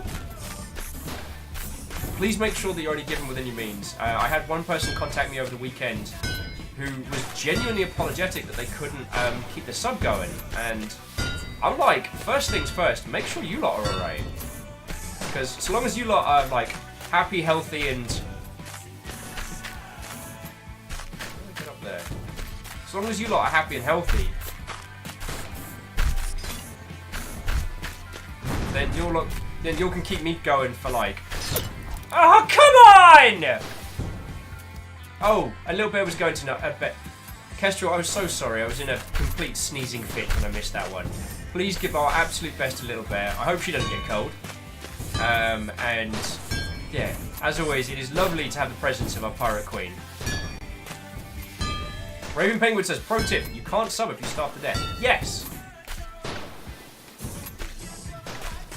[SPEAKER 1] Please make sure that you're only given within your means. I had one person contact me over the weekend who was genuinely apologetic that they couldn't keep the sub going, and I'm like, first things first, make sure you lot are alright. Because so long as you lot are like happy, healthy, and get up there. As long as you lot are happy and healthy, then you can keep me going for like. Oh come on! Oh, a little bit was going to know. I bet. Kestrel, I was so sorry. I was in a complete sneezing fit when I missed that one. Please give our absolute best to Little Bear. I hope she doesn't get cold. And yeah, as always, it is lovely to have the presence of our pirate queen. Raven Penguin says, pro tip, you can't sub if you starve to death. Yes!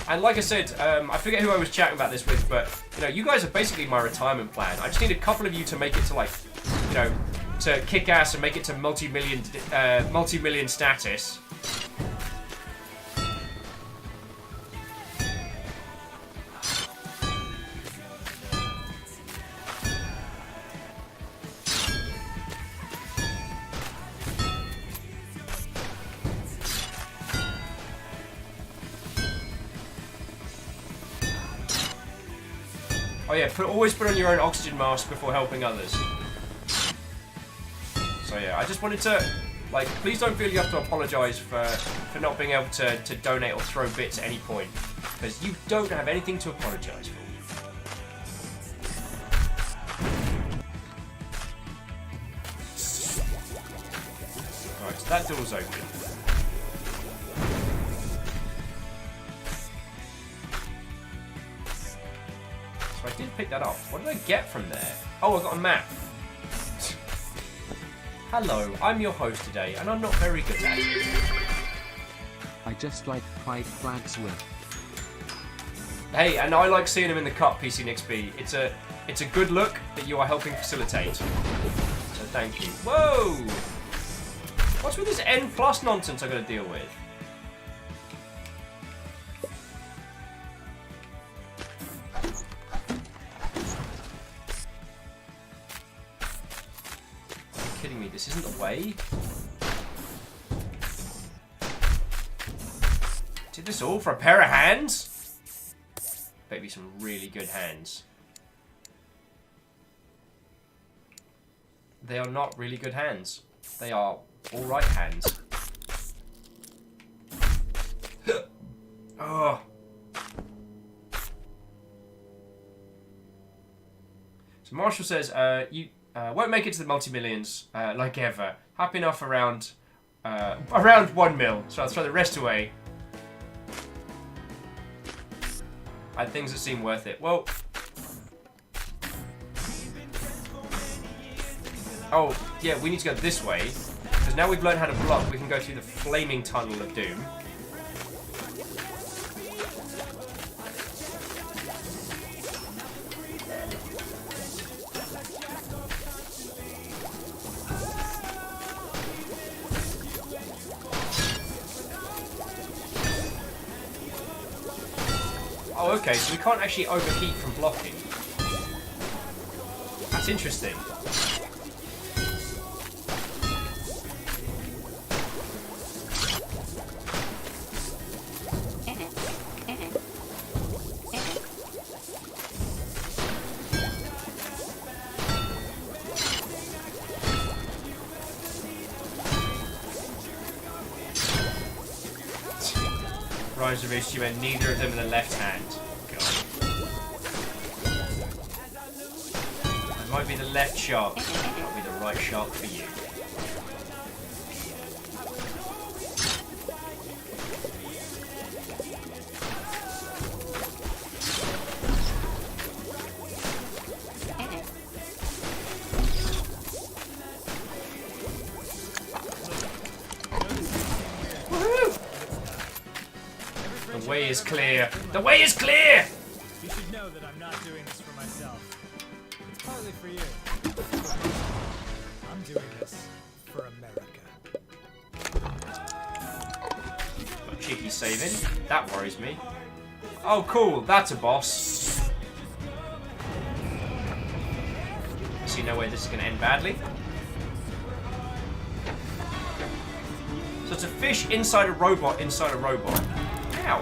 [SPEAKER 1] And like I said, I forget who I was chatting about this with, but you know, you guys are basically my retirement plan. I just need a couple of you to make it to like, you know, to kick ass and make it to multi-million status. Oh yeah, always put on your own oxygen mask before helping others. So yeah, I just wanted to, like, please don't feel you have to apologise for not being able to donate or throw bits at any point. Because you don't have anything to apologise for. Right, so that door's open. So I did pick that up. What did I get from there? Oh, I got a map. Hello, I'm your host today, and I'm not very good at it.
[SPEAKER 5] I just like pride flags with.
[SPEAKER 1] Hey, and I like seeing him in the cup, PC Nixby. It's a good look that you are helping facilitate. So thank you. Whoa! What's with this N+ nonsense I gotta deal with? Kidding me, this isn't the way? Did this all for a pair of hands? Maybe some really good hands. They are not really good hands. They are alright hands. Oh. So Marshall says, you won't make it to the multi-millions like ever. Happy enough around 1 mil. So I'll throw the rest away. And things that seem worth it. Well. Oh, yeah, we need to go this way. Because now we've learned how to block, we can go through the flaming tunnel of doom. Oh, okay, so we can't actually overheat from blocking. That's interesting. Rise of issue and neither of them in the left hand. God. might be the left shark. That'll be the right shark for you. The way is clear. The way is clear!
[SPEAKER 8] You should know that I'm not doing this for myself. It's partly for you. I'm doing this for America.
[SPEAKER 1] Cheeky saving. That worries me. Oh, cool. That's a boss. See no way this is going to end badly. So it's a fish inside a robot inside a robot. Ow.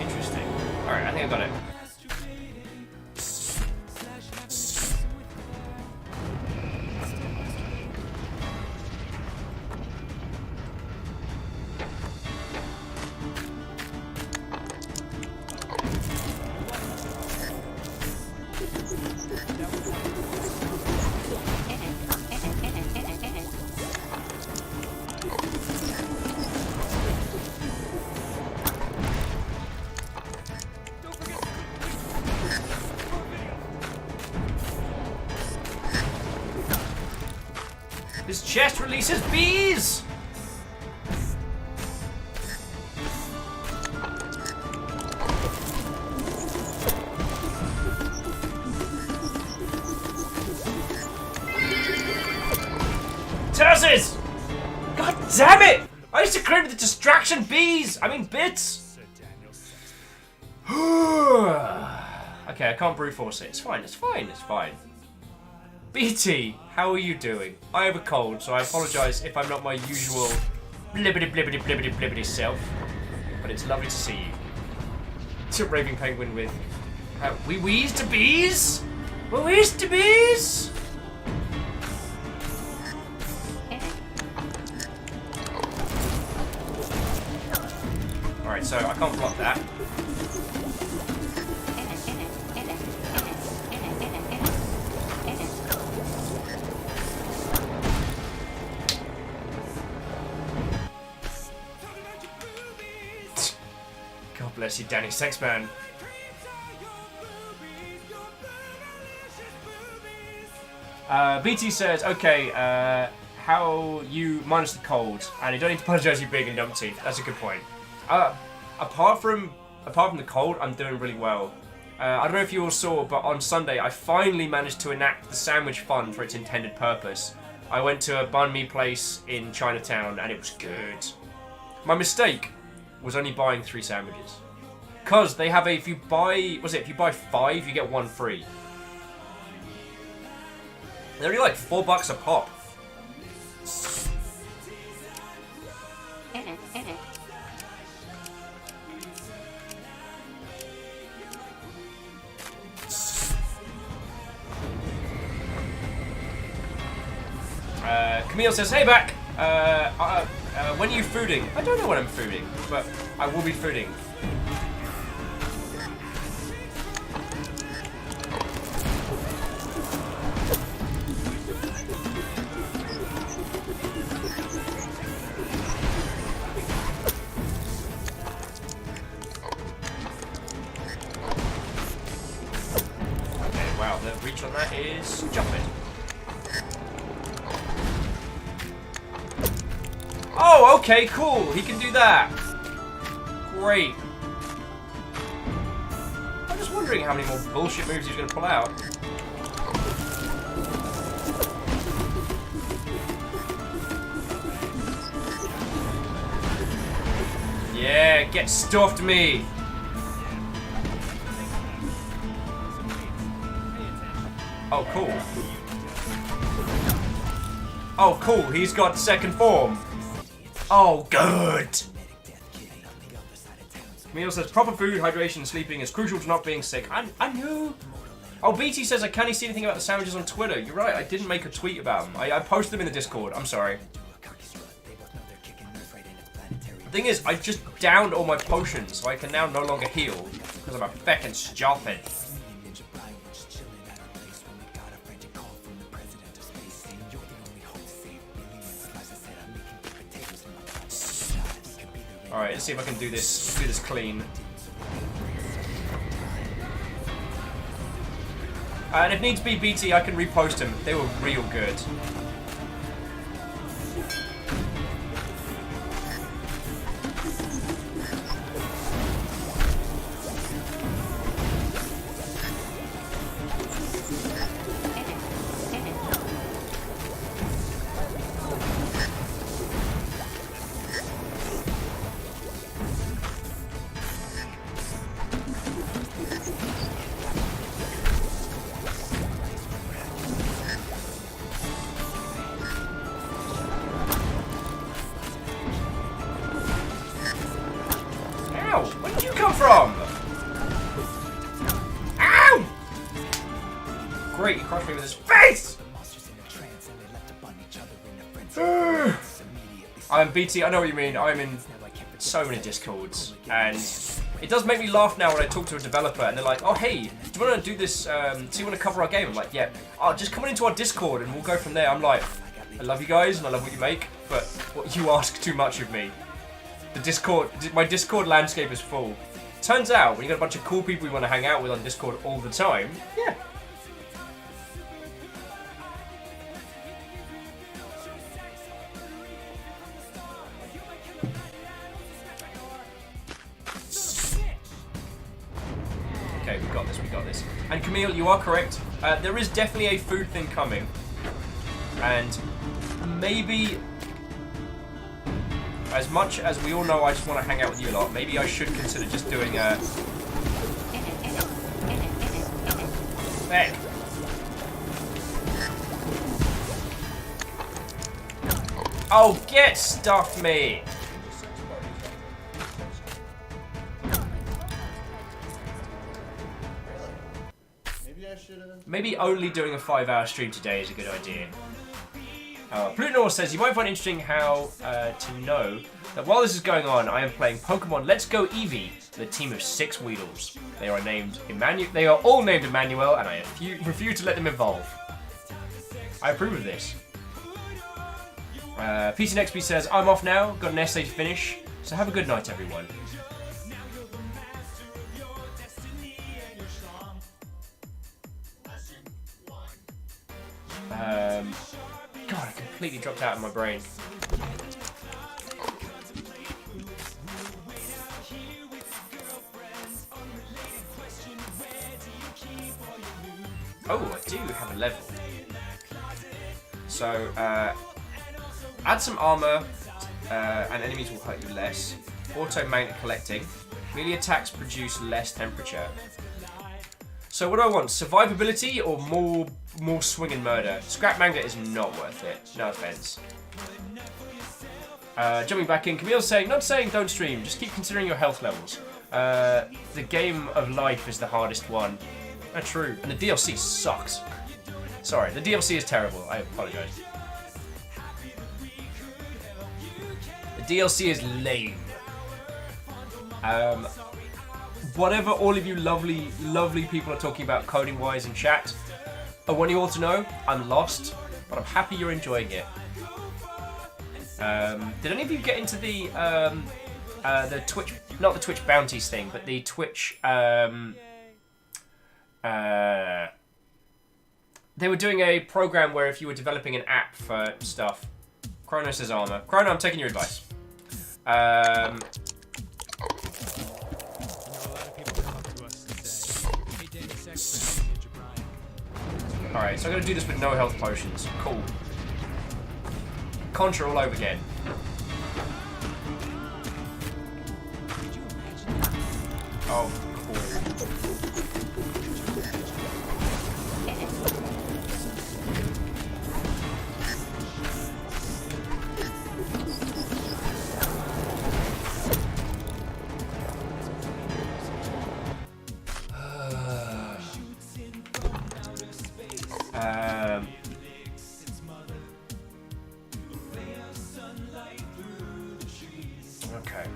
[SPEAKER 1] Interesting. Alright, I think I got it. This chest releases bees! Turses! God damn it! I used to create the distraction bees! I mean bits! Okay, I can't brute force it. It's fine, it's fine, it's fine. BT, how are you doing? I have a cold, so I apologise if I'm not my usual blibbity blibbity blibbity blibbity self. But it's lovely to see you. It's a raving penguin with... we wheeze to bees? We wheeze to bees? Alright, so I can't block that. God bless you, Danny Sexman. BT says, okay, how you minus the cold, and you don't need to apologise, you big and dumpty. That's a good point. Apart from the cold, I'm doing really well. I don't know if you all saw, but on Sunday I finally managed to enact the sandwich fund for its intended purpose. I went to a banh mi place in Chinatown, and it was good. My mistake was only buying 3 sandwiches. Cause they have if you buy 5, you get 1 free. They're only like $4 a pop. Camille says, hey back! When are you fooding? I don't know when I'm fooding, but I will be fooding. Okay, wow, the reach on that is jumping. Oh, okay, cool. He can do that. Great. I'm just wondering how many more bullshit moves he's going to pull out. Yeah, get stuffed me. Oh, cool. Oh, cool. He's got second form. Oh, good! Camille says, proper food, hydration, and sleeping is crucial to not being sick. I knew! Oh, BT says, I can't see anything about the sandwiches on Twitter. You're right, I didn't make a tweet about them. I posted them in the Discord. I'm sorry. The thing is, I just downed all my potions, so I can now no longer heal. Because I'm a feckin' stupid. Alright, let's see if I can do this clean. And if needs be, BT, I can repost them. They were real good. Where did you come from? Ow! Great, he crushed me with his face! I'm BT, I know what you mean. I'm in so many Discords. And it does make me laugh now when I talk to a developer and they're like, oh hey, do you want to do this, do you want to cover our game? I'm like, yeah. Oh, just come on into our Discord and we'll go from there. I'm like, I love you guys and I love what you make, but what you ask too much of me. My Discord landscape is full. Turns out, when you got a bunch of cool people you want to hang out with on Discord all the time, yeah. Okay, we got this. And Camille, you are correct. There is definitely a food thing coming. And maybe... as much as we all know I just want to hang out with you a lot, maybe I should consider just doing a... There. Oh, get stuff me! Maybe only doing a 5-hour stream today is a good idea. Plutonor says, you might find it interesting how to know that while this is going on, I am playing Pokemon Let's Go Eevee with a team of 6 Weedles. They are all named Emmanuel, and I refuse to let them evolve. I approve of this. PCNXP says, I'm off now, got an essay to finish, so have a good night, everyone. God, I completely dropped out of my brain. Oh, I do have a level. So, add some armor, and enemies will hurt you less. Auto-magnet collecting. Melee attacks produce less temperature. So what do I want? Survivability or more swing and murder? Scrap magnet is not worth it. No offense. Jumping back in, Camille's saying, not saying don't stream, just keep considering your health levels. The game of life is the hardest one. True. And the DLC sucks. Sorry, the DLC is terrible. I apologize. The DLC is lame. Whatever all of you lovely people are talking about coding-wise in chat, I want you all to know, I'm lost, but I'm happy you're enjoying it. Did any of you get into the Twitch, not the Twitch bounties thing, but the Twitch, they were doing a program where if you were developing an app for stuff, Chrono says armor. Chrono, I'm taking your advice. Alright, so I'm going to do this with no health potions. Cool. Contra all over again. Oh, cool.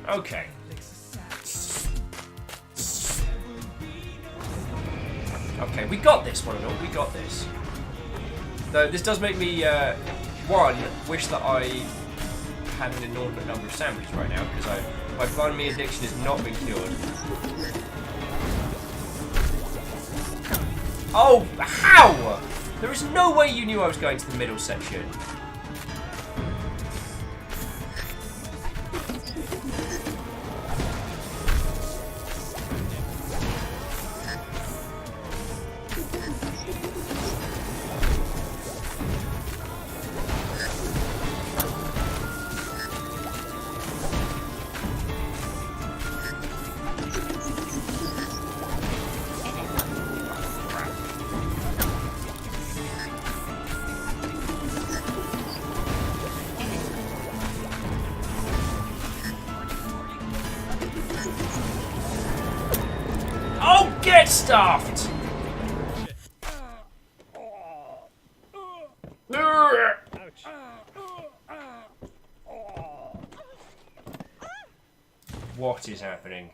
[SPEAKER 1] Okay. Okay, we got this one and all. We got this. Though this does make me, one, wish that I had an inordinate number of sandwiches right now, because my blind me addiction has not been cured. Oh, how? There is no way you knew I was going to the middle section. Oh, get stuffed! What is happening?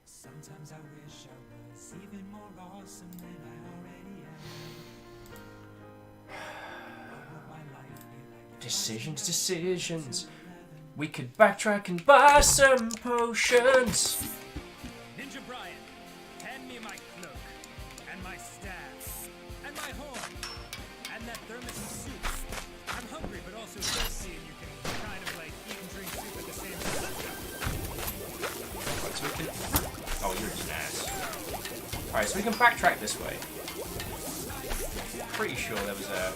[SPEAKER 7] Sometimes I wish I was even more awesome than I already am. What would my life be like?
[SPEAKER 1] Decisions. We could backtrack and buy some potions.
[SPEAKER 8] Ninja Brian, hand me my cloak, and my staff, and my horn, and that thermos of soup. I'm hungry but also thirsty, and you can kind of like eat and drink soup at the same time.
[SPEAKER 1] Right, so we can... Oh, you're just an ass. Alright, so we can backtrack this way. Pretty sure there was a...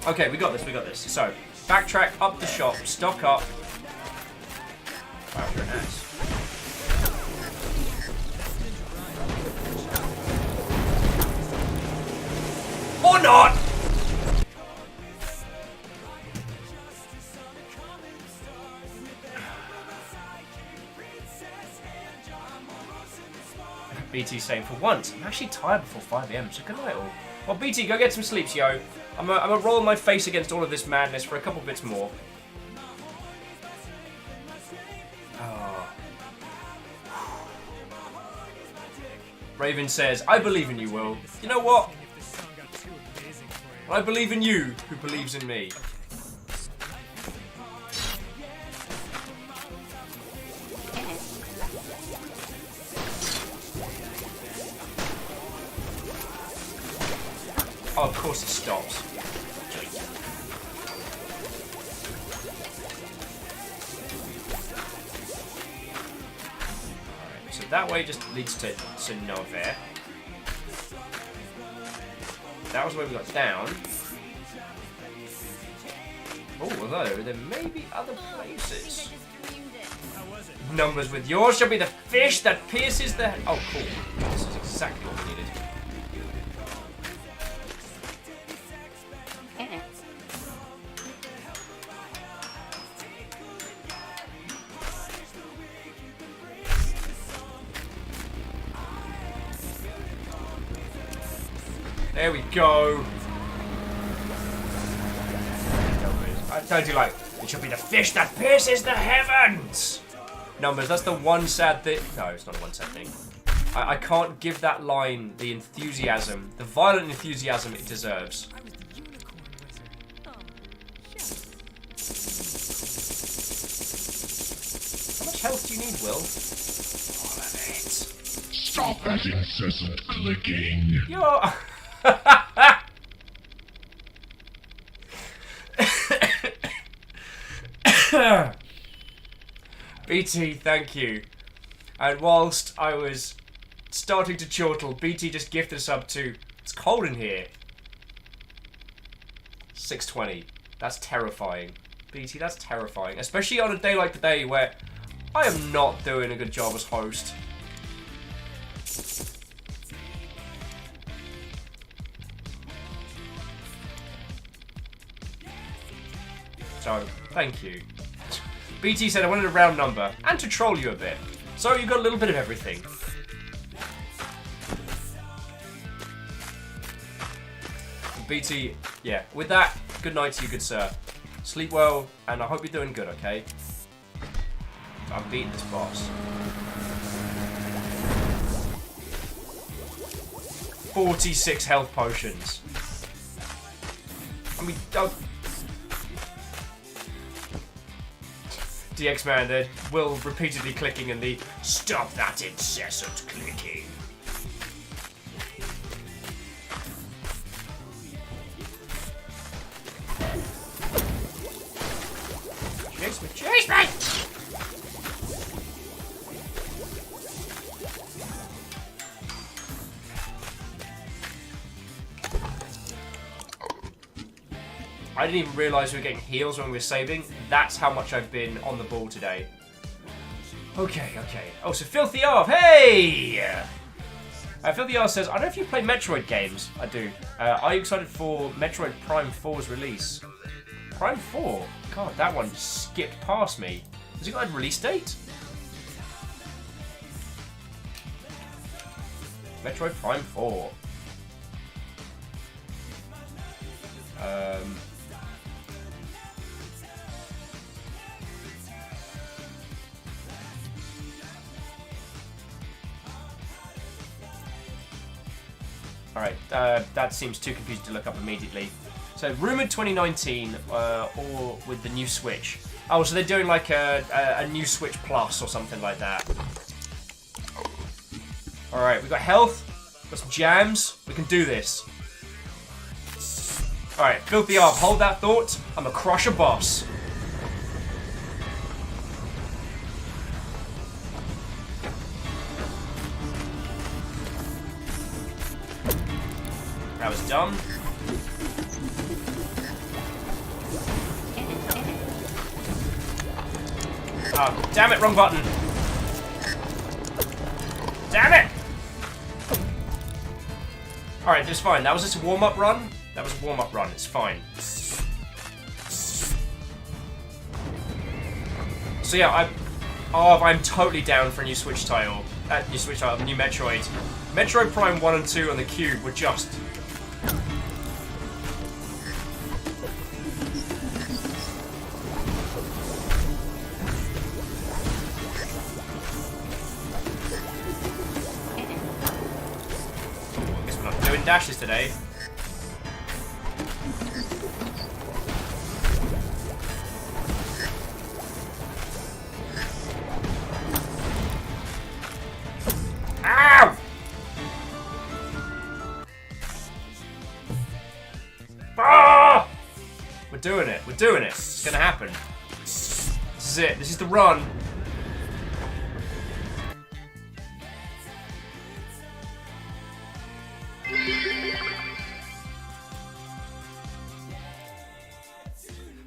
[SPEAKER 1] Okay, we got this. So, backtrack up the shop, stock up. Wow, you're an ass. Or not! BT's saying, for once, I'm actually tired before 5 AM, so good night all. Well, BT, go get some sleeps, yo. I'm gonna roll my face against all of this madness for a couple bits more. Oh. Raven says, I believe in you, Will. You know what? I believe in you, who believes in me. Oh, of course it stops. Alright, so that way just leads to nowhere. That was where we got down. Oh, although there may be other places. Numbers with yours shall be the fish that pierces the... Oh, cool. This is exactly what we needed. There we go. Don't do like, it should be the fish that pierces the heavens. Numbers, that's the one sad thing. No, it's not the one sad thing. I can't give that line the enthusiasm, the violent enthusiasm it deserves. How much health do you need, Will? All of it.
[SPEAKER 2] Stop that incessant clicking.
[SPEAKER 1] You're... BT, thank you. And whilst I was starting to chortle, BT just gifted us up to... It's cold in here. 620. That's terrifying. BT, that's terrifying. Especially on a day like today where I am not doing a good job as host. So, thank you. BT said I wanted a round number and to troll you a bit. So you got a little bit of everything. BT, yeah. With that, good night to you, good sir. Sleep well, and I hope you're doing good, okay? I'm beating this boss. 46 health potions. I mean, DX man, they're Will repeatedly clicking in the stop that incessant clicking. Chase me! Chase me! I didn't even realise we were getting heals when we were saving. That's how much I've been on the ball today. Okay. Oh, so Filthy Arv, hey! Filthy Arv says, I don't know if you play Metroid games. I do. Are you excited for Metroid Prime 4's release? Prime 4? God, that one skipped past me. Has it got a release date? Metroid Prime 4. Alright, that seems too confusing to look up immediately. So, rumoured 2019, or with the new Switch. Oh, so they're doing like a new Switch Plus or something like that. Alright, we've got health, got some jams, we can do this. Alright, Filthy Arv, hold that thought, I'm a crush a boss. That was dumb. Oh, damn it, wrong button. Damn it! Alright, that's fine. That was just a warm-up run. That was a warm-up run. It's fine. So yeah, I'm totally down for a new Switch title. New Metroid. Metroid Prime 1 and 2 on the Cube were just... I guess we're not doing dashes today. Ow! Ah! We're doing it. We're doing it. It's gonna happen. This is it. This is the run.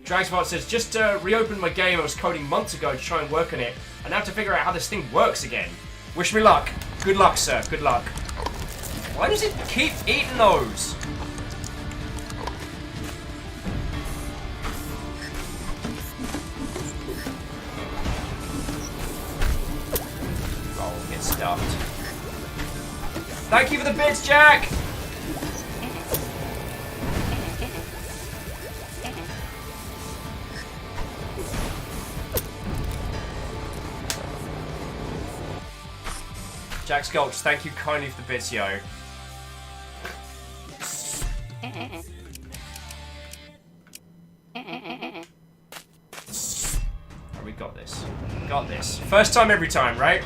[SPEAKER 1] Dragspot says, just reopened my game I was coding months ago to try and work on it. I now have to figure out how this thing works again. Wish me luck. Good luck, sir. Good luck. Why does it keep eating those? Oh, get stuffed. Thank you for the bits, Jack! Jack Sculch, thank you kindly for the bits, yo. Oh, we got this. Got this. First time every time, right?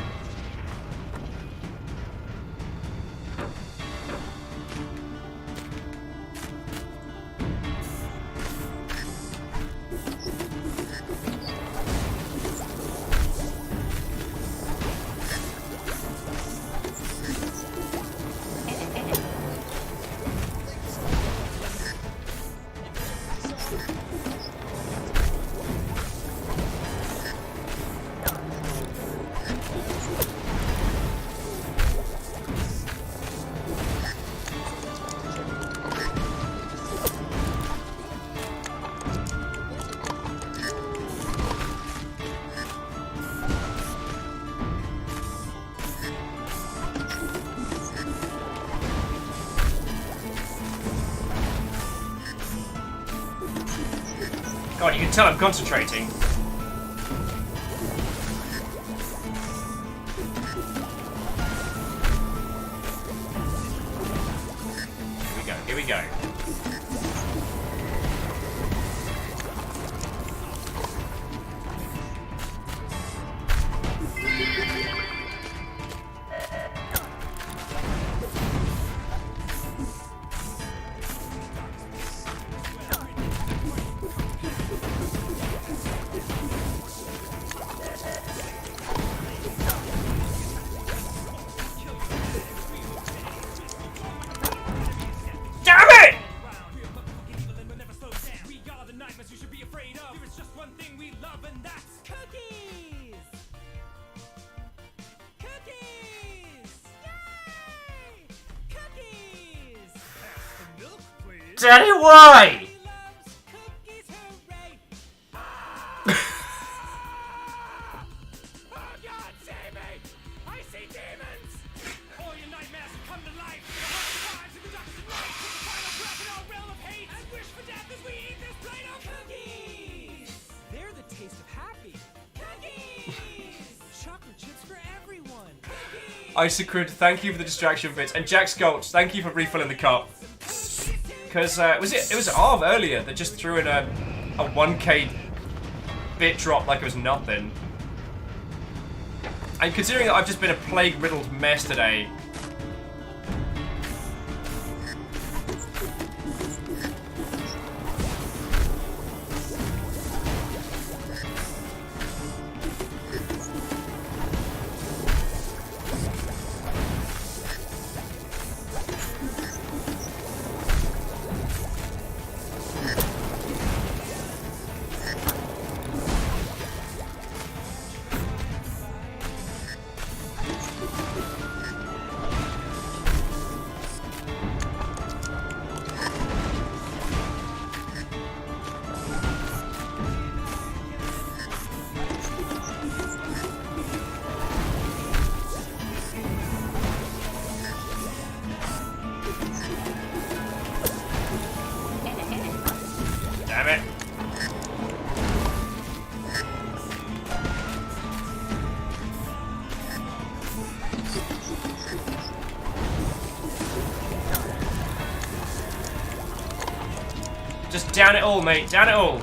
[SPEAKER 1] God, you can tell I'm concentrating. Here we go. Daddy, why?
[SPEAKER 8] They're the taste of happy. Chocolate chips for everyone.
[SPEAKER 1] Isacrid, thank you for the distraction bits, and Jack Sculch, thank you for refilling the cup. Because it was Arv earlier that just threw in a 1k bit drop like it was nothing. And considering that I've just been a plague-riddled mess today. Damn it. Just down it all, mate. Down it all.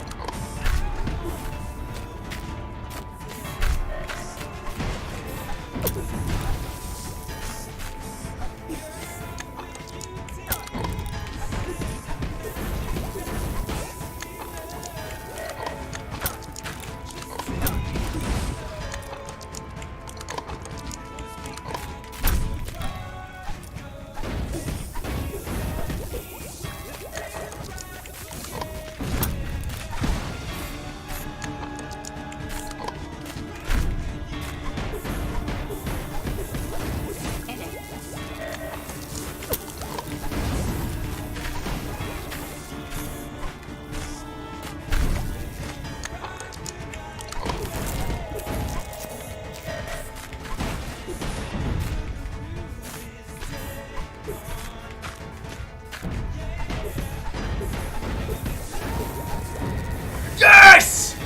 [SPEAKER 1] Yes!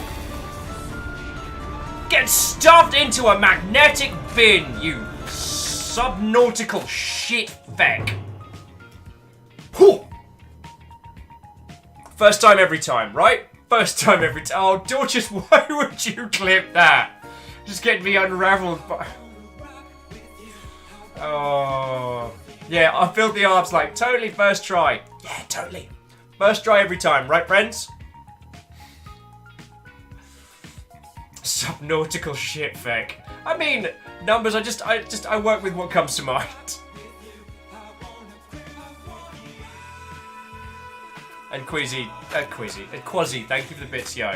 [SPEAKER 1] Get stuffed into a magnetic bin, you subnautical shit feck. Whew. First time every time, right? First time every time. Oh, Dorcas, why would you clip that? Just get me unraveled by... Oh... Yeah, I filled the arms like, totally first try. Yeah, totally. First try every time, right, friends? Subnautical shit feck. I mean, numbers, I work with what comes to mind. And Quasi, thank you for the bits, yo.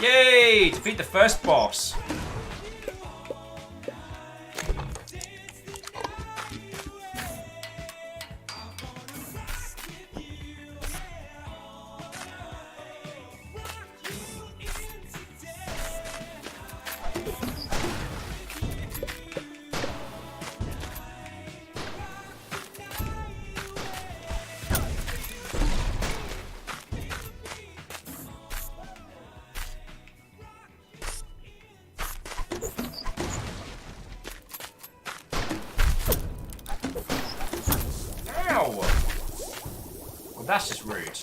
[SPEAKER 1] Yay! Defeat the first boss. That's just rude.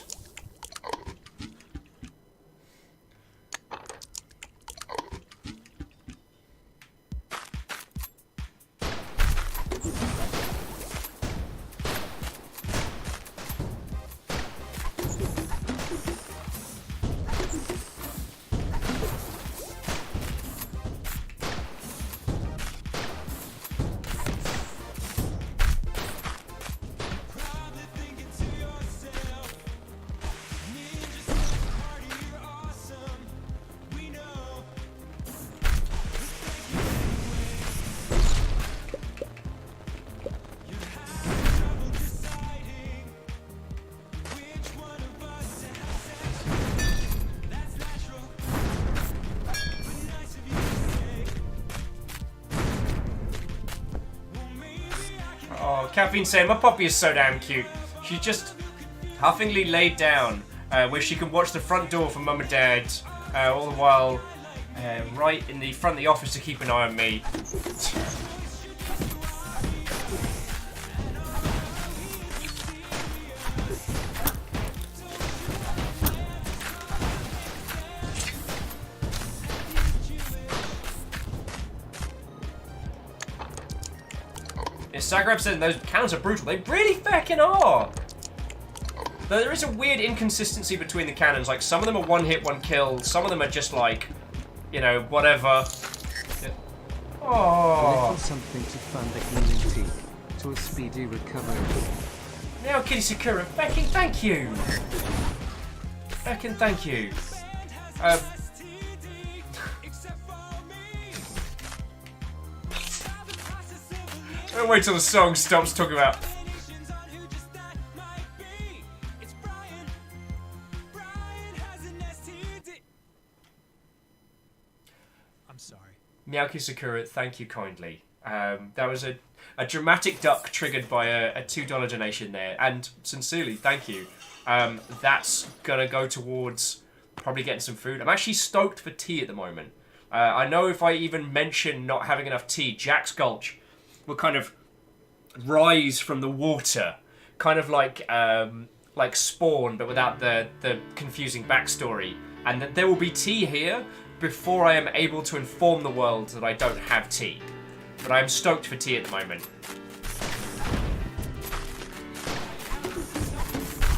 [SPEAKER 1] Oh, Caffeine saying, my puppy is so damn cute. She's just huffingly laid down where she can watch the front door from mum and dad all the while right in the front of the office to keep an eye on me. Zagreb said those cannons are brutal. They really feckin' are. Though there is a weird inconsistency between the cannons. Like, some of them are one hit, one kill. Some of them are just like, you know, whatever.
[SPEAKER 5] A
[SPEAKER 1] Oh.
[SPEAKER 5] little something to fund the healing tea. To a speedy recovery.
[SPEAKER 1] Now, Kitty Sakura, feckin' thank you. Feckin' thank you. Don't wait till the song stops talking about.
[SPEAKER 8] I'm sorry.
[SPEAKER 1] Miyaki Sakura, thank you kindly. That was a dramatic duck triggered by a $2 donation there, and sincerely, thank you. That's gonna go towards probably getting some food. I'm actually stoked for tea at the moment. I know if I even mention not having enough tea, Jack's Gulch will kind of rise from the water, kind of like Spawn, but without the confusing backstory, and that there will be tea here before I am able to inform the world that I don't have tea. But I am stoked for tea at the moment.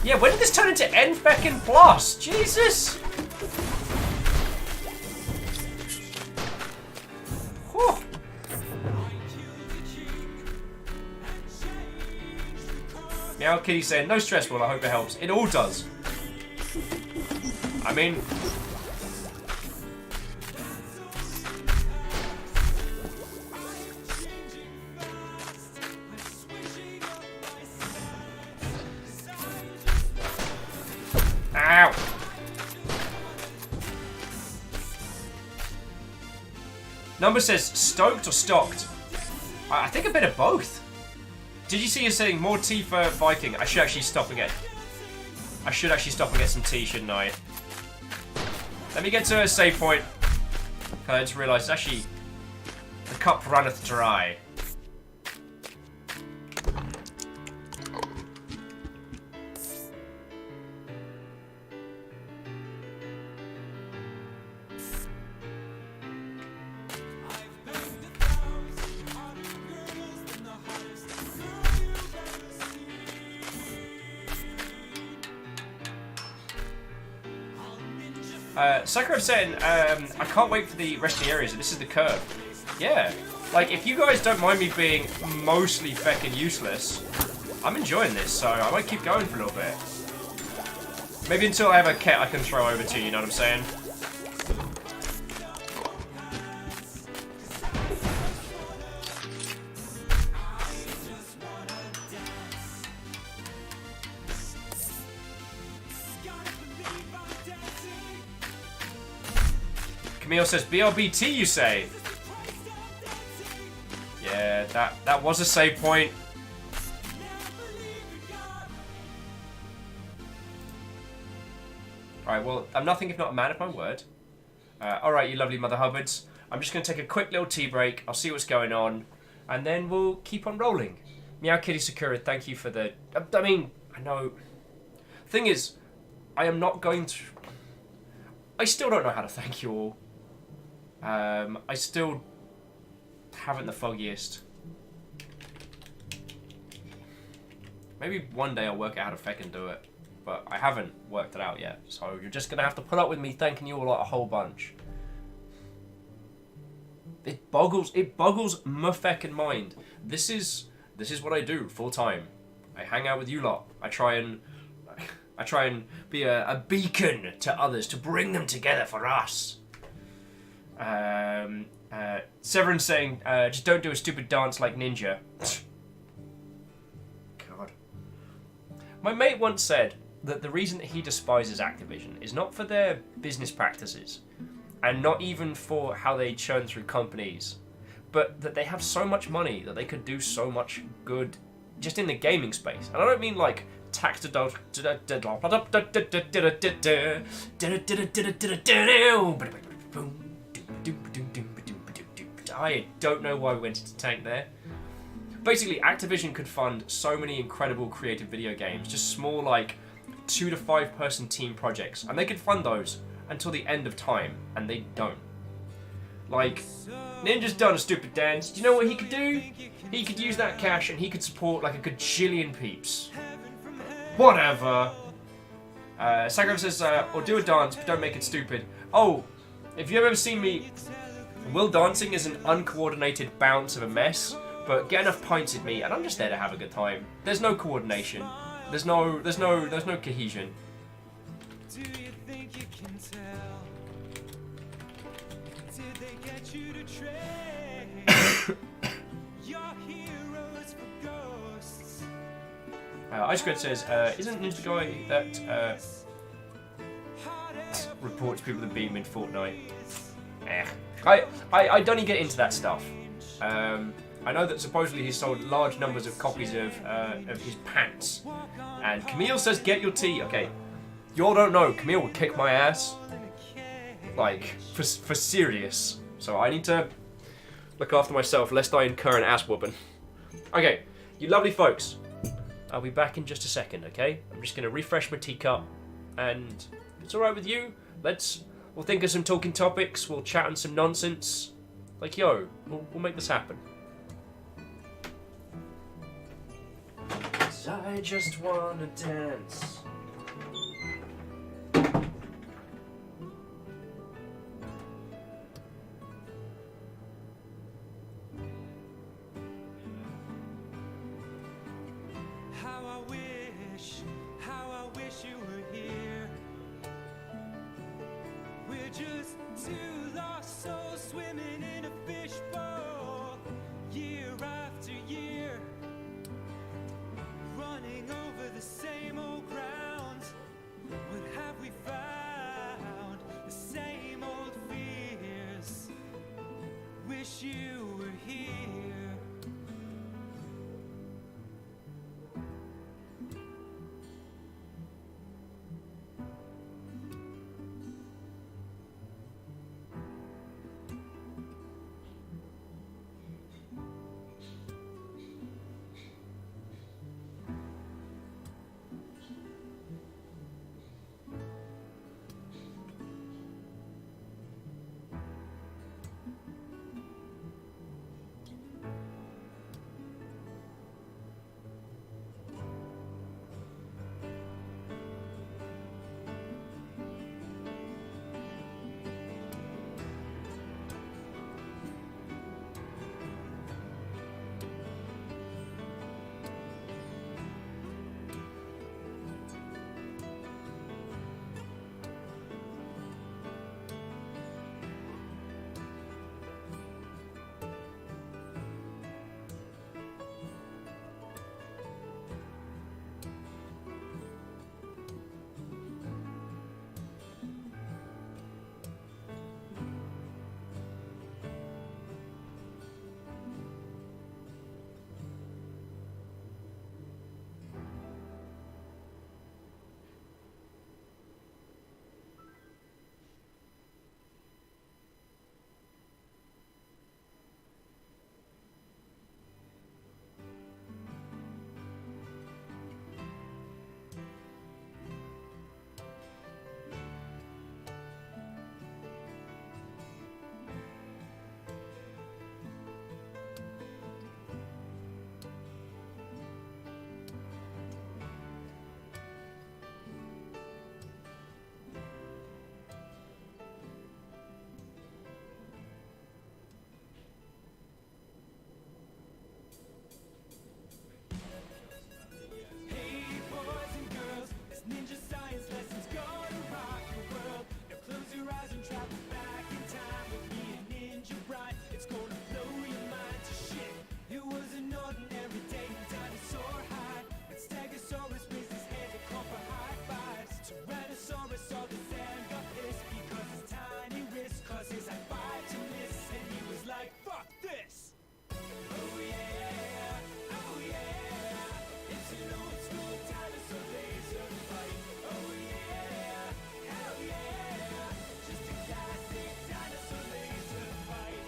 [SPEAKER 1] Yeah, when did this turn into N-feckin' plus? Jesus! Whew. Meow Kitty saying, no stress, Will, I hope it helps. It all does. I mean... Ow! Number says, stoked or stocked? I think a bit of both. Did you see you're saying more tea for Viking? I should actually stop and get... I should actually stop and get some tea, shouldn't I? Let me get to a save point. I just realised, actually, the cup runneth dry. Sakura saying, I can't wait for the rest of the areas. This is the curve. Yeah. Like, if you guys don't mind me being mostly feckin' useless, I'm enjoying this, so I might keep going for a little bit. Maybe until I have a cat I can throw over to, you know what I'm saying? Camille says, BLBT, you say? Yeah, that was a save point. Alright, well, I'm nothing if not a man of my word. Alright, you lovely Mother Hubbards. I'm just going to take a quick little tea break. I'll see what's going on. And then we'll keep on rolling. Meow Kitty Sakura, thank you for the... I mean, I know... Thing is, I am not going to... I still don't know how to thank you all. I still haven't the foggiest. Maybe one day I'll work out how to fucking do it. But I haven't worked it out yet. So you're just going to have to put up with me thanking you all like a whole bunch. It boggles my fucking mind. This is what I do full time. I hang out with you lot. I try and be a beacon to others to bring them together for us. Severin's saying, just don't do a stupid dance like Ninja. God. My mate once said that the reason that he despises Activision is not for their business practices, and not even for how they churn through companies, but that they have so much money that they could do so much good just in the gaming space. And I don't mean like tax I don't know why we went into tank there. Basically, Activision could fund so many incredible creative video games, just small like 2 to 5 person team projects, and they could fund those until the end of time, and they don't. Like, Ninja's done a stupid dance. Do you know what he could do? He could use that cash and he could support like a gajillion peeps. Whatever. Sagram says, or do a dance, but don't make it stupid. Oh, if you've ever seen me, Will dancing is an uncoordinated bounce of a mess, but get enough pints at me, and I'm just there to have a good time. There's no coordination. There's no cohesion.
[SPEAKER 7] Do you think you can tell? Did they get you to trade your heroes for ghosts?
[SPEAKER 1] Ice Grid says, isn't Ninja the guy that reports people to beam in Fortnite? I don't even get into that stuff. I know that supposedly he sold large numbers of copies of his pants. And Camille says, get your tea. Okay, y'all don't know, Camille would kick my ass. Like, for serious. So I need to look after myself lest I incur an ass whooping. Okay, you lovely folks. I'll be back in just a second, okay? I'm just going to refresh my teacup. And if it's alright with you, we'll think of some talking topics. We'll chat on some nonsense. Like, yo, we'll make this happen. 'Cause I just wanna dance.
[SPEAKER 7] How I wish you were here. We're just two lost souls swimming in a fishbowl, year after year, running over the same old ground. Tyrannosaurus saw the sand got pissed because his tiny wrist caused his high five to miss, and he was like, fuck this! Oh yeah, oh yeah, it's an old school dinosaur laser fight. Oh yeah, hell yeah, just a classic dinosaur laser fight.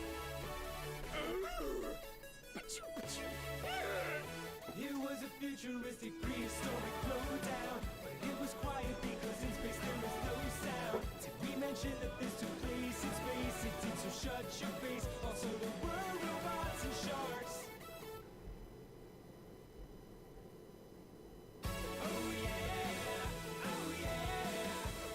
[SPEAKER 7] It was a futuristic prehistoric throwdown, but it was quiet because in space there was no sound. Did we mention that this took place in space? It did, so shut your face. Also there were robots and sharks. Oh yeah,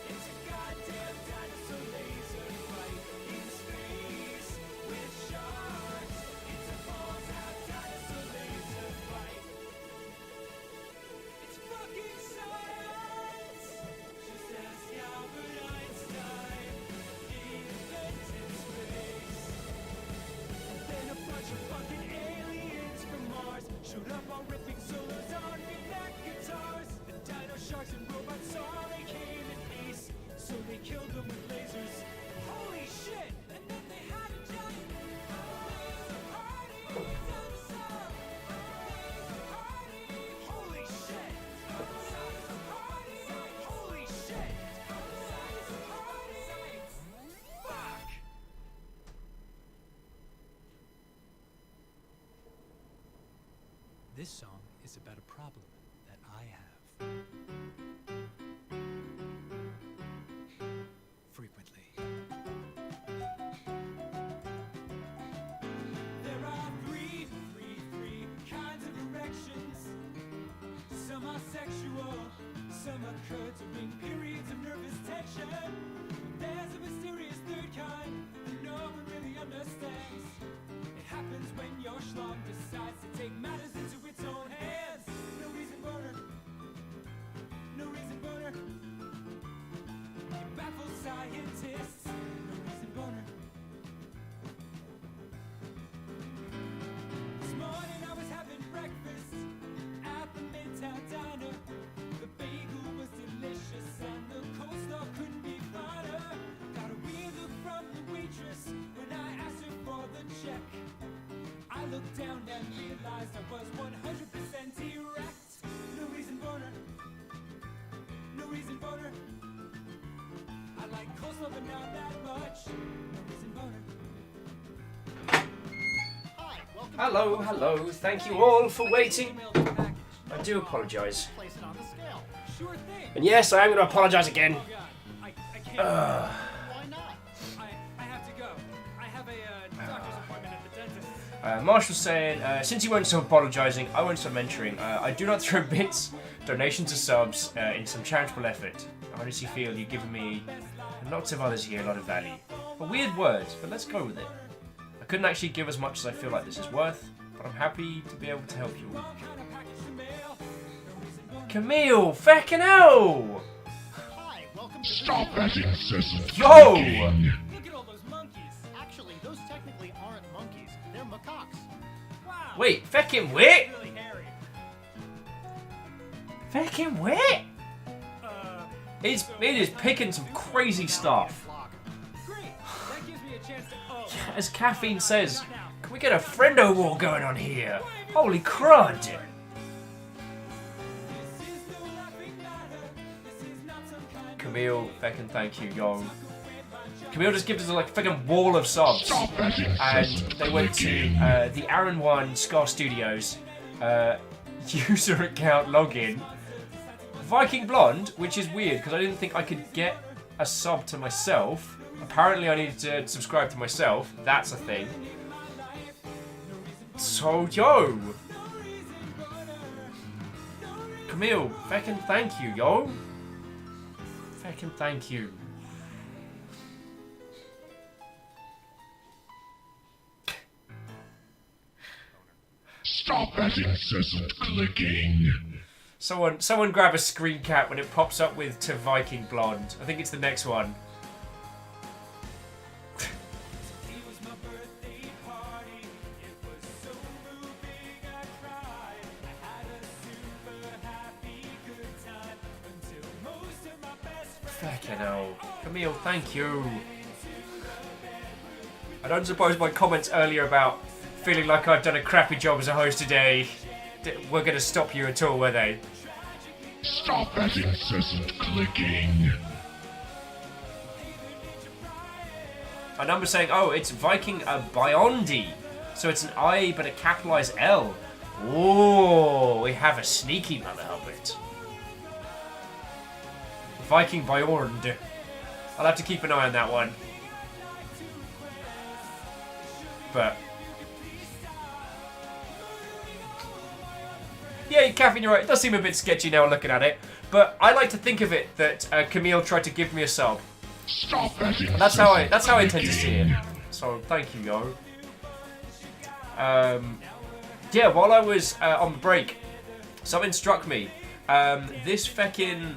[SPEAKER 7] it's a goddamn dinosaur laser fight in space with sharks. It's a balls out dinosaur laser fight. It's fucking science! Just ask Albert Einstein. He invented space. Then a bunch of fucking aliens from Mars showed up all ripping solos on neck guitars. The dino sharks and robots saw they came in peace, so they killed them with lasers. Holy shit! And then they had a giant laser party! Dinosaur! Laser party! Holy shit! Dinosaur party! Holy shit! Dinosaur party! Fuck! This song is about a problem that I have. Frequently. There are three kinds of erections. Some are sexual, some occur during periods of nervous tension. There's a mysterious third kind that no one really understands. It happens when your schlong decides to take matters into its own hands. No reason, boner. No reason, boner. You baffle scientists. No reason, boner. This morning I was having breakfast at the Midtown Diner. The bagel was delicious and the coleslaw couldn't be finer. Got a weird look from the waitress when I asked her for the check. I looked down and realized I was 100% erect. No reason, boner. No reason, boner. I like coleslaw, but not that much. No reason, boner.
[SPEAKER 3] Hi, welcome
[SPEAKER 1] Hello, hello. Thank you all for waiting. I do apologise.
[SPEAKER 3] to Place It on the Scale.
[SPEAKER 7] Sure thing.
[SPEAKER 1] And yes, I am going to apologise again.
[SPEAKER 7] Oh god, I can't.
[SPEAKER 3] Why not?
[SPEAKER 7] I have to go. I have a doctor's appointment at the dentist.
[SPEAKER 1] Marshall said, since you weren't stop apologising, I won't stop mentoring. I do not throw bits, donations or subs in some charitable effort. I honestly feel you've given me and lots of others here a lot of value. A weird word, but let's go with it. I couldn't actually give as much as I feel like this is worth, but I'm happy to be able to help you all. Camille, feckin' hell!
[SPEAKER 3] Hi, welcome to
[SPEAKER 2] Stop that incessant
[SPEAKER 1] Yo!
[SPEAKER 2] clicking.
[SPEAKER 7] Look at all those monkeys.
[SPEAKER 3] Actually, those technically aren't monkeys. They're macaques.
[SPEAKER 7] Wow.
[SPEAKER 1] Wait, feckin' wit?
[SPEAKER 7] Really hairy.
[SPEAKER 1] Feckin' wit? It is picking some crazy stuff.
[SPEAKER 7] Great. That gives me a chance to. Oh.
[SPEAKER 1] As Caffeine says, can we get a friendo war going on here? Holy crud! Camille, feckin' thank you, yo. Camille just gives us like a fucking wall of subs.
[SPEAKER 2] Stop that
[SPEAKER 1] And
[SPEAKER 2] incessant
[SPEAKER 1] they went to
[SPEAKER 2] clicking.
[SPEAKER 1] the Aaron One Scar Studios user account login. Viking Blonde, which is weird because I didn't think I could get a sub to myself. Apparently I needed to subscribe to myself. That's a thing. So, yo! Camille, feckin' thank you, yo! Feckin' thank you.
[SPEAKER 2] Stop that incessant clicking.
[SPEAKER 1] Someone grab a screen cap when it pops up with to Viking Blonde. I think it's the next one. Fucking hell. Camille, thank you. I don't suppose my comments earlier about feeling like I've done a crappy job as a host today were going to stop you at all, were they?
[SPEAKER 2] Stop that incessant clicking.
[SPEAKER 1] A number saying, oh, it's Viking Biondi. So it's an I but a capitalized L. Oh, we have a sneaky mother hobbit. Viking Bjorn. I'll have to keep an eye on that one. But yeah, Catherine, you're right. It does seem a bit sketchy now looking at it. But I like to think of it that Camille tried to give me a sub.
[SPEAKER 2] Stop that incessant
[SPEAKER 1] That's how I tend to see it. So thank you, yo. Yeah, while I was on the break, something struck me. This feckin'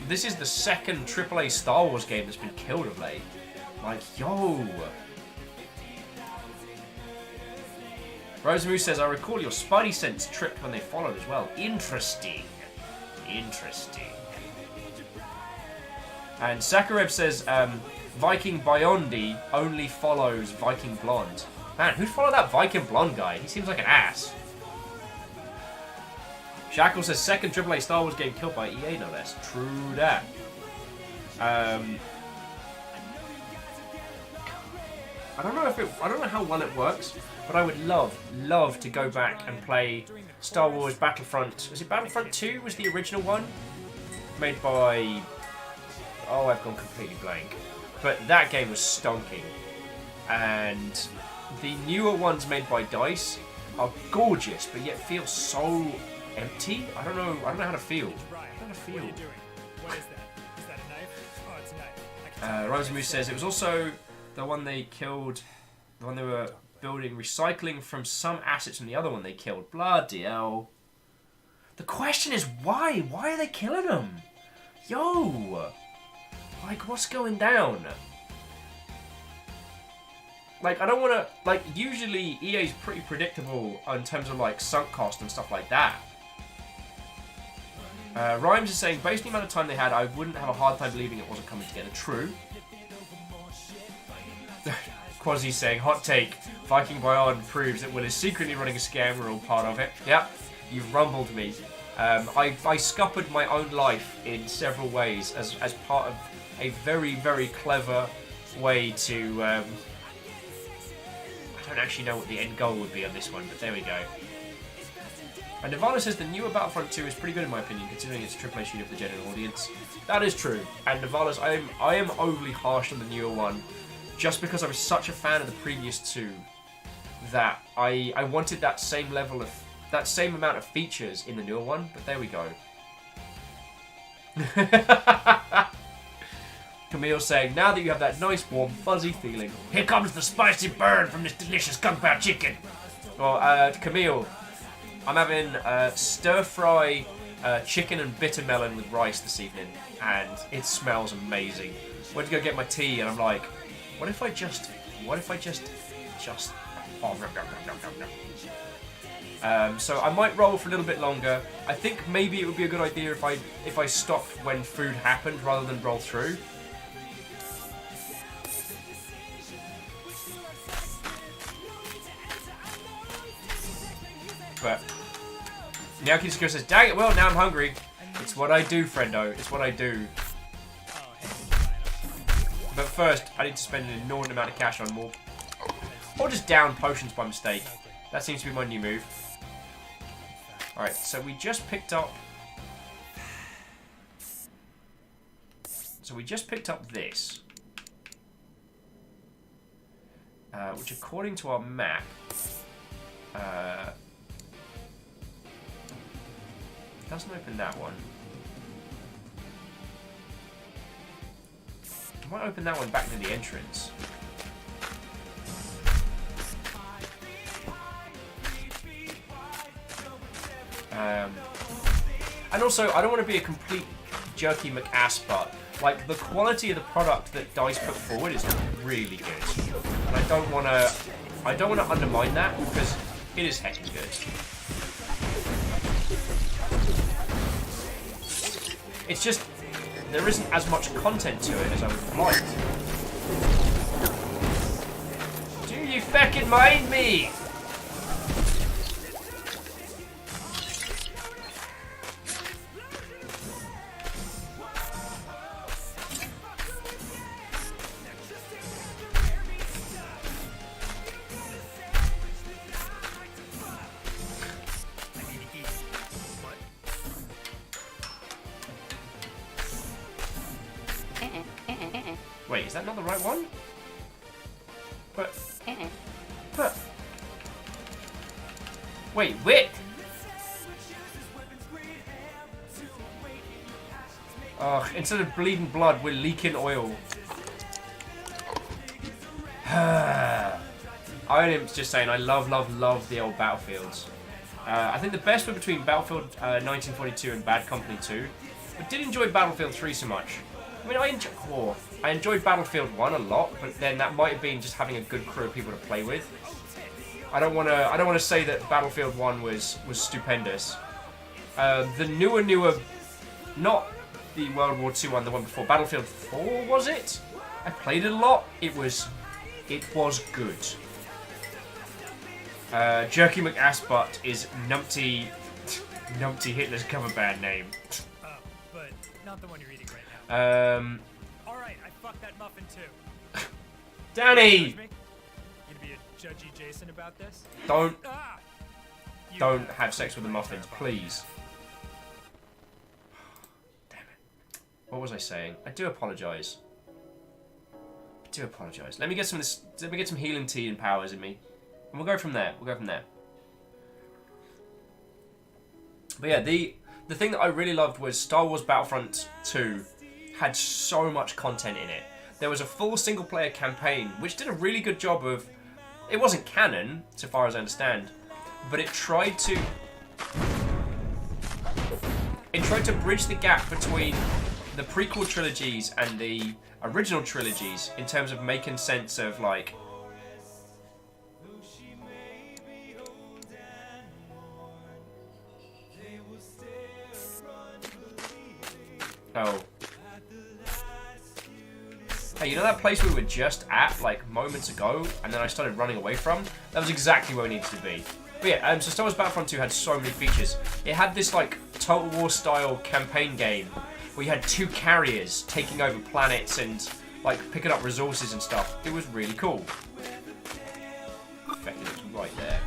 [SPEAKER 1] this is the second AAA Star Wars game that's been killed of late. Like, yo. Rosamu says, I recall your Spidey sense tripped when they followed as well. Interesting. Interesting. And Sakarev says, Viking Biondi only follows Viking Blonde. Man, who'd follow that Viking Blonde guy? He seems like an ass. Shackle says, second AAA Star Wars game killed by EA, no less. True that. I don't know how well it works, but I would love to go back and play Star Wars Battlefront. Was it Battlefront 2? Was the original one made by? Oh, I've gone completely blank. But that game was stonking, and the newer ones made by DICE are gorgeous, but yet feel so empty. I don't know how to feel.
[SPEAKER 8] What are you doing? What is that? Is that a knife? Oh, it's a knife.
[SPEAKER 1] Rosamu says it was also the one they killed, the one they were building, recycling from some assets from the other one they killed. Bloody hell. The question is why? Why are they killing them? Yo! Like, what's going down? Like, I don't want to... Like, usually EA's pretty predictable in terms of, like, sunk cost and stuff like that. Rhymes is saying, based on the amount of time they had, I wouldn't have a hard time believing it wasn't coming together. True. Quasi saying, hot take, Viking Beyond proves that Will is secretly running a scam, we're all part of it. Yep, you've rumbled me. I scuppered my own life in several ways as part of a very, very clever way to... I don't actually know what the end goal would be on this one, but there we go. And Nirvana says the newer Battlefront 2 is pretty good in my opinion, considering it's a AAA shooter for the general audience. That is true. And Nirvana's, I am overly harsh on the newer one, just because I was such a fan of the previous two that I wanted that same level of, that same amount of features in the newer one. But there we go. Camille saying, now that you have that nice, warm, fuzzy feeling, here comes the spicy burn from this delicious kung pao chicken. Well, Camille, I'm having stir-fry chicken and bitter melon with rice this evening, and it smells amazing. Went to go get my tea, and I'm like, what if I just... So I might roll for a little bit longer. I think maybe it would be a good idea if I stopped when food happened rather than roll through. But Nyaki says, dang it, well, now I'm hungry. It's what I do, friendo. It's what I do. But first, I need to spend an inordinate amount of cash on more. Or just down potions by mistake. That seems to be my new move. Alright, so we just picked up... this. Which, according to our map... doesn't open that one. I might open that one back to the entrance. And also, I don't want to be a complete jerky McAss butt. Like, the quality of the product that DICE put forward is really good. And I don't want to undermine that, because it is heckin' good. It's just, there isn't as much content to it as I would like. Do you fucking mind me? Wait, is that not the right one? But wait, wait! Ugh, instead of bleeding blood, we're leaking oil. I'm just saying, I love the old Battlefields. I think the best were between Battlefield 1942 and Bad Company 2, but did enjoy Battlefield 3 so much. I mean, I enjoyed Battlefield 1 a lot, but then that might have been just having a good crew of people to play with. I don't want to say that Battlefield 1 was stupendous. The newer, not the World War II one, the one before, Battlefield 4 was it? I played it a lot. It was good. Jerky McAssbutt is Numpty Hitler's cover band name.
[SPEAKER 8] But not the one you're eating right now. Alright, I fucked that muffin too.
[SPEAKER 1] Danny!
[SPEAKER 8] Judge me? You gonna be a judgy Jason about this?
[SPEAKER 1] Don't
[SPEAKER 8] You
[SPEAKER 1] have sex with the muffins, please. Damn it. What was I saying? I do apologise. Let me get some healing tea and powers in me. And we'll go from there. But yeah, the thing that I really loved was Star Wars Battlefront 2 had so much content in it. There was a full single-player campaign, which did a really good job of... It wasn't canon, so far as I understand, but it tried to bridge the gap between the prequel trilogies and the original trilogies in terms of making sense of, like... Oh. Hey, you know that place we were just at, like, moments ago, and then I started running away from? That was exactly where we needed to be. But yeah, so Star Wars Battlefront 2 had so many features. It had this, like, Total War style campaign game where you had 2 carriers taking over planets and, like, picking up resources and stuff. It was really cool. Effectively, it's right there.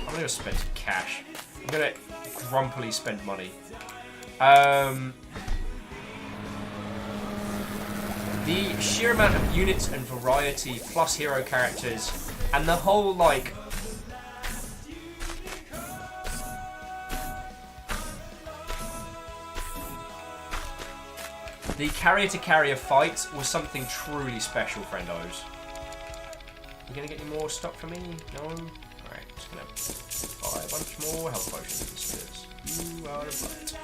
[SPEAKER 1] I'm gonna spend some cash. I'm gonna grumpily spend money. The sheer amount of units and variety, plus hero characters, and the whole, like... The carrier-to-carrier fight was something truly special, friendos. You gonna get any more stock for me? No? Alright, just gonna buy a bunch more health potions, because you are a butt.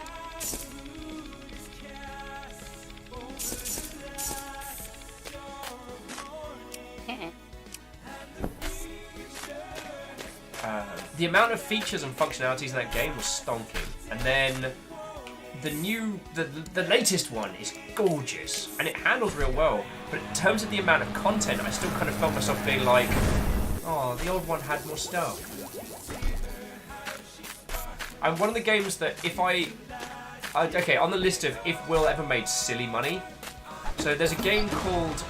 [SPEAKER 1] The amount of features and functionalities in that game was stonking. And then the latest one is gorgeous and it handles real well. But in terms of the amount of content, I still kind of felt myself being like, oh, the old one had more stuff. And one of the games that okay, on the list of if Will ever made silly money. So there's a game called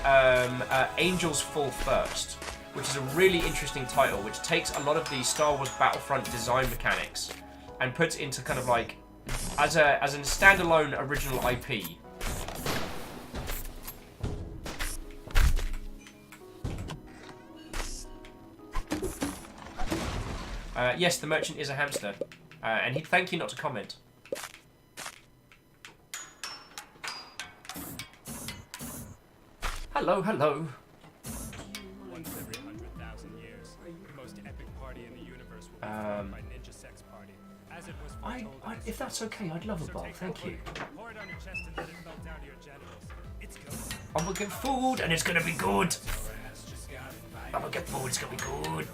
[SPEAKER 1] Angels Fall First, which is a really interesting title, which takes a lot of the Star Wars Battlefront design mechanics and puts it into kind of like as a standalone original IP. Yes, the merchant is a hamster, and he'd thank you not to comment. Hello, hello.
[SPEAKER 8] Once every 100,000 years, the most epic party in the universe will be followed by Ninja Sex Party. As it was foretold,
[SPEAKER 1] if that's okay, I'd love a bowl, thank you.
[SPEAKER 8] pour it on your chest and let it melt down to your genitals. It's good.
[SPEAKER 1] I'm gonna get food, and it's gonna be good. I'm gonna get food, it's gonna be good.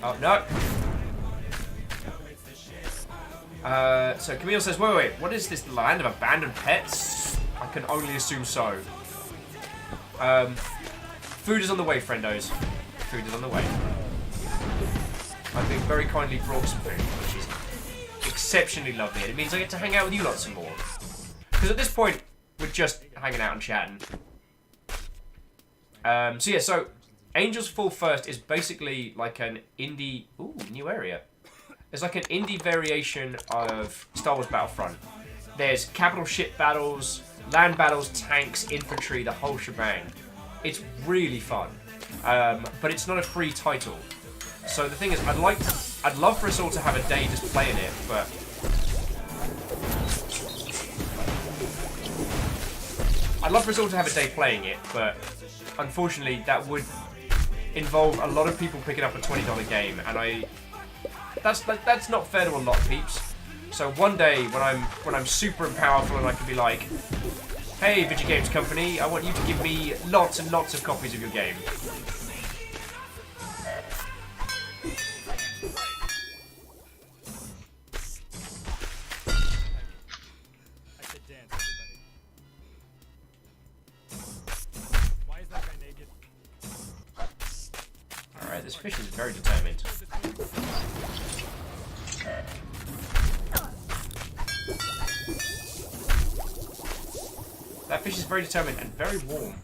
[SPEAKER 1] Oh, no. So Camille says, wait, what is this, the land of abandoned pets? I can only assume so. Food is on the way, friendos. Food is on the way. I've been very kindly brought some food, which is exceptionally lovely, and it means I get to hang out with you lots some more. Because at this point, we're just hanging out and chatting. So yeah, so Angels Fall First is basically like an indie... Ooh, new area. It's like an indie variation of Star Wars Battlefront. There's capital ship battles, land battles, tanks, infantry, the whole shebang. It's really fun, but it's not a free title. So the thing is, I'd love for us all to have a day just playing it, but unfortunately that would involve a lot of people picking up a $20 game, and that's not fair to a lot of peeps. So one day when I'm super and powerful and I can be like, hey, video games company, I want you to give me lots and lots of copies of your game.
[SPEAKER 8] I said dance, everybody. Why is that guy naked?
[SPEAKER 1] Alright, this fish is very determined. That fish is very determined and very warm.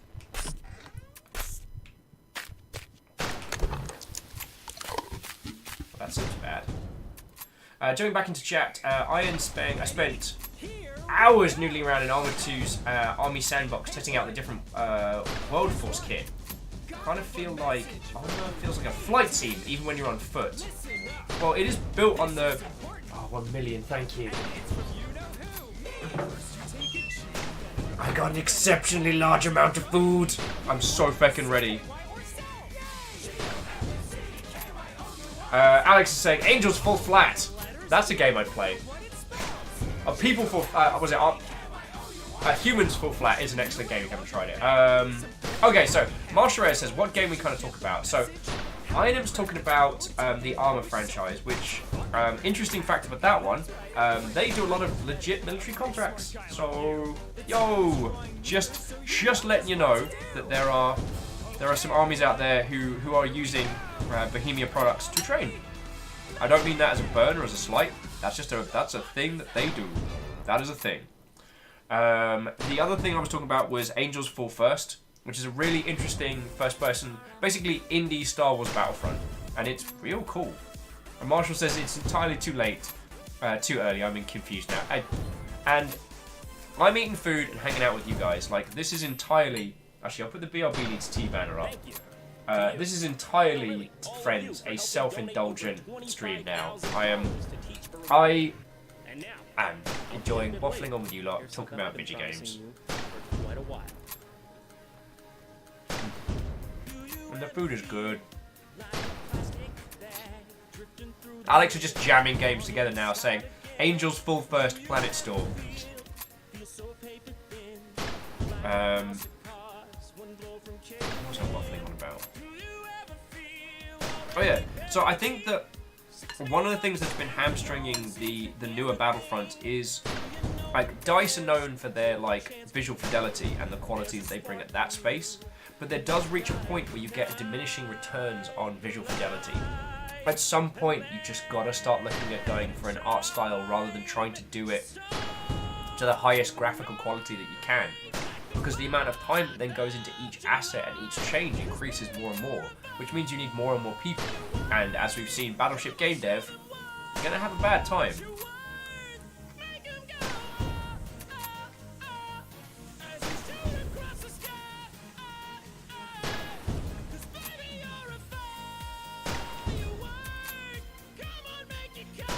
[SPEAKER 1] Well, that seems bad. Jumping back into chat, I spent hours noodling around in Armored 2's Army Sandbox, testing out the different World Force kit. I kind of feel like Armour feels like a flight sim, even when you're on foot. Well, it is built on the... Oh, 1 million, thank you. I got an exceptionally large amount of food. I'm so feckin' ready. Alex is saying, Angels Fall Flat. That's a game I'd play. People Fall... was it... Humans Fall Flat is an excellent game if you haven't tried it. Okay, so Marshall Reyes says, what game we kind of talk about? So, Ironim's talking about the Armour franchise, which, interesting fact about that one, they do a lot of legit military contracts. So, yo, just letting you know that there are some armies out there who are using Bohemia products to train. I don't mean that as a burn or as a slight. That's a thing that they do. That is a thing. The other thing I was talking about was Angels Fall First, which is a really interesting first-person, basically indie Star Wars Battlefront, and it's real cool. And Marshall says it's entirely too late, too early. I'm confused now. And I'm eating food and hanging out with you guys. Like, this is entirely... Actually, I'll put the BRB Needs Tea banner up. This is entirely, friends, a self-indulgent stream now. I am enjoying waffling on with you lot, talking about video games. And the food is good. Alex are just jamming games together now, saying, Angels Fall First, Planet Storm. What's I waffling on about? Oh yeah, so I think that one of the things that's been hamstringing the newer Battlefront is, like, DICE are known for their, like, visual fidelity and the quality that they bring at that space, but there does reach a point where you get diminishing returns on visual fidelity. At some point, you just gotta start looking at going for an art style rather than trying to do it to the highest graphical quality that you can. Because the amount of time that then goes into each asset and each change increases more and more, which means you need more and more people. And as we've seen, Battleship Game Dev, you're gonna have a bad time.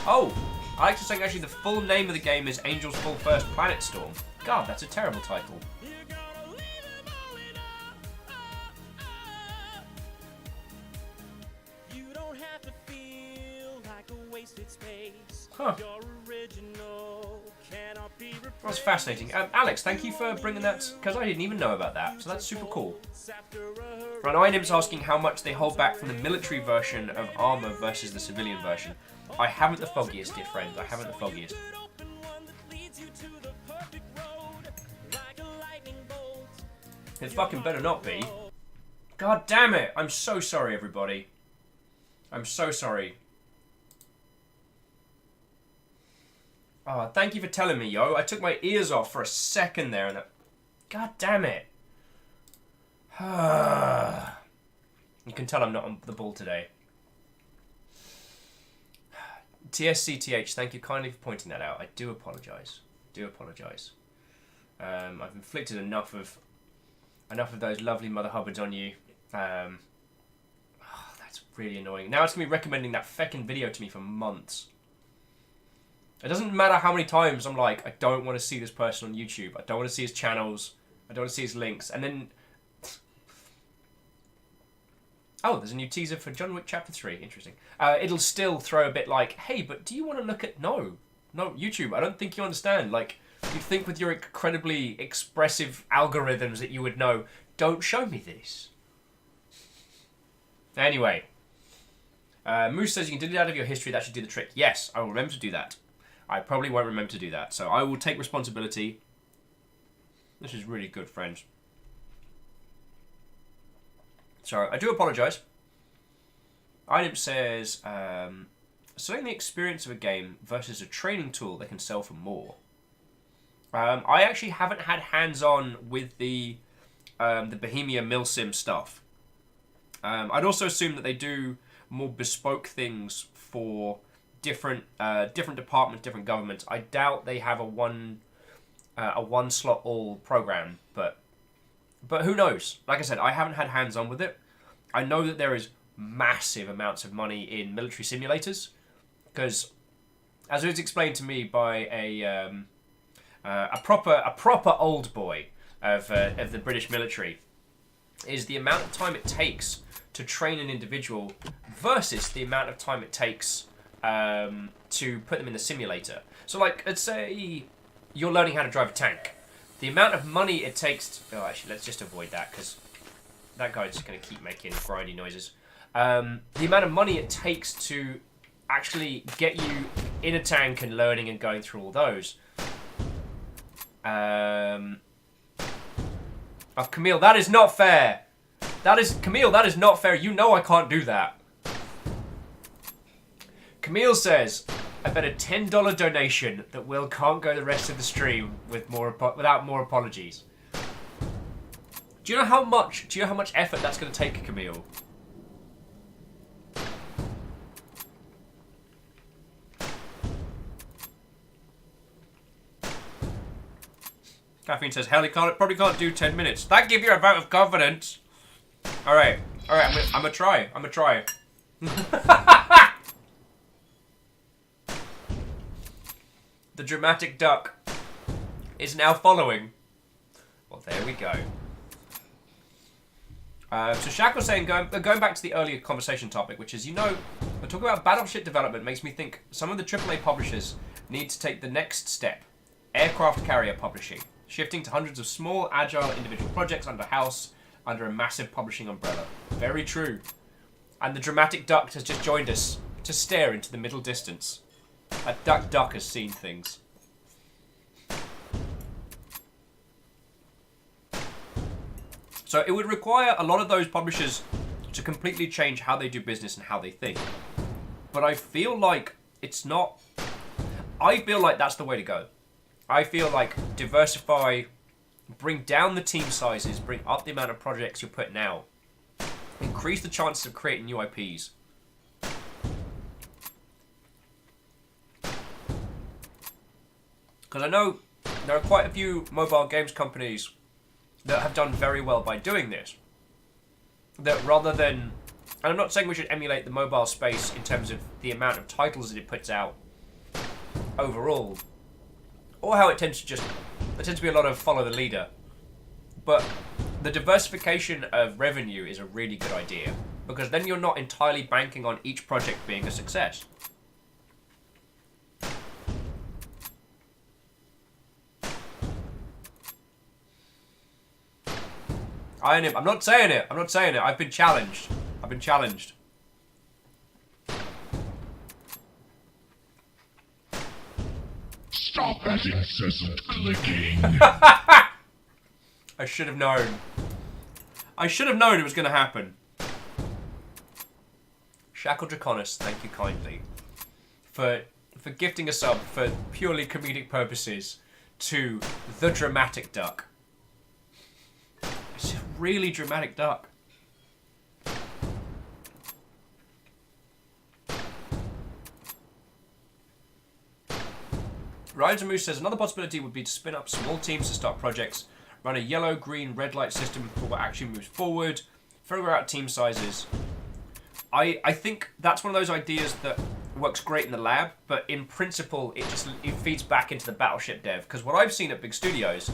[SPEAKER 1] Oh, Alex is saying actually the full name of the game is Angels Fall First Planet Storm. God, that's a terrible title. Huh. That's fascinating. Alex, thank you for bringing that, because I didn't even know about that, so that's super cool. Right, Inim's asking how much they hold back from the military version of Armour versus the civilian version. I haven't the foggiest, dear friend. I haven't the foggiest. It fucking better not be. God damn it! I'm so sorry, everybody. I'm so sorry. Oh, thank you for telling me, yo. I took my ears off for a second there, and God damn it. You can tell I'm not on the ball today. TSCTH, thank you kindly for pointing that out. I do apologise. I've inflicted enough of those lovely Mother Hubbards on you. That's really annoying. Now it's going to be recommending that feckin' video to me for months. It doesn't matter how many times I'm like, I don't want to see this person on YouTube. I don't want to see his channels. I don't want to see his links. And then... Oh, there's a new teaser for John Wick Chapter 3. Interesting. It'll still throw a bit like, hey, but do you want to look at... No, YouTube, I don't think you understand. Like, you think with your incredibly expressive algorithms that you would know. Don't show me this. Anyway. Moose says you can delete it out of your history. That should do the trick. Yes, I will remember to do that. I probably won't remember to do that. So I will take responsibility. This is really good, friends. So I do apologise. Item says, selling the experience of a game versus a training tool they can sell for more. I actually haven't had hands-on with the Bohemia Milsim stuff. I'd also assume that they do more bespoke things for different departments, different governments. I doubt they have a one slot all program, but who knows? Like I said, I haven't had hands-on with it. I know that there is massive amounts of money in military simulators, because as it was explained to me by a proper old boy of the British military, is the amount of time it takes to train an individual versus the amount of time it takes to put them in the simulator. So, like, let's say you're learning how to drive a tank. The amount of money it takes... Oh, actually, let's just avoid that, because that guy's just going to keep making grindy noises. The amount of money it takes to actually get you in a tank and learning and going through all those. Oh, Camille, that is not fair. Camille, that is not fair. You know I can't do that. Camille says, I bet a $10 donation that Will can't go the rest of the stream without more apologies. Do you know how much effort that's going to take, Camille? Caffeine says, hell, he probably can't do 10 minutes. That give you a vote of confidence. Alright, I'm gonna try. The dramatic duck is now following. Well, there we go. So Shaq was saying, going back to the earlier conversation topic, which is, when talking about battleship development makes me think some of the AAA publishers need to take the next step. Aircraft carrier publishing. Shifting to hundreds of small, agile, individual projects under a massive publishing umbrella. Very true. And the dramatic duck has just joined us to stare into the middle distance. A duck has seen things. So it would require a lot of those publishers to completely change how they do business and how they think. But I feel like it's not... I feel like that's the way to go. I feel like diversify, bring down the team sizes, bring up the amount of projects you're putting out, increase the chances of creating new IPs. Because I know there are quite a few mobile games companies that have done very well by doing this. That rather than... And I'm not saying we should emulate the mobile space in terms of the amount of titles that it puts out overall, or how it tends to just... There tends to be a lot of follow the leader. But the diversification of revenue is a really good idea, because then you're not entirely banking on each project being a success. I'm not saying it. I've been challenged.
[SPEAKER 2] that incessant clicking.
[SPEAKER 1] I should have known. I should have known it was going to happen. Shackle Draconis, thank you kindly for gifting a sub for purely comedic purposes to the Dramatic Duck. It's a really dramatic duck. Ryan Moose says another possibility would be to spin up small teams to start projects, run a yellow, green, red light system for what actually moves forward, figure out team sizes. I think that's one of those ideas that works great in the lab, but in principle it feeds back into the Battleship dev. Because what I've seen at big studios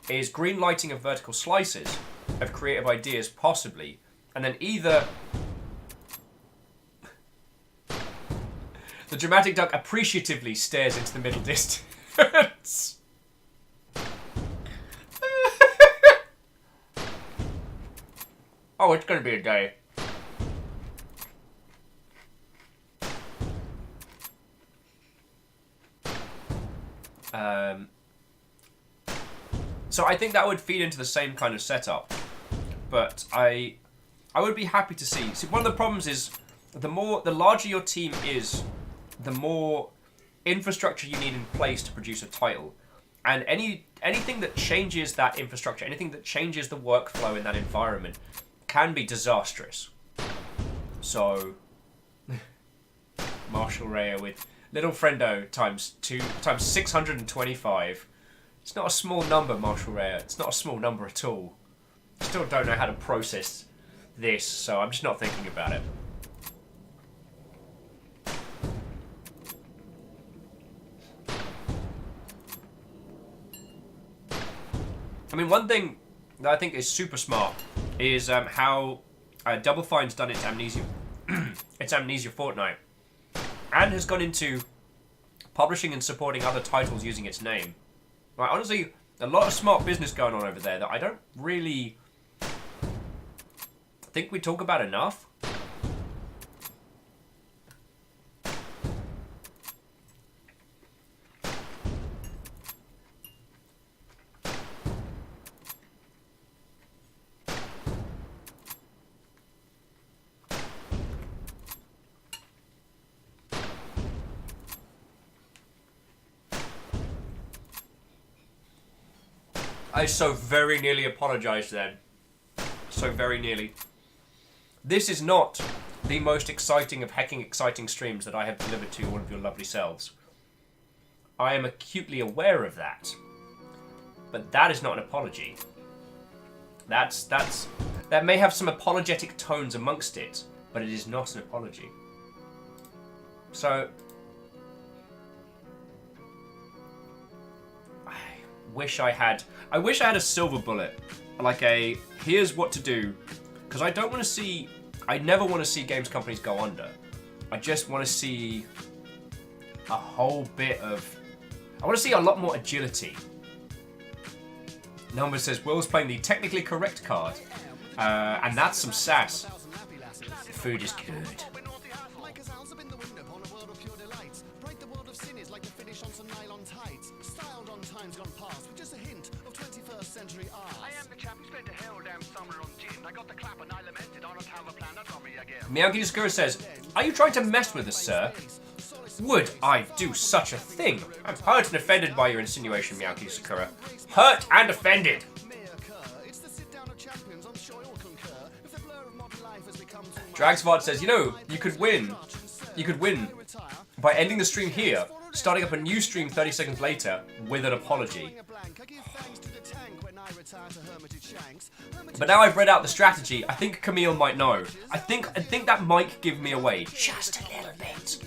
[SPEAKER 1] is green lighting of vertical slices of creative ideas, possibly, and then either the Dramatic Duck appreciatively stares into the middle distance. Oh, it's gonna be a day. So I think that would feed into the same kind of setup, but I would be happy to see. See, one of the problems is the larger your team is, the more infrastructure you need in place to produce a title, and anything that changes that infrastructure, anything that changes the workflow in that environment, can be disastrous. So, Marshall Raya with Little Friendo times 625. It's not a small number, Marshall Raya. It's not a small number at all. I still don't know how to process this, so I'm just not thinking about it. I mean, one thing that I think is super smart is how Double Fine's done its Amnesia, its Amnesia Fortnite, and has gone into publishing and supporting other titles using its name. Like, honestly, a lot of smart business going on over there that I don't really think we talk about enough. I so very nearly apologized then. So very nearly. This is not the most exciting of hecking exciting streams that I have delivered to all of your lovely selves. I am acutely aware of that. But that is not an apology. That may have some apologetic tones amongst it, but it is not an apology. So I wish I had a silver bullet, like a here's what to do, because I don't want to see. I never want to see games companies go under. I just want to see a whole bit of. I want to see a lot more agility. Number says Will's playing the technically correct card, and that's some sass. The food is good. Miyagi Sakura says, "Are you trying to mess with us, sir? Would I do such a thing? I'm hurt and offended by your insinuation, Miyagi Sakura. Hurt and offended." Dragsvard says, "You know, you could win. You could win by ending the stream here, starting up a new stream 30 seconds later with an apology." But now I've read out the strategy, I think Camille might know. I think that might give me away just a little bit.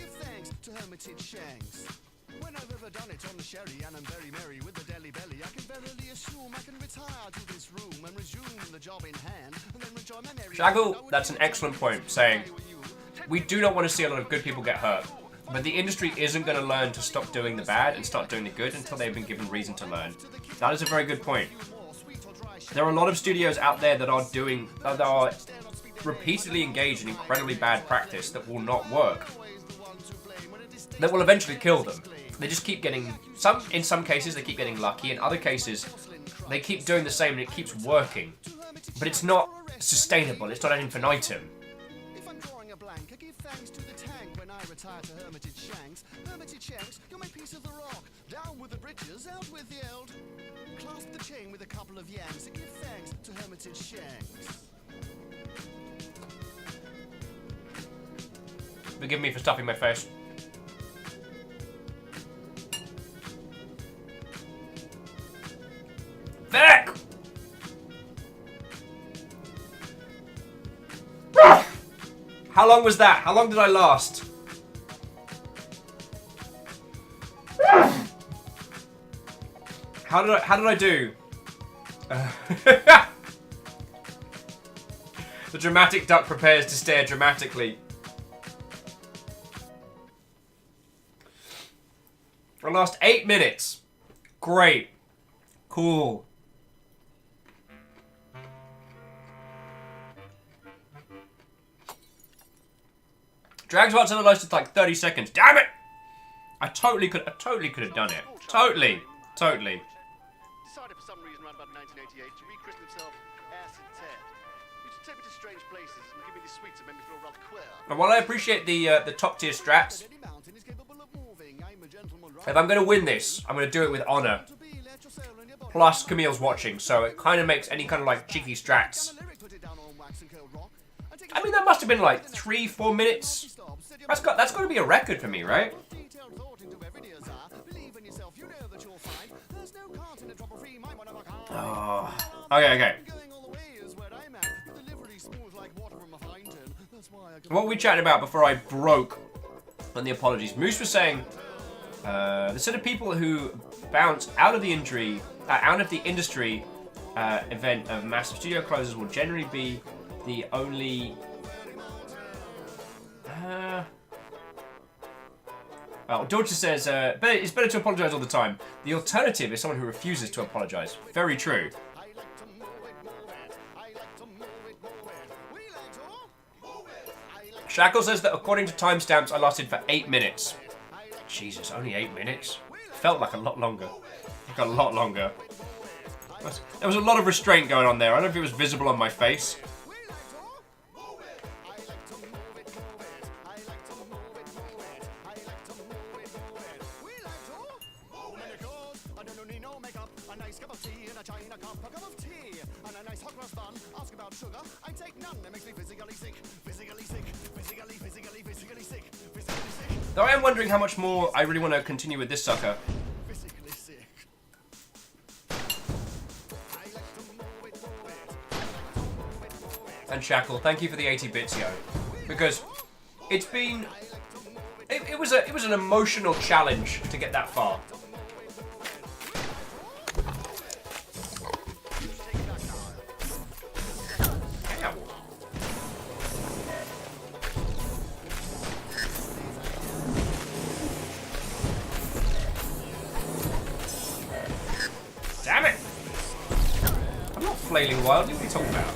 [SPEAKER 1] Shaggle, that's an excellent point, saying we do not want to see a lot of good people get hurt, but the industry isn't going to learn to stop doing the bad and start doing the good until they've been given reason to learn. That is a very good point. There are a lot of studios out there that are repeatedly engaged in incredibly bad practice that will not work. That will eventually kill them. they just keep getting in some cases they keep getting lucky. In other cases, they keep doing the same and it keeps working. But it's not sustainable. It's not ad infinitum.
[SPEAKER 3] If I'm drawing a blank, I give thanks to the tank when I retire to Hermitage Shanks. Hermitage Shanks, you're my piece of the rock. Down with the britches, out with the eld. Clasp the chain with a couple of yams and give thanks to Hermitage Shanks.
[SPEAKER 1] Forgive me for stuffing my face. Vic! How long was that? How long did I last? How did I do? The dramatic duck prepares to stare dramatically. I lost 8 minutes. Great. Cool. Drags Watson lasted like 30 seconds. Damn it! I totally could have done it. Totally.
[SPEAKER 3] Decided for some reason around about 1988 to rechristen himself Acid Ted. He used to take me to strange places and give me these sweets that made me feel rather queer.
[SPEAKER 1] And while I appreciate the top tier strats,
[SPEAKER 3] Any mountain is capable of moving. I'm a gentleman, right?
[SPEAKER 1] if I'm going to win this, I'm going to do it with honor.
[SPEAKER 3] To be, let your soul and your body.
[SPEAKER 1] Plus, Camille's watching, so it kind of makes any kind of like cheeky strats.
[SPEAKER 3] Down a lyric, put it down on wax and cold rock. And take
[SPEAKER 1] I mean, that must have been like 3-4 minutes. That's got to be a record for me, right?
[SPEAKER 3] detailed thought into every desire. Believe in yourself, you know that you'll find. There's no cant in a drop of free mind, one of a kind.
[SPEAKER 1] Oh. Okay.
[SPEAKER 3] Going all the way is where I'm at. The delivery smooth like water from a fountain. That's why I go.
[SPEAKER 1] What were we chatting about before I broke on the apologies? Moose was saying the sort of people who bounce out of the industry event of massive studio closures will generally be the only. Well, Georgia says it's better to apologise all the time. The alternative is someone who refuses to apologise. Very true.
[SPEAKER 3] I like to move it, move it. I like to move it, move it. We like to move it. I like
[SPEAKER 1] Shackle says that according to timestamps, I lasted for 8 minutes. Jesus, only 8 minutes? Felt like a lot longer. Like a lot longer. There was a lot of restraint going on there. I don't know if it was visible on my face.
[SPEAKER 3] we like to move it. I like to move it, move it. I like to move it, move it. I like to move it, move it. We like to move it. I don't need no makeup. A nice cup of tea in a china cup. A cup of tea and a nice hot cross bun. Ask about sugar. I take none. It makes me physically sick. Physically sick. Physically sick. Physically sick.
[SPEAKER 1] Though I am wondering how much more I really want to continue with this sucker.
[SPEAKER 3] Physically sick. I like to move it, move it.
[SPEAKER 1] And Shackle, thank you for the 80 bits, yo. Because it's been... It was an emotional challenge to get that far. Ow. Damn it! I'm not flailing wildly, what are you talking about?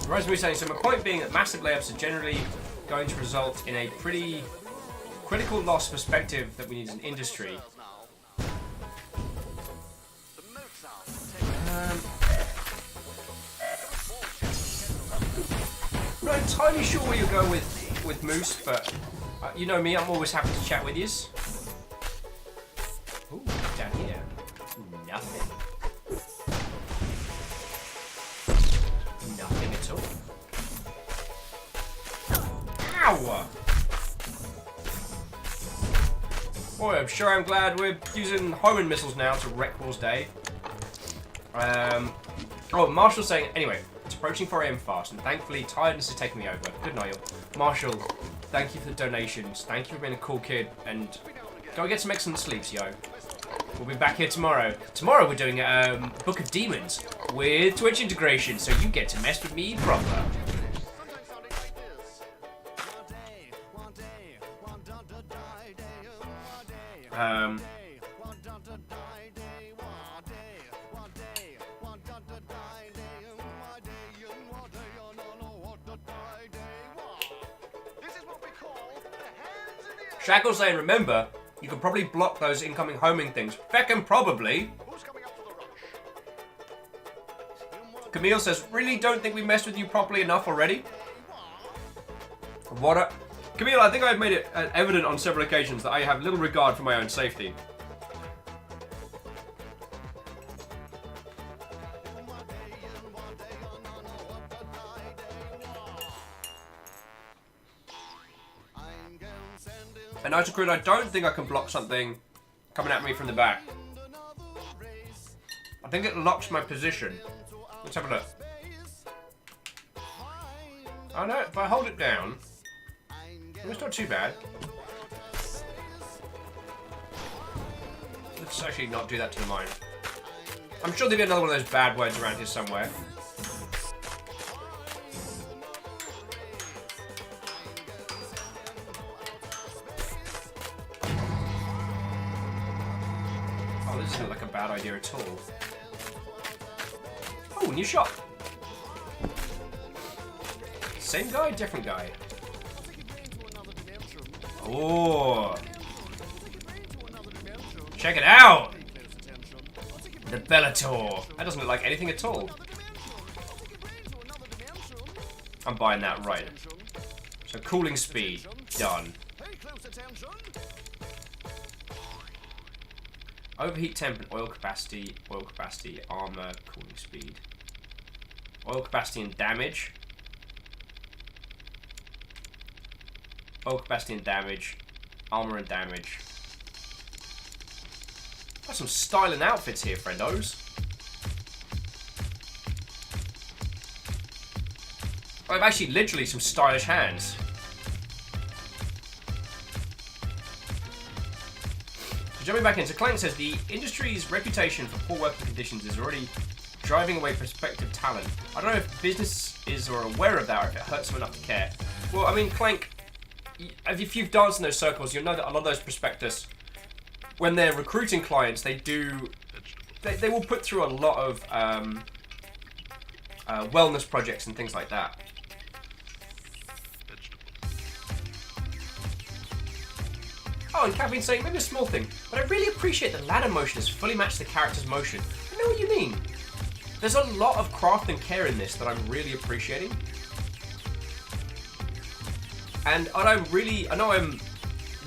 [SPEAKER 1] Rosemary saying, so my point being that massive layoffs are generally going to result in a pretty critical loss perspective that we need as an industry. I'm not entirely sure where you'll go with Moose, but you know me, I'm always happy to chat with yous. Ooh, down here. Nothing. Nothing at all. Ow! Boy, I'm sure I'm glad we're using homing missiles now to wreck Wars Day. Oh, Marshall's saying, anyway, it's approaching 4 AM fast, and thankfully tiredness is taking me over. Good night, y'all. Marshall, thank you for the donations. Thank you for being a cool kid, and go get some excellent sleeps, yo. We'll be back here tomorrow. Tomorrow we're doing Book of Demons with Twitch integration, so you get to mess with me proper.
[SPEAKER 3] Sometimes sounding like this. One day, one da da die day, one day. One da da die day, one day, one day.
[SPEAKER 1] Shackle's saying, remember, you can probably block those incoming homing things. Feckin' probably.
[SPEAKER 3] Who's coming up for the rush?
[SPEAKER 1] Camille says, really don't think we messed with you properly enough already? What a... Camille, I think I've made it evident on several occasions that I have little regard for my own safety. And Nitro Crude, I don't think I can block something coming at me from the back. I think it locks my position. Let's have a look. Oh no, if I hold it down, it's not too bad. Let's actually not do that to the mine. I'm sure there'll be another one of those bad words around here somewhere. Oh, this isn't like a bad idea at all. Oh, new shop. Same guy, different guy. Oh. Check it out! The Bellator. That doesn't look like anything at all. I'm buying that right. So cooling speed, done. Overheat temp and oil capacity, armor, cooling speed. Oil capacity and damage. Oil capacity and damage. Armor and damage. Got some styling outfits here, friendos. I have actually literally some stylish hands. So jumping back in, so Clank says the industry's reputation for poor working conditions is already driving away prospective talent. I don't know if businesses are aware of that or if it hurts them enough to care. Well, I mean, Clank, if you've danced in those circles, you'll know that a lot of those prospectus, when they're recruiting clients, they will put through a lot of wellness projects and things like that. Oh, and Caffeine's saying, maybe a small thing, but I really appreciate the ladder motion has fully matched the character's motion. I know what you mean. There's a lot of craft and care in this that I'm really appreciating. And I know I'm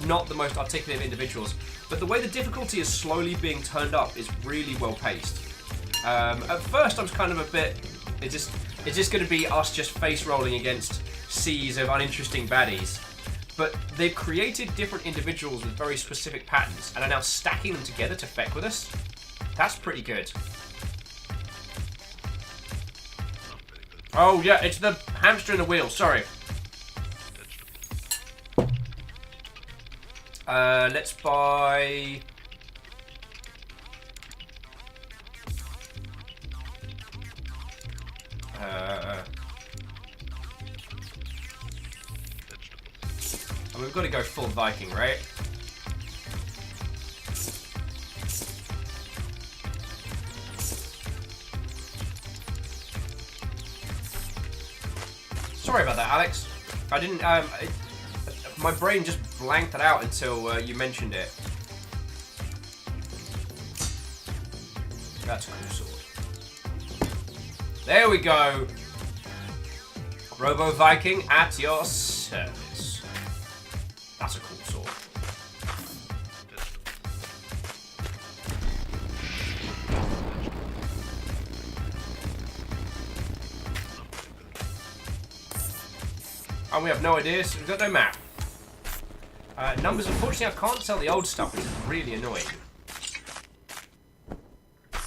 [SPEAKER 1] not the most articulate of individuals, but the way the difficulty is slowly being turned up is really well paced. At first I was kind of a bit, is this going to be us just face rolling against seas of uninteresting baddies? But they've created different individuals with very specific patterns and are now stacking them together to feck with us. That's pretty good. Oh yeah, it's the hamster in the wheel, sorry. Let's buy... and we've got to go full Viking, right? Sorry about that, Alex. I didn't, my brain just blanked it out until you mentioned it. That's a cool sword. There we go. Robo Viking at your service. That's a cool sword. And we have no idea, so we've got no map. Numbers, unfortunately, I can't sell the old stuff, which is really annoying.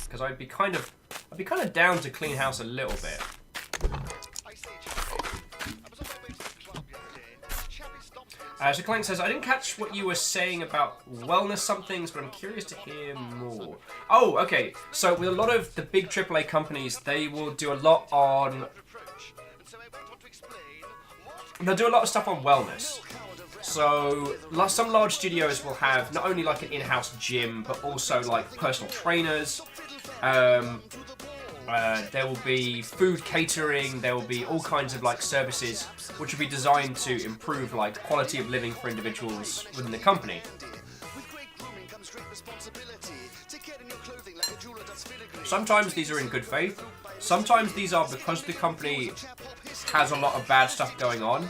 [SPEAKER 1] Because I'd be kind of down to clean house a little bit. So Clank says, I didn't catch what you were saying about wellness somethings, but I'm curious to hear more. Oh, okay. So with a lot of the big AAA companies, they will do a lot on... They'll do a lot of stuff on wellness. So some large studios will have not only like an in-house gym, but also like personal trainers. There will be food catering. There will be all kinds of like services which will be designed to improve like quality of living for individuals within the company. Sometimes these are in good faith. Sometimes these are because the company has a lot of bad stuff going on,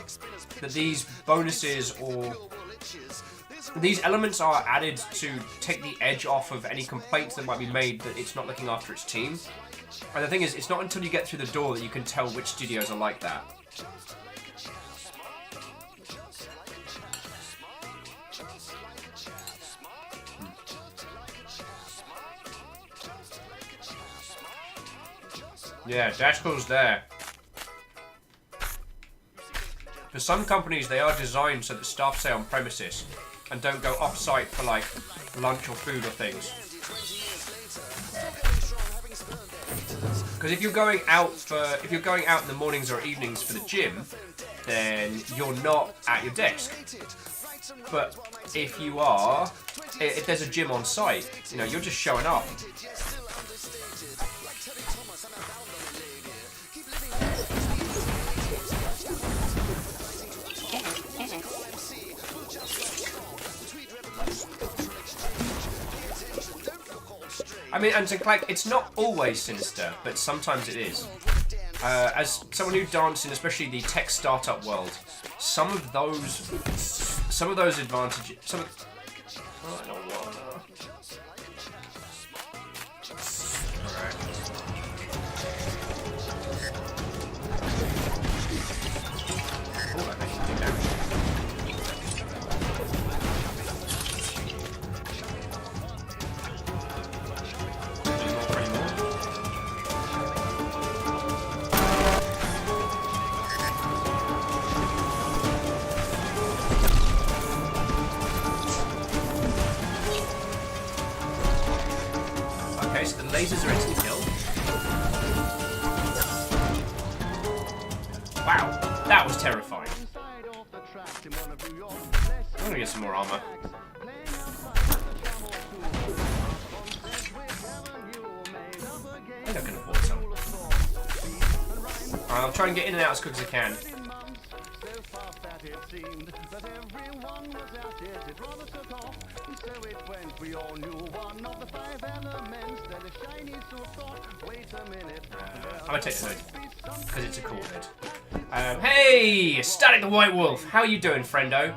[SPEAKER 1] that these bonuses or these elements are added to take the edge off of any complaints that might be made that it's not looking after its team. And the thing is, it's not until you get through the door that you can tell which studios are like that. Yeah, Dashcall's there. For some companies, they are designed so that staff stay on premises and don't go off-site for like lunch or food or things. Because if you're going out in the mornings or evenings for the gym, then you're not at your desk. But if you are, if there's a gym on site, you know, you're just showing up. I mean, and to like, it's not always sinister, but sometimes it is. As someone who danced in, especially the tech startup world, some of those advantages, oh, I don't wanna. Oh, I actually do damage. Okay, so the lasers are instant kill. Wow, that was terrifying. I'm gonna get some more armor. I think I can afford some. Alright, I'll try and get in and out as quick as I can. I'm gonna take the hood, because it's a cool hood. Hey! Static the White Wolf! How are you doing, friendo?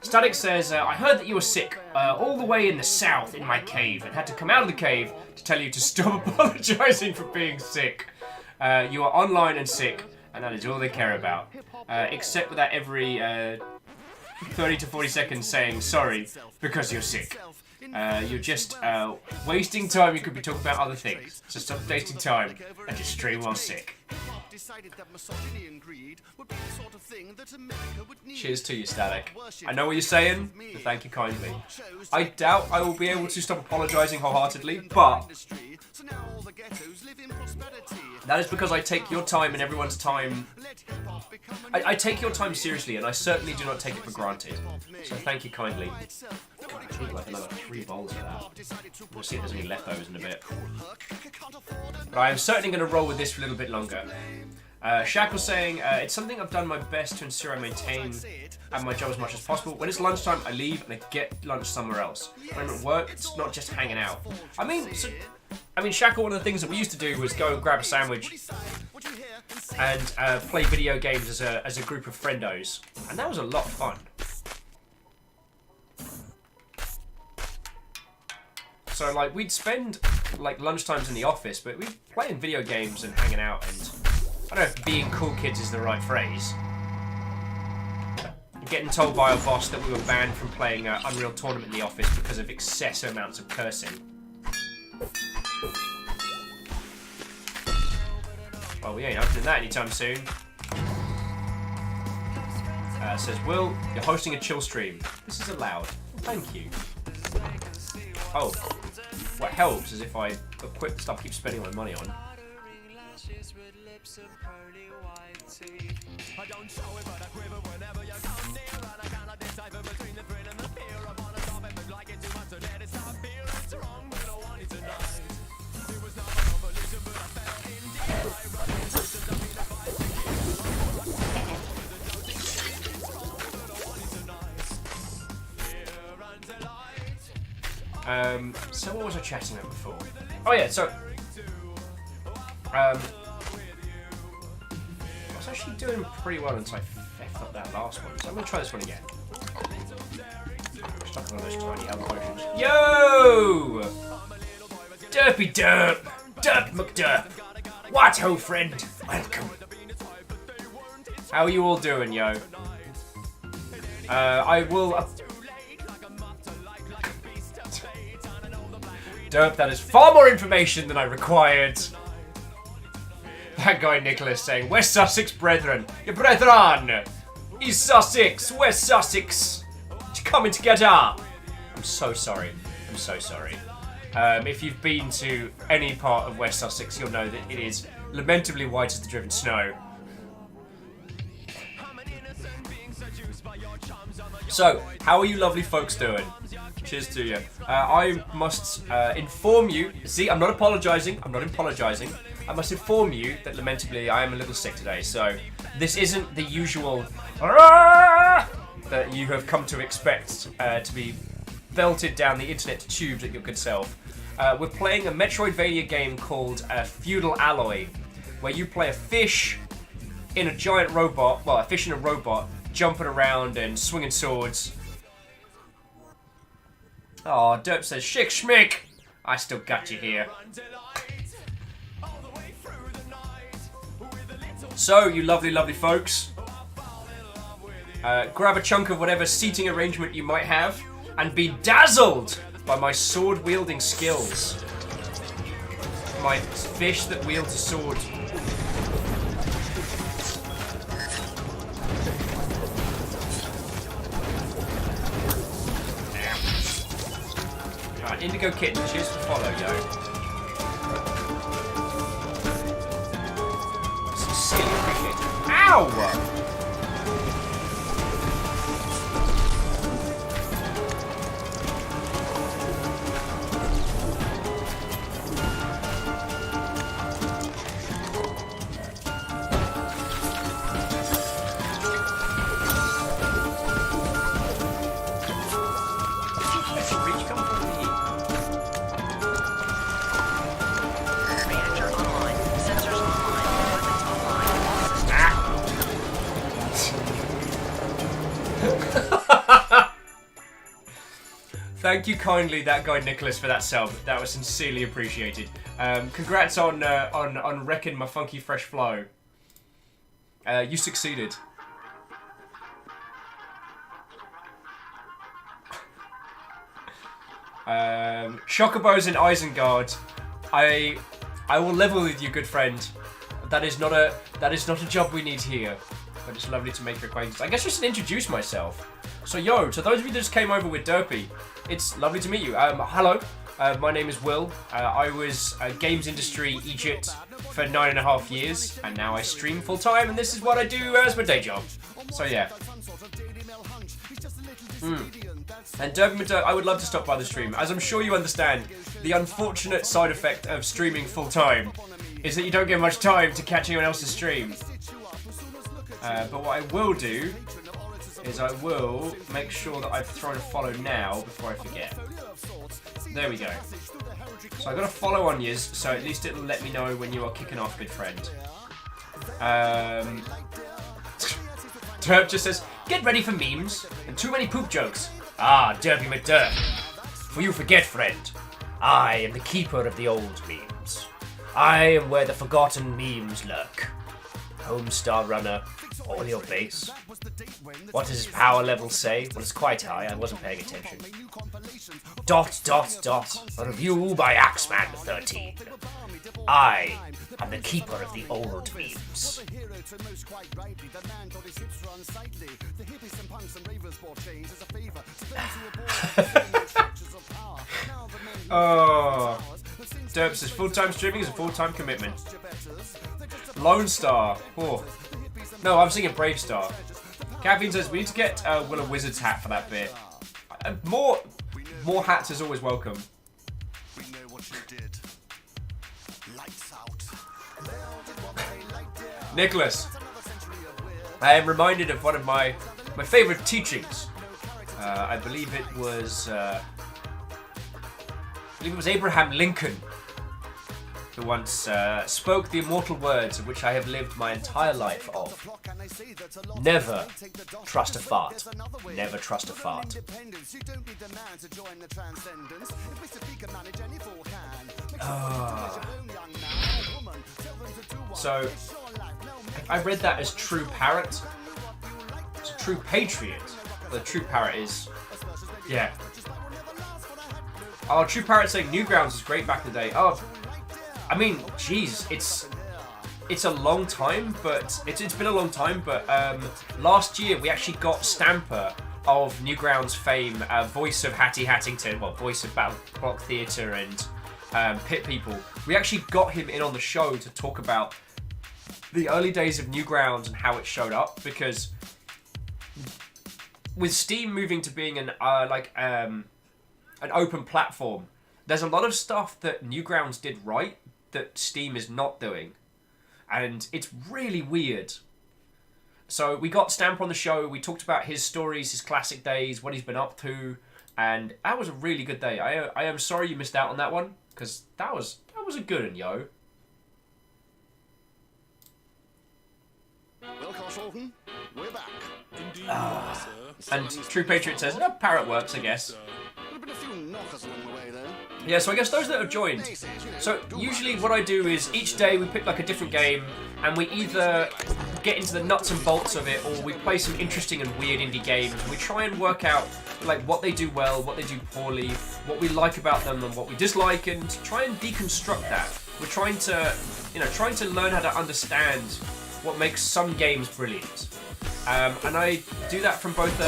[SPEAKER 1] Static says, I heard that you were sick, all the way in the south in my cave, and had to come out of the cave to tell you to stop apologizing for being sick. You are online and sick, and that is all they care about. Except for that every 30 to 40 seconds saying sorry because you're sick. You're just wasting time. You could be talking about other things. So stop wasting time and just stream while sick. Cheers to you, Static. I know what you're saying, but thank you kindly. I doubt I will be able to stop apologising wholeheartedly, but that is because I take your time and everyone's time. I take your time seriously, and I certainly do not take it for granted. So thank you kindly. God, I need like another 3 bowls of that. We'll see if there's any leftovers in a bit. But I am certainly going to roll with this for a little bit longer. Shaq was saying, it's something I've done my best to ensure I maintain at my job as much as possible. When it's lunchtime, I leave and I get lunch somewhere else. When I'm at work, it's not just hanging out. I mean, Shaq, one of the things that we used to do was go and grab a sandwich and play video games as a group of friendos. And that was a lot of fun. So, like, we'd spend, like, lunchtimes in the office, but we'd play in video games and hanging out, and I don't know if being cool kids is the right phrase. Getting told by our boss that we were banned from playing Unreal Tournament in the office because of excessive amounts of cursing. Well, we ain't opening that anytime soon. Says, Will, you're hosting a chill stream. This is allowed. Well, thank you. Oh, what helps is if I quit stuff I keep spending my money on. So what was I chatting about before? Oh yeah, so I was actually doing pretty well until I effed up that last one. So I'm gonna try this one again. Stuck on those tiny health potions. Yo! Derpy derp! Derp McDerp! What ho friend? Welcome. How are you all doing, yo? I will... Derp, that is far more information than I required. That guy Nicholas saying, West Sussex brethren. Your brethren! East Sussex, West Sussex. Coming together. I'm so sorry. I'm so sorry. If you've been to any part of West Sussex, you'll know that it is lamentably white as the driven snow. So, how are you lovely folks doing? Cheers to you. I must inform you. See, I'm not apologising. I'm not apologising. I must inform you that lamentably I am a little sick today. So, this isn't the usual that you have come to expect to be belted down the internet tubes at your good self. We're playing a Metroidvania game called Feudal Alloy, where you play a fish in a giant robot, well, a fish in a robot, jumping around and swinging swords. Oh, Derp says, Shick Schmick! I still got you here. So, you lovely, lovely folks, grab a chunk of whatever seating arrangement you might have and be dazzled by my sword-wielding skills. My fish that wields a sword. Alright, Indigo Kitten, cheers for follow, yo. Sincerely appreciate it. Ow!
[SPEAKER 4] Reactor online. Sensors online. Weapons online. All systems.
[SPEAKER 1] Thank you kindly, that guy Nicholas, for that sub. That was sincerely appreciated. Congrats on wrecking my funky fresh flow. You succeeded. Chocobos in Isengard. I will level with you, good friend. That is not a job we need here. But it's lovely to make your acquaintance. I guess just to introduce myself. So yo, to those of you that just came over with Derpy, it's lovely to meet you. Hello, my name is Will. I was games industry Egypt for 9.5 years, and now I stream full time, and this is what I do as my day job. So yeah. And Derpy, I would love to stop by the stream. As I'm sure you understand, the unfortunate side effect of streaming full time is that you don't get much time to catch anyone else's stream. But what I will do is I will make sure that I've thrown a follow now before I forget. There we go. So I got a follow on yours, so at least it'll let me know when you are kicking off, good friend. Derp just says, get ready for memes and too many poop jokes. Ah, Derpy McDerp. For you forget, friend, I am the keeper of the old memes. I am where the forgotten memes lurk. Homestar Runner, all your base. What does his power level say? Well, it's quite high, I wasn't paying attention. ... A review by Axeman13. I am the keeper of the old memes. Oh, Derp says full-time streaming is a full-time commitment. Lone Star. Oh. No, I'm singing Brave Star. Caffeine says we need to get Will a Wizard's hat for that bit. More hats is always welcome.
[SPEAKER 3] We know what you did. Lights out.
[SPEAKER 1] Nicholas, I am reminded of one of my favourite teachings. I believe it was believe it was Abraham Lincoln who once spoke the immortal words of which I have lived my entire life of. Never trust a fart. Never trust a fart. So, I read that as true parrot. It's a true patriot. The true parrot is... yeah. Oh, true parrot saying Newgrounds was great back in the day. Oh, I mean, jeez, it's a long time, but it's been a long time. But last year we actually got Stamper of Newgrounds fame, voice of Hattie Hattington, well, voice of Battle Block Theatre and Pit People. We actually got him in on the show to talk about the early days of Newgrounds and how it showed up, because with Steam moving to being an open platform, there's a lot of stuff that Newgrounds did right that Steam is not doing, and it's really weird. So we got Stamper on the show, we talked about his stories, his classic days, what he's been up to, and that was a really good day. I am sorry you missed out on that one, because that was a good one, yo.
[SPEAKER 3] Well, Carshorten, we're back.
[SPEAKER 1] And True Patriot says, oh, parrot works, I guess.
[SPEAKER 3] There've been a few knockers along the way, though.
[SPEAKER 1] Yeah, so I guess those that have joined. So usually what I do is each day we pick like a different game, and we either get into the nuts and bolts of it, or we play some interesting and weird indie games. We try and work out like what they do well, what they do poorly, what we like about them and what we dislike, and try and deconstruct that. We're trying to learn how to understand what makes some games brilliant. And I do that from both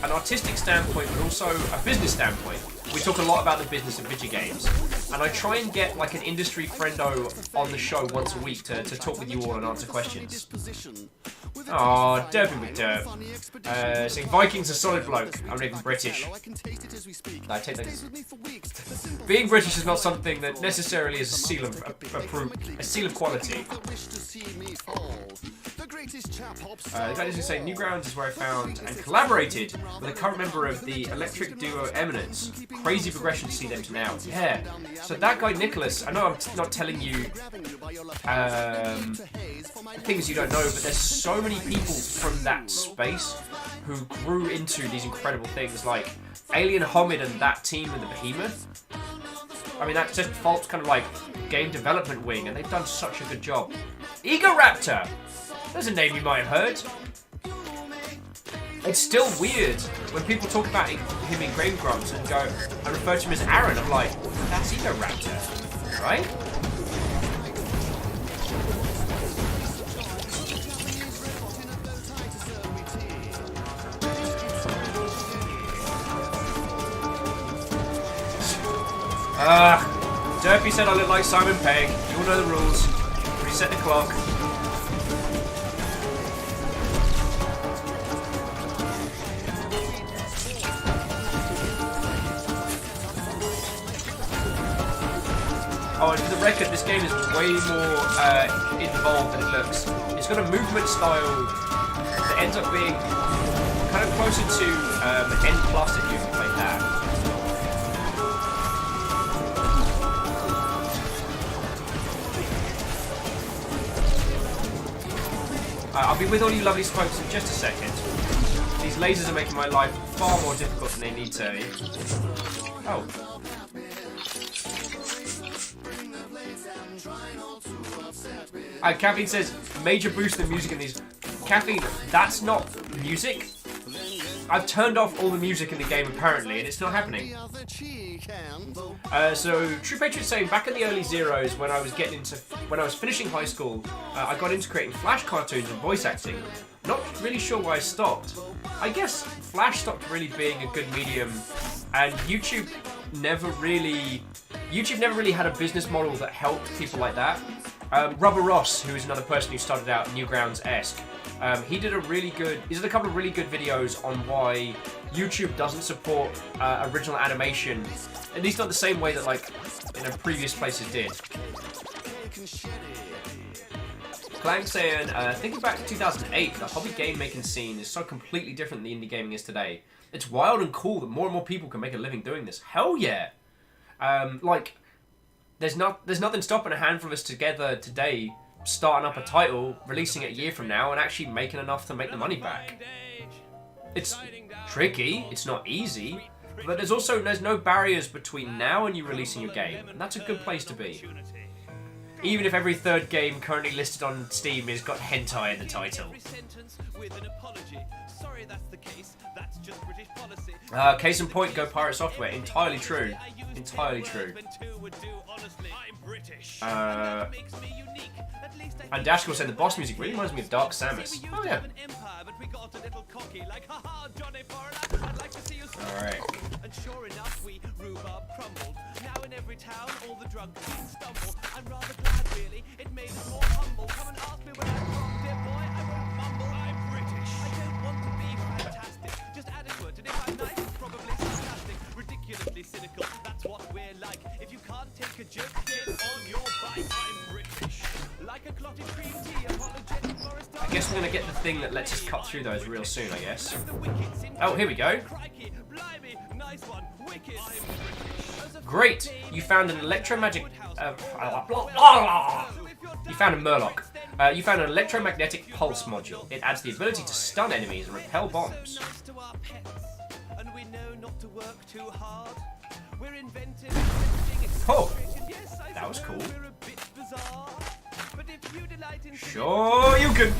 [SPEAKER 1] an artistic standpoint, but also a business standpoint. We talk a lot about the business of video games, and I try and get like an industry friendo on the show once a week to talk with you all and answer questions. Oh, Derby McDerp. Saying Vikings are solid bloke. I'm not even British. I take that. Being British is not something that necessarily is a seal of quality. The guy is saying Newgrounds is where I found and collaborated with a current member of the electric duo Eminence. Crazy progression to see them to now. Yeah. So that guy Nicholas, I know I'm not telling you things you don't know, but there's so many people from that space who grew into these incredible things like Alien Homid and that team in the Behemoth. I mean, that's just Fault's kind of like game development wing, and they've done such a good job. Egoraptor! There's a name you might have heard. It's still weird when people talk about him in Game Grumps and go and refer to him as Aaron. I'm like, that's Egoraptor, right? Derpy said I look like Simon Pegg. You all know the rules. Reset the clock. Oh, and for the record, this game is way more involved than it looks. It's got a movement style that ends up being kind of closer to N+ if you play that. I'll be with all you lovely smokes in just a second. These lasers are making my life far more difficult than they need to. Oh. Caffeine says, major boost in the music in these. Caffeine, that's not music. I've turned off all the music in the game apparently, and it's not happening. So True Patriot's saying back in the early zeros when I was finishing high school, I got into creating Flash cartoons and voice acting. Not really sure why I stopped. I guess Flash stopped really being a good medium, and YouTube never really had a business model that helped people like that. Rubber Ross, who is another person who started out Newgrounds-esque, he did a couple of really good videos on why YouTube doesn't support original animation, at least not the same way that like previous places did. Clank saying, thinking back to 2008, the hobby game making scene is so completely different than the indie gaming is today. It's wild and cool that more and more people can make a living doing this. Hell yeah! Like, there's nothing stopping a handful of us together today, starting up a title, releasing it a year from now, and actually making enough to make the money back. It's tricky. It's not easy. But there's no barriers between now and you releasing your game, and that's a good place to be. Even if every third game currently listed on Steam has got hentai in the title. Case in point, Go Pirate Software. Entirely true. Entirely true. And Dashko said the boss music really reminds me of Dark Samus. Oh yeah. Alright.
[SPEAKER 9] And sure enough, we rhubarb crumbled. Now in every town, all the drug queens stumble. I'm rather glad, really. It made us more humble. Come and ask me when I'm wrong, dear boy. I won't mumble. I'm British. I don't want to be fantastic, just adequate. And if I'm nice, it's probably sarcastic, ridiculously cynical. That's what we're like. If you can't take a joke, get on your bike. I'm British. Like a clotted cream tea, apologetic Boris
[SPEAKER 1] I guess we're gonna get the thing that lets us cut through those real soon, I guess. Oh, here we go. Great! You found an electromagnetic... you found a Murloc. You found an electromagnetic pulse module. It adds the ability to stun enemies and repel bombs. Oh! That was cool. Sure you can!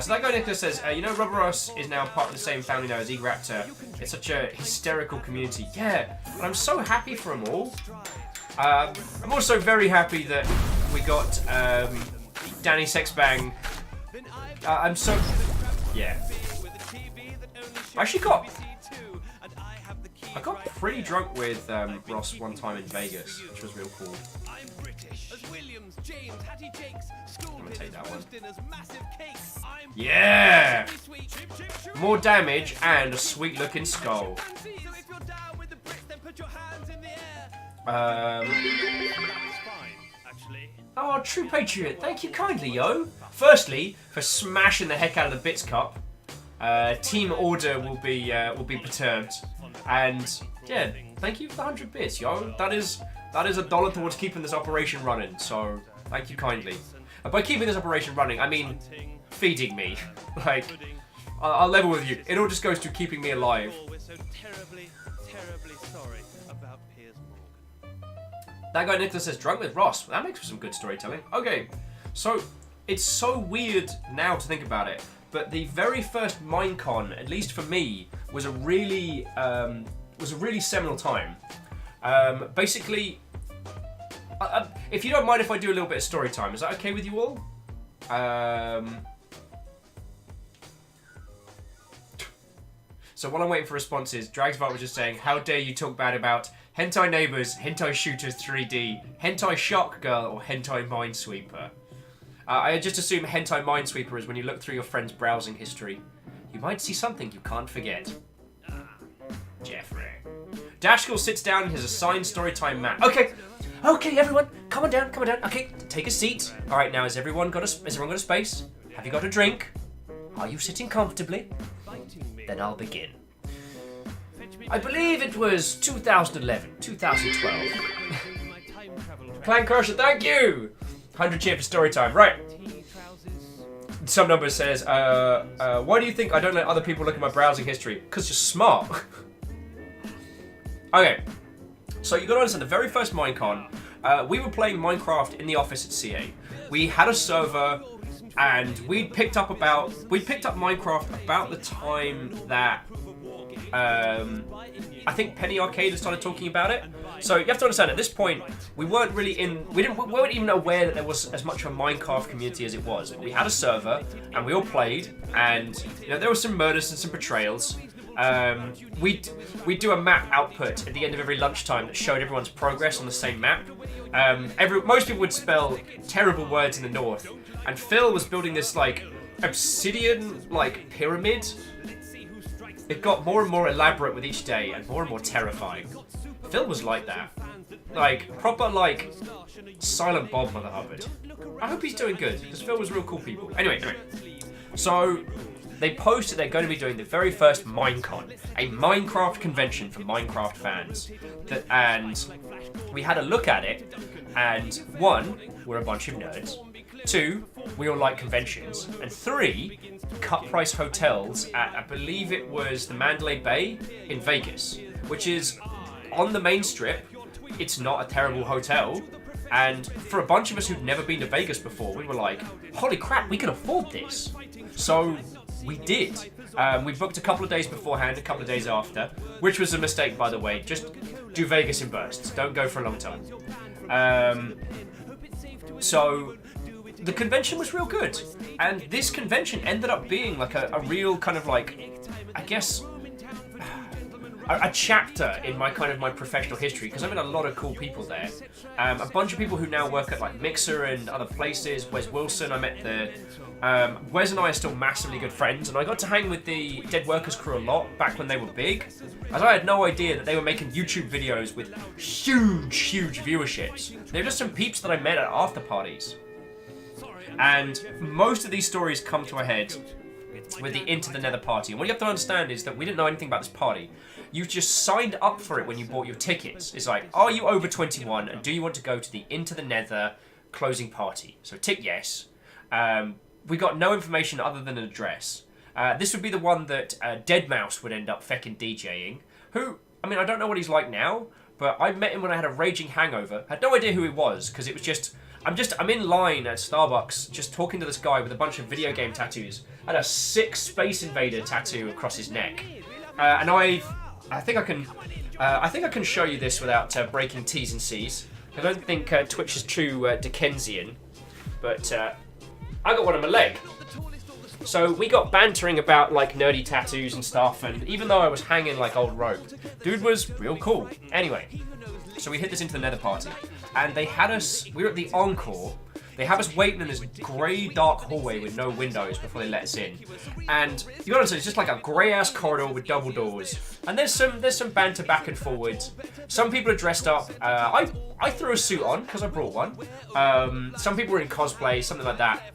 [SPEAKER 1] So that guy Nicholas says, you know Rubberos is now part of the same family now as E-Raptor. It's such a hysterical community. Yeah, and I'm so happy for them all. I'm also very happy that we got Danny Sexbang. I'm so... Yeah. I got pretty drunk with Ross one time in Vegas, which was real cool. I'm gonna take that one. Yeah! More damage and a sweet looking skull. Oh, True Patriot, thank you kindly, yo. Firstly, for smashing the heck out of the Bits Cup. Team order will be perturbed. And yeah, thank you for the 100 bits, yo. That is $1 towards keeping this operation running. So thank you kindly. By keeping this operation running, I mean feeding me. Like, I'll level with you. It all just goes to keeping me alive. That guy Nicholas says drunk with Ross. That makes for some good storytelling. Okay, so it's so weird now to think about it. But the very first Minecon, at least for me, was a really seminal time. Basically, if you don't mind if I do a little bit of story time, is that okay with you all? So while I'm waiting for responses, Dragsbart was just saying, how dare you talk bad about Hentai Neighbors, Hentai Shooters 3D, Hentai Shock Girl, or Hentai Minesweeper? I just assume Hentai Minesweeper is when you look through your friend's browsing history. You might see something you can't forget. Jeffrey. Dashkill sits down in his assigned storytime mat. Okay, everyone, come on down. Okay, take a seat. All right, now has everyone got a space? Have you got a drink? Are you sitting comfortably? Then I'll begin. I believe it was 2011, 2012. Clan Crusher, thank you. 100 cheer for story time. Right. Some number says, why do you think I don't let other people look at my browsing history? Because you're smart. Okay. So you got to understand, the very first Minecon, we were playing Minecraft in the office at CA. We had a server, and we picked up Minecraft about the time that I think Penny Arcade had started talking about it. So you have to understand, at this point, we weren't even aware that there was as much of a Minecraft community as it was. We had a server, and we all played, and there were some murders and some betrayals. We'd do a map output at the end of every lunchtime that showed everyone's progress on the same map. Most people would spell terrible words in the north, and Phil was building this obsidian pyramid. It got more and more elaborate with each day, and more terrifying. Phil was like that, proper Silent Bob Mother Hubbard. I hope he's doing good, because Phil was real cool people. Anyway, so they posted they're going to be doing the very first Minecon, a Minecraft convention for Minecraft fans. And we had a look at it, and 1, we're a bunch of nerds. 2, we all like conventions. And 3, cut price hotels at, I believe it was the Mandalay Bay in Vegas, which is on the main strip. It's not a terrible hotel. And for a bunch of us who'd never been to Vegas before, we were like, holy crap, we can afford this. So we did. We booked a couple of days beforehand, a couple of days after, which was a mistake, by the way. Just do Vegas in bursts. Don't go for a long time. So the convention was real good. And this convention ended up being like a real kind of like, I guess, a chapter in my professional history, because I met a lot of cool people there. A bunch of people who now work at like Mixer and other places. Wes Wilson, I met there. Wes and I are still massively good friends, and I got to hang with the Dead Workers crew a lot back when they were big, as I had no idea that they were making YouTube videos with huge viewerships. They're just some peeps that I met at after parties. And most of these stories come to a head with the Into the Nether party. And what you have to understand is that we didn't know anything about this party. You just signed up for it when you bought your tickets. It's like, are you over 21 and do you want to go to the Into the Nether closing party? So tick yes. We got no information other than an address. This would be the one that Deadmau5 would end up feckin' DJing. Who, I mean, I don't know what he's like now, but I met him when I had a raging hangover. Had no idea who he was, because it was just, I'm in line at Starbucks, just talking to this guy with a bunch of video game tattoos. Had a sick Space Invader tattoo across his neck. And I think I can show you this without breaking T's and C's. I don't think Twitch is too Dickensian, but I got one on my leg. So we got bantering about like nerdy tattoos and stuff, and even though I was hanging like old rope, dude was real cool. Anyway, so we hit this Into the Nether party, and they had us, we were at the Encore. They have us waiting in this grey, dark hallway with no windows before they let us in. And you gotta understand, it's just like a grey-ass corridor with double doors. And there's some banter back and forwards. Some people are dressed up. I threw a suit on, because I brought one. Some people were in cosplay, something like that.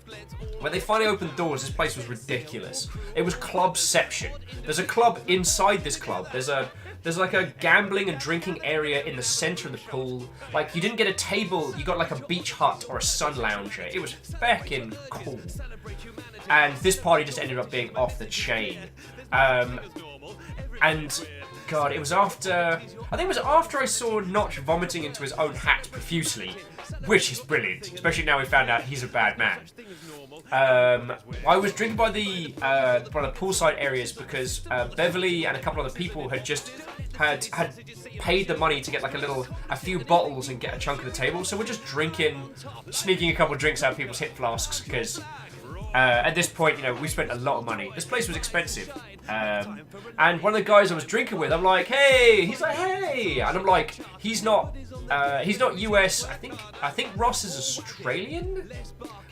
[SPEAKER 1] When they finally opened the doors, this place was ridiculous. It was clubception. There's a club inside this club. There's like a gambling and drinking area in the center of the pool. Like, you didn't get a table, you got like a beach hut or a sun lounger. It was feckin' cool. And this party just ended up being off the chain. And God, it was after, I think it was after I saw Notch vomiting into his own hat profusely, which is brilliant, especially now we found out he's a bad man. I was drinking by the poolside areas because Beverly and a couple other people had just had paid the money to get like a few bottles and get a chunk of the table. So we're just drinking, sneaking a couple of drinks out of people's hip flasks because at this point, you know, we spent a lot of money. This place was expensive. And one of the guys I was drinking with, I'm like, hey, he's like, hey, and I'm like, he's not US. I think Ross is Australian,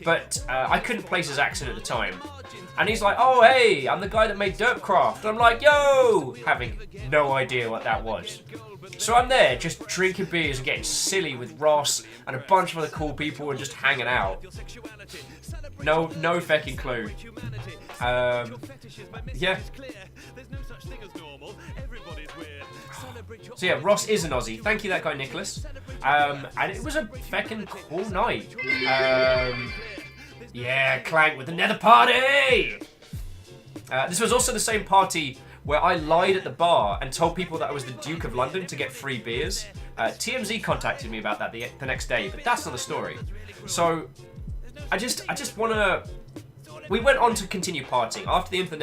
[SPEAKER 1] but I couldn't place his accent at the time. And he's like, oh, hey, I'm the guy that made Derpcraft. And I'm like, yo, having no idea what that was. So I'm there just drinking beers and getting silly with Ross and a bunch of other cool people and just hanging out. No fecking clue. Yeah. So yeah, Ross is an Aussie. Thank you, that guy Nicholas. And it was a feckin' cool night. Yeah, Clank with the Nether party! This was also the same party where I lied at the bar and told people that I was the Duke of London to get free beers. TMZ contacted me about that the next day, but that's not the story. So, I just want to... We went on to continue partying after the Into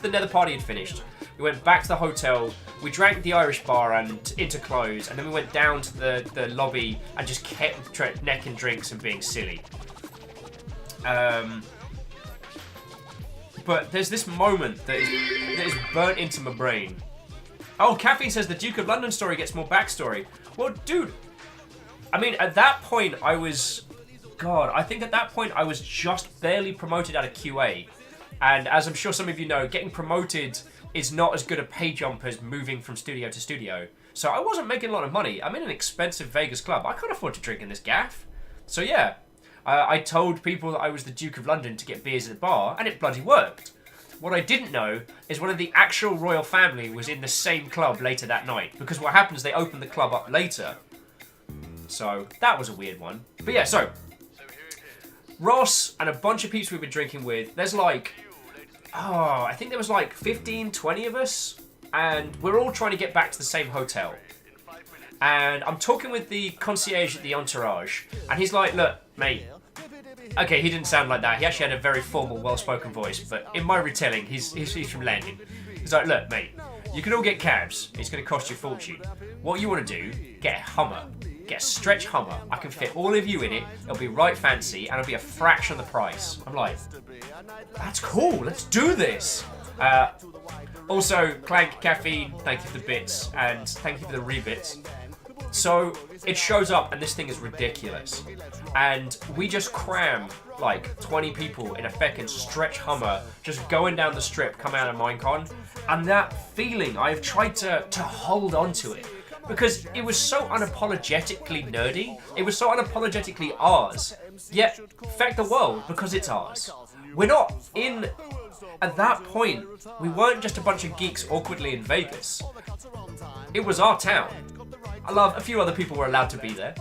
[SPEAKER 1] the Nether party had finished. We went back to the hotel, we drank the Irish bar and into close, and then we went down to the lobby and just kept necking drinks and being silly. But there's this moment that is burnt into my brain. Oh, Caffeine says the Duke of London story gets more backstory. Well, dude, I mean, at that point, I think at that point I was just barely promoted out of QA. And as I'm sure some of you know, getting promoted is not as good a pay jump as moving from studio to studio. So I wasn't making a lot of money. I'm in an expensive Vegas club. I can't afford to drink in this gaff. So yeah, I told people that I was the Duke of London to get beers at the bar, and it bloody worked. What I didn't know is one of the actual royal family was in the same club later that night, because what happens, they open the club up later. So, that was a weird one. But yeah, so, Ross and a bunch of people we've been drinking with, there's like, I think there was like 15, 20 of us, and we're all trying to get back to the same hotel. And I'm talking with the concierge at the Entourage, and he's like, look, mate. Okay, he didn't sound like that. He actually had a very formal, well-spoken voice, but in my retelling, he's from London. He's like, look, mate, you can all get cabs. It's going to cost you a fortune. What you want to do, get a Hummer. Get a stretch Hummer. I can fit all of you in it. It'll be right fancy, and it'll be a fraction of the price. I'm like, that's cool. Let's do this. Also, Clank, Caffeine, thank you for the bits, and thank you for the rebits. So, it shows up, and this thing is ridiculous. And we just cram, like, 20 people in a feckin' stretch Hummer, just going down the strip, coming out of Minecon. And that feeling, I've tried to hold on to it. Because it was so unapologetically nerdy, it was so unapologetically ours, yet feck the world because it's ours. We're not in... At that point, we weren't just a bunch of geeks awkwardly in Vegas. It was our town. I love a few other people were allowed to be there,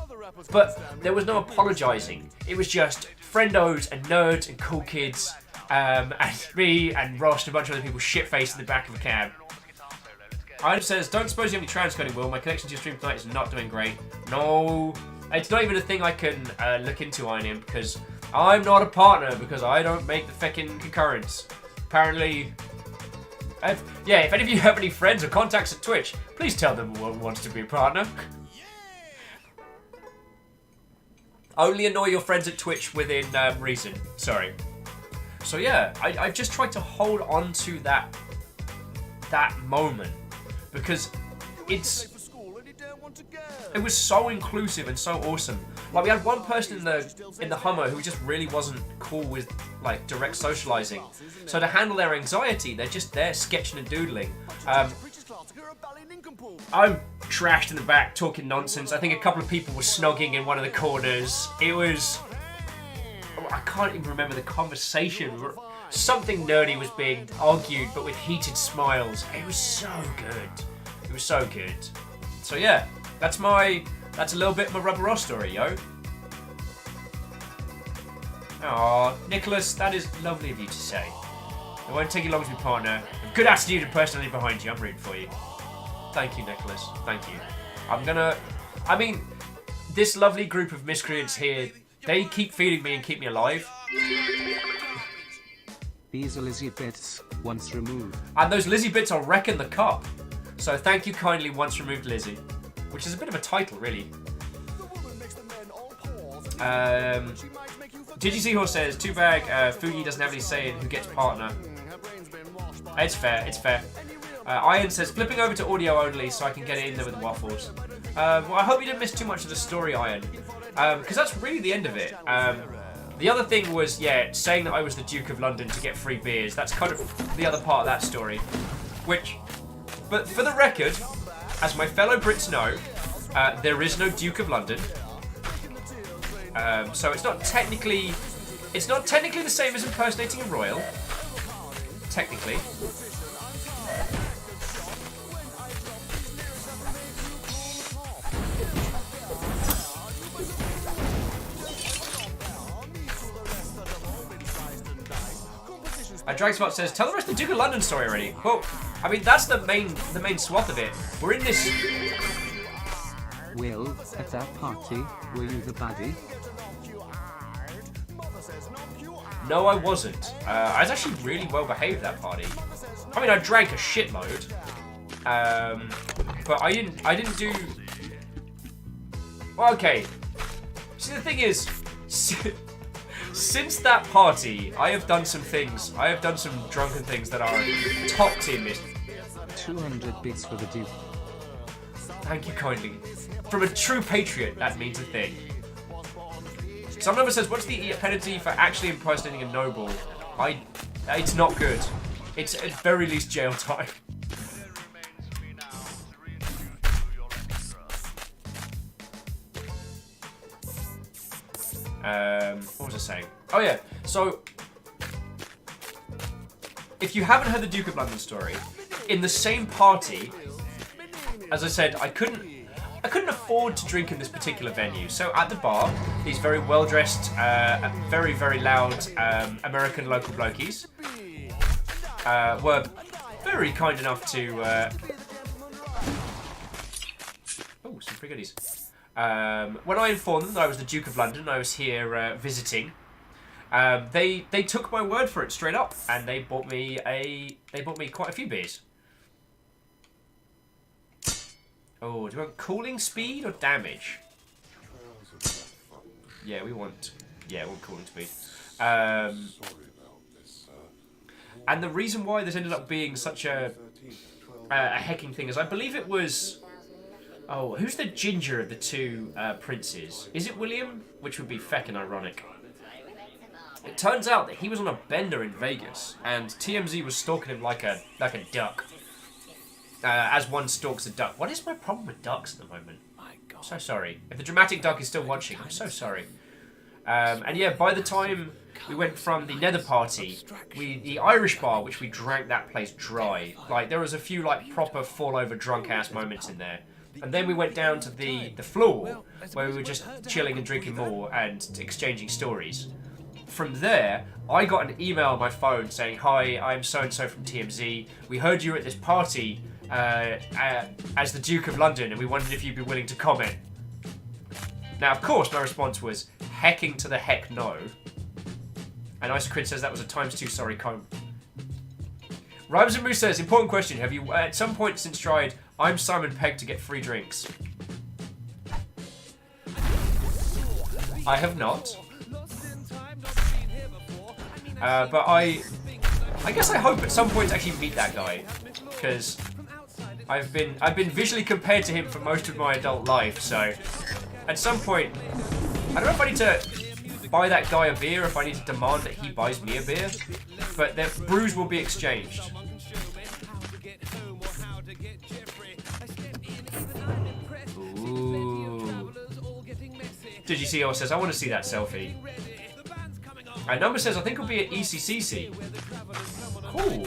[SPEAKER 1] but there was no apologising. It was just friendos and nerds and cool kids, and me and Ross and a bunch of other people shit-faced in the back of a cab. Ian says, don't suppose you have any transcoding, Will. My connection to your stream tonight is not doing great. No, it's not even a thing I can look into, Ian, because I'm not a partner, because I don't make the feckin' concurrence. Apparently, if any of you have any friends or contacts at Twitch, please tell them who wants to be a partner. Only annoy your friends at Twitch within reason. Sorry. So yeah, I've just tried to hold on to that moment. Because it was so inclusive and so awesome. Like, we had one person in the Hummer who just really wasn't cool with, like, direct socializing. So to handle their anxiety, they're just there sketching and doodling. I'm trashed in the back talking nonsense. I think a couple of people were snogging in one of the corners. It was... I can't even remember the conversation. Something nerdy was being argued, but with heated smiles. It was so good. It was so good. So yeah, that's a little bit of my Rubber Ross story, yo. Aw, Nicholas, that is lovely of you to say. It won't take you long to be partner. A good attitude and personality behind you. I'm rooting for you. Thank you, Nicholas. Thank you. I mean, this lovely group of miscreants here, they keep feeding me and keep me alive.
[SPEAKER 5] These are Lizzie bits, once removed.
[SPEAKER 1] And those Lizzie bits are wrecking the cup. So thank you kindly, once removed Lizzie. Which is a bit of a title, really. Digi Seahorse says, too bad Fugi doesn't have any say in who gets partner. It's fair, it's fair. Ian says, flipping over to audio only so I can get it in there with the waffles. Well, I hope you didn't miss too much of the story, Ian. Because that's really the end of it. The other thing was, yeah, saying that I was the Duke of London to get free beers. That's kind of the other part of that story. But for the record, as my fellow Brits know, there is no Duke of London. So it's not technically the same as impersonating a royal. Technically. Dragspot says, tell the rest of the Duke of London story already. Well, I mean, that's the main swath of it. We're in this...
[SPEAKER 5] Will, at that party, were you the baddie?
[SPEAKER 1] No, I wasn't. I was actually really well behaved at that party. I mean, I drank a shitload. But I didn't do... Well, okay. See, the thing is... Since that party, I have done some things. I have done some drunken things that are top tier miss.
[SPEAKER 5] 200 bits for the Duke.
[SPEAKER 1] Thank you kindly. From a true patriot, that means a thing. Some number says, what's the penalty for actually impersonating a noble? It's not good. It's at very least jail time. What was I saying? Oh yeah, so if you haven't heard the Duke of London story, in the same party, as I said, I couldn't afford to drink in this particular venue. So at the bar, these very well-dressed, very, very loud American local blokies were very kind enough to... Oh, some free goodies. When I informed them that I was the Duke of London, I was here visiting, they took my word for it straight up, and they bought me quite a few beers. Oh, do you want cooling speed or damage? Yeah, we want cooling speed. And the reason why this ended up being such a hecking thing is I believe it was... Oh, who's the ginger of the two princes? Is it William? Which would be feckin' ironic. It turns out that he was on a bender in Vegas, and TMZ was stalking him like a duck. As one stalks a duck. What is my problem with ducks at the moment? I'm so sorry. If the dramatic duck is still watching, I'm so sorry. And yeah, by the time we went from the Nether party, the Irish bar, which we drank that place dry. Like, there was a few, like, proper fall-over drunk-ass moments in there. And then we went down to the floor, where we were just chilling and drinking more and exchanging stories. From there, I got an email on my phone saying, "Hi, I'm so-and-so from TMZ. We heard you were at this party as the Duke of London, and we wondered if you'd be willing to comment." Now, of course, my response was, hecking to the heck no. And Isocrid says that was a ×2 sorry comb. Rhymes and Moose says, important question, have you at some point since tried I'm Simon Pegg to get free drinks? I have not. But I guess I hope at some point to actually meet that guy, because I've been visually compared to him for most of my adult life. So at some point, I don't know if I need to buy that guy a beer, or if I need to demand that he buys me a beer, but their brews will be exchanged. Ooh. Did you see? Oh, says I want to see that selfie. Number says I think it'll be at ECCC. Cool.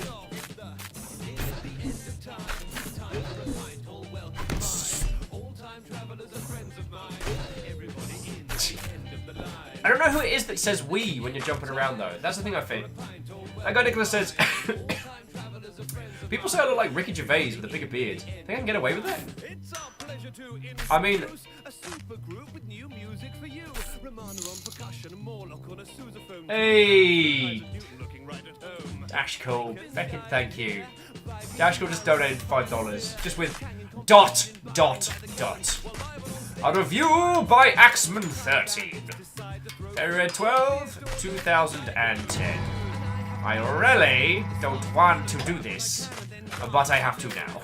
[SPEAKER 1] I don't know who it is that says "we" when you're jumping around though. That's the thing I think. That guy Nicholas says. People say I look like Ricky Gervais with a bigger beard. Think I can get away with that? I mean... Hey! Dashcool. Feckin' thank you. Dashcool just donated $5. Just with ... A review by Axeman13. February 12, 2010. I really don't want to do this, but I have to now.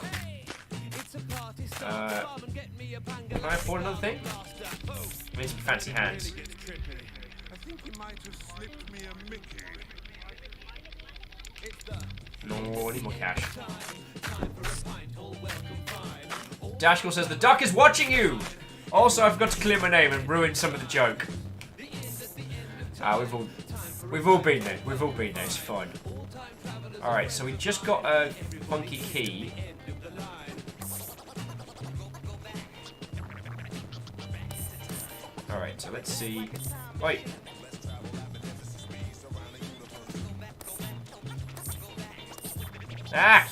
[SPEAKER 1] Can I afford another thing? I need some fancy hands.
[SPEAKER 3] I think you might have slipped me a Mickey.
[SPEAKER 1] No, I need more cash. Dashkell says, the duck is watching you! Also, I forgot to clear my name and ruin some of the joke. We've all been there. We've all been there. It's fine. Alright, so we just got a funky key. Alright, so let's see. Wait. Ah!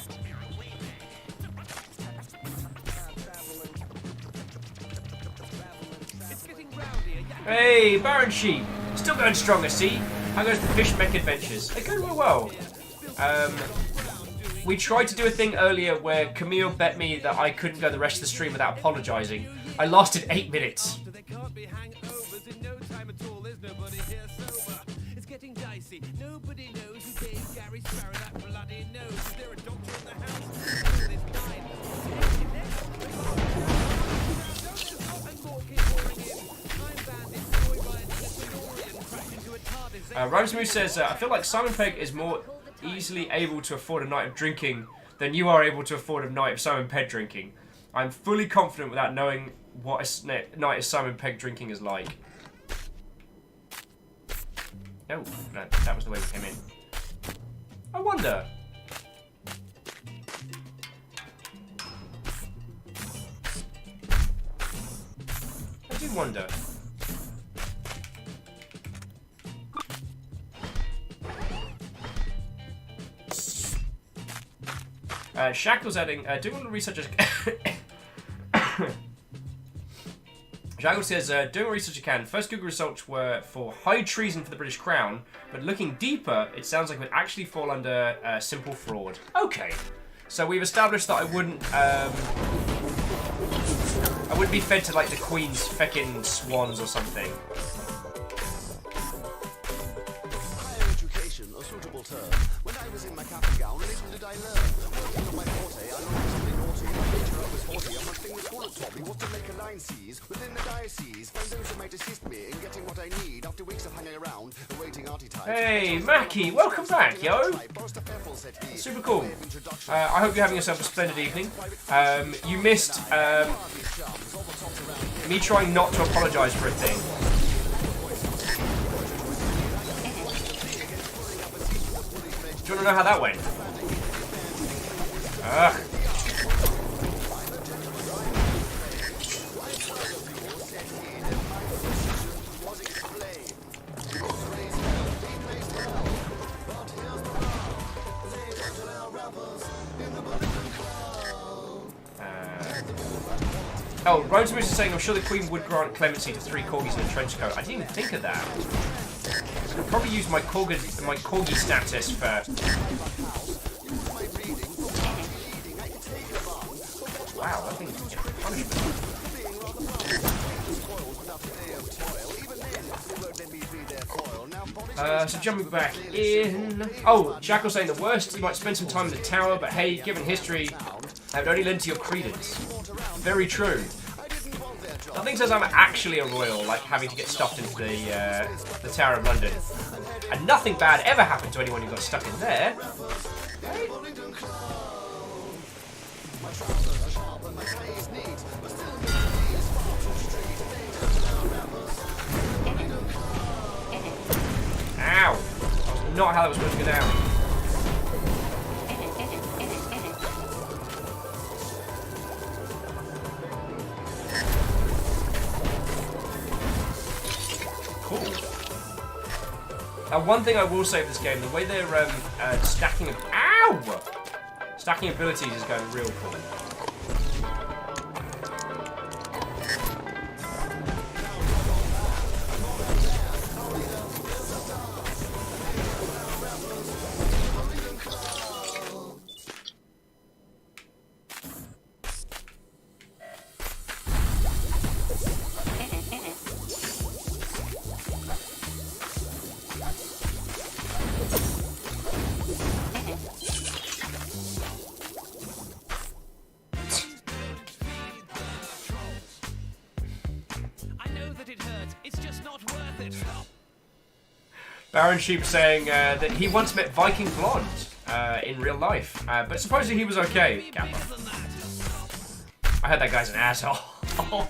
[SPEAKER 1] Hey, Baron Sheep! Still going strong, I see. How goes the Fish Mech Adventures? They're going real well. We tried to do a thing earlier where Camille bet me that I couldn't go the rest of the stream without apologising. I lasted 8 minutes. Rosemary says, I feel like Simon Pegg is more easily able to afford a night of drinking than you are able to afford a night of Simon Pegg drinking. I'm fully confident without knowing what a night of Simon Pegg drinking is like. No, that was the way we came in. I wonder. I do wonder. Shackle's adding, doing a little research. Shackle says, doing what research you can. First Google results were for high treason for the British Crown, but looking deeper, it sounds like it would actually fall under simple fraud. Okay, so we've established that I wouldn't be fed to like the Queen's feckin' swans or something.
[SPEAKER 3] Higher education, a suitable term. When I was in my cap and gown, little did I learn. Working on my forte, I learned to be naughty. My nature I was 40, and one thing was full of Tommy was to make a line seize within the diocese. Find those who might assist me in getting what I need after weeks of hanging around, awaiting archetypes.
[SPEAKER 1] Hey, Mackie, welcome back, yo! Super cool. I hope you're having yourself a splendid evening. You missed me trying not to apologise for a thing. Do you want to know how that went? Ugh. Oh, Rosemoose is saying, I'm sure the Queen would grant clemency to 3 corgis in a trench coat. I didn't even think of that. I could probably use my corgi status for... Wow, that thing is punishment. So jumping back in... Oh, Shackle's saying the worst, you might spend some time in the tower, but hey, given history, I would only lend to your credence. Very true. Nothing says I'm actually a royal, like having to get stuffed into the Tower of London. And nothing bad ever happened to anyone who got stuck in there. Right? Ow! That was not how that was supposed to go down. One thing I will say of this game, the way they're stacking abilities is going real cool. Baron Sheep saying that he once met Viking Blonde in real life, but supposedly he was okay. Kappa. I heard that guy's an asshole. Oh.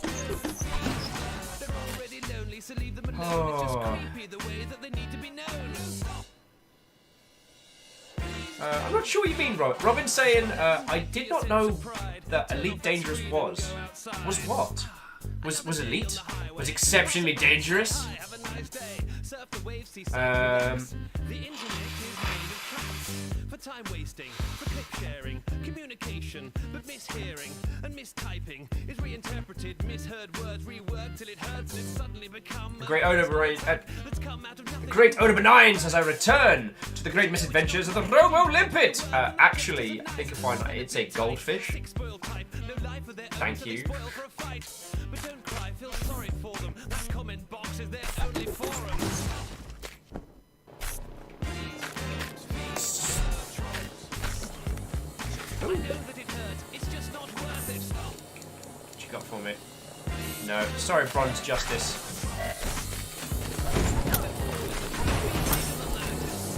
[SPEAKER 1] I'm not sure what you mean, Robin. Robin's saying, I did not know that Elite Dangerous was. Was what? Was Elite? Was exceptionally dangerous?
[SPEAKER 9] For time wasting, for click sharing, communication, but mishearing and mistyping is reinterpreted, misheard words reworked till it hurts and it's suddenly become
[SPEAKER 1] the Great Oda Benign says I return to the great misadventures of the Robo Limpet. Actually, I think you'll find it's a goldfish. Thank you.
[SPEAKER 9] But don't cry, feel sorry for them. That comment box is their only forum. I know that it hurts, it's just not worth it.
[SPEAKER 1] What you got for me? No. Sorry, Bronze Justice.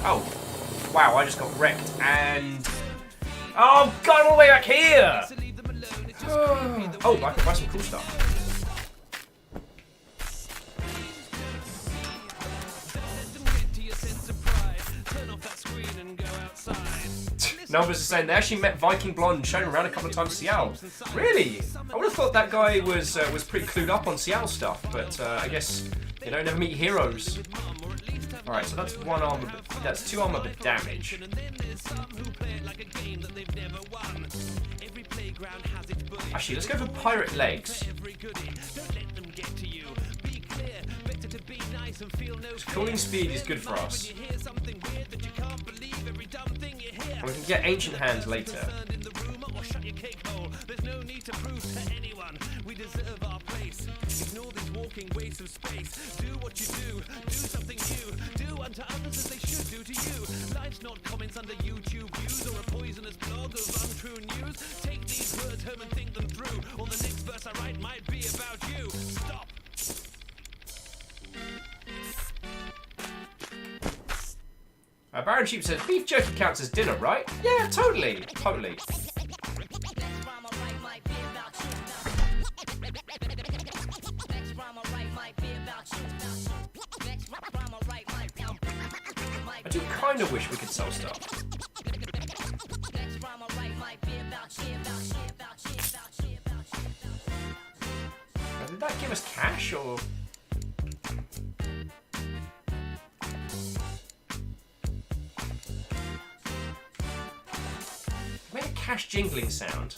[SPEAKER 1] Oh. Wow, I just got wrecked and... Oh, God, I'm all the way back here! Oh, I can buy some cool stuff. Numbers are saying they actually met Viking Blonde, shown around a couple of times in Seattle. Really? I would have thought that guy was pretty clued up on Seattle stuff, but I guess, you know, never meet heroes. Alright, so that's one armor, that's 2 armor but damage. Actually, let's go for pirate legs. Cooling speed is good for us. And we can get ancient hands later.
[SPEAKER 9] Ignore these walking wastes of space. Do what you do something new. Do unto others as they should do to you. Life's not comments under YouTube views or a poisonous blog of untrue news. Take these words home and think them through, or the next verse I write might be about you. Stop.
[SPEAKER 1] Baron Sheep says, beef jerky counts as dinner, right? Yeah, totally. Totally. I do kind of wish we could sell stuff. Now, did that give us cash, or...? Make a cash jingling sound.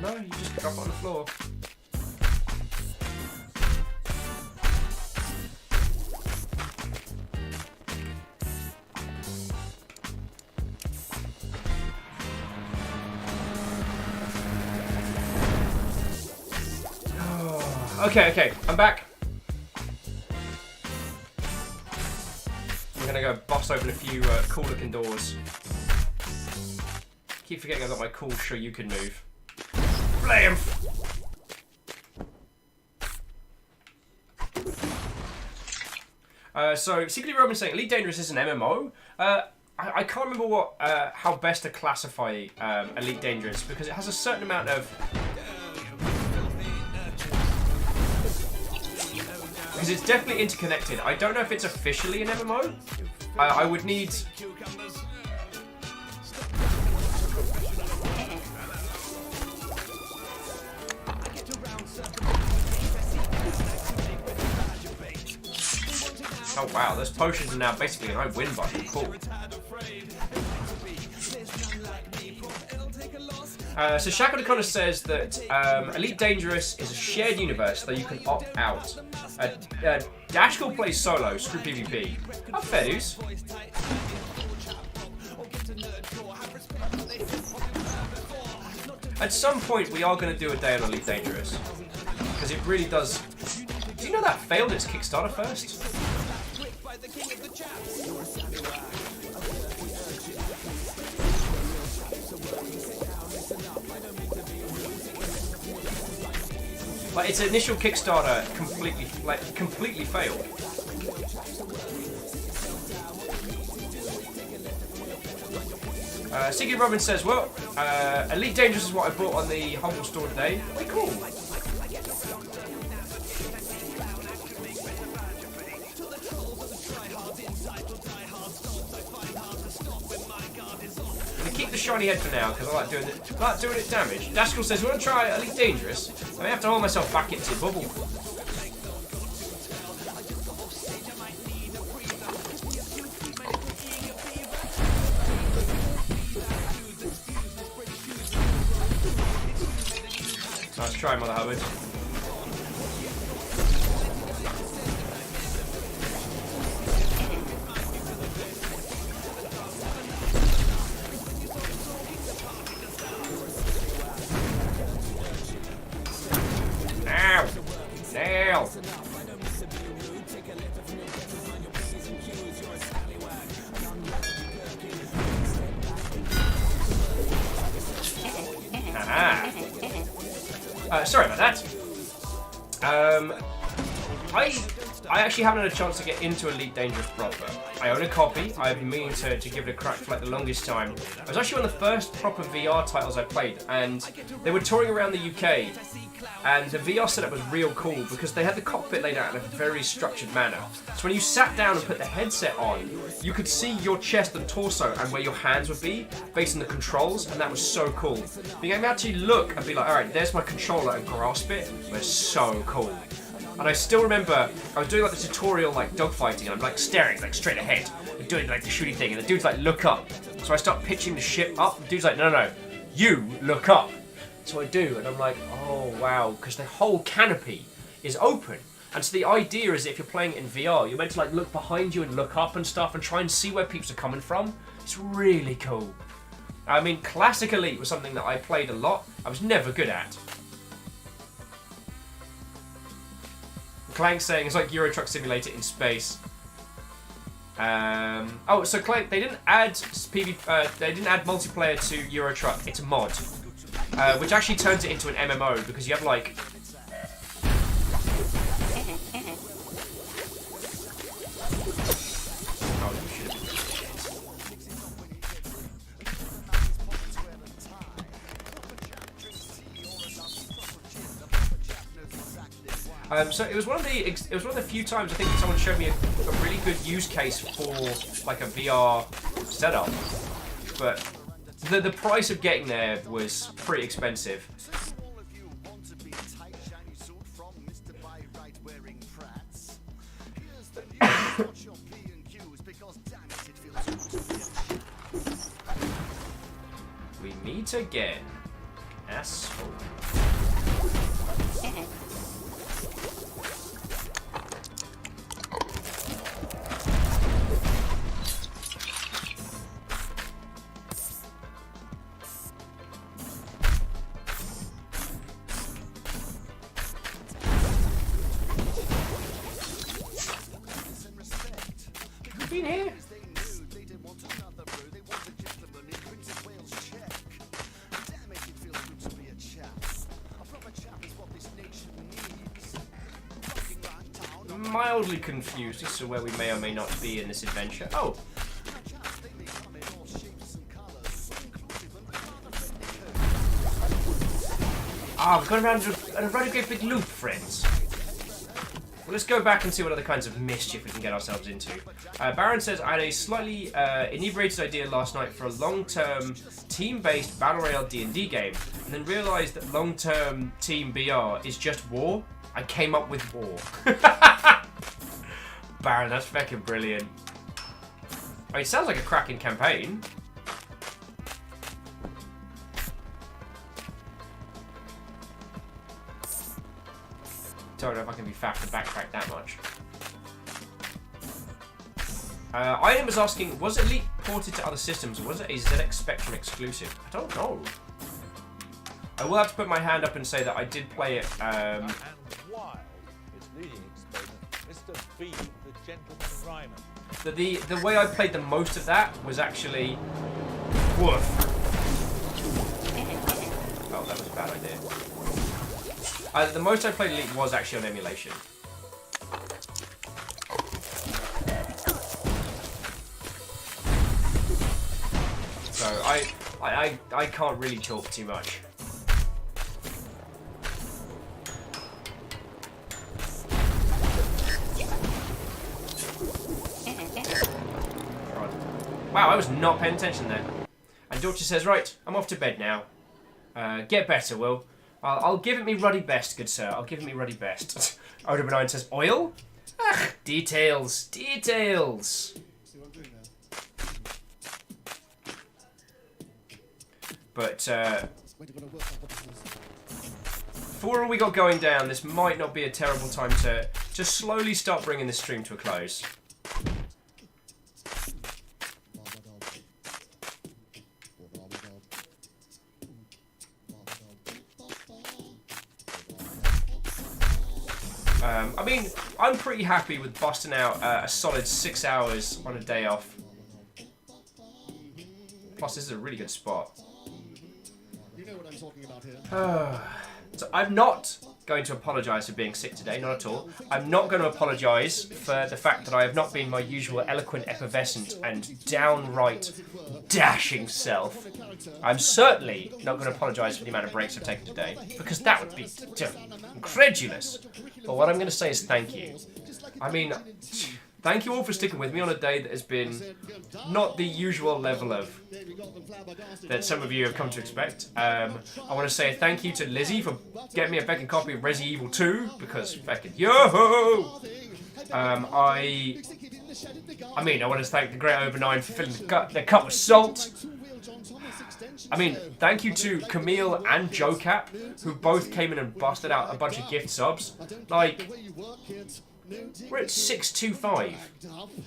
[SPEAKER 1] No, you just drop it on the floor. Okay, I'm back. I'm gonna go bust open a few cool looking doors. Keep forgetting I've got my cool Shoryuken move. Flame! So, Secretly Roman saying Elite Dangerous is an MMO. I can't remember what how best to classify Elite Dangerous, because it has a certain amount of... Because it's definitely interconnected. I don't know if it's officially an MMO. I would need... Oh wow, those potions are now basically an I win button. Cool. So Shackle Connor says that Elite Dangerous is a shared universe, though you can opt out. Dashkal plays solo, screw PvP. Oh, fair dues. At some point, we are going to do a day on Elite Dangerous. Because it really does... Do you know that failed its Kickstarter first? Like, its initial Kickstarter completely failed. Siggy Robbins says, well, Elite Dangerous is what I bought on the Humble store today. Way cool. Keep the shiny head for now, because I like doing it damage. Dashkal says, want to try Elite Dangerous? I may have to hold myself back into the bubble. Nice try, Mother Hubbard. Sorry about that. I I actually haven't had a chance to get into Elite Dangerous proper. I own a copy. I've been meaning to give it a crack for like the longest time. I was actually one of the first proper VR titles I played, and they were touring around the UK, and the VR setup was real cool because they had the cockpit laid out in a very structured manner. So when you sat down and put the headset on, you could see your chest and torso and where your hands would be based on the controls, and that was so cool. Being able to actually look and be like, alright, there's my controller, and grasp it was so cool. And I still remember, I was doing like the tutorial like dogfighting, and I'm like staring like straight ahead, and doing like the shooting thing, and the dude's like, look up. So I start pitching the ship up, the dude's like, no, no, no, you look up. So I do, and I'm like, oh wow, because the whole canopy is open. And so the idea is that if you're playing it in VR, you're meant to like look behind you and look up and stuff and try and see where peeps are coming from. It's really cool. I mean, Classic Elite was something that I played a lot. I was never good at. Clank's saying it's like Euro Truck Simulator in space. Oh, so Clank, they didn't add multiplayer to Euro Truck. It's a mod, which actually turns it into an MMO because you have like. Oh, you should have. So it was one of the few times I think someone showed me a really good use case for like a VR setup, but the price of getting there was pretty expensive. We meet again, asshole. Been here? Mildly confused as to where we may or may not be in this adventure. Oh! Ah, we've gone around a very great big loop, friends. Well, let's go back and see what other kinds of mischief we can get ourselves into. Baron says, I had a slightly inebriated idea last night for a long-term, team-based Battle Royale D&D game, and then realised that long-term Team BR is just war. I came up with war. Baron, that's fucking brilliant. I mean, it sounds like a cracking campaign. Don't know if I can be fast to backtrack that much. Ian was asking, was Elite ported to other systems, or was it a ZX Spectrum exclusive? I don't know. I will have to put my hand up and say that I did play it.
[SPEAKER 10] And while its leading exponent, Mr. B, the gentleman rhymer.
[SPEAKER 1] The way I played the most of that was actually. Woof. Oh, that was a bad idea. The most I played Elite was actually on emulation. So I can't really talk too much. Wow, I was not paying attention there. And Dorchy says, right, I'm off to bed now. Get better, Will. I'll give it me ruddy best, good sir. I'll give it me ruddy best. Odo9 says, oil? Ugh, details. Details. But, for all we got going down, this might not be a terrible time to just slowly start bringing this stream to a close. I mean, I'm pretty happy with busting out a solid 6 hours on a day off. Plus, this is a really good spot.
[SPEAKER 3] You know what I'm talking about here.
[SPEAKER 1] So I'm not going to apologise for being sick today, not at all. I'm not going to apologise for the fact that I have not been my usual eloquent, effervescent, and downright dashing self. I'm certainly not going to apologise for the amount of breaks I've taken today, because that would be incredulous. But what I'm going to say is thank you. I mean, thank you all for sticking with me on a day that has been not the usual level of that some of you have come to expect. I want to say thank you to Lizzie for getting me a second copy of Resident Evil 2, because fucking yo-ho! I want to thank the Great Over9 for filling the cup with salt. I mean, thank you to Camille and JoCap, who both came in and busted out a bunch of gift subs. Like, we're at 625.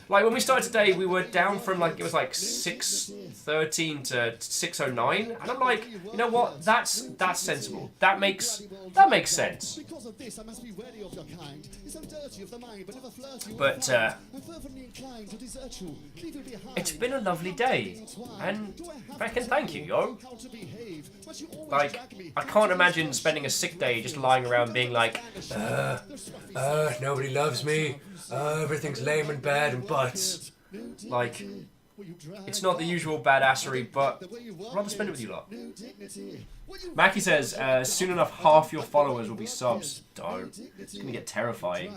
[SPEAKER 1] Like, when we started today, we were down from, like, it was like 613 to 609. And I'm like, you know what? That's sensible. That makes sense. But, it's been a lovely day. And fucking thank you, yo. Like, I can't imagine spending a sick day just lying around being like, nobody loves me, everything's lame and bad and butts. Like, it's not the usual badassery, but I'd rather spend it with you lot. Mackie says, soon enough half your followers will be subs. Don't. It's gonna get terrifying.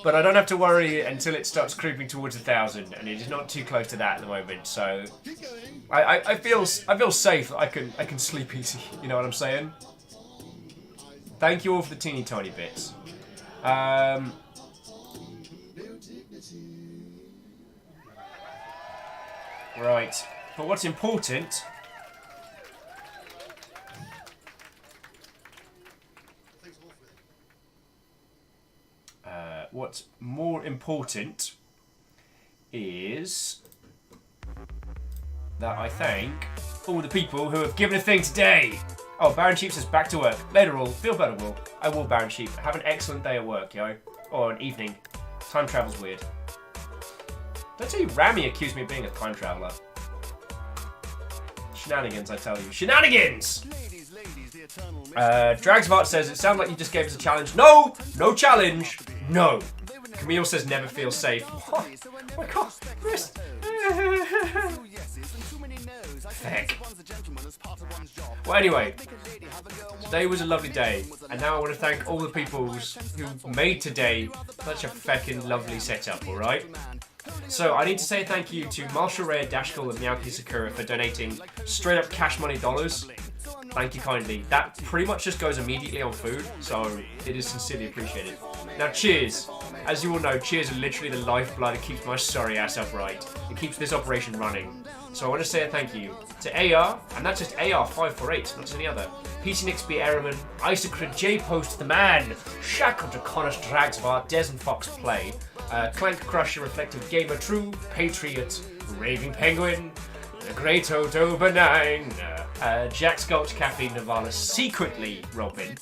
[SPEAKER 1] But I don't have to worry until it starts creeping towards 1,000, and it is not too close to that at the moment. So I feel safe. I can sleep easy. You know what I'm saying? Thank you all for the teeny tiny bits. Right, but what's important? What's more important is that I thank all the people who have given a thing today. Oh, Baron Sheep says back to work. Later all. Feel better, Will. I will, Baron Sheep. Have an excellent day at work, yo. Or an evening. Time travel's weird. Don't tell you Rami accused me of being a time traveller. Shenanigans, I tell you. Shenanigans! Dragsvart says, it sounds like you just gave us a challenge. No! No challenge! No! Camille says, never feel safe. What? Oh my god! Heck. Well, anyway, today was a lovely day, and now I want to thank all the people who made today such a feckin' lovely setup, alright? So, I need to say thank you to Marshall Rare, Dashkal, and Meowki Sakura for donating straight up cash money dollars. Thank you kindly. That pretty much just goes immediately on food, so it is sincerely appreciated. Now, cheers. As you all know, cheers are literally the lifeblood. It keeps my sorry ass upright. It keeps this operation running. So I want to say a thank you to AR, and that's just AR548, not just any other. PC Nixby Airman, Isocrat J Post the Man, Shackle to Connors Dragsvart, Des and Fox Play, Clank Crusher, Reflective Gamer True, Patriot, Raving Penguin, The Great Odo Benign, Jack Sculch, Caffeine Nirvana, Secretly Robin,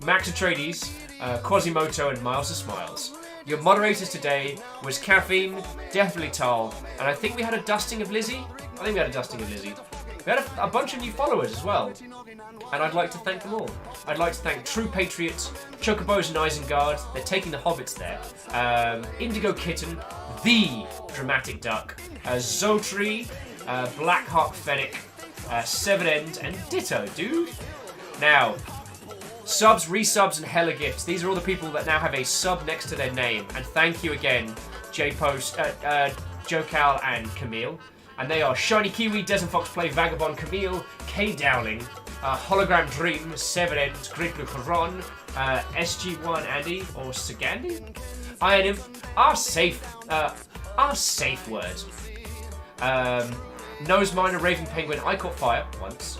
[SPEAKER 1] Max Atreides, Quasimoto, and Miles of Smiles. Your moderators today was Caffeine, definitely Tal, and I think we had a dusting of Lizzie. We had a bunch of new followers as well, and I'd like to thank them all. I'd like to thank True Patriots, Chocobos and Isengard, they're taking the hobbits there, Indigo Kitten, The Dramatic Duck, Zotri, Blackheart Fennec, Seven End, and Ditto, dude. Now, subs, resubs, and hella gifts. These are all the people that now have a sub next to their name. And thank you again, J-Post, Joe Cal, and Camille. And they are Shiny Kiwi, Des and Fox Play, Vagabond, Camille, K Dowling, Hologram Dream, Seven Ends, Great Blue Coron, SG1 Andy, or Sagandi? Iron Imp, our safe word. Nose Miner, Raven Penguin, I Caught Fire once.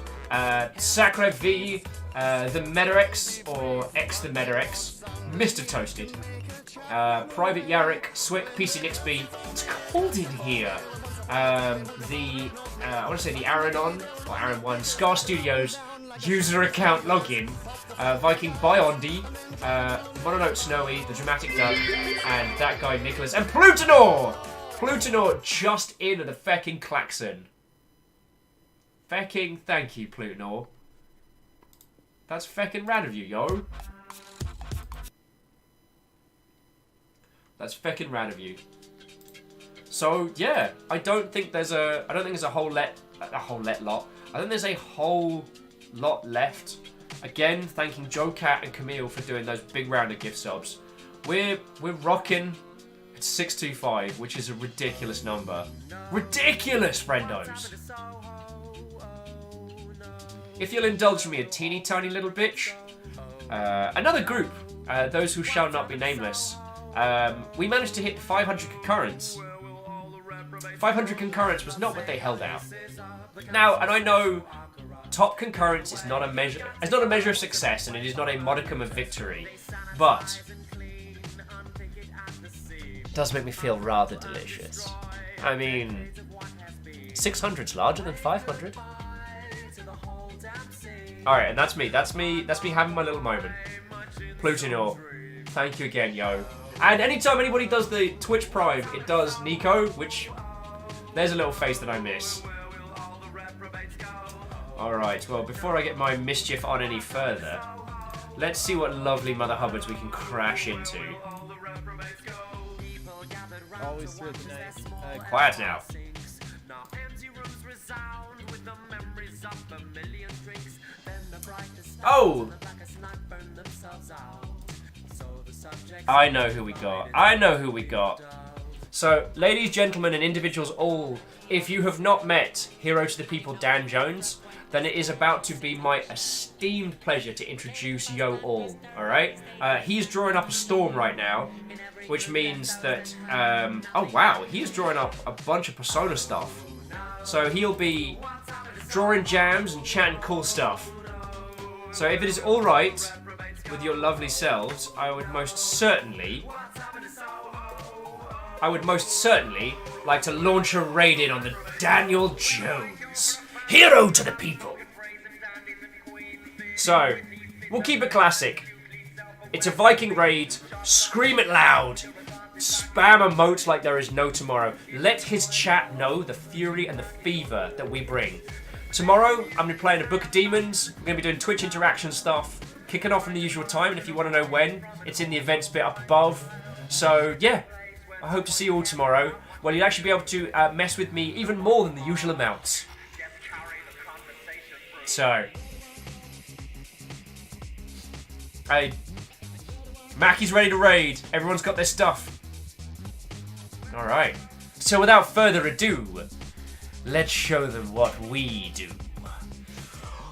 [SPEAKER 1] Sakura V, the Metarex, or X the Metarex, Mr. Toasted, Private Yarrick, Swick, PC Nixby, it's cold in here. I want to say the Aranon, or Aran1, Scar Studios, user account login, Viking Biondi, Mononote Snowy, The Dramatic Duck, and that guy Nicholas, and Plutonor! Plutonor just in at the fecking klaxon. Fecking thank you, Plutonor. That's fecking rad of you, yo. That's fecking rad of you. So yeah, I don't think there's a whole lot. I think there's a whole lot left. Again, thanking Joe Cat and Camille for doing those big round of gift subs. We're rocking at 625, which is a ridiculous number. Ridiculous, friendos. If you'll indulge me a teeny tiny little bitch, another group, those who shall not be nameless, we managed to hit 500 concurrents. 500 concurrents was not what they held out. Now, and I know top concurrence is not a measure. It's not a measure of success, and it is not a modicum of victory. But it does make me feel rather delicious. I mean, 600's larger than 500. All right, and that's me. That's me having my little moment. Plutonor, thank you again, yo. And anytime anybody does the Twitch Prime, it does Nico, which there's a little face that I miss. Alright, well, before I get my mischief on any further, let's see what lovely Mother Hubbards we can crash into.
[SPEAKER 10] Always nice.
[SPEAKER 1] Quiet now. Oh! I know who we got. I know who we got. So, ladies, gentlemen, and individuals all, if you have not met Hero to the People Dan Jones, then it is about to be my esteemed pleasure to introduce yo all, alright? He's drawing up a storm right now, which means that, oh wow, he's drawing up a bunch of Persona stuff. So he'll be drawing jams and chatting cool stuff. So if it is alright with your lovely selves, I would most certainly like to launch a raid in on the Daniel Jones. Hero to the People. So, we'll keep it classic. It's a Viking raid. Scream it loud. Spam emotes like there is no tomorrow. Let his chat know the fury and the fever that we bring. Tomorrow, I'm going to be playing a Book of Demons. We're going to be doing Twitch interaction stuff. Kicking off in the usual time, and if you want to know when, it's in the events bit up above. So, yeah. I hope to see you all tomorrow. Well, you'll actually be able to mess with me even more than the usual amounts. So, hey, Mackie's ready to raid. Everyone's got their stuff. Alright. So without further ado, let's show them what we do.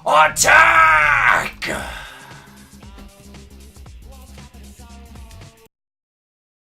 [SPEAKER 1] Attack!